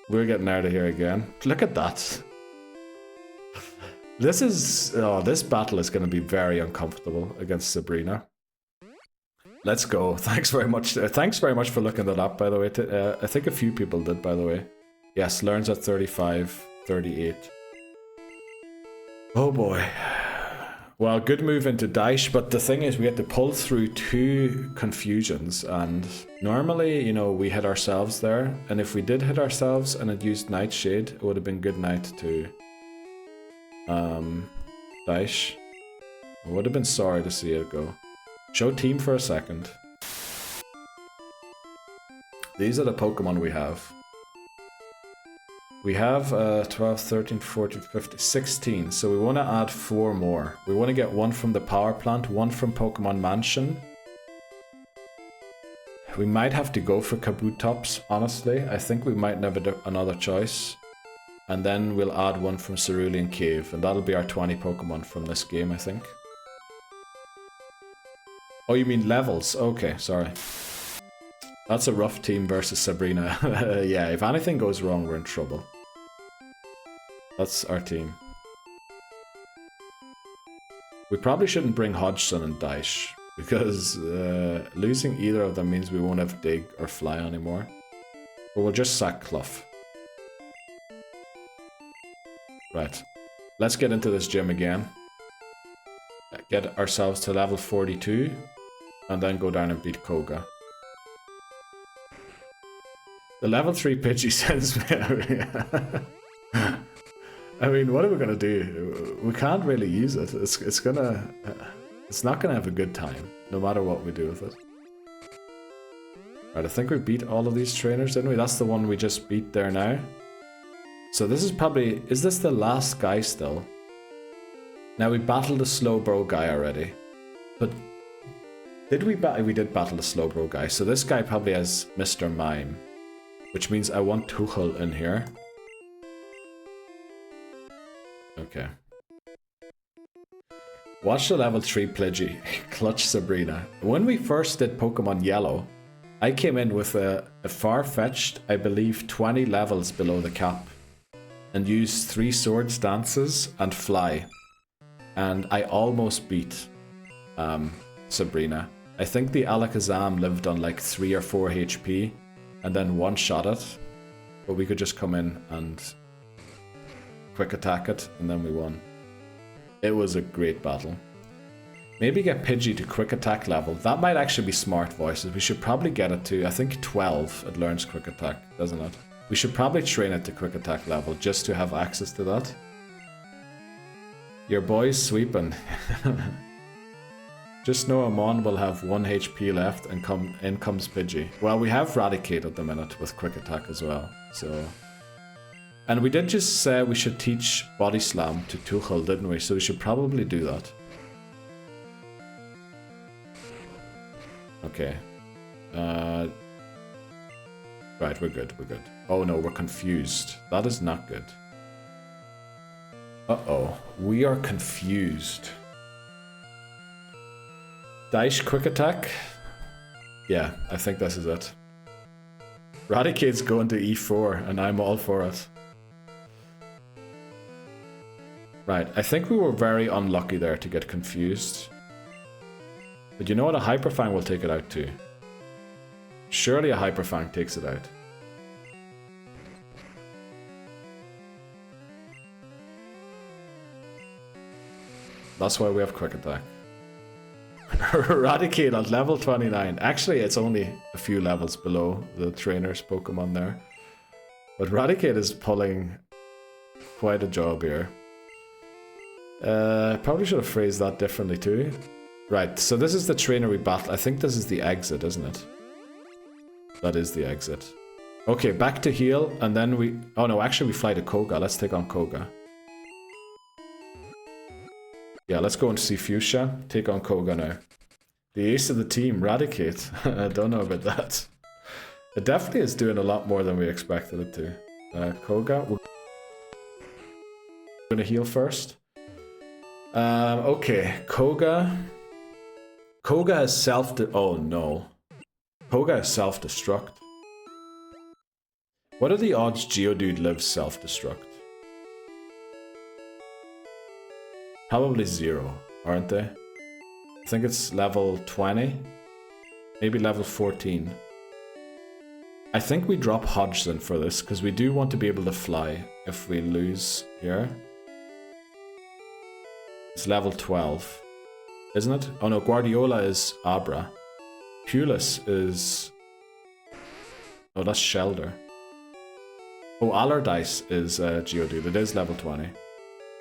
We're getting out of here again. Look at that. This battle is going to be very uncomfortable against Sabrina. Let's go. Thanks very much. Thanks very much for looking that up, by the way. I think a few people did, by the way. Yes, learns at 35, 38. Oh boy. Well, good move into Daish, but the thing is we had to pull through 2 confusions, and normally, you know, we hit ourselves there, and if we did hit ourselves and it used Nightshade, it would have been good night to Daish. I would have been sorry to see it go. Show team for a second. These are the Pokemon we have. We have 12, 13, 14, 15, 16, so we want to add 4 more. We want to get 1 from the power plant, 1 from Pokémon Mansion. We might have to go for Kabutops, honestly. I think we might never do another choice. And then we'll add 1 from Cerulean Cave, and that'll be our 20 Pokemon from this game, I think. Oh, you mean levels? Okay, sorry. That's a rough team versus Sabrina. Yeah, if anything goes wrong, we're in trouble. That's our team. We probably shouldn't bring Hodgson and Daish, because losing either of them means we won't have Dig or Fly anymore. But we'll just sack Clough. Right. Let's get into this gym again. Get ourselves to level 42, and then go down and beat Koga. The level 3 Pidgey sends me. I mean, what are we gonna do? We can't really use it. It's not gonna have a good time, no matter what we do with it. Right, I think we beat all of these trainers, didn't we? That's the one we just beat there now. So this is probably... Is this the last guy still? Now, we battled the Slowbro guy already. But... Did we battle... We did battle the Slowbro guy. So this guy probably has Mr. Mime. Which means I want Tuchel in here. Okay. Watch the level 3 Pidgey. Clutch Sabrina. When we first did Pokemon Yellow, I came in with a far-fetched, I believe, 20 levels below the cap. And used 3 Swords Dances and Fly. And I almost beat Sabrina. I think the Alakazam lived on like 3 or 4 HP. And then one-shot it. But we could just come in and quick attack it, and then we won. It was a great battle. Maybe get Pidgey to quick attack level. That might actually be smart voices. We should probably get it to, I think 12 it learns quick attack, doesn't it? We should probably train it to quick attack level just to have access to that. Your boy's sweeping. Just know Amon will have 1 HP left and in comes Pidgey. Well, we have Raticate at the minute with Quick Attack as well, so... And we did just say we should teach Body Slam to Tuchel, didn't we? So we should probably do that. Okay. Right, we're good, we're good. Oh no, we're confused. That is not good. Uh-oh, we are confused. Daish Quick Attack? Yeah, I think this is it. Raticate's going to E4, and I'm all for it. Right, I think we were very unlucky there to get confused. But you know what? A Hyperfang will take it out too. Surely a Hyperfang takes it out. That's why we have Quick Attack. Eradicate at level 29. Actually, it's only a few levels below the trainer's Pokemon there. But Eradicate is pulling quite a job here. Probably should have phrased that differently too. Right, so this is the trainer we battle. I think this is the exit, isn't it? That is the exit. Okay, back to heal, and then we... Oh no, actually we fly to Koga. Let's take on Koga. Yeah, let's go and see Fuchsia. Take on Koga now. The ace of the team, Eradicate. I don't know about that. It definitely is doing a lot more than we expected it to. Koga, we're gonna heal first. Okay, Koga. Koga has oh no. Koga has self-destruct. What are the odds Geodude lives self-destruct? Probably 0, aren't they? I think it's level 20. Maybe level 14. I think we drop Hodgson for this, because we do want to be able to fly if we lose here. It's level 12. Isn't it? Oh no, Guardiola is Abra. Pulis is... Oh, that's Shelder. Oh, Allardyce is Geodude. It is level 20.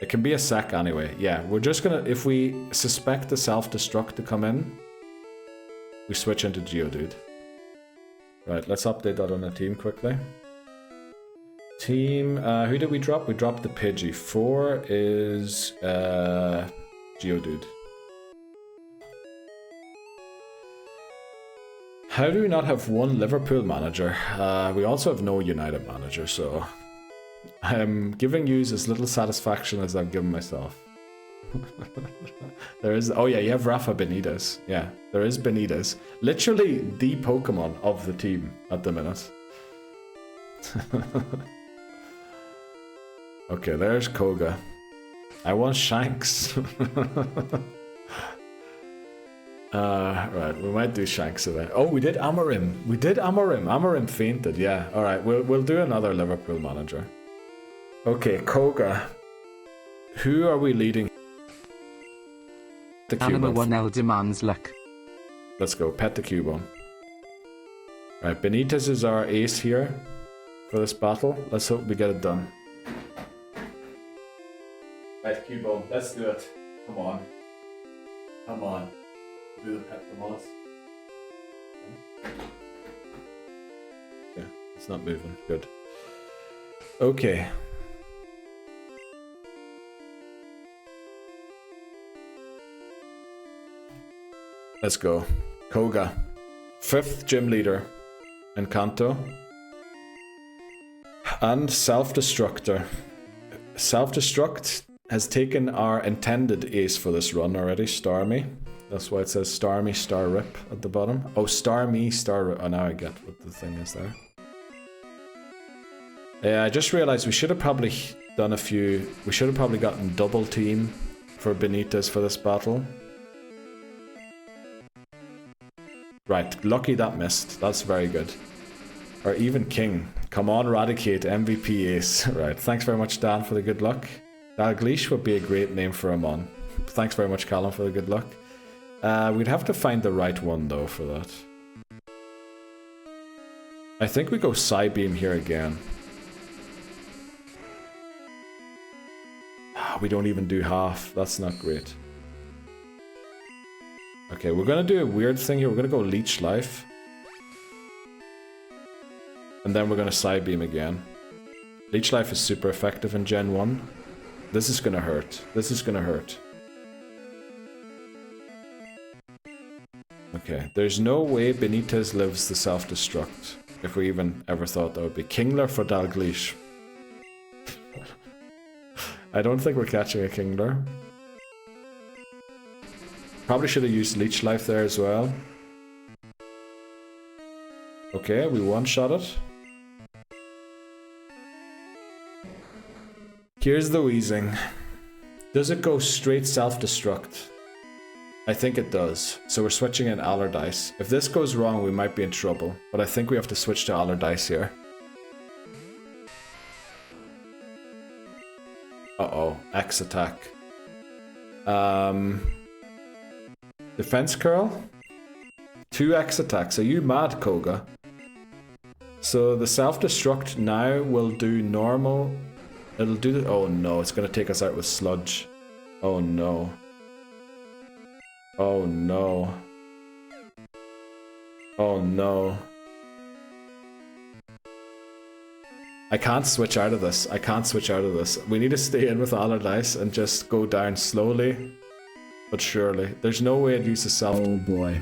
It can be a sec anyway. Yeah, we're just gonna... If we suspect the self-destruct to come in, we switch into Geodude. Right, let's update that on the team quickly. Team... who did we drop? We dropped the Pidgey. 4 is... Geodude. How do we not have one Liverpool manager? We also have no United manager, so... I'm giving you as little satisfaction as I've given myself. There is... Oh yeah, you have Rafa Benitez. Yeah, there is Benitez. Literally the Pokemon of the team at the minute. Okay, there's Koga. I want Shanks. Right, we might do Shanks today. Oh, we did Amarim. We did Amarim. Amarim fainted, yeah. Alright, we'll do another Liverpool manager. Okay, Koga. Who are we leading? The Animal Cubone. 1L demands luck. Let's go, pet the Cubone. Right, Benitez is our ace here for this battle. Let's hope we get it done. Right, Cubone, let's do it. Come on. Come on. Do the pet the mods. Yeah, it's not moving. Good. Okay. Let's go. Koga. 5th gym leader. Encanto. And Self-Destructor. Self-Destruct has taken our intended ace for this run already, Starmie. That's why it says Starmie, Star Rip at the bottom. Oh, Starmie, Star Rip. Oh, now I get what the thing is there. Yeah, I just realized we should have probably done a few... We should have probably gotten double team for Benitez for this battle. Right, lucky that missed. That's very good. Or even King. Come on, Eradicate, MVP ace. Right, thanks very much, Dan, for the good luck. Dalglish would be a great name for him on. Thanks very much, Callum, for the good luck. We'd have to find the right one, though, for that. I think we go Psybeam here again. We don't even do half. That's not great. Okay, we're gonna do a weird thing here. We're gonna go Leech Life. And then we're gonna Psybeam again. Leech Life is super effective in Gen 1. This is gonna hurt. This is gonna hurt. Okay, there's no way Benitez lives the self-destruct. If we even ever thought that would be. Kingler for Dalgleish. I don't think we're catching a Kingler. Probably should have used Leech Life there as well. Okay, we one-shot it. Here's the wheezing. Does it go straight self-destruct? I think it does. So we're switching in Allardyce. If this goes wrong, we might be in trouble. But I think we have to switch to Allardyce here. Uh-oh. X attack. Defense curl? 2 X attacks. Are you mad, Koga? So the self-destruct now will do normal. It'll do the... Oh no, it's gonna take us out with Sludge. Oh no. Oh no. Oh no. I can't switch out of this. I can't switch out of this. We need to stay in with Allardyce and just go down slowly. But surely. There's no way it uses self. Oh boy.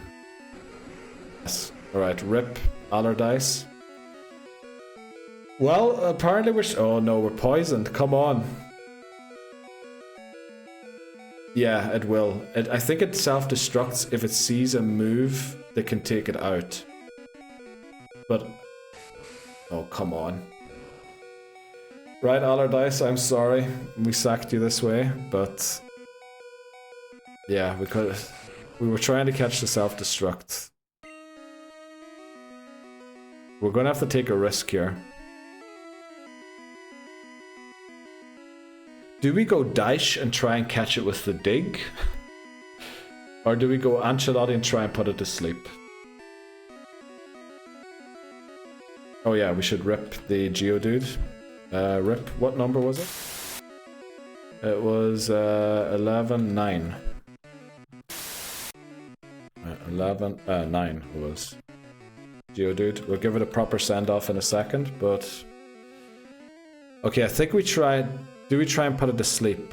Yes. Alright, rip Allardyce. Well, apparently we're... Oh no, we're poisoned. Come on. Yeah, it will. I think it self-destructs if it sees a move that can take it out. But... Oh, come on. Right, Allardyce, I'm sorry. We sacked you this way, but... Yeah, we were trying to catch the self-destruct. We're gonna have to take a risk here. Do we go Daesh and try and catch it with the dig? Or do we go Ancelotti and try and put it to sleep? Oh yeah, we should rip the Geodude. Rip, what number was it? It was 11-9. 9 it was. Geodude. We'll give it a proper send-off in a second, but... Okay, I think we try... Do we try and put it to sleep?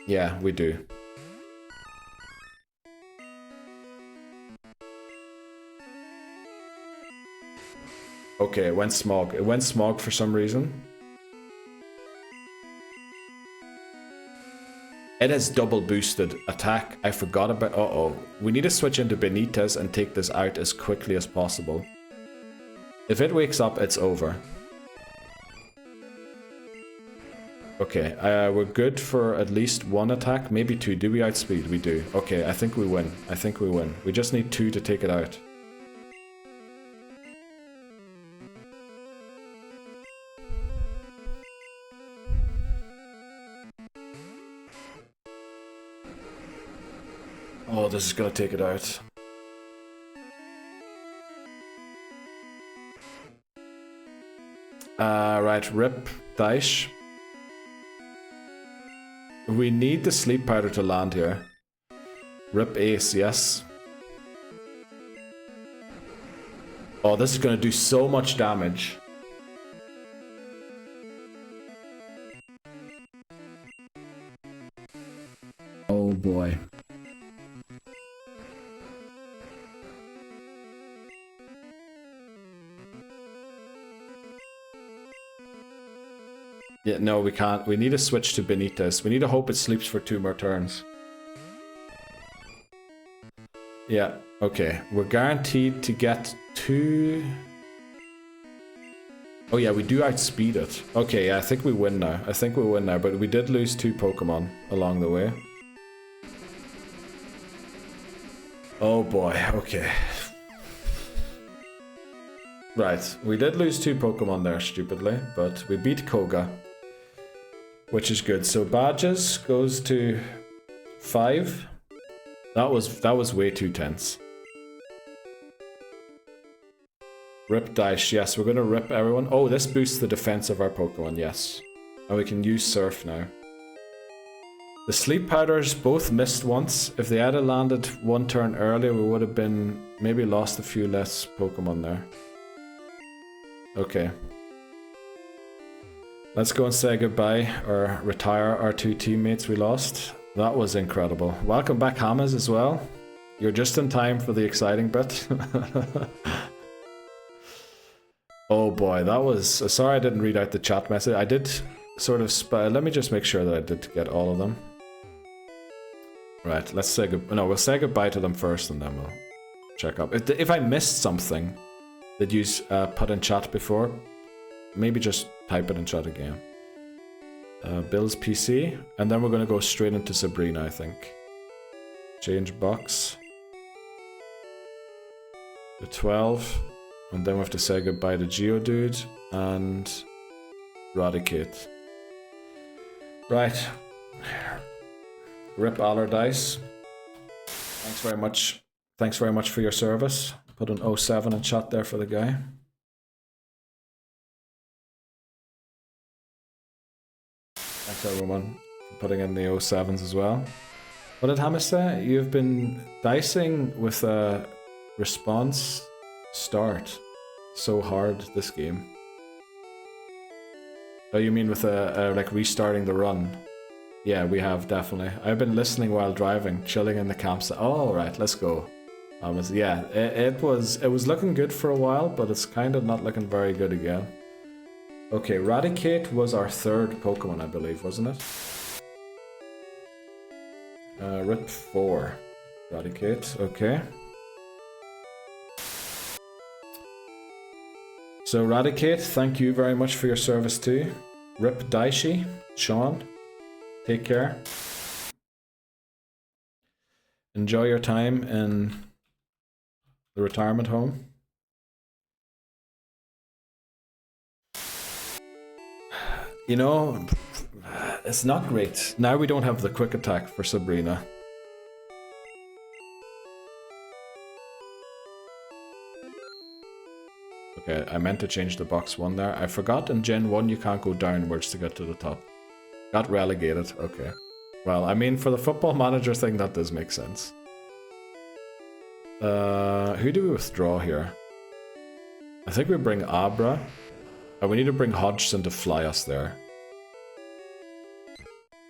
Yeah, we do. Okay, it went Smog. It went Smog for some reason. It has double boosted attack. I forgot about... Uh-oh. We need to switch into Benitez and take this out as quickly as possible. If it wakes up, it's over. Okay, we're good for at least 1 attack, maybe 2. Do we outspeed? We do. Okay, I think we win. I think we win. We just need 2 to take it out. Oh, this is gonna take it out. Right, rip Daesh. We need the sleep powder to land here. Rip Ace, yes. Oh, this is gonna do so much damage. Oh boy. Yeah, no, we can't. We need to switch to Benitez. We need to hope it sleeps for 2 more turns. Yeah, okay. We're guaranteed to get 2... Oh yeah, we do outspeed it. Okay, yeah, I think we win now. I think we win now, but we did lose 2 Pokemon along the way. Oh boy, okay. Right, we did lose 2 Pokemon there, stupidly, but we beat Koga. Which is good. So badges goes to 5. That was way too tense. Rip Daesh. Yes, we're gonna rip everyone. Oh, this boosts the defense of our Pokemon. Yes, and we can use Surf now. The sleep powders both missed once. If they had landed one turn earlier, we would have been maybe lost a few less Pokemon there. Okay. Let's go and say goodbye or retire our two teammates we lost. That was incredible. Welcome back, Hamas, as well. You're just in time for the exciting bit. Oh boy, that was... Sorry I didn't read out the chat message. I did sort of... Let me just make sure that I did get all of them. Right, let's say no, we'll say goodbye to them first and then we'll check up. If I missed something that you put in chat before, maybe just type it in chat again. Bill's PC, and then we're going to go straight into Sabrina, I think. Change box. The 12, and then we have to say goodbye to Geodude and Eradicate. Right. Rip Allardyce. Thanks very much. Thanks very much for your service. Put an 07 in chat there for the guy. Thanks everyone for putting in the 07s as well. What did Hamas say? You've been dicing with a response start so hard this game. Oh, you mean with like restarting the run? Yeah, we have, definitely. I've been listening while driving, chilling in the campsite. Oh, right, let's go. Yeah, it was looking good for a while, but it's kind of not looking very good again. Okay, Eradicate was our third Pokemon, I believe, wasn't it? Rip 4. Eradicate, okay. So Eradicate, thank you very much for your service too. Rip Daishi, Sean, take care. Enjoy your time in the retirement home. You know, it's not great. Now we don't have the quick attack for Sabrina. Okay, I meant to change the box 1 there. I forgot in Gen 1 you can't go downwards to get to the top. Got relegated, okay. Well, I mean, for the football manager thing, that does make sense. Who do we withdraw here? I think we bring Abra. Oh, we need to bring Hodgson to fly us there.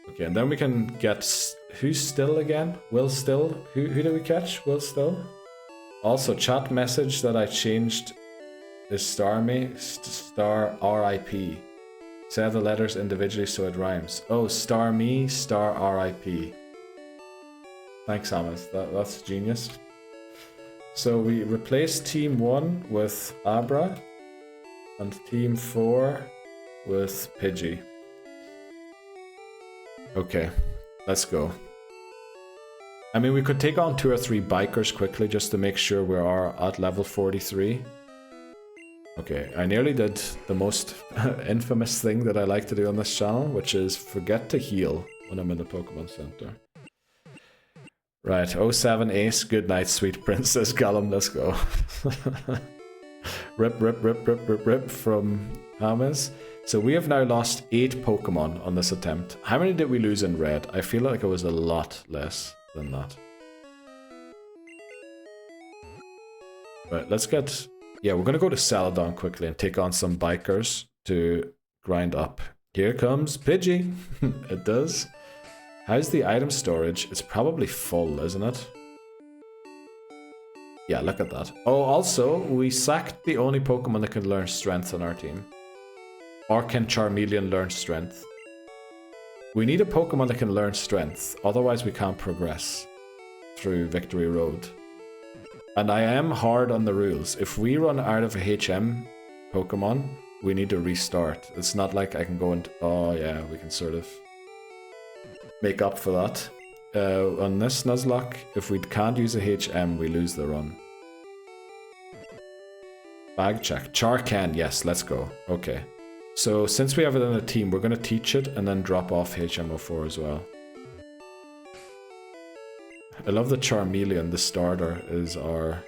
Okay, and then we can get... Who's Still again? Will Still? Who did we catch? Will Still? Also, chat message that I changed is Starmie, star RIP. Say the letters individually so it rhymes. Oh, Starmie, star RIP. Thanks, Hamas. That's genius. So we replaced Team 1 with Abra and Team 4 with Pidgey. Okay, let's go. I mean, we could take on 2 or 3 bikers quickly just to make sure we are at level 43. Okay, I nearly did the most infamous thing that I like to do on this channel, which is forget to heal when I'm in the Pokemon Center. Right, 07 Ace, good night, sweet Princess Gallum, let's go. Rip from Hamas. So we have now lost 8 Pokemon on this attempt. How many did we lose in red? I feel like it was a lot less than that. Right, let's get... Yeah, we're going to go to Celadon quickly and take on some bikers to grind up. Here comes Pidgey. It does. How's the item storage? It's probably full, isn't it? Yeah, look at that. Oh, also, we sacked the only Pokemon that can learn Strength on our team. Or can Charmeleon learn Strength? We need a Pokemon that can learn Strength, otherwise we can't progress through Victory Road. And I am hard on the rules. If we run out of a HM Pokemon, we need to restart. It's not like I can go and... Oh yeah, we can sort of make up for that. On this Nuzlocke, if we can't use a HM, we lose the run. Bag check. Charcan, yes, let's go. Okay. So since we have it in a team, we're going to teach it and then drop off HM04 as well. I love the Charmeleon, the starter, is our...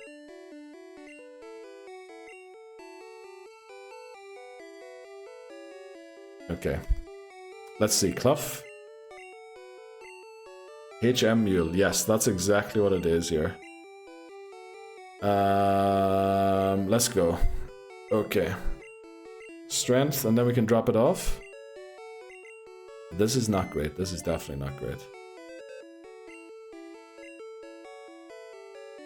Okay. Let's see, Clough. HM Mule. Yes, that's exactly what it is here. Let's go. Okay. Strength, and then we can drop it off. This is not great. This is definitely not great.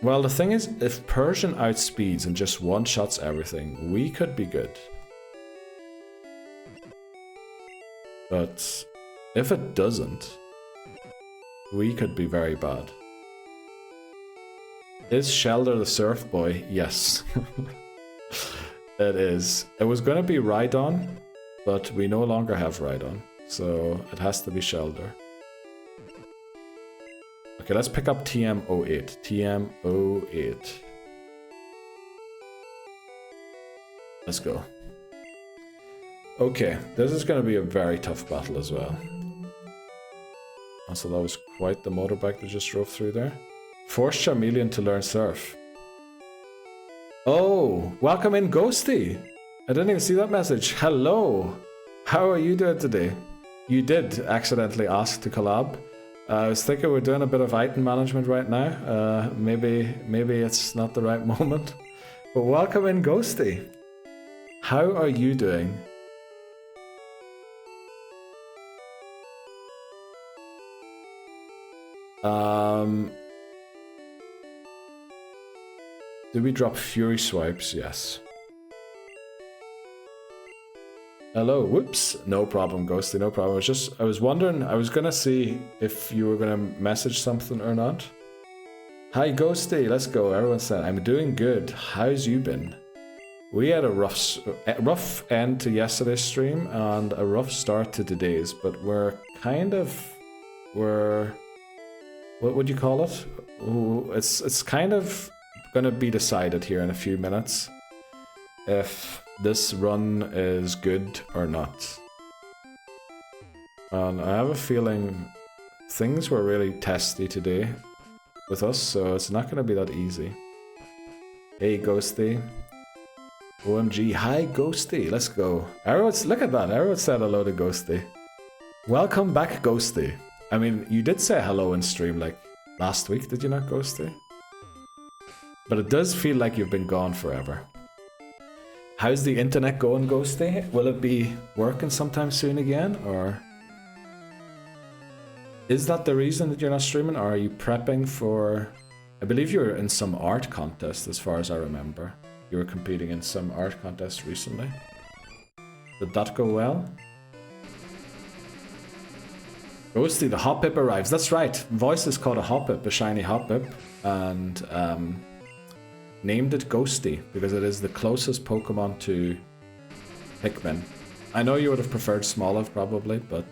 Well, the thing is, if Persian outspeeds and just one-shots everything, we could be good. But if it doesn't, we could be very bad. Is Shelder the Surf Boy? Yes. It is. It was gonna be Rhydon, but we no longer have Rhydon, so it has to be Shelder. Okay, let's pick up TM08. TM08. Let's go. Okay, this is gonna be a very tough battle as well. Also, that was quite the motorbike that just drove through there. Force Charmeleon to learn Surf. Oh, welcome in Ghosty. I didn't even see that message. Hello. How are you doing today? You did accidentally ask to collab. I was thinking we're doing a bit of item management right now. Maybe it's not the right moment. But welcome in Ghosty. How are you doing? Did we drop Fury Swipes? Yes. Hello, whoops. No problem, Ghosty, no problem. I was wondering, I was gonna see if you were gonna message something or not. Hi, Ghosty, let's go. Everyone said, I'm doing good. How's you been? We had a rough end to yesterday's stream and a rough start to today's, but what would you call it? Ooh, it's kind of gonna be decided here in a few minutes if this run is good or not. And I have a feeling things were really testy today with us, so it's not gonna be that easy. Hey, Ghosty. OMG, hi, Ghosty. Let's go. Look at that. Everyone said hello to Ghosty. Welcome back, Ghosty. I mean, you did say hello in stream like last week, did you not, Ghosty? But it does feel like you've been gone forever. How's the internet going, Ghosty? Will it be working sometime soon again, or is that the reason that you're not streaming, or are you prepping for... I believe you were in some art contest, as far as I remember. You were competing in some art contest recently. Did that go well? Ghosty, the Hoppip arrives. That's right. Voice is called a Hoppip, a shiny Hoppip, and named it Ghosty because it is the closest Pokemon to Pikmin. I know you would have preferred Smoliv probably, but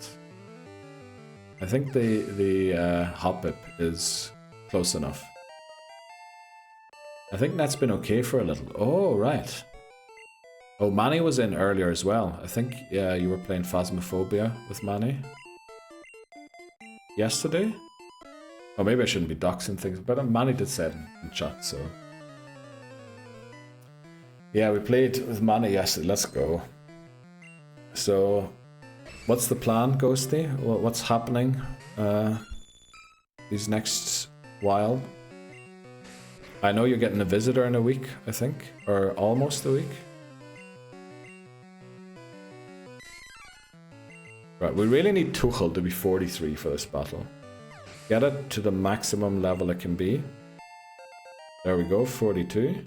I think the Hoppip is close enough. I think that's been okay for a little. Oh, right. Oh, Manny was in earlier as well. I think you were playing Phasmophobia with Manny yesterday? Or maybe I shouldn't be doxing things, but Manny did say it in chat, so... Yeah, we played with Manny yesterday. Let's go. So, what's the plan, Ghosty? What's happening these next while? I know you're getting a visitor in a week, I think, or almost a week. Right, we really need Tuchel to be 43 for this battle. Get it to the maximum level it can be. There we go, 42.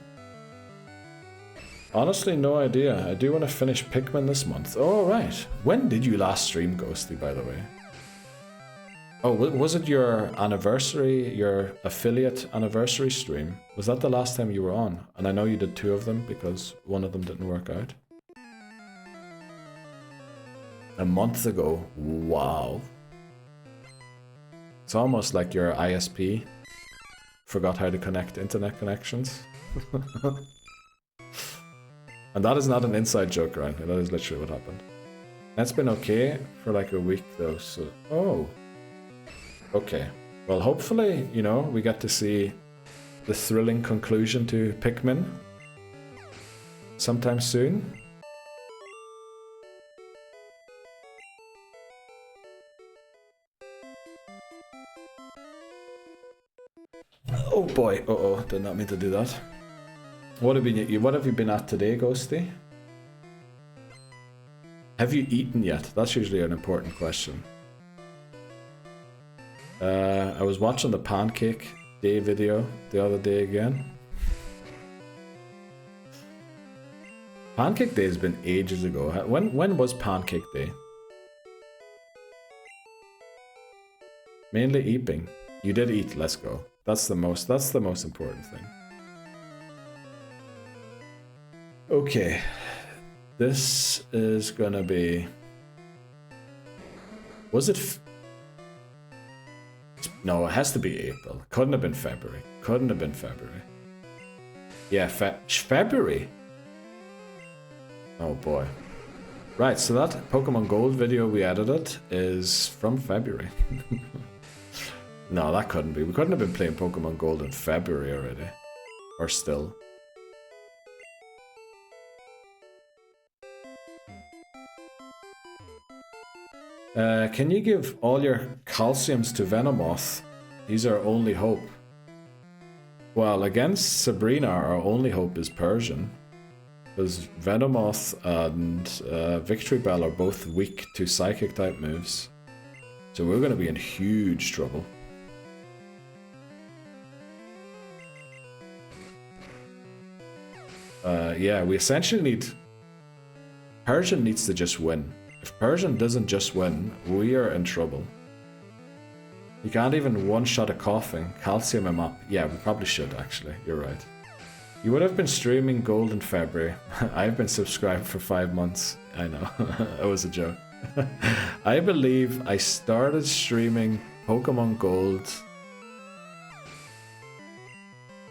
Honestly, no idea. I do want to finish Pikmin this month. Oh, right. When did you last stream, Ghosty, by the way? Oh, was it your anniversary, your affiliate anniversary stream? Was that the last time you were on? And I know you did 2 of them because one of them didn't work out. A month ago. Wow. It's almost like your ISP forgot how to connect internet connections. And that is not an inside joke, right? That is literally what happened. That's been okay for like a week though, so... Oh. Okay. Well, hopefully, you know, we get to see the thrilling conclusion to Pikmin sometime soon. boy. Uh-oh, did not mean to do that. What have you been at today, Ghosty? Have you eaten yet? That's usually an important question. I was watching the Pancake Day video the other day again. Pancake Day has been ages ago. When was Pancake Day? Mainly eating. You did eat, let's go. That's the most important thing. Okay. This is gonna be... Was it... No, it has to be April. Couldn't have been February. Couldn't have been February. Yeah, February? Oh boy. Right, so that Pokemon Gold video we edited is from February. No, that couldn't be. We couldn't have been playing Pokemon Gold in February already. Or still. Can you give all your calciums to Venomoth? He's our only hope. Well, against Sabrina, our only hope is Persian. Because Venomoth and Victory Bell are both weak to Psychic type moves. So we're going to be in huge trouble. Yeah, we essentially need... Persian needs to just win. If Persian doesn't just win, we are in trouble. You can't even one-shot a coughing, calcium him up. Yeah, we probably should actually, you're right. You would have been streaming Gold in February. I've been subscribed for 5 months. I know, that was a joke. I believe I started streaming Pokemon Gold.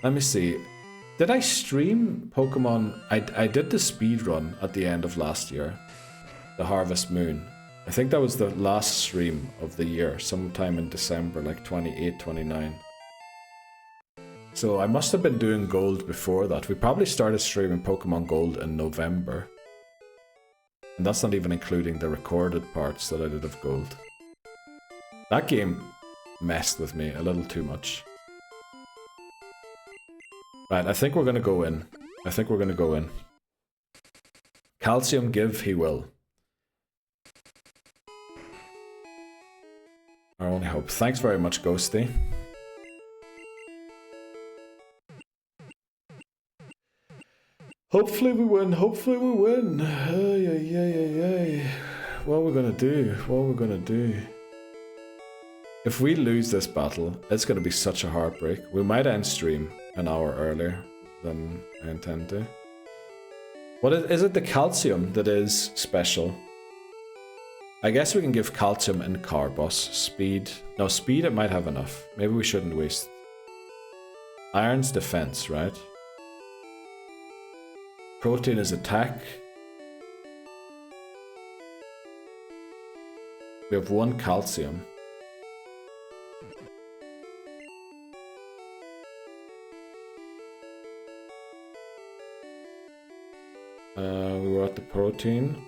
Let me see. Did I stream Pokemon? I did the speed run at the end of last year. The Harvest Moon. I think that was the last stream of the year, sometime in December, like 28, 29. So I must have been doing Gold before that. We probably started streaming Pokemon Gold in November. And that's not even including the recorded parts that I did of Gold. That game messed with me a little too much. Right, I think we're gonna go in. I think we're gonna go in. Calcium give, he will. Our only hope. Thanks very much, Ghosty. Hopefully we win, hopefully we win. What are we gonna do? What are we gonna do? If we lose this battle, it's gonna be such a heartbreak. We might end stream an hour earlier than I intend to. What is it the calcium that is special? I guess we can give calcium and Carbos. Speed. No, speed it might have enough. Maybe we shouldn't waste. Iron's defense, right? Protein is attack. We have 1 calcium. We were at the protein.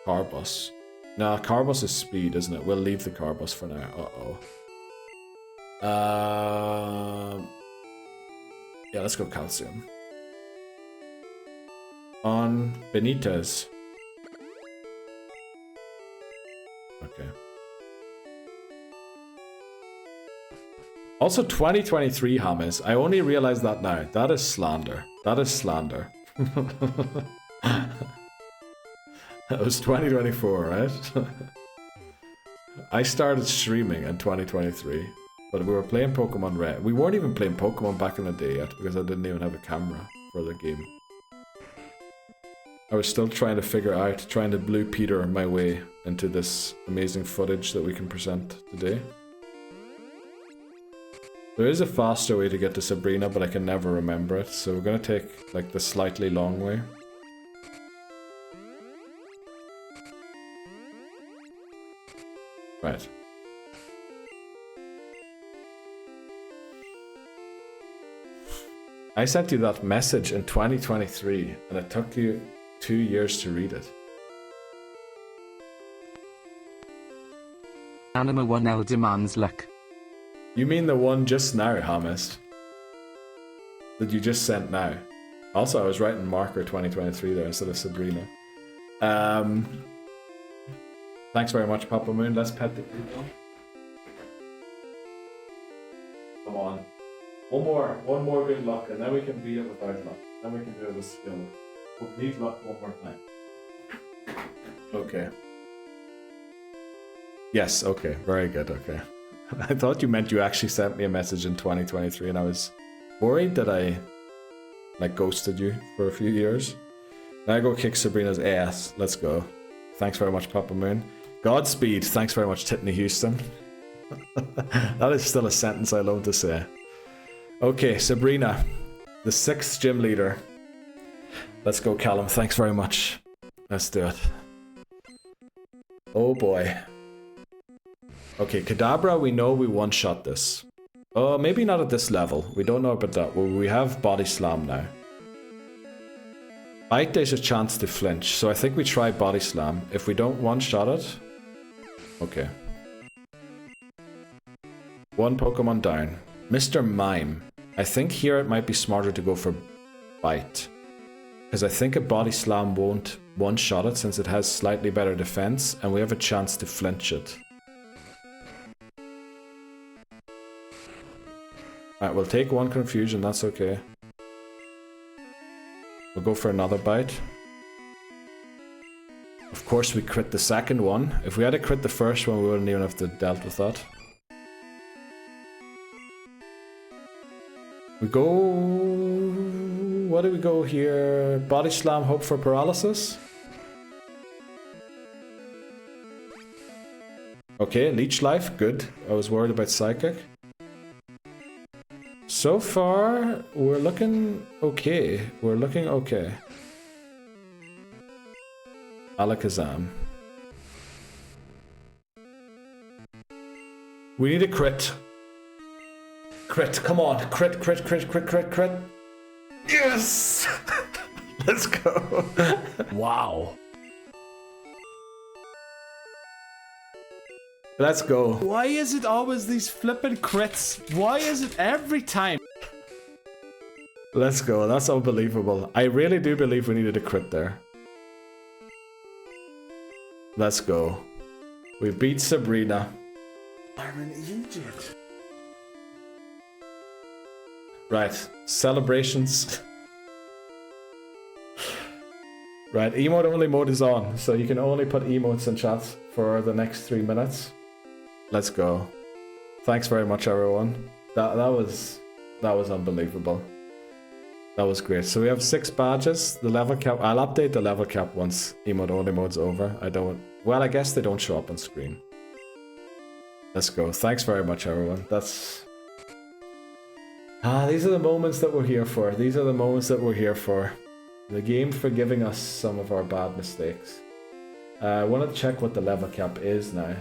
Carbos. Nah, Carbos is speed, isn't it? We'll leave the Carbos for now. Yeah, let's go calcium. On Benitez. Okay. Also 2023 James. I only realized that now. That is slander. That is slander. That was 2024, right? I started streaming in 2023, but we were playing Pokemon Red. We weren't even playing Pokemon back in the day yet because I didn't even have a camera for the game. I was still trying to figure out, trying to Blue Peter my way into this amazing footage that we can present today. There is a faster way to get to Sabrina, but I can never remember it, so we're gonna take like the slightly long way. Right. I sent you that message in 2023 and it took you 2 years to read it. Anima 1L demands luck. You mean the one just now, Hamas? That you just sent now? Also, I was writing marker 2023 there instead of Sabrina. Thanks very much, Papa Moon. Let's pet the people. Come on. One more good luck, and then we can beat it without luck. Then we can do it with skill. We need luck one more time. Okay. Yes, okay. Very good, okay. I thought you meant you actually sent me a message in 2023, and I was worried that I, like, ghosted you for a few years. Now I go kick Sabrina's ass. Let's go. Thanks very much, Papa Moon. Godspeed. Thanks very much, Titney Houston. That is still a sentence I love to say. Okay, Sabrina, the 6th gym leader. Let's go, Callum. Thanks very much. Let's do it. Oh boy. Okay, Kadabra, we know we one-shot this. Oh, maybe not at this level. We don't know about that. Well, we have Body Slam now. Bite, there's a chance to flinch, so I think we try Body Slam. If we don't one-shot it... Okay. One Pokemon down. Mr. Mime. I think here it might be smarter to go for Bite. Because I think a Body Slam won't one-shot it since it has slightly better defense, and we have a chance to flinch it. Alright, we'll take one Confusion, that's okay. We'll go for another Bite. Of course we crit the second one. If we had to crit the first one, we wouldn't even have to dealt with that. We go... What do we go here? Body Slam, hope for paralysis? Okay, Leech Life, good. I was worried about Psychic. So far, we're looking okay. We're looking okay. Alakazam. We need a crit. Crit, come on. Crit, crit, crit, crit, crit, crit. Yes! Let's go. Wow. Let's go. Why is it always these flippin' crits? Why is it every time? Let's go. That's unbelievable. I really do believe we needed a crit there. Let's go. We beat Sabrina. I'm an idiot. Right. Celebrations. Right. Emote only mode is on. So you can only put emotes in chat for the next 3 minutes. Let's go. Thanks very much, everyone. That was unbelievable. That was great. So we have 6 badges. The level cap. I'll update the level cap once emote only mode's over. Well, I guess they don't show up on screen. Let's go. Thanks very much, everyone. These are the moments that we're here for. These are the moments that we're here for. The game forgiving us some of our bad mistakes. I want to check what the level cap is now.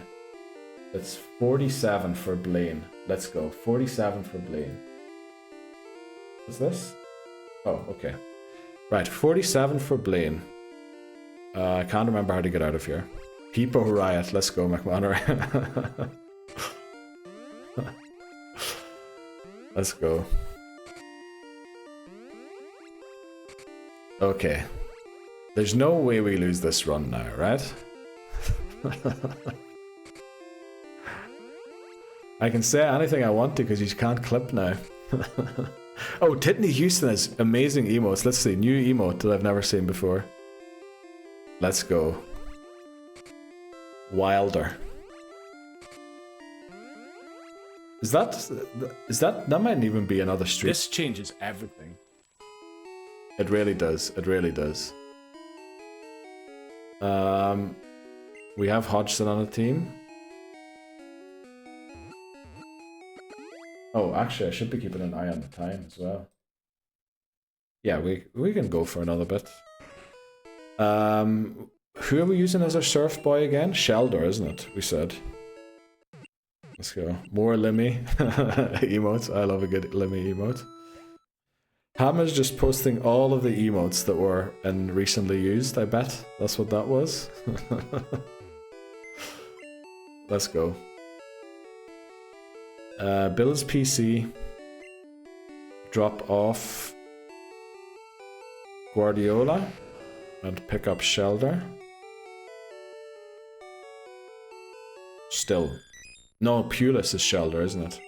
It's 47 for Blaine. Let's go. 47 for Blaine. What's this? Oh, okay. Right, 47 for Blaine. I can't remember how to get out of here. Peepo Riot. Let's go, McMahon. Let's go. Okay. There's no way we lose this run now, right? I can say anything I want to because you can't clip now. Oh, Titney Houston has amazing emotes. Let's see. New emote that I've never seen before. Let's go. Wilder. That might even be another street. This changes everything. It really does. It really does. We have Hodgson on the team. Oh, actually, I should be keeping an eye on the time as well. Yeah, we can go for another bit. Who are we using as our surf boy again? Sheldor, isn't it? We said. Let's go. More Limmy emotes. I love a good Limmy emote. Hammer's just posting all of the emotes that were recently used, I bet. That's what that was. Let's go. Bill's PC. Drop off Guardiola and pick up Shelder. Still. No, Pulis is Shelder, isn't it?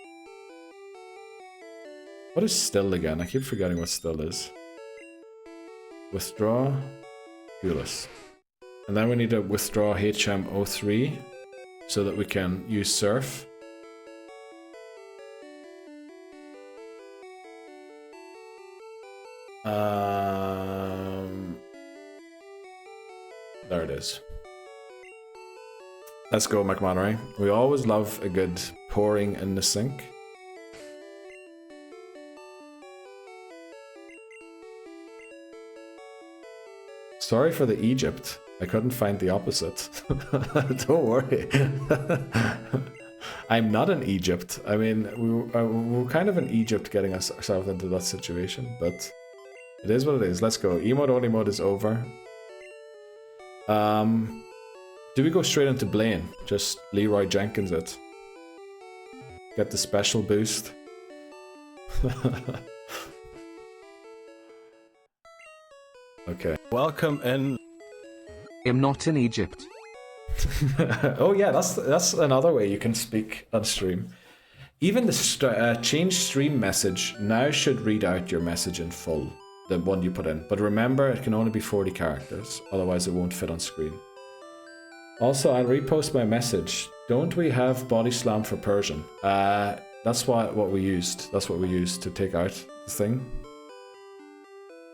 What is Still again? I keep forgetting what Still is. Withdraw Pulis. And then we need to withdraw HM03 so that we can use Surf. There it is. Let's go, McManary. We always love a good pouring in the sink. Sorry for the Egypt. I couldn't find the opposite. Don't worry. I'm not in Egypt. I mean, we're kind of in Egypt getting ourselves into that situation, but it is what it is. Let's go. Emote only mode is over. Do we go straight into Blaine? Just Leroy Jenkins it. Get the special boost. Okay. Welcome in. I'm not in Egypt. Oh yeah, that's another way you can speak on stream. Even the change stream message now should read out your message in full, the one you put in. But remember, it can only be 40 characters, otherwise it won't fit on screen. Also, I'll repost my message. Don't we have Body Slam for Persian? That's what we used. That's what we used to take out the thing.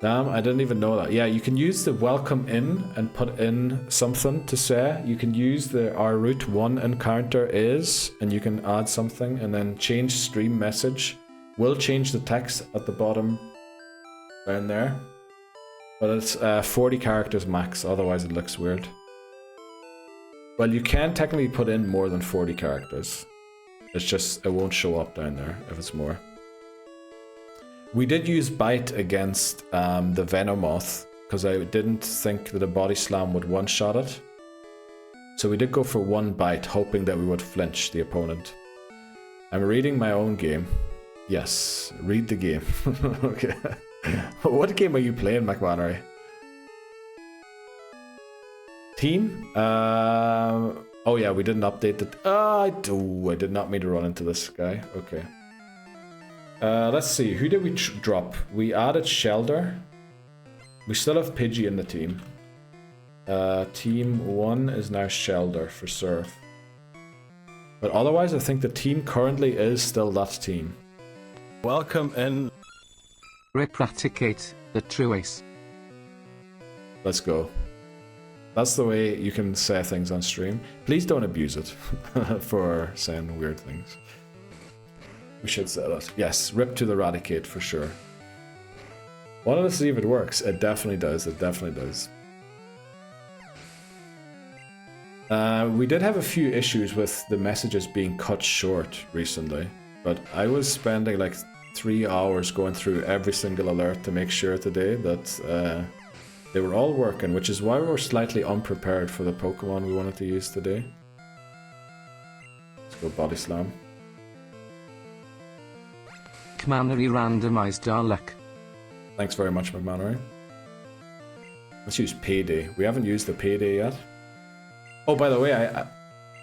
Damn, I didn't even know that. Yeah, you can use the welcome in and put in something to say. You can use the our route 1 encounter is, and you can add something, and then change stream message. We'll change the text at the bottom down there. But it's 40 characters max, otherwise it looks weird. Well, you can technically put in more than 40 characters. It's just, it won't show up down there if it's more. We did use Bite against the Venomoth, because I didn't think that a Body Slam would one-shot it. So we did go for 1 bite, hoping that we would flinch the opponent. I'm reading my own game. Yes, read the game. Okay. What game are you playing, McManary? Team? Oh yeah, we didn't update it. I did not mean to run into this guy. Okay. Let's see, who did we drop? We added Shelder. We still have Pidgey in the team. Team 1 is now Shelder for Surf. But otherwise, I think the team currently is still that team. Welcome in. Replicate the true ace. Let's go. That's the way you can say things on stream. Please don't abuse it for saying weird things. We should say that. Yes, rip to the Raticate for sure. Wanted to see if it works. It definitely does. It definitely does. We did have a few issues with the messages being cut short recently, but I was spending like 3 hours going through every single alert to make sure today that they were all working, which is why we were slightly unprepared for the Pokemon we wanted to use today. Let's go Body Slam. McManary randomized our luck. Thanks very much, McManary. Let's use Payday. We haven't used the Payday yet. Oh, by the way,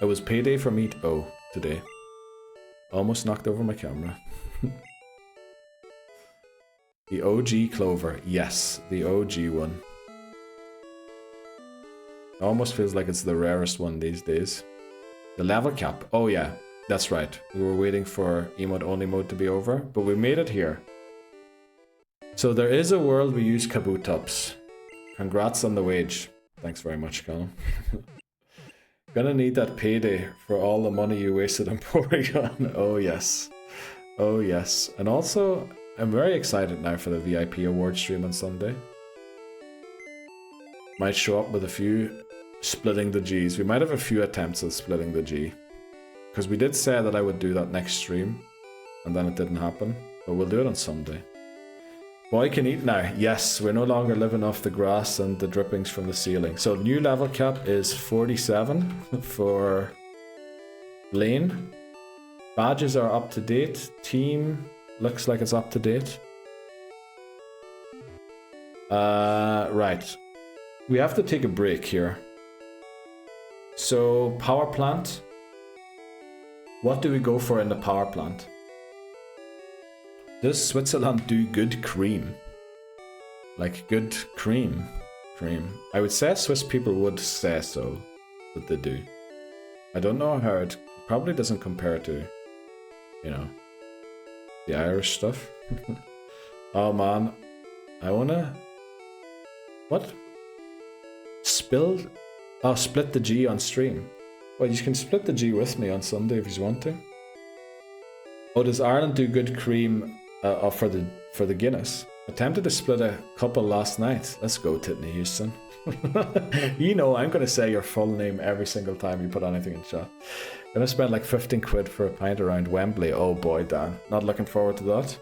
it was Payday for me today. Almost knocked over my camera. The OG Clover. Yes, the OG one. Almost feels like it's the rarest one these days. The level cap. Oh yeah, that's right. We were waiting for emote only mode to be over, but we made it here. So there is a world we use Kabutops. Congrats on the wage. Thanks very much, Colin. Gonna need that payday for all the money you wasted on Porygon. Oh yes. Oh yes. And also, I'm very excited now for the VIP award stream on Sunday. Might show up with a few splitting the Gs. We might have a few attempts at splitting the G. Because we did say that I would do that next stream, and then it didn't happen. But we'll do it on Sunday. Boy can eat now. Yes, we're no longer living off the grass and the drippings from the ceiling. So new level cap is 47 for Blaine. Badges are up to date. Team looks like it's up to date. Right. We have to take a break here. So, power plant. What do we go for in the power plant? Does Switzerland do good cream? Like good cream? I would say Swiss people would say so, that they do. I don't know how it probably doesn't compare to, you know, the Irish stuff. Oh man, I wanna... What? Split the G on stream. Well, you can split the G with me on Sunday if you want to. Oh, does Ireland do good cream for the Guinness? Attempted to split a couple last night. Let's go, Titney Houston. You know I'm going to say your full name every single time you put anything in chat. Gonna spend like 15 quid for a pint around Wembley. Oh boy, Dan. Not looking forward to that.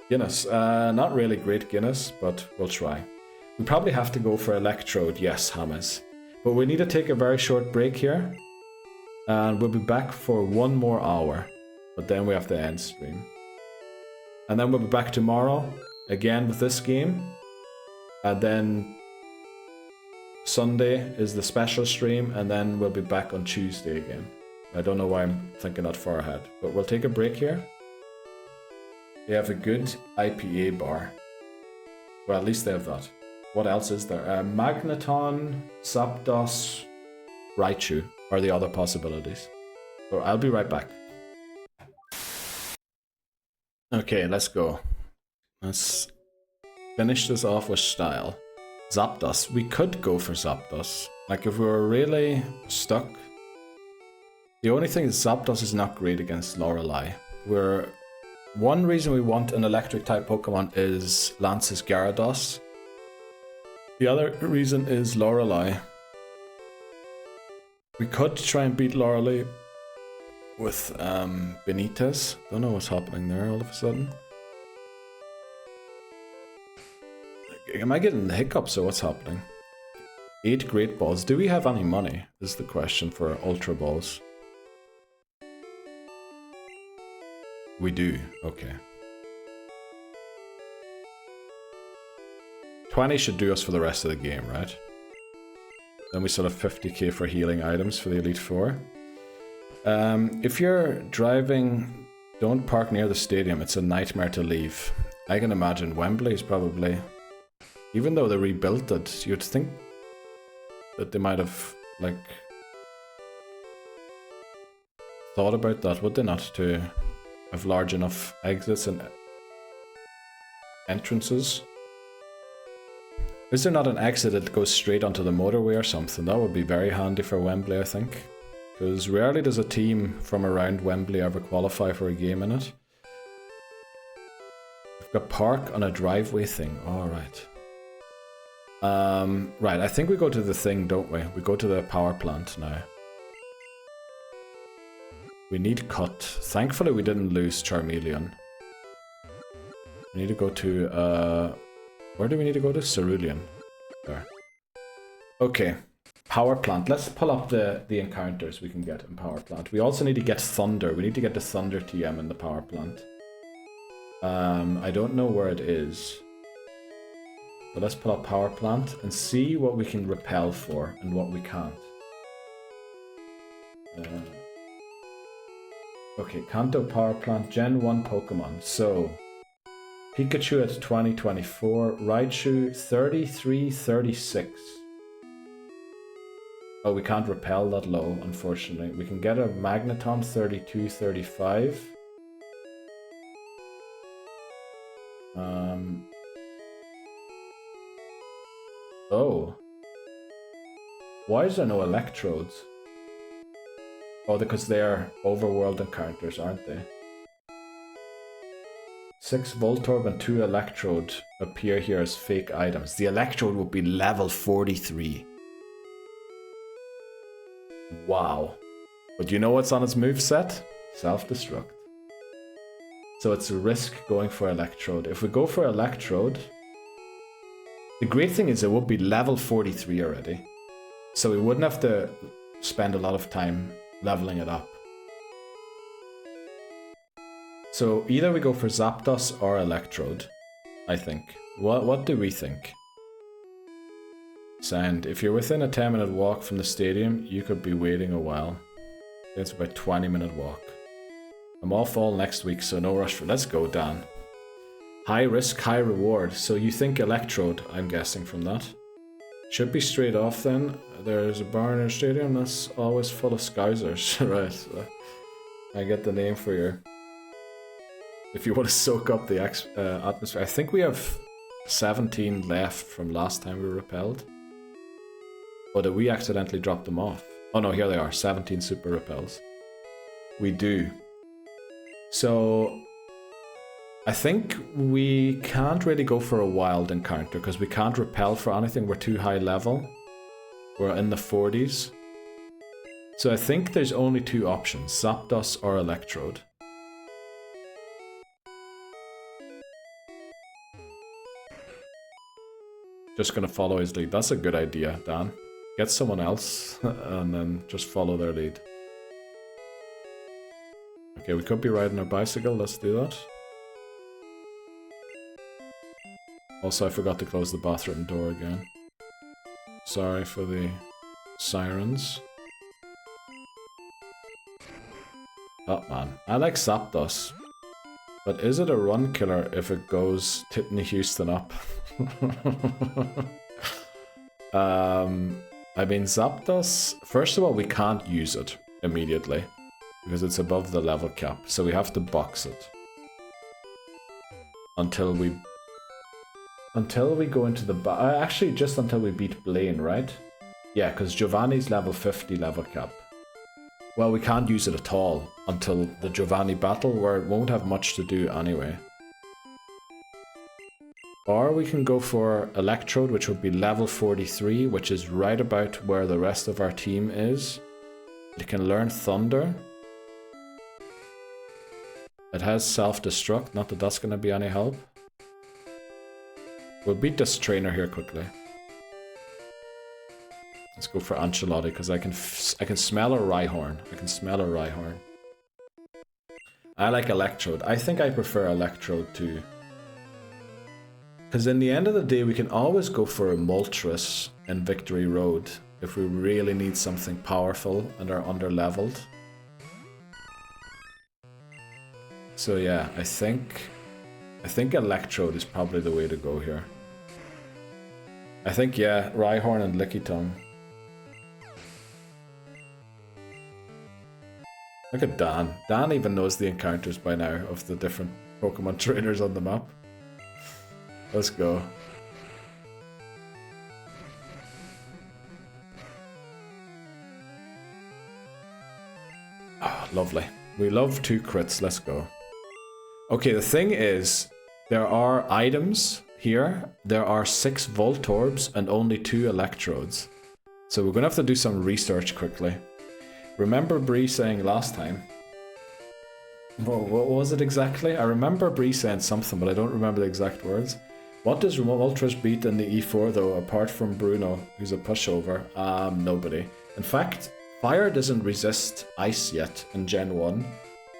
Guinness. Not really great Guinness, but we'll try. We probably have to go for Electrode. Yes, Hamas. But we need to take a very short break here. And we'll be back for one more hour. But then we have to end stream. And then we'll be back tomorrow. Again with this game. And then Sunday is the special stream. And then we'll be back on Tuesday again. I don't know why I'm thinking that far ahead. But we'll take a break here. They have a good IPA bar. Well, at least they have that. What else is there? Magneton, Zapdos, Raichu are the other possibilities. So I'll be right back. Okay, let's go. Let's finish this off with style. Zapdos. We could go for Zapdos. Like if we were really stuck. The only thing is Zapdos is not great against Lorelei. One reason we want an electric type Pokemon is Lance's Gyarados. The other reason is Lorelei. We could try and beat Lorelei with Benitez. Don't know what's happening there all of a sudden. Am I getting the hiccups or what's happening? 8 Great Balls. Do we have any money? Is the question for Ultra Balls. We do. Okay. 20 should do us for the rest of the game, right? Then we still have 50k for healing items for the Elite Four. If you're driving, don't park near the stadium. It's a nightmare to leave. I can imagine Wembley is probably... Even though they rebuilt it, you'd think that they might have, like... thought about that, would they not? To have large enough exits and entrances. Is there not an exit that goes straight onto the motorway or something? That would be very handy for Wembley, I think. Because rarely does a team from around Wembley ever qualify for a game in it. We've got park on a driveway thing. Alright. Right, I think we go to the thing, don't we? We go to the power plant now. We need cut. Thankfully we didn't lose Charmeleon. We need to go to, where do we need to go to? Cerulean. There. Okay. Power plant. Let's pull up the encounters we can get in power plant. We also need to get Thunder. We need to get the Thunder TM in the power plant. I don't know where it is. But let's pull up power plant and see what we can repel for and what we can't. Okay, Kanto power plant, Gen 1 Pokemon. So, Pikachu at 2024, Raichu 3336. Oh, we can't repel that low, unfortunately. We can get a Magneton 3235. Oh. Why is there no Electrodes? Oh, because they're overworld encounters, aren't they? 6 Voltorb and 2 Electrode appear here as fake items. The Electrode would be level 43. Wow. But you know what's on its moveset? Self-destruct. So it's a risk going for Electrode. If we go for Electrode... The great thing is it would be level 43 already. So we wouldn't have to spend a lot of time leveling it up. So either we go for Zapdos or Electrode, I think. What do we think? Sand. If you're within a 10-minute walk from the stadium, you could be waiting a while. It's about 20-minute walk. I'm off all next week, so no rush for. Let's go, Dan. High risk, high reward. So you think Electrode, I'm guessing from that. Should be straight off then. There's a bar in our stadium that's always full of Scousers. Right. So I get the name for you. If you want to soak up the atmosphere. I think we have 17 left from last time we repelled. Or did we accidentally drop them off? Oh no, here they are. 17 super repels. We do. So I think we can't really go for a wild encounter because we can't repel for anything. We're too high level. We're in the 40s. So I think there's only two options, Zapdos or Electrode. Just gonna follow his lead. That's a good idea, Dan. Get someone else and then just follow their lead. Okay, we could be riding our bicycle. Let's do that. Also, I forgot to close the bathroom door again. Sorry for the sirens. Oh man, I like Zapdos. But is it a run killer if it goes Tiffany Houston up? I mean, Zapdos, first of all, we can't use it immediately because it's above the level cap, so we have to box it until we go into the actually just until we beat Blaine, right? Yeah, because Giovanni's level 50 level cap. Well, we can't use it at all until the Giovanni battle, where it won't have much to do anyway. Or we can go for Electrode, which would be level 43, which is right about where the rest of our team is. It can learn Thunder. It has self-destruct, not that that's going to be any help. We'll beat this trainer here quickly. Let's go for Ancelotti, because I can smell a Rhyhorn. I can smell a Rhyhorn. I like Electrode. I think I prefer Electrode too. Because in the end of the day, we can always go for a Moltres in Victory Road if we really need something powerful and are under-leveled. So yeah, I think Electrode is probably the way to go here. I think, yeah, Rhyhorn and Lickitung. Look at Dan. Dan even knows the encounters by now of the different Pokemon trainers on the map. Let's go. Ah, lovely. We love 2 crits. Let's go. Okay, the thing is, there are items here. There are 6 Voltorbs and only 2 Electrodes. So we're going to have to do some research quickly. Remember Bree saying last time? What was it exactly? I remember Bree saying something, but I don't remember the exact words. What does Moltres beat in the E4 though, apart from Bruno, who's a pushover? Nobody. In fact, Fire doesn't resist Ice yet in Gen 1.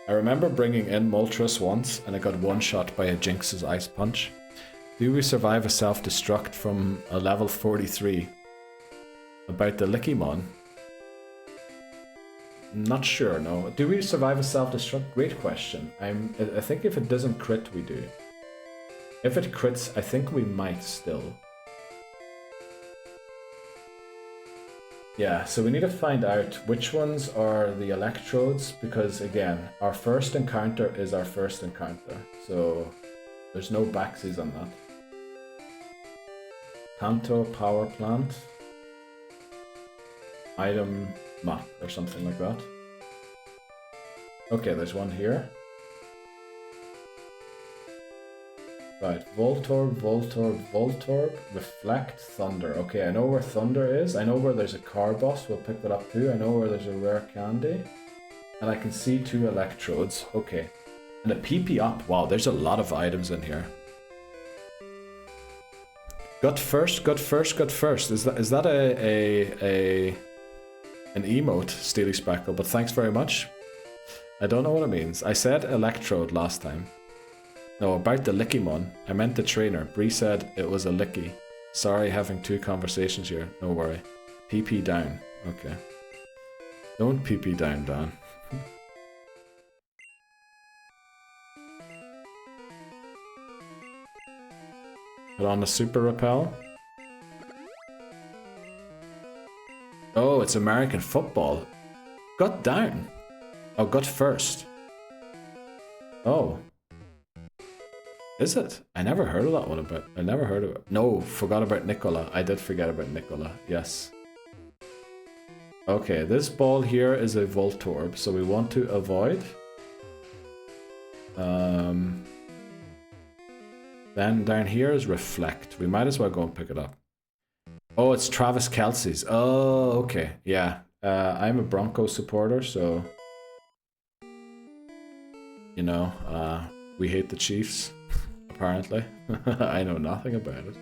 I remember bringing in Moltres once, and I got one-shot by a Jinx's Ice Punch. Do we survive a self-destruct from a level 43? About the Lickymon? Not sure, no. Do we survive a self-destruct? Great question. I think if it doesn't crit, we do. If it crits, I think we might still. Yeah, so we need to find out which ones are the Electrodes, because again, our first encounter is our first encounter, so there's no backsies on that. Kanto Power Plant. Item map or something like that. Okay, there's one here. Right, Voltorb, Voltorb, Voltorb, Reflect, Thunder. Okay, I know where Thunder is. I know where there's a car boss. We'll pick that up too. I know where there's a rare candy. And I can see 2 Electrodes. Okay. And a PP up. Wow, there's a lot of items in here. Gut first, gut first, gut first. Is that an emote, Steely Speckle? But thanks very much. I don't know what it means. I said electrode last time. No, about the Lickymon. I meant the trainer. Bree said it was a Licky. Sorry, having two conversations here. No worry. PP down. Okay. Don't PP down, Dan. Put on the super repel. Oh, it's American football. Got down. Oh, got first. Oh. Is it? I never heard of that one about. I never heard of it. No, forgot about Nicola. I did forget about Nicola. Yes. Okay, this ball here is a Voltorb, so we want to avoid. Then down here is Reflect. We might as well go and pick it up. Oh, it's Travis Kelce's. Oh, okay. Yeah. I'm a Broncos supporter, so... You know, we hate the Chiefs, apparently. I know nothing about it.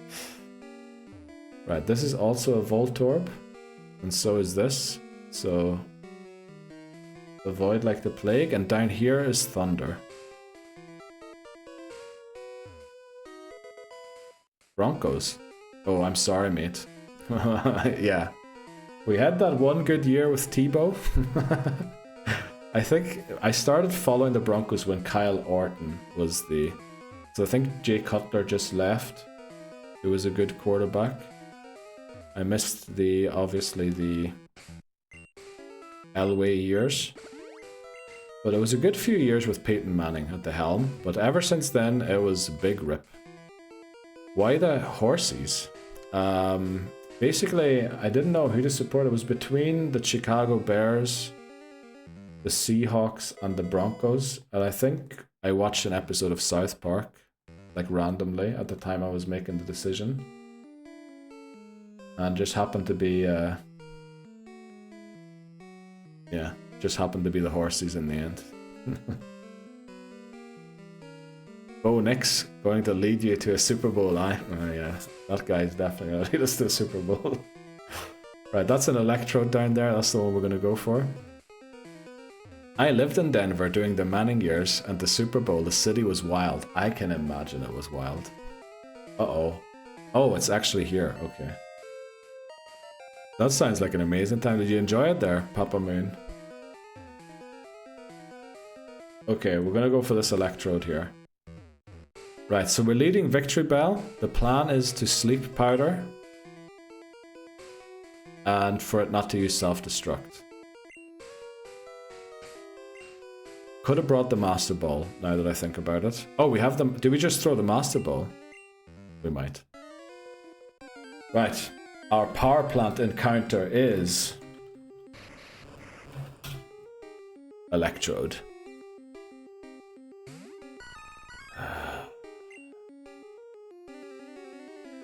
Right, this is also a Voltorb. And so is this. So... Avoid like the plague. And down here is Thunder. Broncos. Oh, I'm sorry, mate. Yeah. We had that one good year with Tebow. I think I started following the Broncos when Kyle Orton was the... So I think Jay Cutler just left. He was a good quarterback. I missed obviously the Elway years. But it was a good few years with Peyton Manning at the helm. But ever since then, it was a big rip. Why the Horsies? Basically, I didn't know who to support. It was between the Chicago Bears, the Seahawks, and the Broncos. And I think I watched an episode of South Park, like randomly, at the time I was making the decision. And just happened to be, yeah, just happened to be the Horsies in the end. Bo Nix going to lead you to a Super Bowl, oh yeah, that guy's definitely going to lead us to a Super Bowl. Right, that's an Electrode down there, that's the one we're going to go for. I lived in Denver during the Manning years, and the Super Bowl, the city was wild. I can imagine it was wild. Uh-oh. Oh, it's actually here, okay. That sounds like an amazing time. Did you enjoy it there, Papa Moon? Okay, we're going to go for this Electrode here. Right, so we're leading Victory Bell. The plan is to Sleep Powder. And for it not to use Self-Destruct. Could have brought the Master Ball, now that I think about it. Oh, we have them. Did we just throw the Master Ball? We might. Right, our power plant encounter is... Electrode.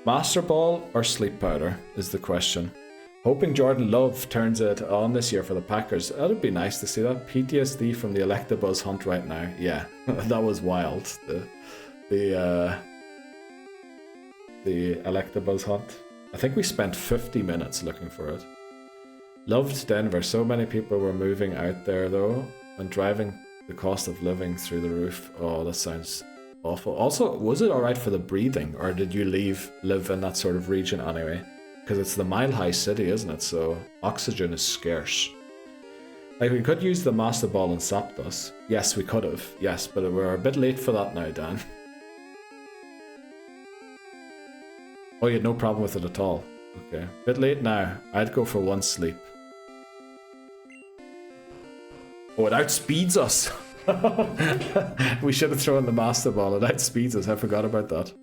Master Ball or Sleep Powder is the question. Hoping Jordan Love turns it on this year for the Packers. That'd be nice to see that. PTSD from the Electabuzz hunt right now. Yeah, that was wild. The Electabuzz hunt. I think we spent 50 minutes looking for it. Loved Denver. So many people were moving out there though, and driving the cost of living through the roof. Oh, that sounds awful. Also, was it alright for the breathing, or did you live in that sort of region anyway? Because it's the mile-high city, isn't it? So oxygen is scarce. Like, we could use the Master Ball and Zapdos. Yes, we could have. Yes, but we're a bit late for that now, Dan. Oh, you had no problem with it at all. Okay. Bit late now. I'd go for one sleep. Oh, it outspeeds us! We should have thrown the Master Ball. It outspeeds us. I forgot about that.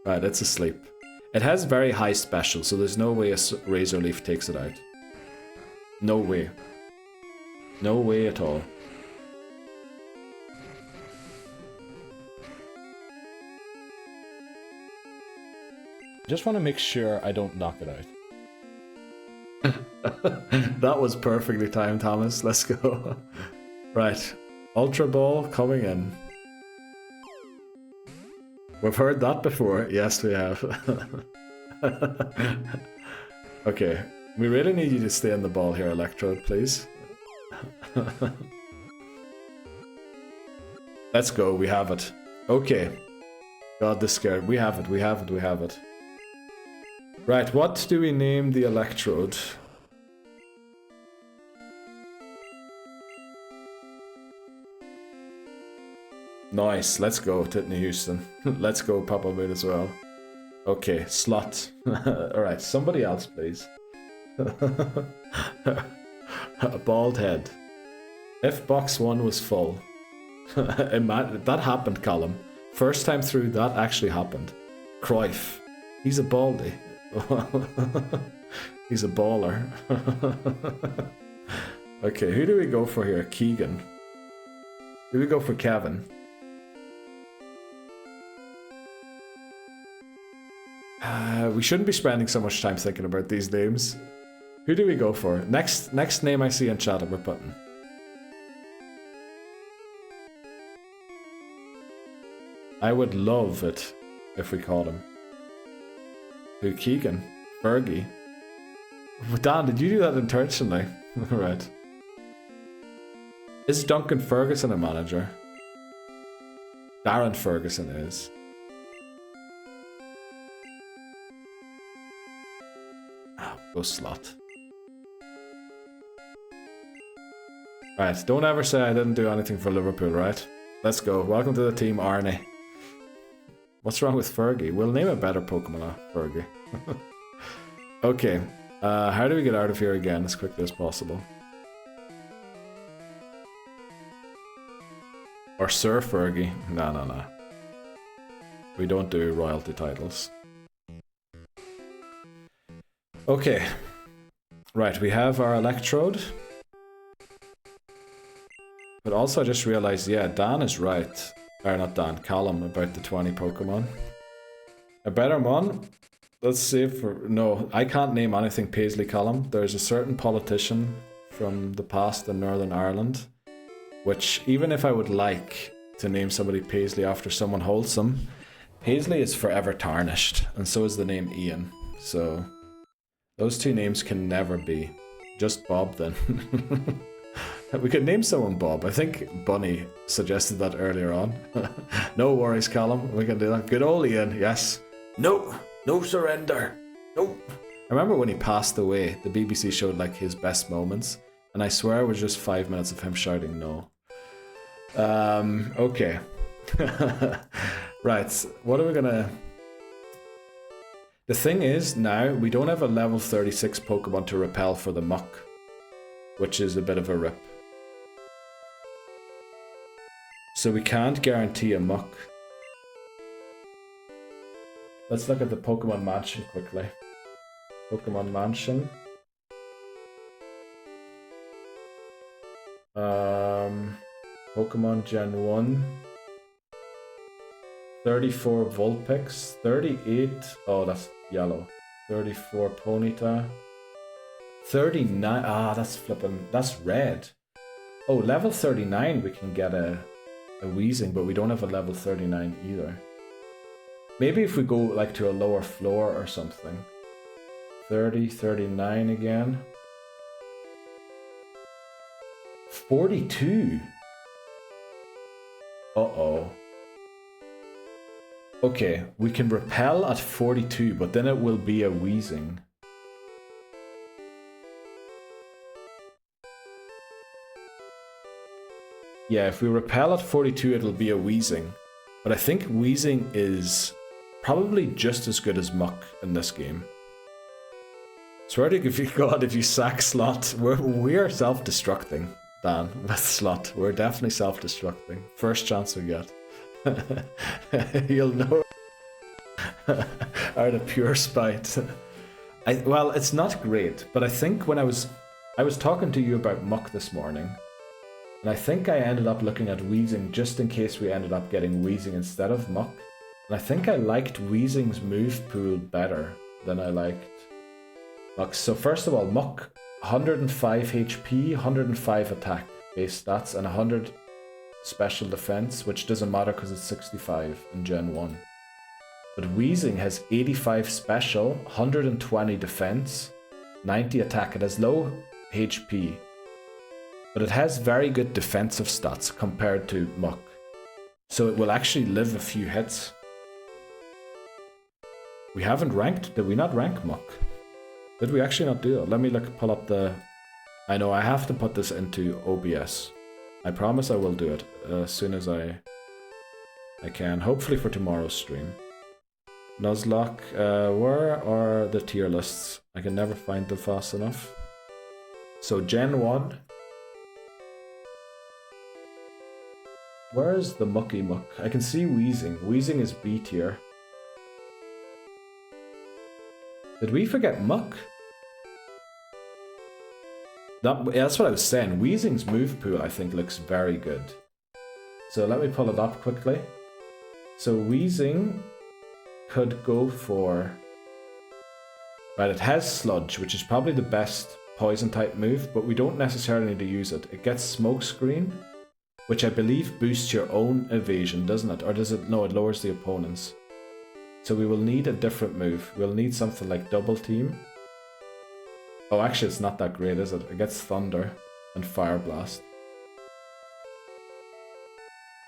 Right, it's asleep. It has very high special, so there's no way a Razor Leaf takes it out. No way. No way at all. I just want to make sure I don't knock it out. That was perfectly timed, Thomas. Let's go. Right. Ultra Ball coming in. We've heard that before. Yes, we have. Okay. We really need you to stay on the ball here, Electrode, please. Let's go, we have it. Okay. God, this scared. We have it, we have it, we have it. Right, what do we name the electrode? Nice, let's go, Titney Houston. Let's go, Papa Moon as well. Okay, slot. Alright, somebody else, please. A bald head. If box 1 was full. That happened, Column. First time through, that actually happened. Cruyff. He's a baldy. He's a baller. Okay, who do we go for here? Keegan. Who do we go for Kevin? We shouldn't be spending so much time thinking about these names. Who do we go for? Next name I see in chat, we're putting. I would love it if we called him. Who? Keegan? Fergie? Dan, did you do that intentionally? Right. Is Duncan Ferguson a manager? Darren Ferguson is. Go slot. Right, don't ever say I didn't do anything for Liverpool, right? Let's go. Welcome to the team, Arnie. What's wrong with Fergie? We'll name a better Pokemon after Fergie. Okay, how do we get out of here again as quickly as possible? Or Sir Fergie? No. We don't do royalty titles. Okay. Right, we have our electrode. But also I just realized, yeah, Dan is right. Or not Dan, Callum, about the 20 Pokemon. A better one? Let's see if no, I can't name anything Paisley Callum. There's a certain politician from the past in Northern Ireland, which even if I would like to name somebody Paisley after someone wholesome, Paisley is forever tarnished, and so is the name Ian. So those two names can never be. Just Bob then. We could name someone Bob. I think Bunny suggested that earlier on. No worries, Callum. We can do that. Good old Ian, yes. No surrender. No. I remember when he passed away, the BBC showed like his best moments, and I swear it was just 5 minutes of him shouting no. Okay. Right, what are we gonna... The thing is, now, we don't have a level 36 Pokemon to repel for the Muck, which is a bit of a rip. So we can't guarantee a Muck. Let's look at the Pokémon Mansion quickly. Pokémon Mansion. Pokémon Gen 1. 34 Vulpix. 38... Oh, that's yellow. 34 Ponyta. 39... Ah, that's flipping... That's red. Oh, level 39 we can get a Weezing, but we don't have a level 39 either. Maybe if we go like to a lower floor or something. 30, 39 again. 42. Uh-oh. Okay, we can repel at 42, but then it will be a Weezing. Yeah, if we repel at 42, it'll be a Weezing. But I think Weezing is probably just as good as Muck in this game. Swear to God, if you sack Slot, we're self-destructing, Dan, with Slot. We're definitely self-destructing. First chance we get. You'll know. Out of pure spite. Well, it's not great, but I think when I was talking to you about Muck this morning, and I think I ended up looking at Weezing just in case we ended up getting Weezing instead of Muck. And I think I liked Weezing's move pool better than I liked Muck. So first of all, Muck, 105 HP, 105 attack base stats, and 100 special defense, which doesn't matter because it's 65 in Gen 1. But Weezing has 85 special, 120 defense, 90 attack. It has low HP, but it has very good defensive stats compared to Muck. So it will actually live a few hits. We haven't ranked, did we not rank Muck? Did we actually not do that? Let me pull up the... I know I have to put this into OBS. I promise I will do it as soon as I can, hopefully for tomorrow's stream. Nuzlocke, where are the tier lists? I can never find them fast enough. So Gen 1. Where is the Mucky Muck? I can see Wheezing. Wheezing is B tier. Did we forget Muck? That's what I was saying. Wheezing's move pool, I think, looks very good. So let me pull it up quickly. So Wheezing could go for... Right, it has Sludge, which is probably the best poison type move, but we don't necessarily need to use it. It gets Smokescreen, which I believe boosts your own evasion, doesn't it? Or does it? No, it lowers the opponent's. So we will need a different move. We'll need something like Double Team. Oh, actually, it's not that great, is it? It gets Thunder and Fire Blast.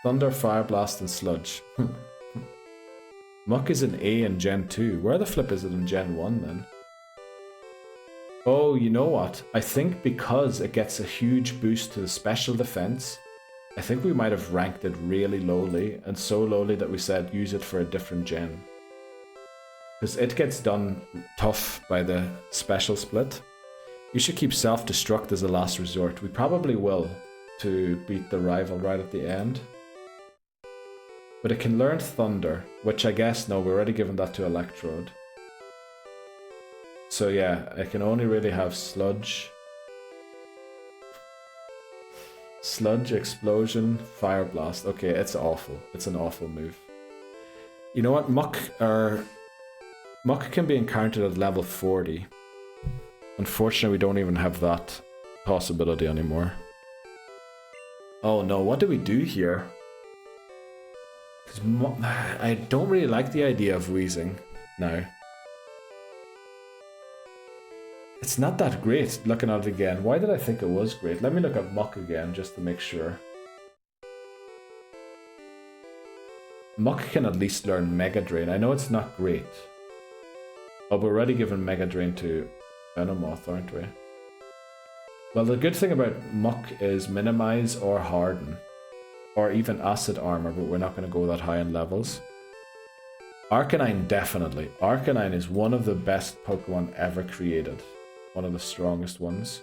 Thunder, Fire Blast, and Sludge. Muck is in A in Gen 2. Where the flip is it in Gen 1 then? Oh, you know what? I think because it gets a huge boost to the special defense, I think we might have ranked it really lowly, and so lowly that we said use it for a different gen. Because it gets done tough by the special split. You should keep self-destruct as a last resort. We probably will, to beat the rival right at the end. But it can learn Thunder, which I guess, no, we're already given that to Electrode. So yeah, I can only really have Sludge. Sludge, Explosion, Fire Blast. Okay, it's awful. It's an awful move. You know what? Muck can be encountered at level 40. Unfortunately, we don't even have that possibility anymore. Oh no, what do we do here? I don't really like the idea of Wheezing now. It's not that great looking at it again. Why did I think it was great? Let me look at Muck again just to make sure. Muck can at least learn Mega Drain. I know it's not great. Oh, we're already given Mega Drain to Venomoth, aren't we? Well, the good thing about Muck is Minimize or Harden. Or even Acid Armor, but we're not going to go that high in levels. Arcanine, definitely. Arcanine is one of the best Pokemon ever created. One of the strongest ones.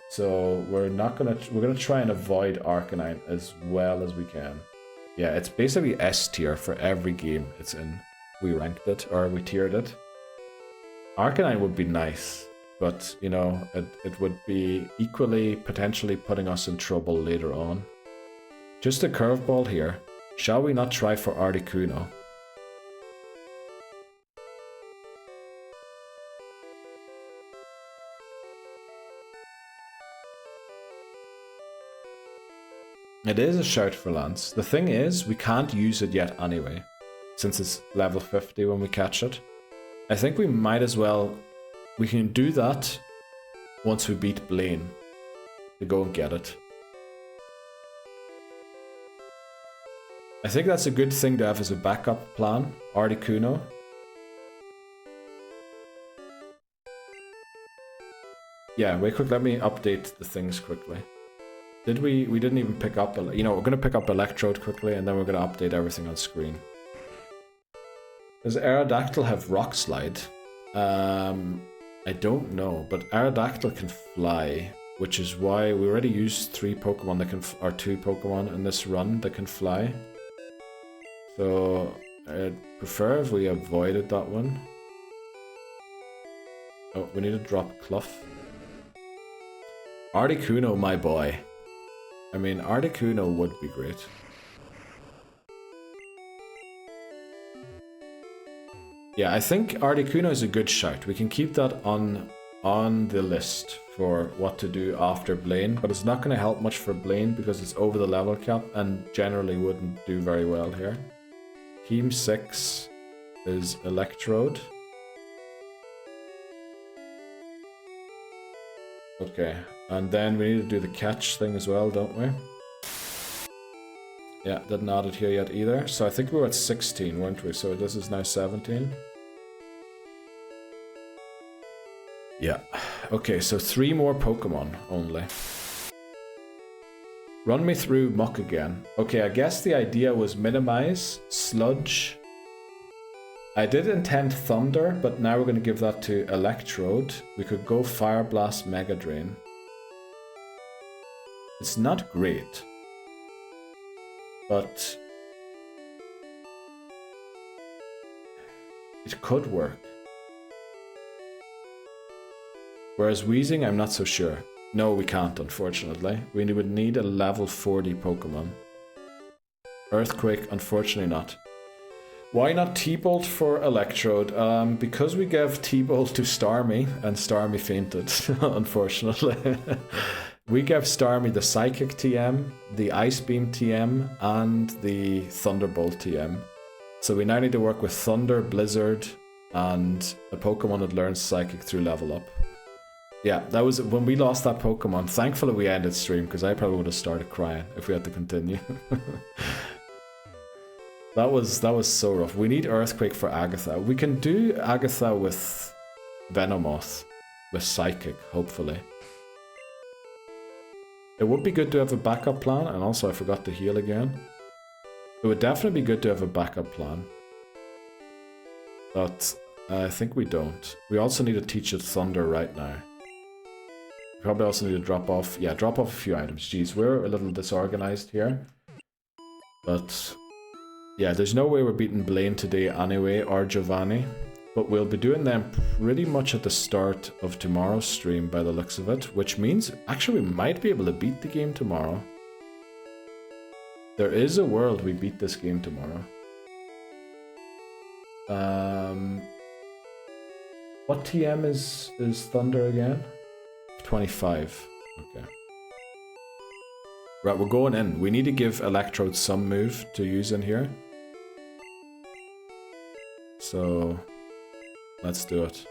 So we're gonna try and avoid Arcanine as well as we can. Yeah, it's basically S tier for every game it's in. We ranked it, or we tiered it. Arcanine would be nice, but you know, it would be equally potentially putting us in trouble later on. Just a curveball here. Shall we not try for Articuno? It is a shout for Lance. The thing is, we can't use it yet anyway, since it's level 50 when we catch it. I think we might as well... We can do that once we beat Blaine, to go and get it. I think that's a good thing to have as a backup plan, Articuno. Yeah, wait quick, let me update the things quickly. Did we didn't even pick up, you know, we're going to pick up Electrode quickly and then we're going to update everything on screen. Does Aerodactyl have Rock Slide? I don't know, but Aerodactyl can fly, which is why we already used 3 Pokemon that can, or 2 Pokemon in this run that can fly. So I'd prefer if we avoided that one. Oh, we need to drop Clough. Articuno, my boy. I mean, Articuno would be great. Yeah, I think Articuno is a good shout. We can keep that on the list for what to do after Blaine, but it's not going to help much for Blaine because it's over the level cap and generally wouldn't do very well here. Team 6 is Electrode. Okay, and then we need to do the catch thing as well, don't we? Yeah, didn't add it here yet either. So I think we were at 16, weren't we? So this is now 17. Yeah. Okay, so 3 more Pokemon only. Run me through Muck again. Okay, I guess the idea was minimize, Sludge. I did intend Thunder, but now we're going to give that to Electrode. We could go Fire Blast, Mega Drain. It's not great. But it could work. Whereas Wheezing, I'm not so sure. No, we can't, unfortunately. We would need a level 40 Pokemon. Earthquake, unfortunately not. Why not T-Bolt for Electrode? Because we gave T-Bolt to Starmie, and Starmie fainted, unfortunately. We gave Starmie the Psychic TM, the Ice Beam TM, and the Thunderbolt TM. So we now need to work with Thunder, Blizzard, and a Pokemon that learns Psychic through level up. Yeah, that was when we lost that Pokemon. Thankfully we ended stream, because I probably would have started crying if we had to continue. That was so rough. We need Earthquake for Agatha. We can do Agatha with Venomoth, with Psychic, hopefully. It would be good to have a backup plan, and also I forgot to heal again. It would definitely be good to have a backup plan. But I think we don't. We also need to teach it Thunder right now. We probably also need to drop off a few items. Jeez, we're a little disorganized here. But yeah, there's no way we're beating Blaine today anyway, or Giovanni. But we'll be doing them pretty much at the start of tomorrow's stream by the looks of it. Which means, actually, we might be able to beat the game tomorrow. There is a world we beat this game tomorrow. What TM is Thunder again? 25. Okay. Right, we're going in. We need to give Electrode some move to use in here. So let's do it.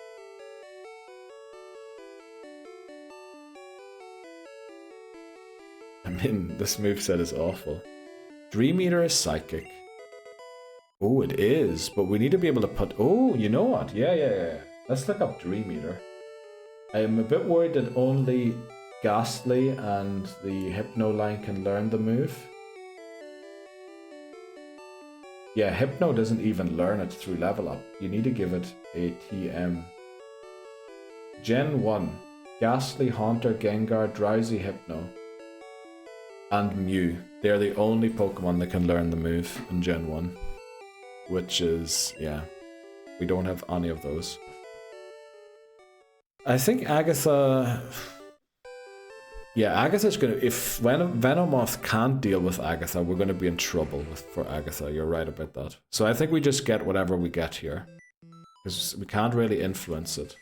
I mean, this moveset is awful. Dream Eater is Psychic. Oh, it is, but we need to be able to put... Oh, you know what? Yeah. Let's look up Dream Eater. I am a bit worried that only Ghastly and the Hypno line can learn the move. Yeah, Hypno doesn't even learn it through level up. You need to give it a TM. Gen 1. Ghastly, Haunter, Gengar, Drowsy, Hypno. And Mew. They're the only Pokemon that can learn the move in Gen 1. Which is, yeah. We don't have any of those. I think Agatha... Yeah, Agatha's gonna... If Venomoth can't deal with Agatha, we're gonna be in trouble for Agatha. You're right about that. So I think we just get whatever we get here. Because we can't really influence it.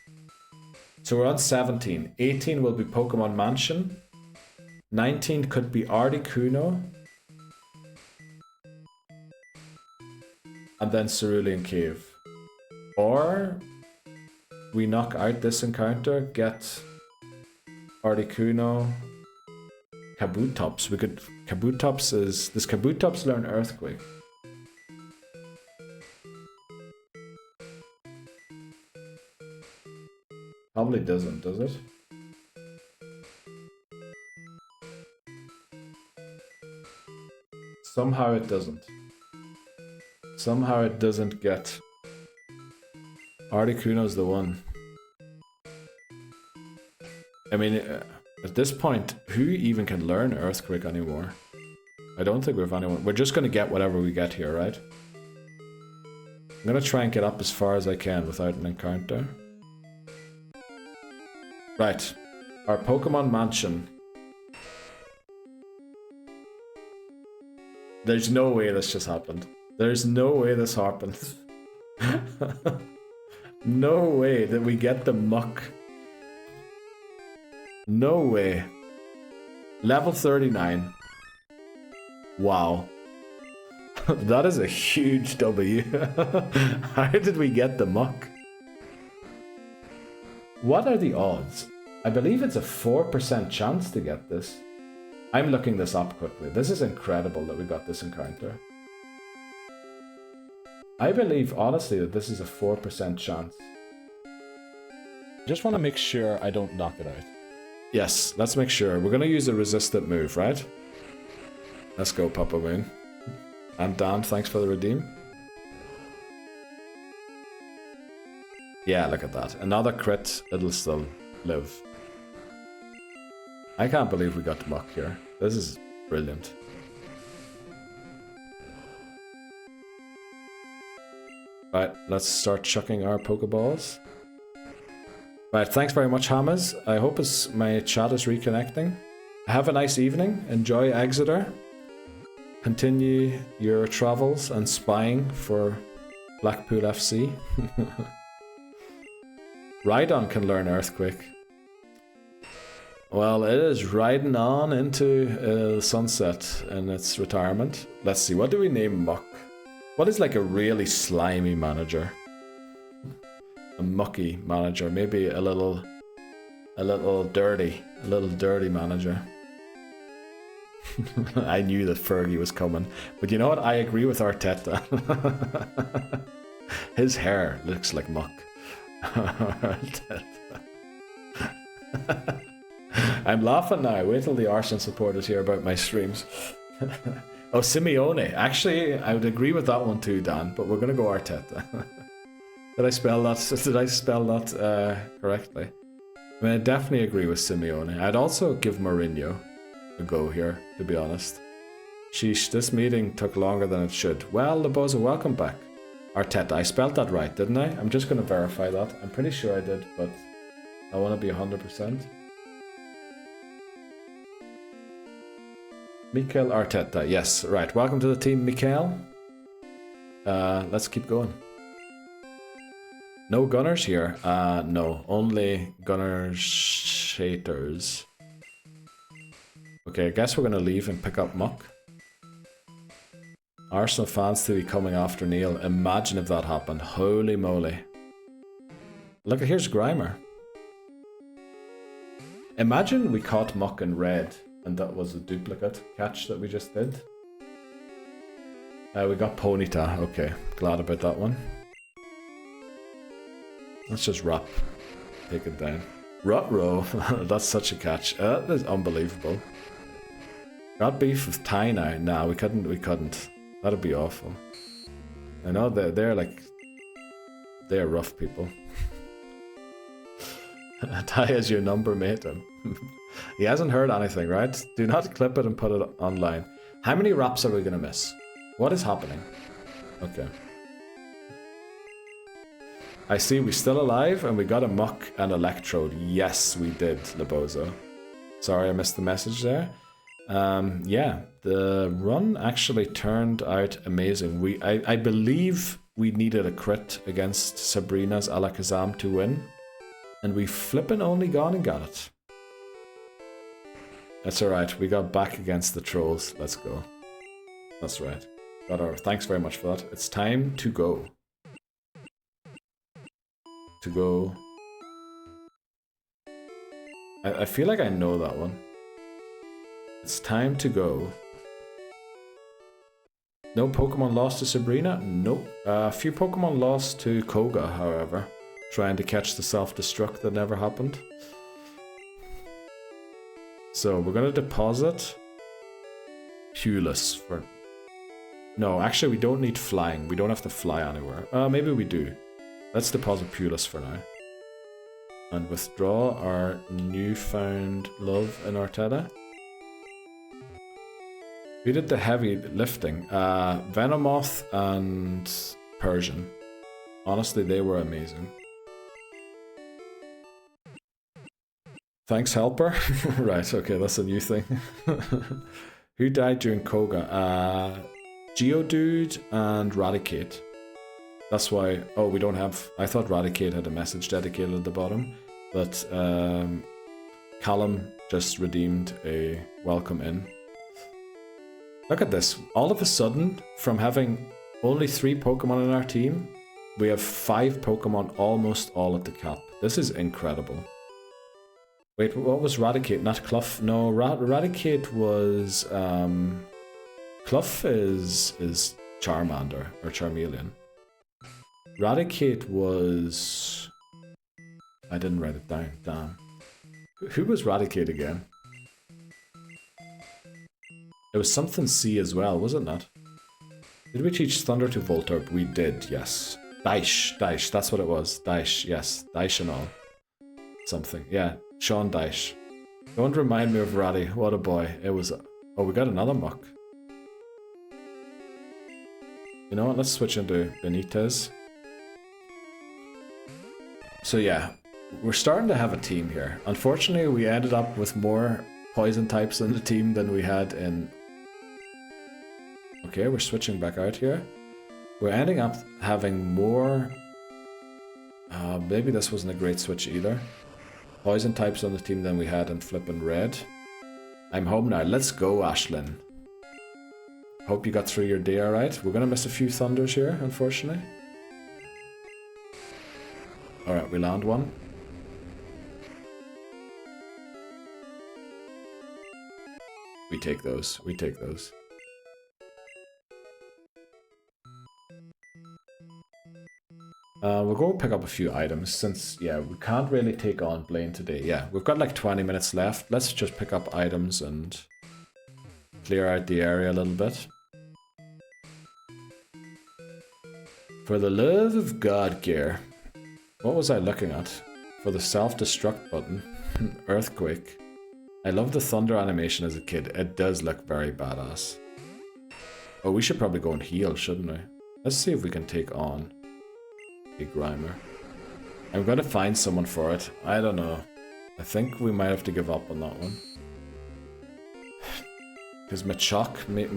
So we're on 17. 18 will be Pokémon Mansion. 19 could be Articuno. And then Cerulean Cave. Or... we knock out this encounter, get... Articuno, Kabutops. We could... Kabutops is... Does Kabutops learn Earthquake? Probably doesn't, does it? Somehow it doesn't. Somehow it doesn't get... Articuno's the one. I mean, at this point, who even can learn Earthquake anymore? I don't think we have anyone. We're just going to get whatever we get here, right? I'm going to try and get up as far as I can without an encounter. Right. Our Pokémon Mansion. There's no way this just happened. There's no way this happened. No way that we get the muck. No way. Level 39. Wow. That is a huge W. How did we get the muck? What are the odds? I believe it's a 4% chance to get this. I'm looking this up quickly. This is incredible that we got this encounter. I believe, honestly, that this is a 4% chance. Just want to make sure I don't knock it out. Yes, let's make sure. We're going to use a resistant move, right? Let's go, Papa Moon. And Dan, thanks for the redeem. Yeah, look at that. Another crit, it'll still live. I can't believe we got Muck here. This is brilliant. Right, let's start chucking our Pokeballs. Right, thanks very much, Hammers. I hope my chat is reconnecting. Have a nice evening. Enjoy Exeter. Continue your travels and spying for Blackpool FC. Rhydon can learn Earthquake. Well, it is riding on into sunset in its retirement. Let's see, what do we name Muck? What is like a really slimy manager? A mucky manager, maybe a little dirty manager. I knew that Fergie was coming, but you know what? I agree with Arteta. His hair looks like Muck. I'm laughing now. Wait till the Arsenal supporters hear about my streams. Oh, Simeone. Actually, I would agree with that one too, Dan, but we're going to go Arteta. Did I spell that correctly? I mean, I definitely agree with Simeone. I'd also give Mourinho a go here, to be honest. Sheesh, this meeting took longer than it should. Well, Laboza, welcome back. Arteta, I spelled that right, didn't I? I'm just going to verify that. I'm pretty sure I did, but I want to be 100%. Mikel Arteta, yes, right. Welcome to the team, Mikel. Let's keep going. No gunners here? No, only gunners shaters. Okay, I guess we're going to leave and pick up Muck. Arsenal fans to be coming after Neil. Imagine if that happened. Holy moly. Look, here's Grimer. Imagine we caught Muck in red and that was a duplicate catch that we just did. We got Ponyta. Okay, glad about that one. Let's just wrap. Take it down. Rutrow. That's such a catch. That is unbelievable. Got beef with Ty now. Nah, we couldn't. That'd be awful. I know they're rough people. Ty is your number, mate. He hasn't heard anything, right? Do not clip it and put it online. How many wraps are we gonna miss? What is happening? Okay. I see we're still alive and we got a Muck and Electrode. Yes, we did, Labozo. Sorry I missed the message there. Yeah, the run actually turned out amazing. I believe we needed a crit against Sabrina's Alakazam to win. And we flippin' only gone and got it. That's alright, we got back against the trolls. Let's go. That's right. Got our thanks very much for that. It's time to go. I feel like I know that one. It's time to go. No Pokemon lost to Sabrina? Nope. A few Pokemon lost to Koga, however. Trying to catch the self-destruct that never happened. So we're gonna deposit Pulis for... No, actually we don't need flying. We don't have to fly anywhere. Maybe we do. Let's deposit Pulis for now. And withdraw our newfound love in Arteta. We did the heavy lifting. Venomoth and Persian. Honestly, they were amazing. Thanks, helper. Right, okay, that's a new thing. Who died during Koga? Geodude and Raticate. That's why... Oh, we don't have... I thought Raticate had a message dedicated at the bottom. But Callum just redeemed a welcome in. Look at this. All of a sudden, from having only 3 Pokemon in our team, we have 5 Pokemon almost all at the cap. This is incredible. Wait, what was Raticate? Not Cluff. No, Raticate was Cluff is Charmander or Charmeleon. Raticate was, I didn't write it down. Damn. Who was Raticate again? It was something C as well, was it not? Did we teach Thunder to Voltorb? We did, yes. Daish, that's what it was. Daish, yes. Daish and all. Something, yeah. Sean Daish. Don't remind me of Ratty. What a boy. It was... Oh, we got another muck. You know what? Let's switch into Benitez. So yeah, we're starting to have a team here. Unfortunately, we ended up with more poison types in the team than we had in... Okay, we're switching back out here. We're ending up having more... maybe this wasn't a great switch either. Poison types on the team than we had in Flippin' Red. I'm home now. Let's go, Ashlyn. Hope you got through your day alright. We're gonna miss a few thunders here, unfortunately. Alright, we land one. We take those. We take those. We'll go pick up a few items since, yeah, we can't really take on Blaine today. Yeah, we've got like 20 minutes left. Let's just pick up items and clear out the area a little bit. For the love of God, gear. What was I looking at? For the self-destruct button. Earthquake. I love the thunder animation as a kid. It does look very badass. Oh, we should probably go and heal, shouldn't we? Let's see if we can take on Big Grimer. I'm gonna find someone for it. I don't know. I think we might have to give up on that one. Because Machoke, maybe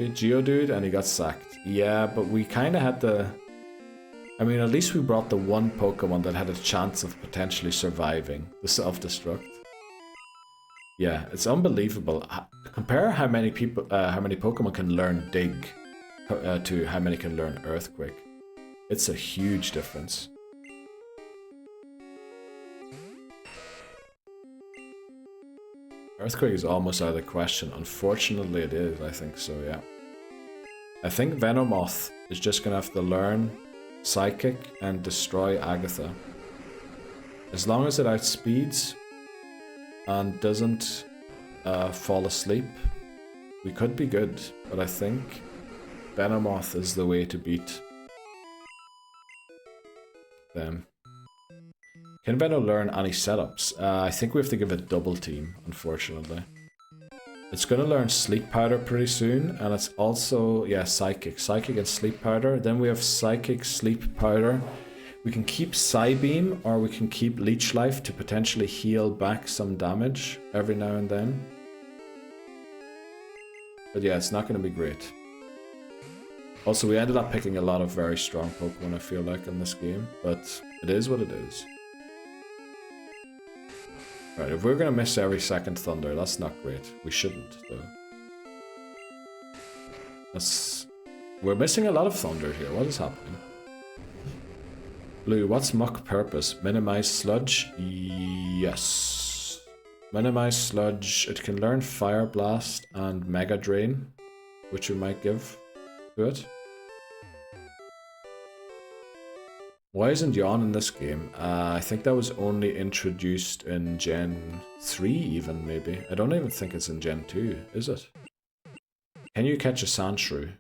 Geodude, and he got sacked. Yeah, but we kind of had the... I mean, at least we brought the one Pokemon that had a chance of potentially surviving the self-destruct. Yeah, it's unbelievable. Compare how many people, how many Pokemon can learn Dig to how many can learn Earthquake. It's a huge difference. Earthquake is almost out of the question. Unfortunately it is, I think so, yeah. I think Venomoth is just gonna have to learn Psychic and destroy Agatha. As long as it outspeeds and doesn't fall asleep, we could be good, but I think Venomoth is the way to beat them. Can Veno learn any setups? I think we have to give it double team, unfortunately. It's gonna learn Sleep Powder pretty soon, and it's also, yeah, Psychic. Psychic and Sleep Powder. Then we have Psychic, Sleep Powder. We can keep Psybeam, or we can keep Leech Life to potentially heal back some damage every now and then. But yeah, it's not gonna be great. Also, we ended up picking a lot of very strong Pokemon, I feel like, in this game, but it is what it is. Right, if we're gonna miss every second Thunder, that's not great. We shouldn't, though. We're missing a lot of Thunder here. What is happening? Blue, what's Muck purpose? Minimize Sludge? Yes. Minimize Sludge. It can learn Fire Blast and Mega Drain, which we might give to it. Why isn't Yawn in this game? I think that was only introduced in Gen 3 even, maybe. I don't even think it's in Gen 2, is it? Can you catch a Sandshrew?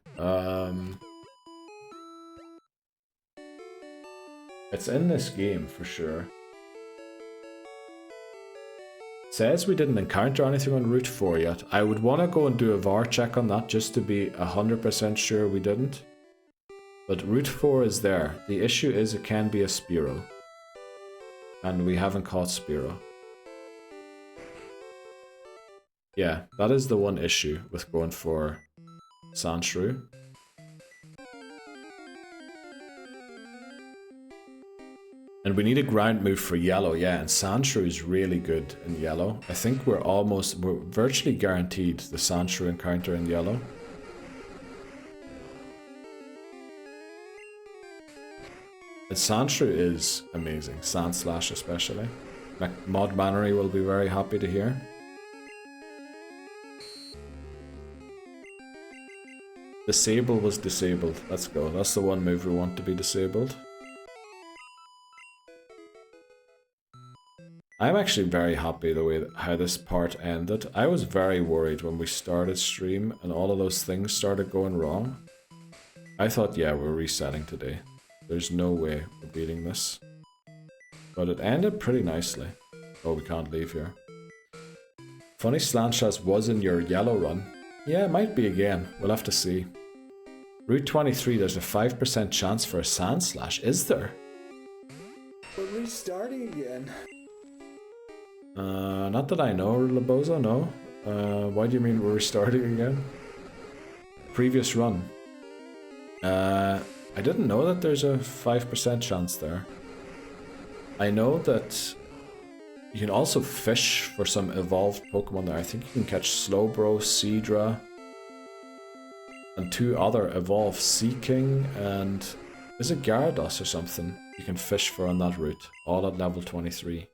It's in this game for sure. It says we didn't encounter anything on Route 4 yet. I would want to go and do a VAR check on that just to be 100% sure we didn't. But Route 4 is there. The issue is it can be a Spearow. And we haven't caught Spearow. Yeah, that is the one issue with going for Sandshrew. And we need a ground move for yellow, yeah, and Sandshrew is really good in yellow. I think we're virtually guaranteed the Sandshrew encounter in yellow. Sandshrew is amazing. Sandslash especially. Mod Mannery will be very happy to hear. Disable was disabled. Let's go. That's the one move we want to be disabled. I'm actually very happy the way how this part ended. I was very worried when we started stream and all of those things started going wrong. I thought, yeah, we're resetting today. There's no way we're beating this. But it ended pretty nicely. Oh, we can't leave here. Funny Slanshas was in your yellow run. Yeah, it might be again. We'll have to see. Route 23, there's a 5% chance for a Sandslash. Is there? We're restarting again. Not that I know, Labozo, no. Why do you mean we're restarting again? Previous run. I didn't know that there's a 5% chance there. I know that you can also fish for some evolved Pokemon there. I think you can catch Slowbro, Seadra, and 2 other evolved, Seaking, and is it Gyarados or something you can fish for on that route, all at level 23.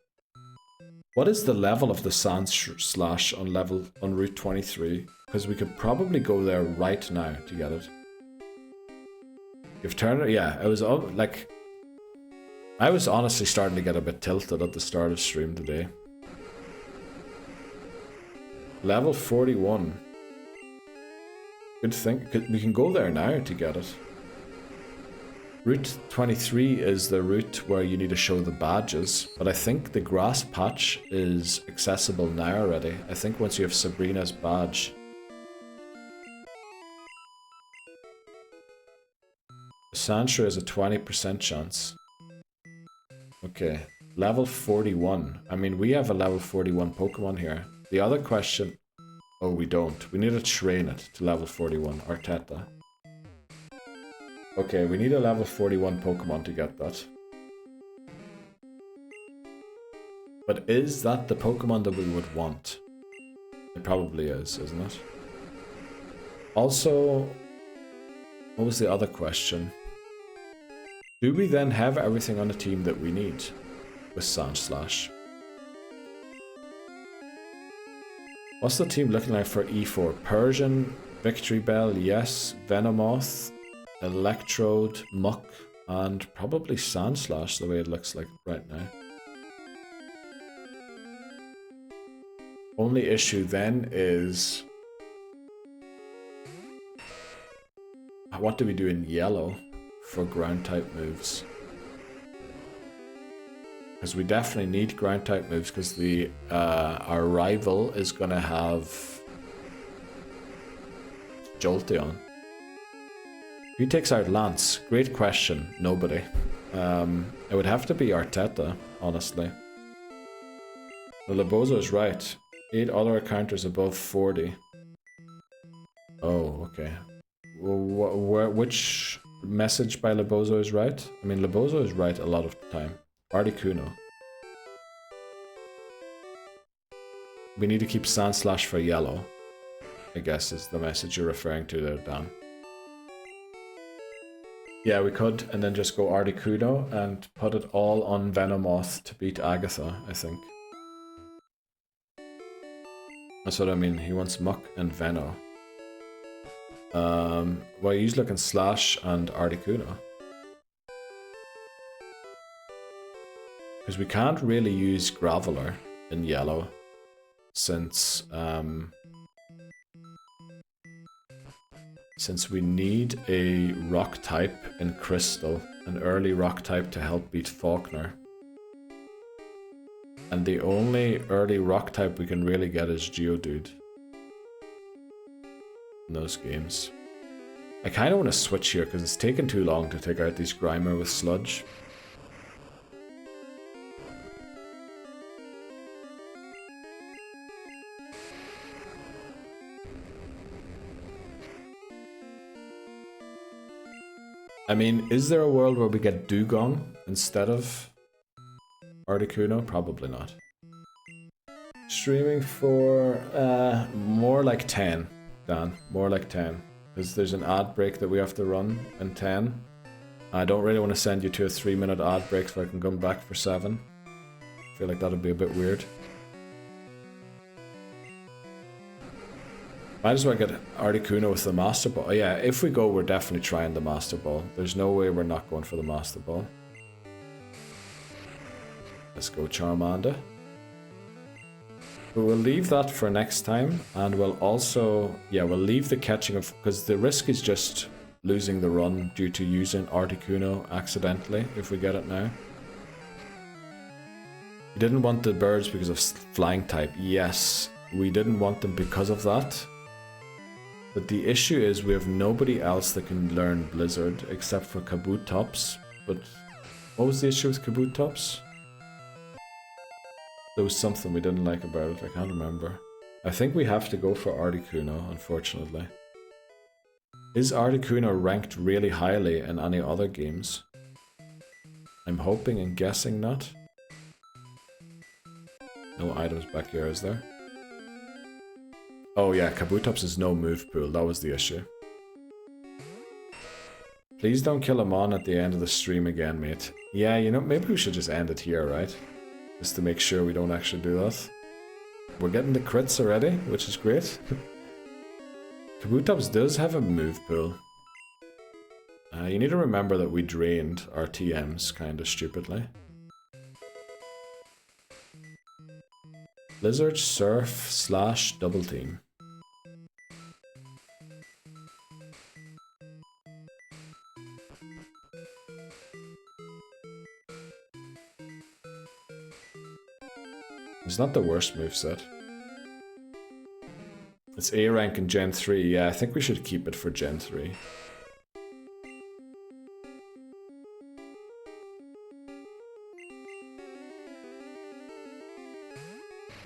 What is the level of the Sandslash on Route 23? Because we could probably go there right now to get it. You've turned it, yeah, it was like... I was honestly starting to get a bit tilted at the start of stream today. Level 41. Good thing, we can go there now to get it. Route 23 is the route where you need to show the badges, but I think the grass patch is accessible now already. I think once you have Sabrina's badge. Sandshrew has a 20% chance. Okay, level 41. I mean, we have a level 41 Pokemon here. The other question... Oh, we don't. We need to train it to level 41, Arteta. Okay, we need a level 41 Pokemon to get that. But is that the Pokemon that we would want? It probably is, isn't it? Also, what was the other question? Do we then have everything on the team that we need with Sandslash? What's the team looking like for E4? Persian, Victory Bell, yes, Venomoth, Electrode, Muck, and probably Sandslash the way it looks like right now. Only issue then is... what do we do in yellow for ground type moves? Because we definitely need ground type moves because the our rival is gonna have Jolteon. Who takes out Lance? Great question. Nobody. It would have to be Arteta, honestly. The Labozo is right. 8 other encounters above 40. Oh, okay. Which message by Labozo is right? I mean, Labozo is right a lot of the time. Articuno. We need to keep Sandslash for yellow, I guess is the message you're referring to there, Dan. Yeah, we could, and then just go Articuno and put it all on Venomoth to beat Agatha, I think. That's what I mean, he wants Muck and Veno. Well, he's looking Slash and Articuno. Because we can't really use Graveler in yellow, since we need a rock type in Crystal, an early rock type to help beat Faulkner. And the only early rock type we can really get is Geodude in those games. I kind of want to switch here because it's taken too long to take out these Grimer with Sludge. I mean, is there a world where we get Dugong instead of Articuno? Probably not. Streaming for more like 10, Dan. More like 10. Because there's an ad break that we have to run in 10. I don't really want to send you to a 3-minute ad break so I can come back for 7. I feel like that'd be a bit weird. Might as well get Articuno with the Master Ball. Oh, yeah, if we go, we're definitely trying the Master Ball. There's no way we're not going for the Master Ball. Let's go Charmander. But we'll leave that for next time, and we'll also... Yeah, we'll leave the catching of... Because the risk is just losing the run due to using Articuno accidentally, if we get it now. We didn't want the birds because of flying type. Yes, we didn't want them because of that. But the issue is we have nobody else that can learn Blizzard except for Kabutops. But what was the issue with Kabutops? There was something we didn't like about it, I can't remember. I think we have to go for Articuno, unfortunately. Is Articuno ranked really highly in any other games? I'm hoping and guessing not. No items back here, is there? Oh yeah, Kabutops is no move pool, that was the issue. Please don't kill him on at the end of the stream again, mate. Yeah, you know, maybe we should just end it here, right? Just to make sure we don't actually do that. We're getting the crits already, which is great. Kabutops does have a move pool. You need to remember that we drained our TMs kind of stupidly. Blizzard, Surf, / Double Team. It's not the worst moveset. It's A rank in Gen 3. Yeah, I think we should keep it for Gen 3.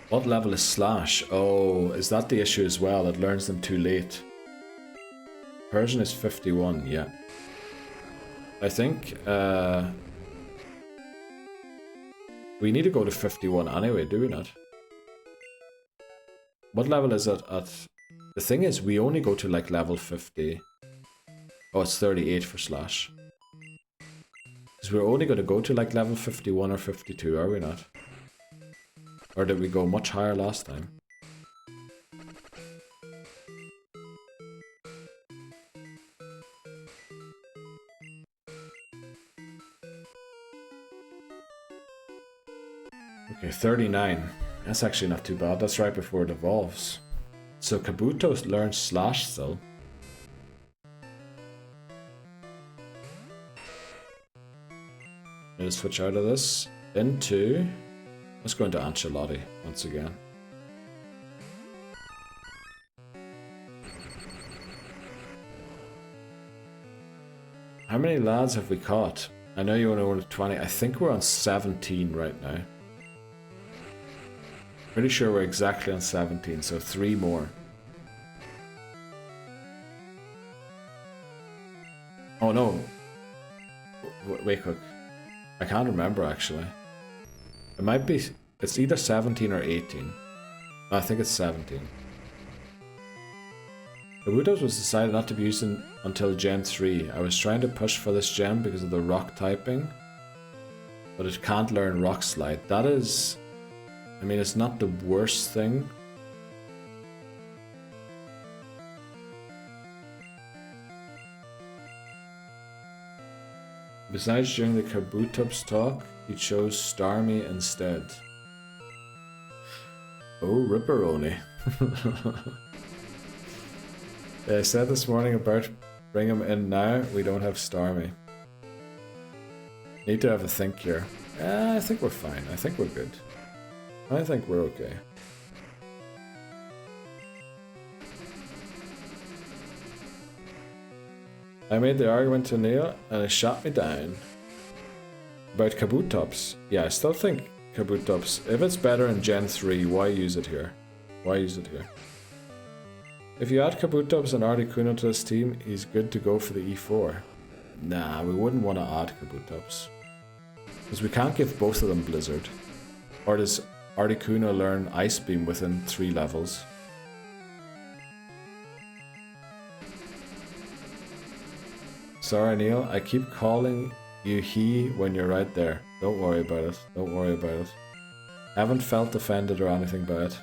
What level is Slash? Oh, is that the issue as well? It learns them too late. Persian is 51, yeah. I think we need to go to 51 anyway, do we not? What level is it at? The thing is, we only go to like level 50. Oh, it's 38 for Slash. Because we're only going to go to like level 51 or 52, are we not? Or did we go much higher last time? Okay, 39. That's actually not too bad. That's right before it evolves. So Kabuto learns Slash still. Let's switch out of this into... Let's go into Ancelotti once again. How many lads have we caught? I know you only wanted 20. I think we're on 17 right now. Pretty sure we're exactly on 17, so 3 more. Oh no. Wait quick. I can't remember actually. It might be... It's either 17 or 18. No, I think it's 17. Kabutops was decided not to be used until Gen 3. I was trying to push for this gem because of the rock typing. But it can't learn Rock Slide. That is... I mean, it's not the worst thing. Besides, during the Kabutops talk, he chose Starmie instead. Oh, Ripperoni. Yeah, I said this morning about bring him in now, we don't have Starmie. Need to have a think here. I think we're fine. I think we're good. I think we're okay. I made the argument to Neil and it shot me down. About Kabutops. Yeah, I still think Kabutops, if it's better in Gen 3, why use it here? Why use it here? If you add Kabutops and Articuno to this team, he's good to go for the E4. Nah, we wouldn't want to add Kabutops. Because we can't give both of them Blizzard. Or does Articuno learn Ice Beam within 3 levels? Sorry, Neil. I keep calling you he when you're right there. Don't worry about it. Don't worry about it. Haven't felt offended or anything by it.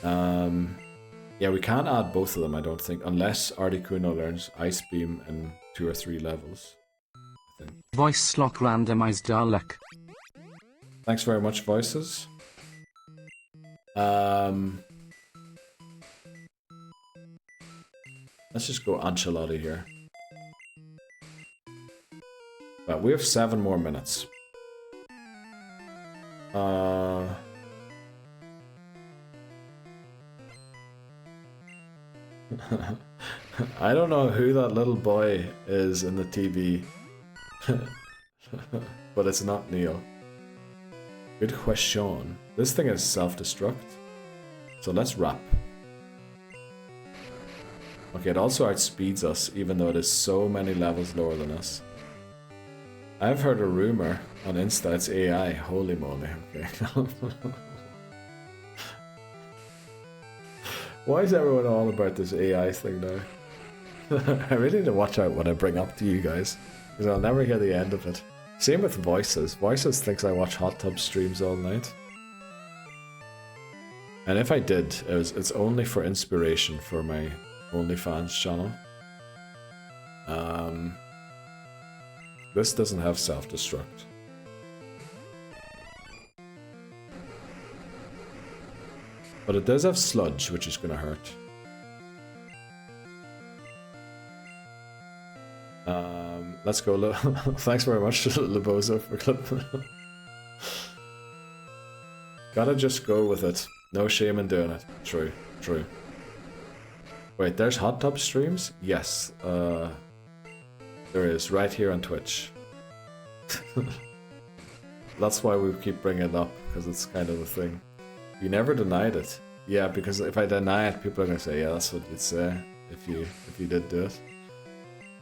Yeah, we can't add both of them, I don't think, unless Articuno learns Ice Beam in 2 or 3 levels. I think. Voice lock randomized Dalek. Thanks very much, Voices. Let's just go Ancelotti here. But we have 7 more minutes. I don't know who that little boy is in the TV. But it's not Neo. Good question. This thing is self-destruct. So let's wrap. Okay, it also outspeeds us, even though it is so many levels lower than us. I've heard a rumor on Insta it's AI. Holy moly, okay. Why is everyone all about this AI thing now? I really need to watch out what I bring up to you guys, because I'll never hear the end of it. Same with Voices. Voices thinks I watch hot tub streams all night. And if I did, it's only for inspiration for my OnlyFans channel. This doesn't have self-destruct. But it does have sludge, which is gonna hurt. Let's go. Thanks very much, Lebozo, for clipping. Gotta just go with it. No shame in doing it. True, true. Wait, there's hot tub streams? Yes, there is, right here on Twitch. That's why we keep bringing it up, because it's kind of a thing. You never denied it. Yeah, because if I deny it, people are gonna say, yeah, that's what you'd say if you did do it.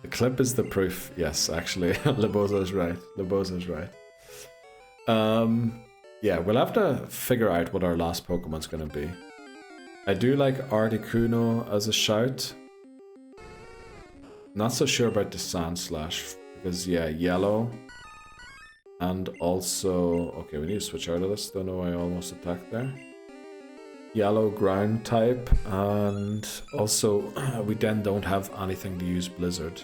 The clip is the proof. Yes, actually, Lebozo's right. Lebozo's right. Yeah, we'll have to figure out what our last Pokemon's gonna be. I do like Articuno as a shout. Not so sure about the Sandslash, because yeah, yellow. And also, okay, we need to switch out of this. Don't know why I almost attacked there. Yellow ground type, and also we then don't have anything to use Blizzard.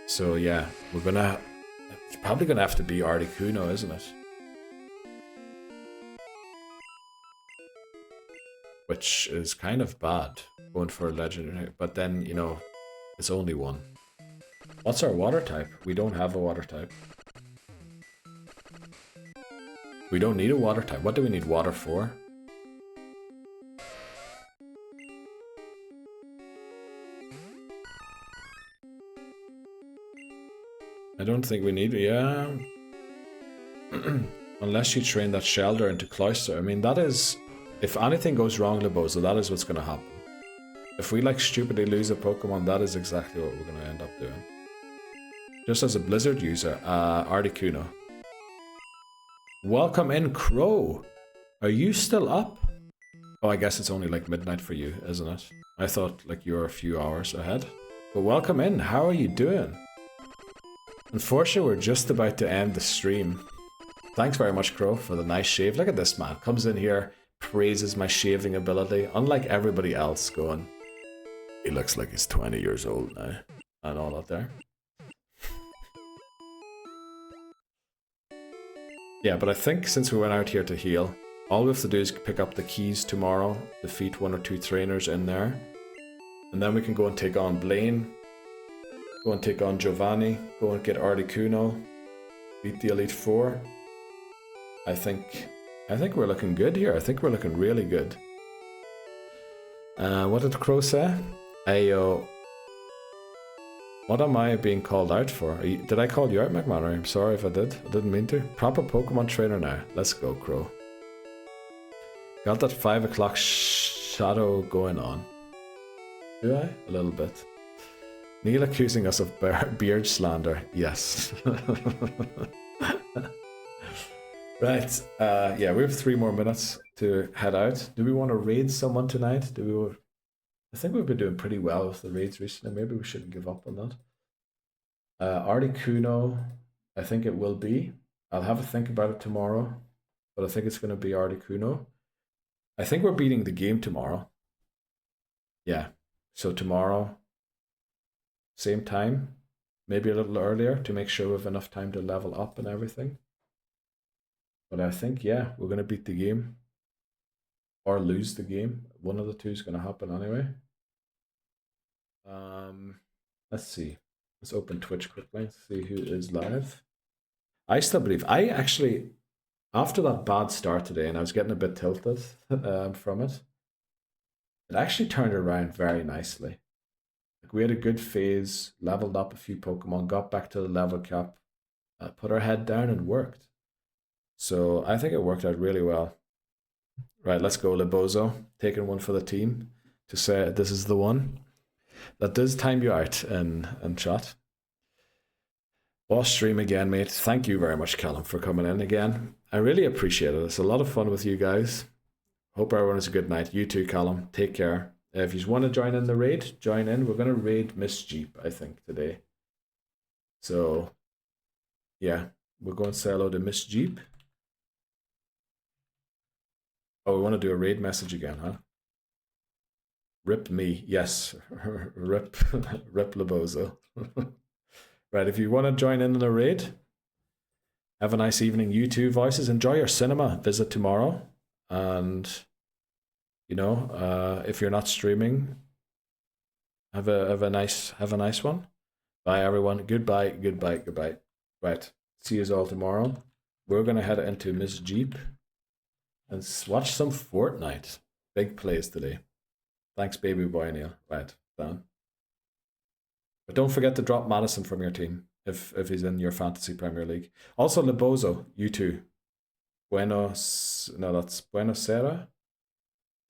So yeah, it's probably gonna have to be Articuno, isn't it? Which is kind of bad, going for a legendary, but then, you know, it's only one. What's our water type? We don't have a water type. We don't need a water type. What do we need water for? I don't think we need, yeah. Unless you train that Shelder into Cloyster. I mean, that is, if anything goes wrong, Lebozo, that is what's going to happen. If we like stupidly lose a Pokemon, that is exactly what we're going to end up doing. Just as a Blizzard user, Articuno. Welcome in, Crow. Are you still up? Oh, I guess it's only like midnight for you, isn't it? I thought like you were a few hours ahead. But welcome in. How are you doing? Unfortunately, we're just about to end the stream. Thanks very much, Crow, for the nice shave. Look at this man. Comes in here, praises my shaving ability. Unlike everybody else going, he looks like he's 20 years old now. And all out there. Yeah, but I think since we went out here to heal, all we have to do is pick up the keys tomorrow, defeat 1 or 2 trainers in there, and then we can go and take on Blaine, go and take on Giovanni, go and get Articuno, beat the Elite Four. I think we're looking good here. I think we're looking really good. What did Crow say? Ayo. What am I being called out for? Did I call you out, McMahon? I'm sorry if I did. I didn't mean to. Proper Pokemon trainer now. Let's go, Crow. Got that 5 o'clock shadow going on. Do I? A little bit. Neil accusing us of beard slander. Yes. Right. Yeah, we have 3 more minutes to head out. Do we want to raid someone tonight? I think we've been doing pretty well with the raids recently. Maybe we shouldn't give up on that. Articuno, I think it will be. I'll have a think about it tomorrow, but I think it's going to be Articuno. I think we're beating the game tomorrow. Yeah, so tomorrow, same time, maybe a little earlier to make sure we have enough time to level up and everything. But I think, yeah, we're going to beat the game or lose the game. One of the two is going to happen anyway. Let's see. Let's open Twitch quickly, see who is live. I still believe, I actually, after that bad start today, and I was getting a bit tilted from it, it actually turned around very nicely. Like we had a good phase, leveled up a few Pokemon, got back to the level cap, put our head down and worked. So I think it worked out really well. Right, let's go, Libozo. Taking one for the team to say this is the one. That does time you out in chat. Boss stream again, mate. Thank you very much, Callum, for coming in again. I really appreciate it. It's a lot of fun with you guys. Hope everyone has a good night. You too, Callum. Take care. If you want to join in the raid, join in. We're going to raid Miss Jeep, I think, today. So, yeah, we're going to say hello to Miss Jeep. Oh, we want to do a raid message again, huh? Rip me. Yes. Rip Libozo. Right, if you want to join in the raid, have a nice evening, you two voices. Enjoy your cinema visit tomorrow. And, you know, if you're not streaming, have a nice one. Bye, everyone. Goodbye, goodbye, goodbye. Right, see you all tomorrow. We're going to head into Miss Jeep and watch some Fortnite. Big plays today. Thanks, baby boy Neil. Right, done. But don't forget to drop Madison from your team if he's in your fantasy Premier League. Also, Libozo, you too. Buenos Aires?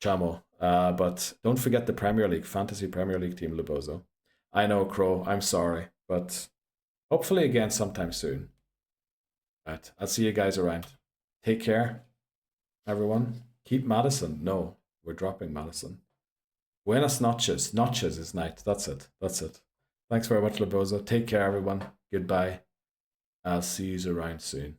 Chamo. But don't forget the Premier League, fantasy Premier League team, Libozo. I know, Crow, I'm sorry. But hopefully again sometime soon. Right, I'll see you guys around. Take care, everyone. Keep Madison. No, we're dropping Madison. Buenas noches. Noches is night. That's it. That's it. Thanks very much, Libozo. Take care, everyone. Goodbye. I'll see you around soon.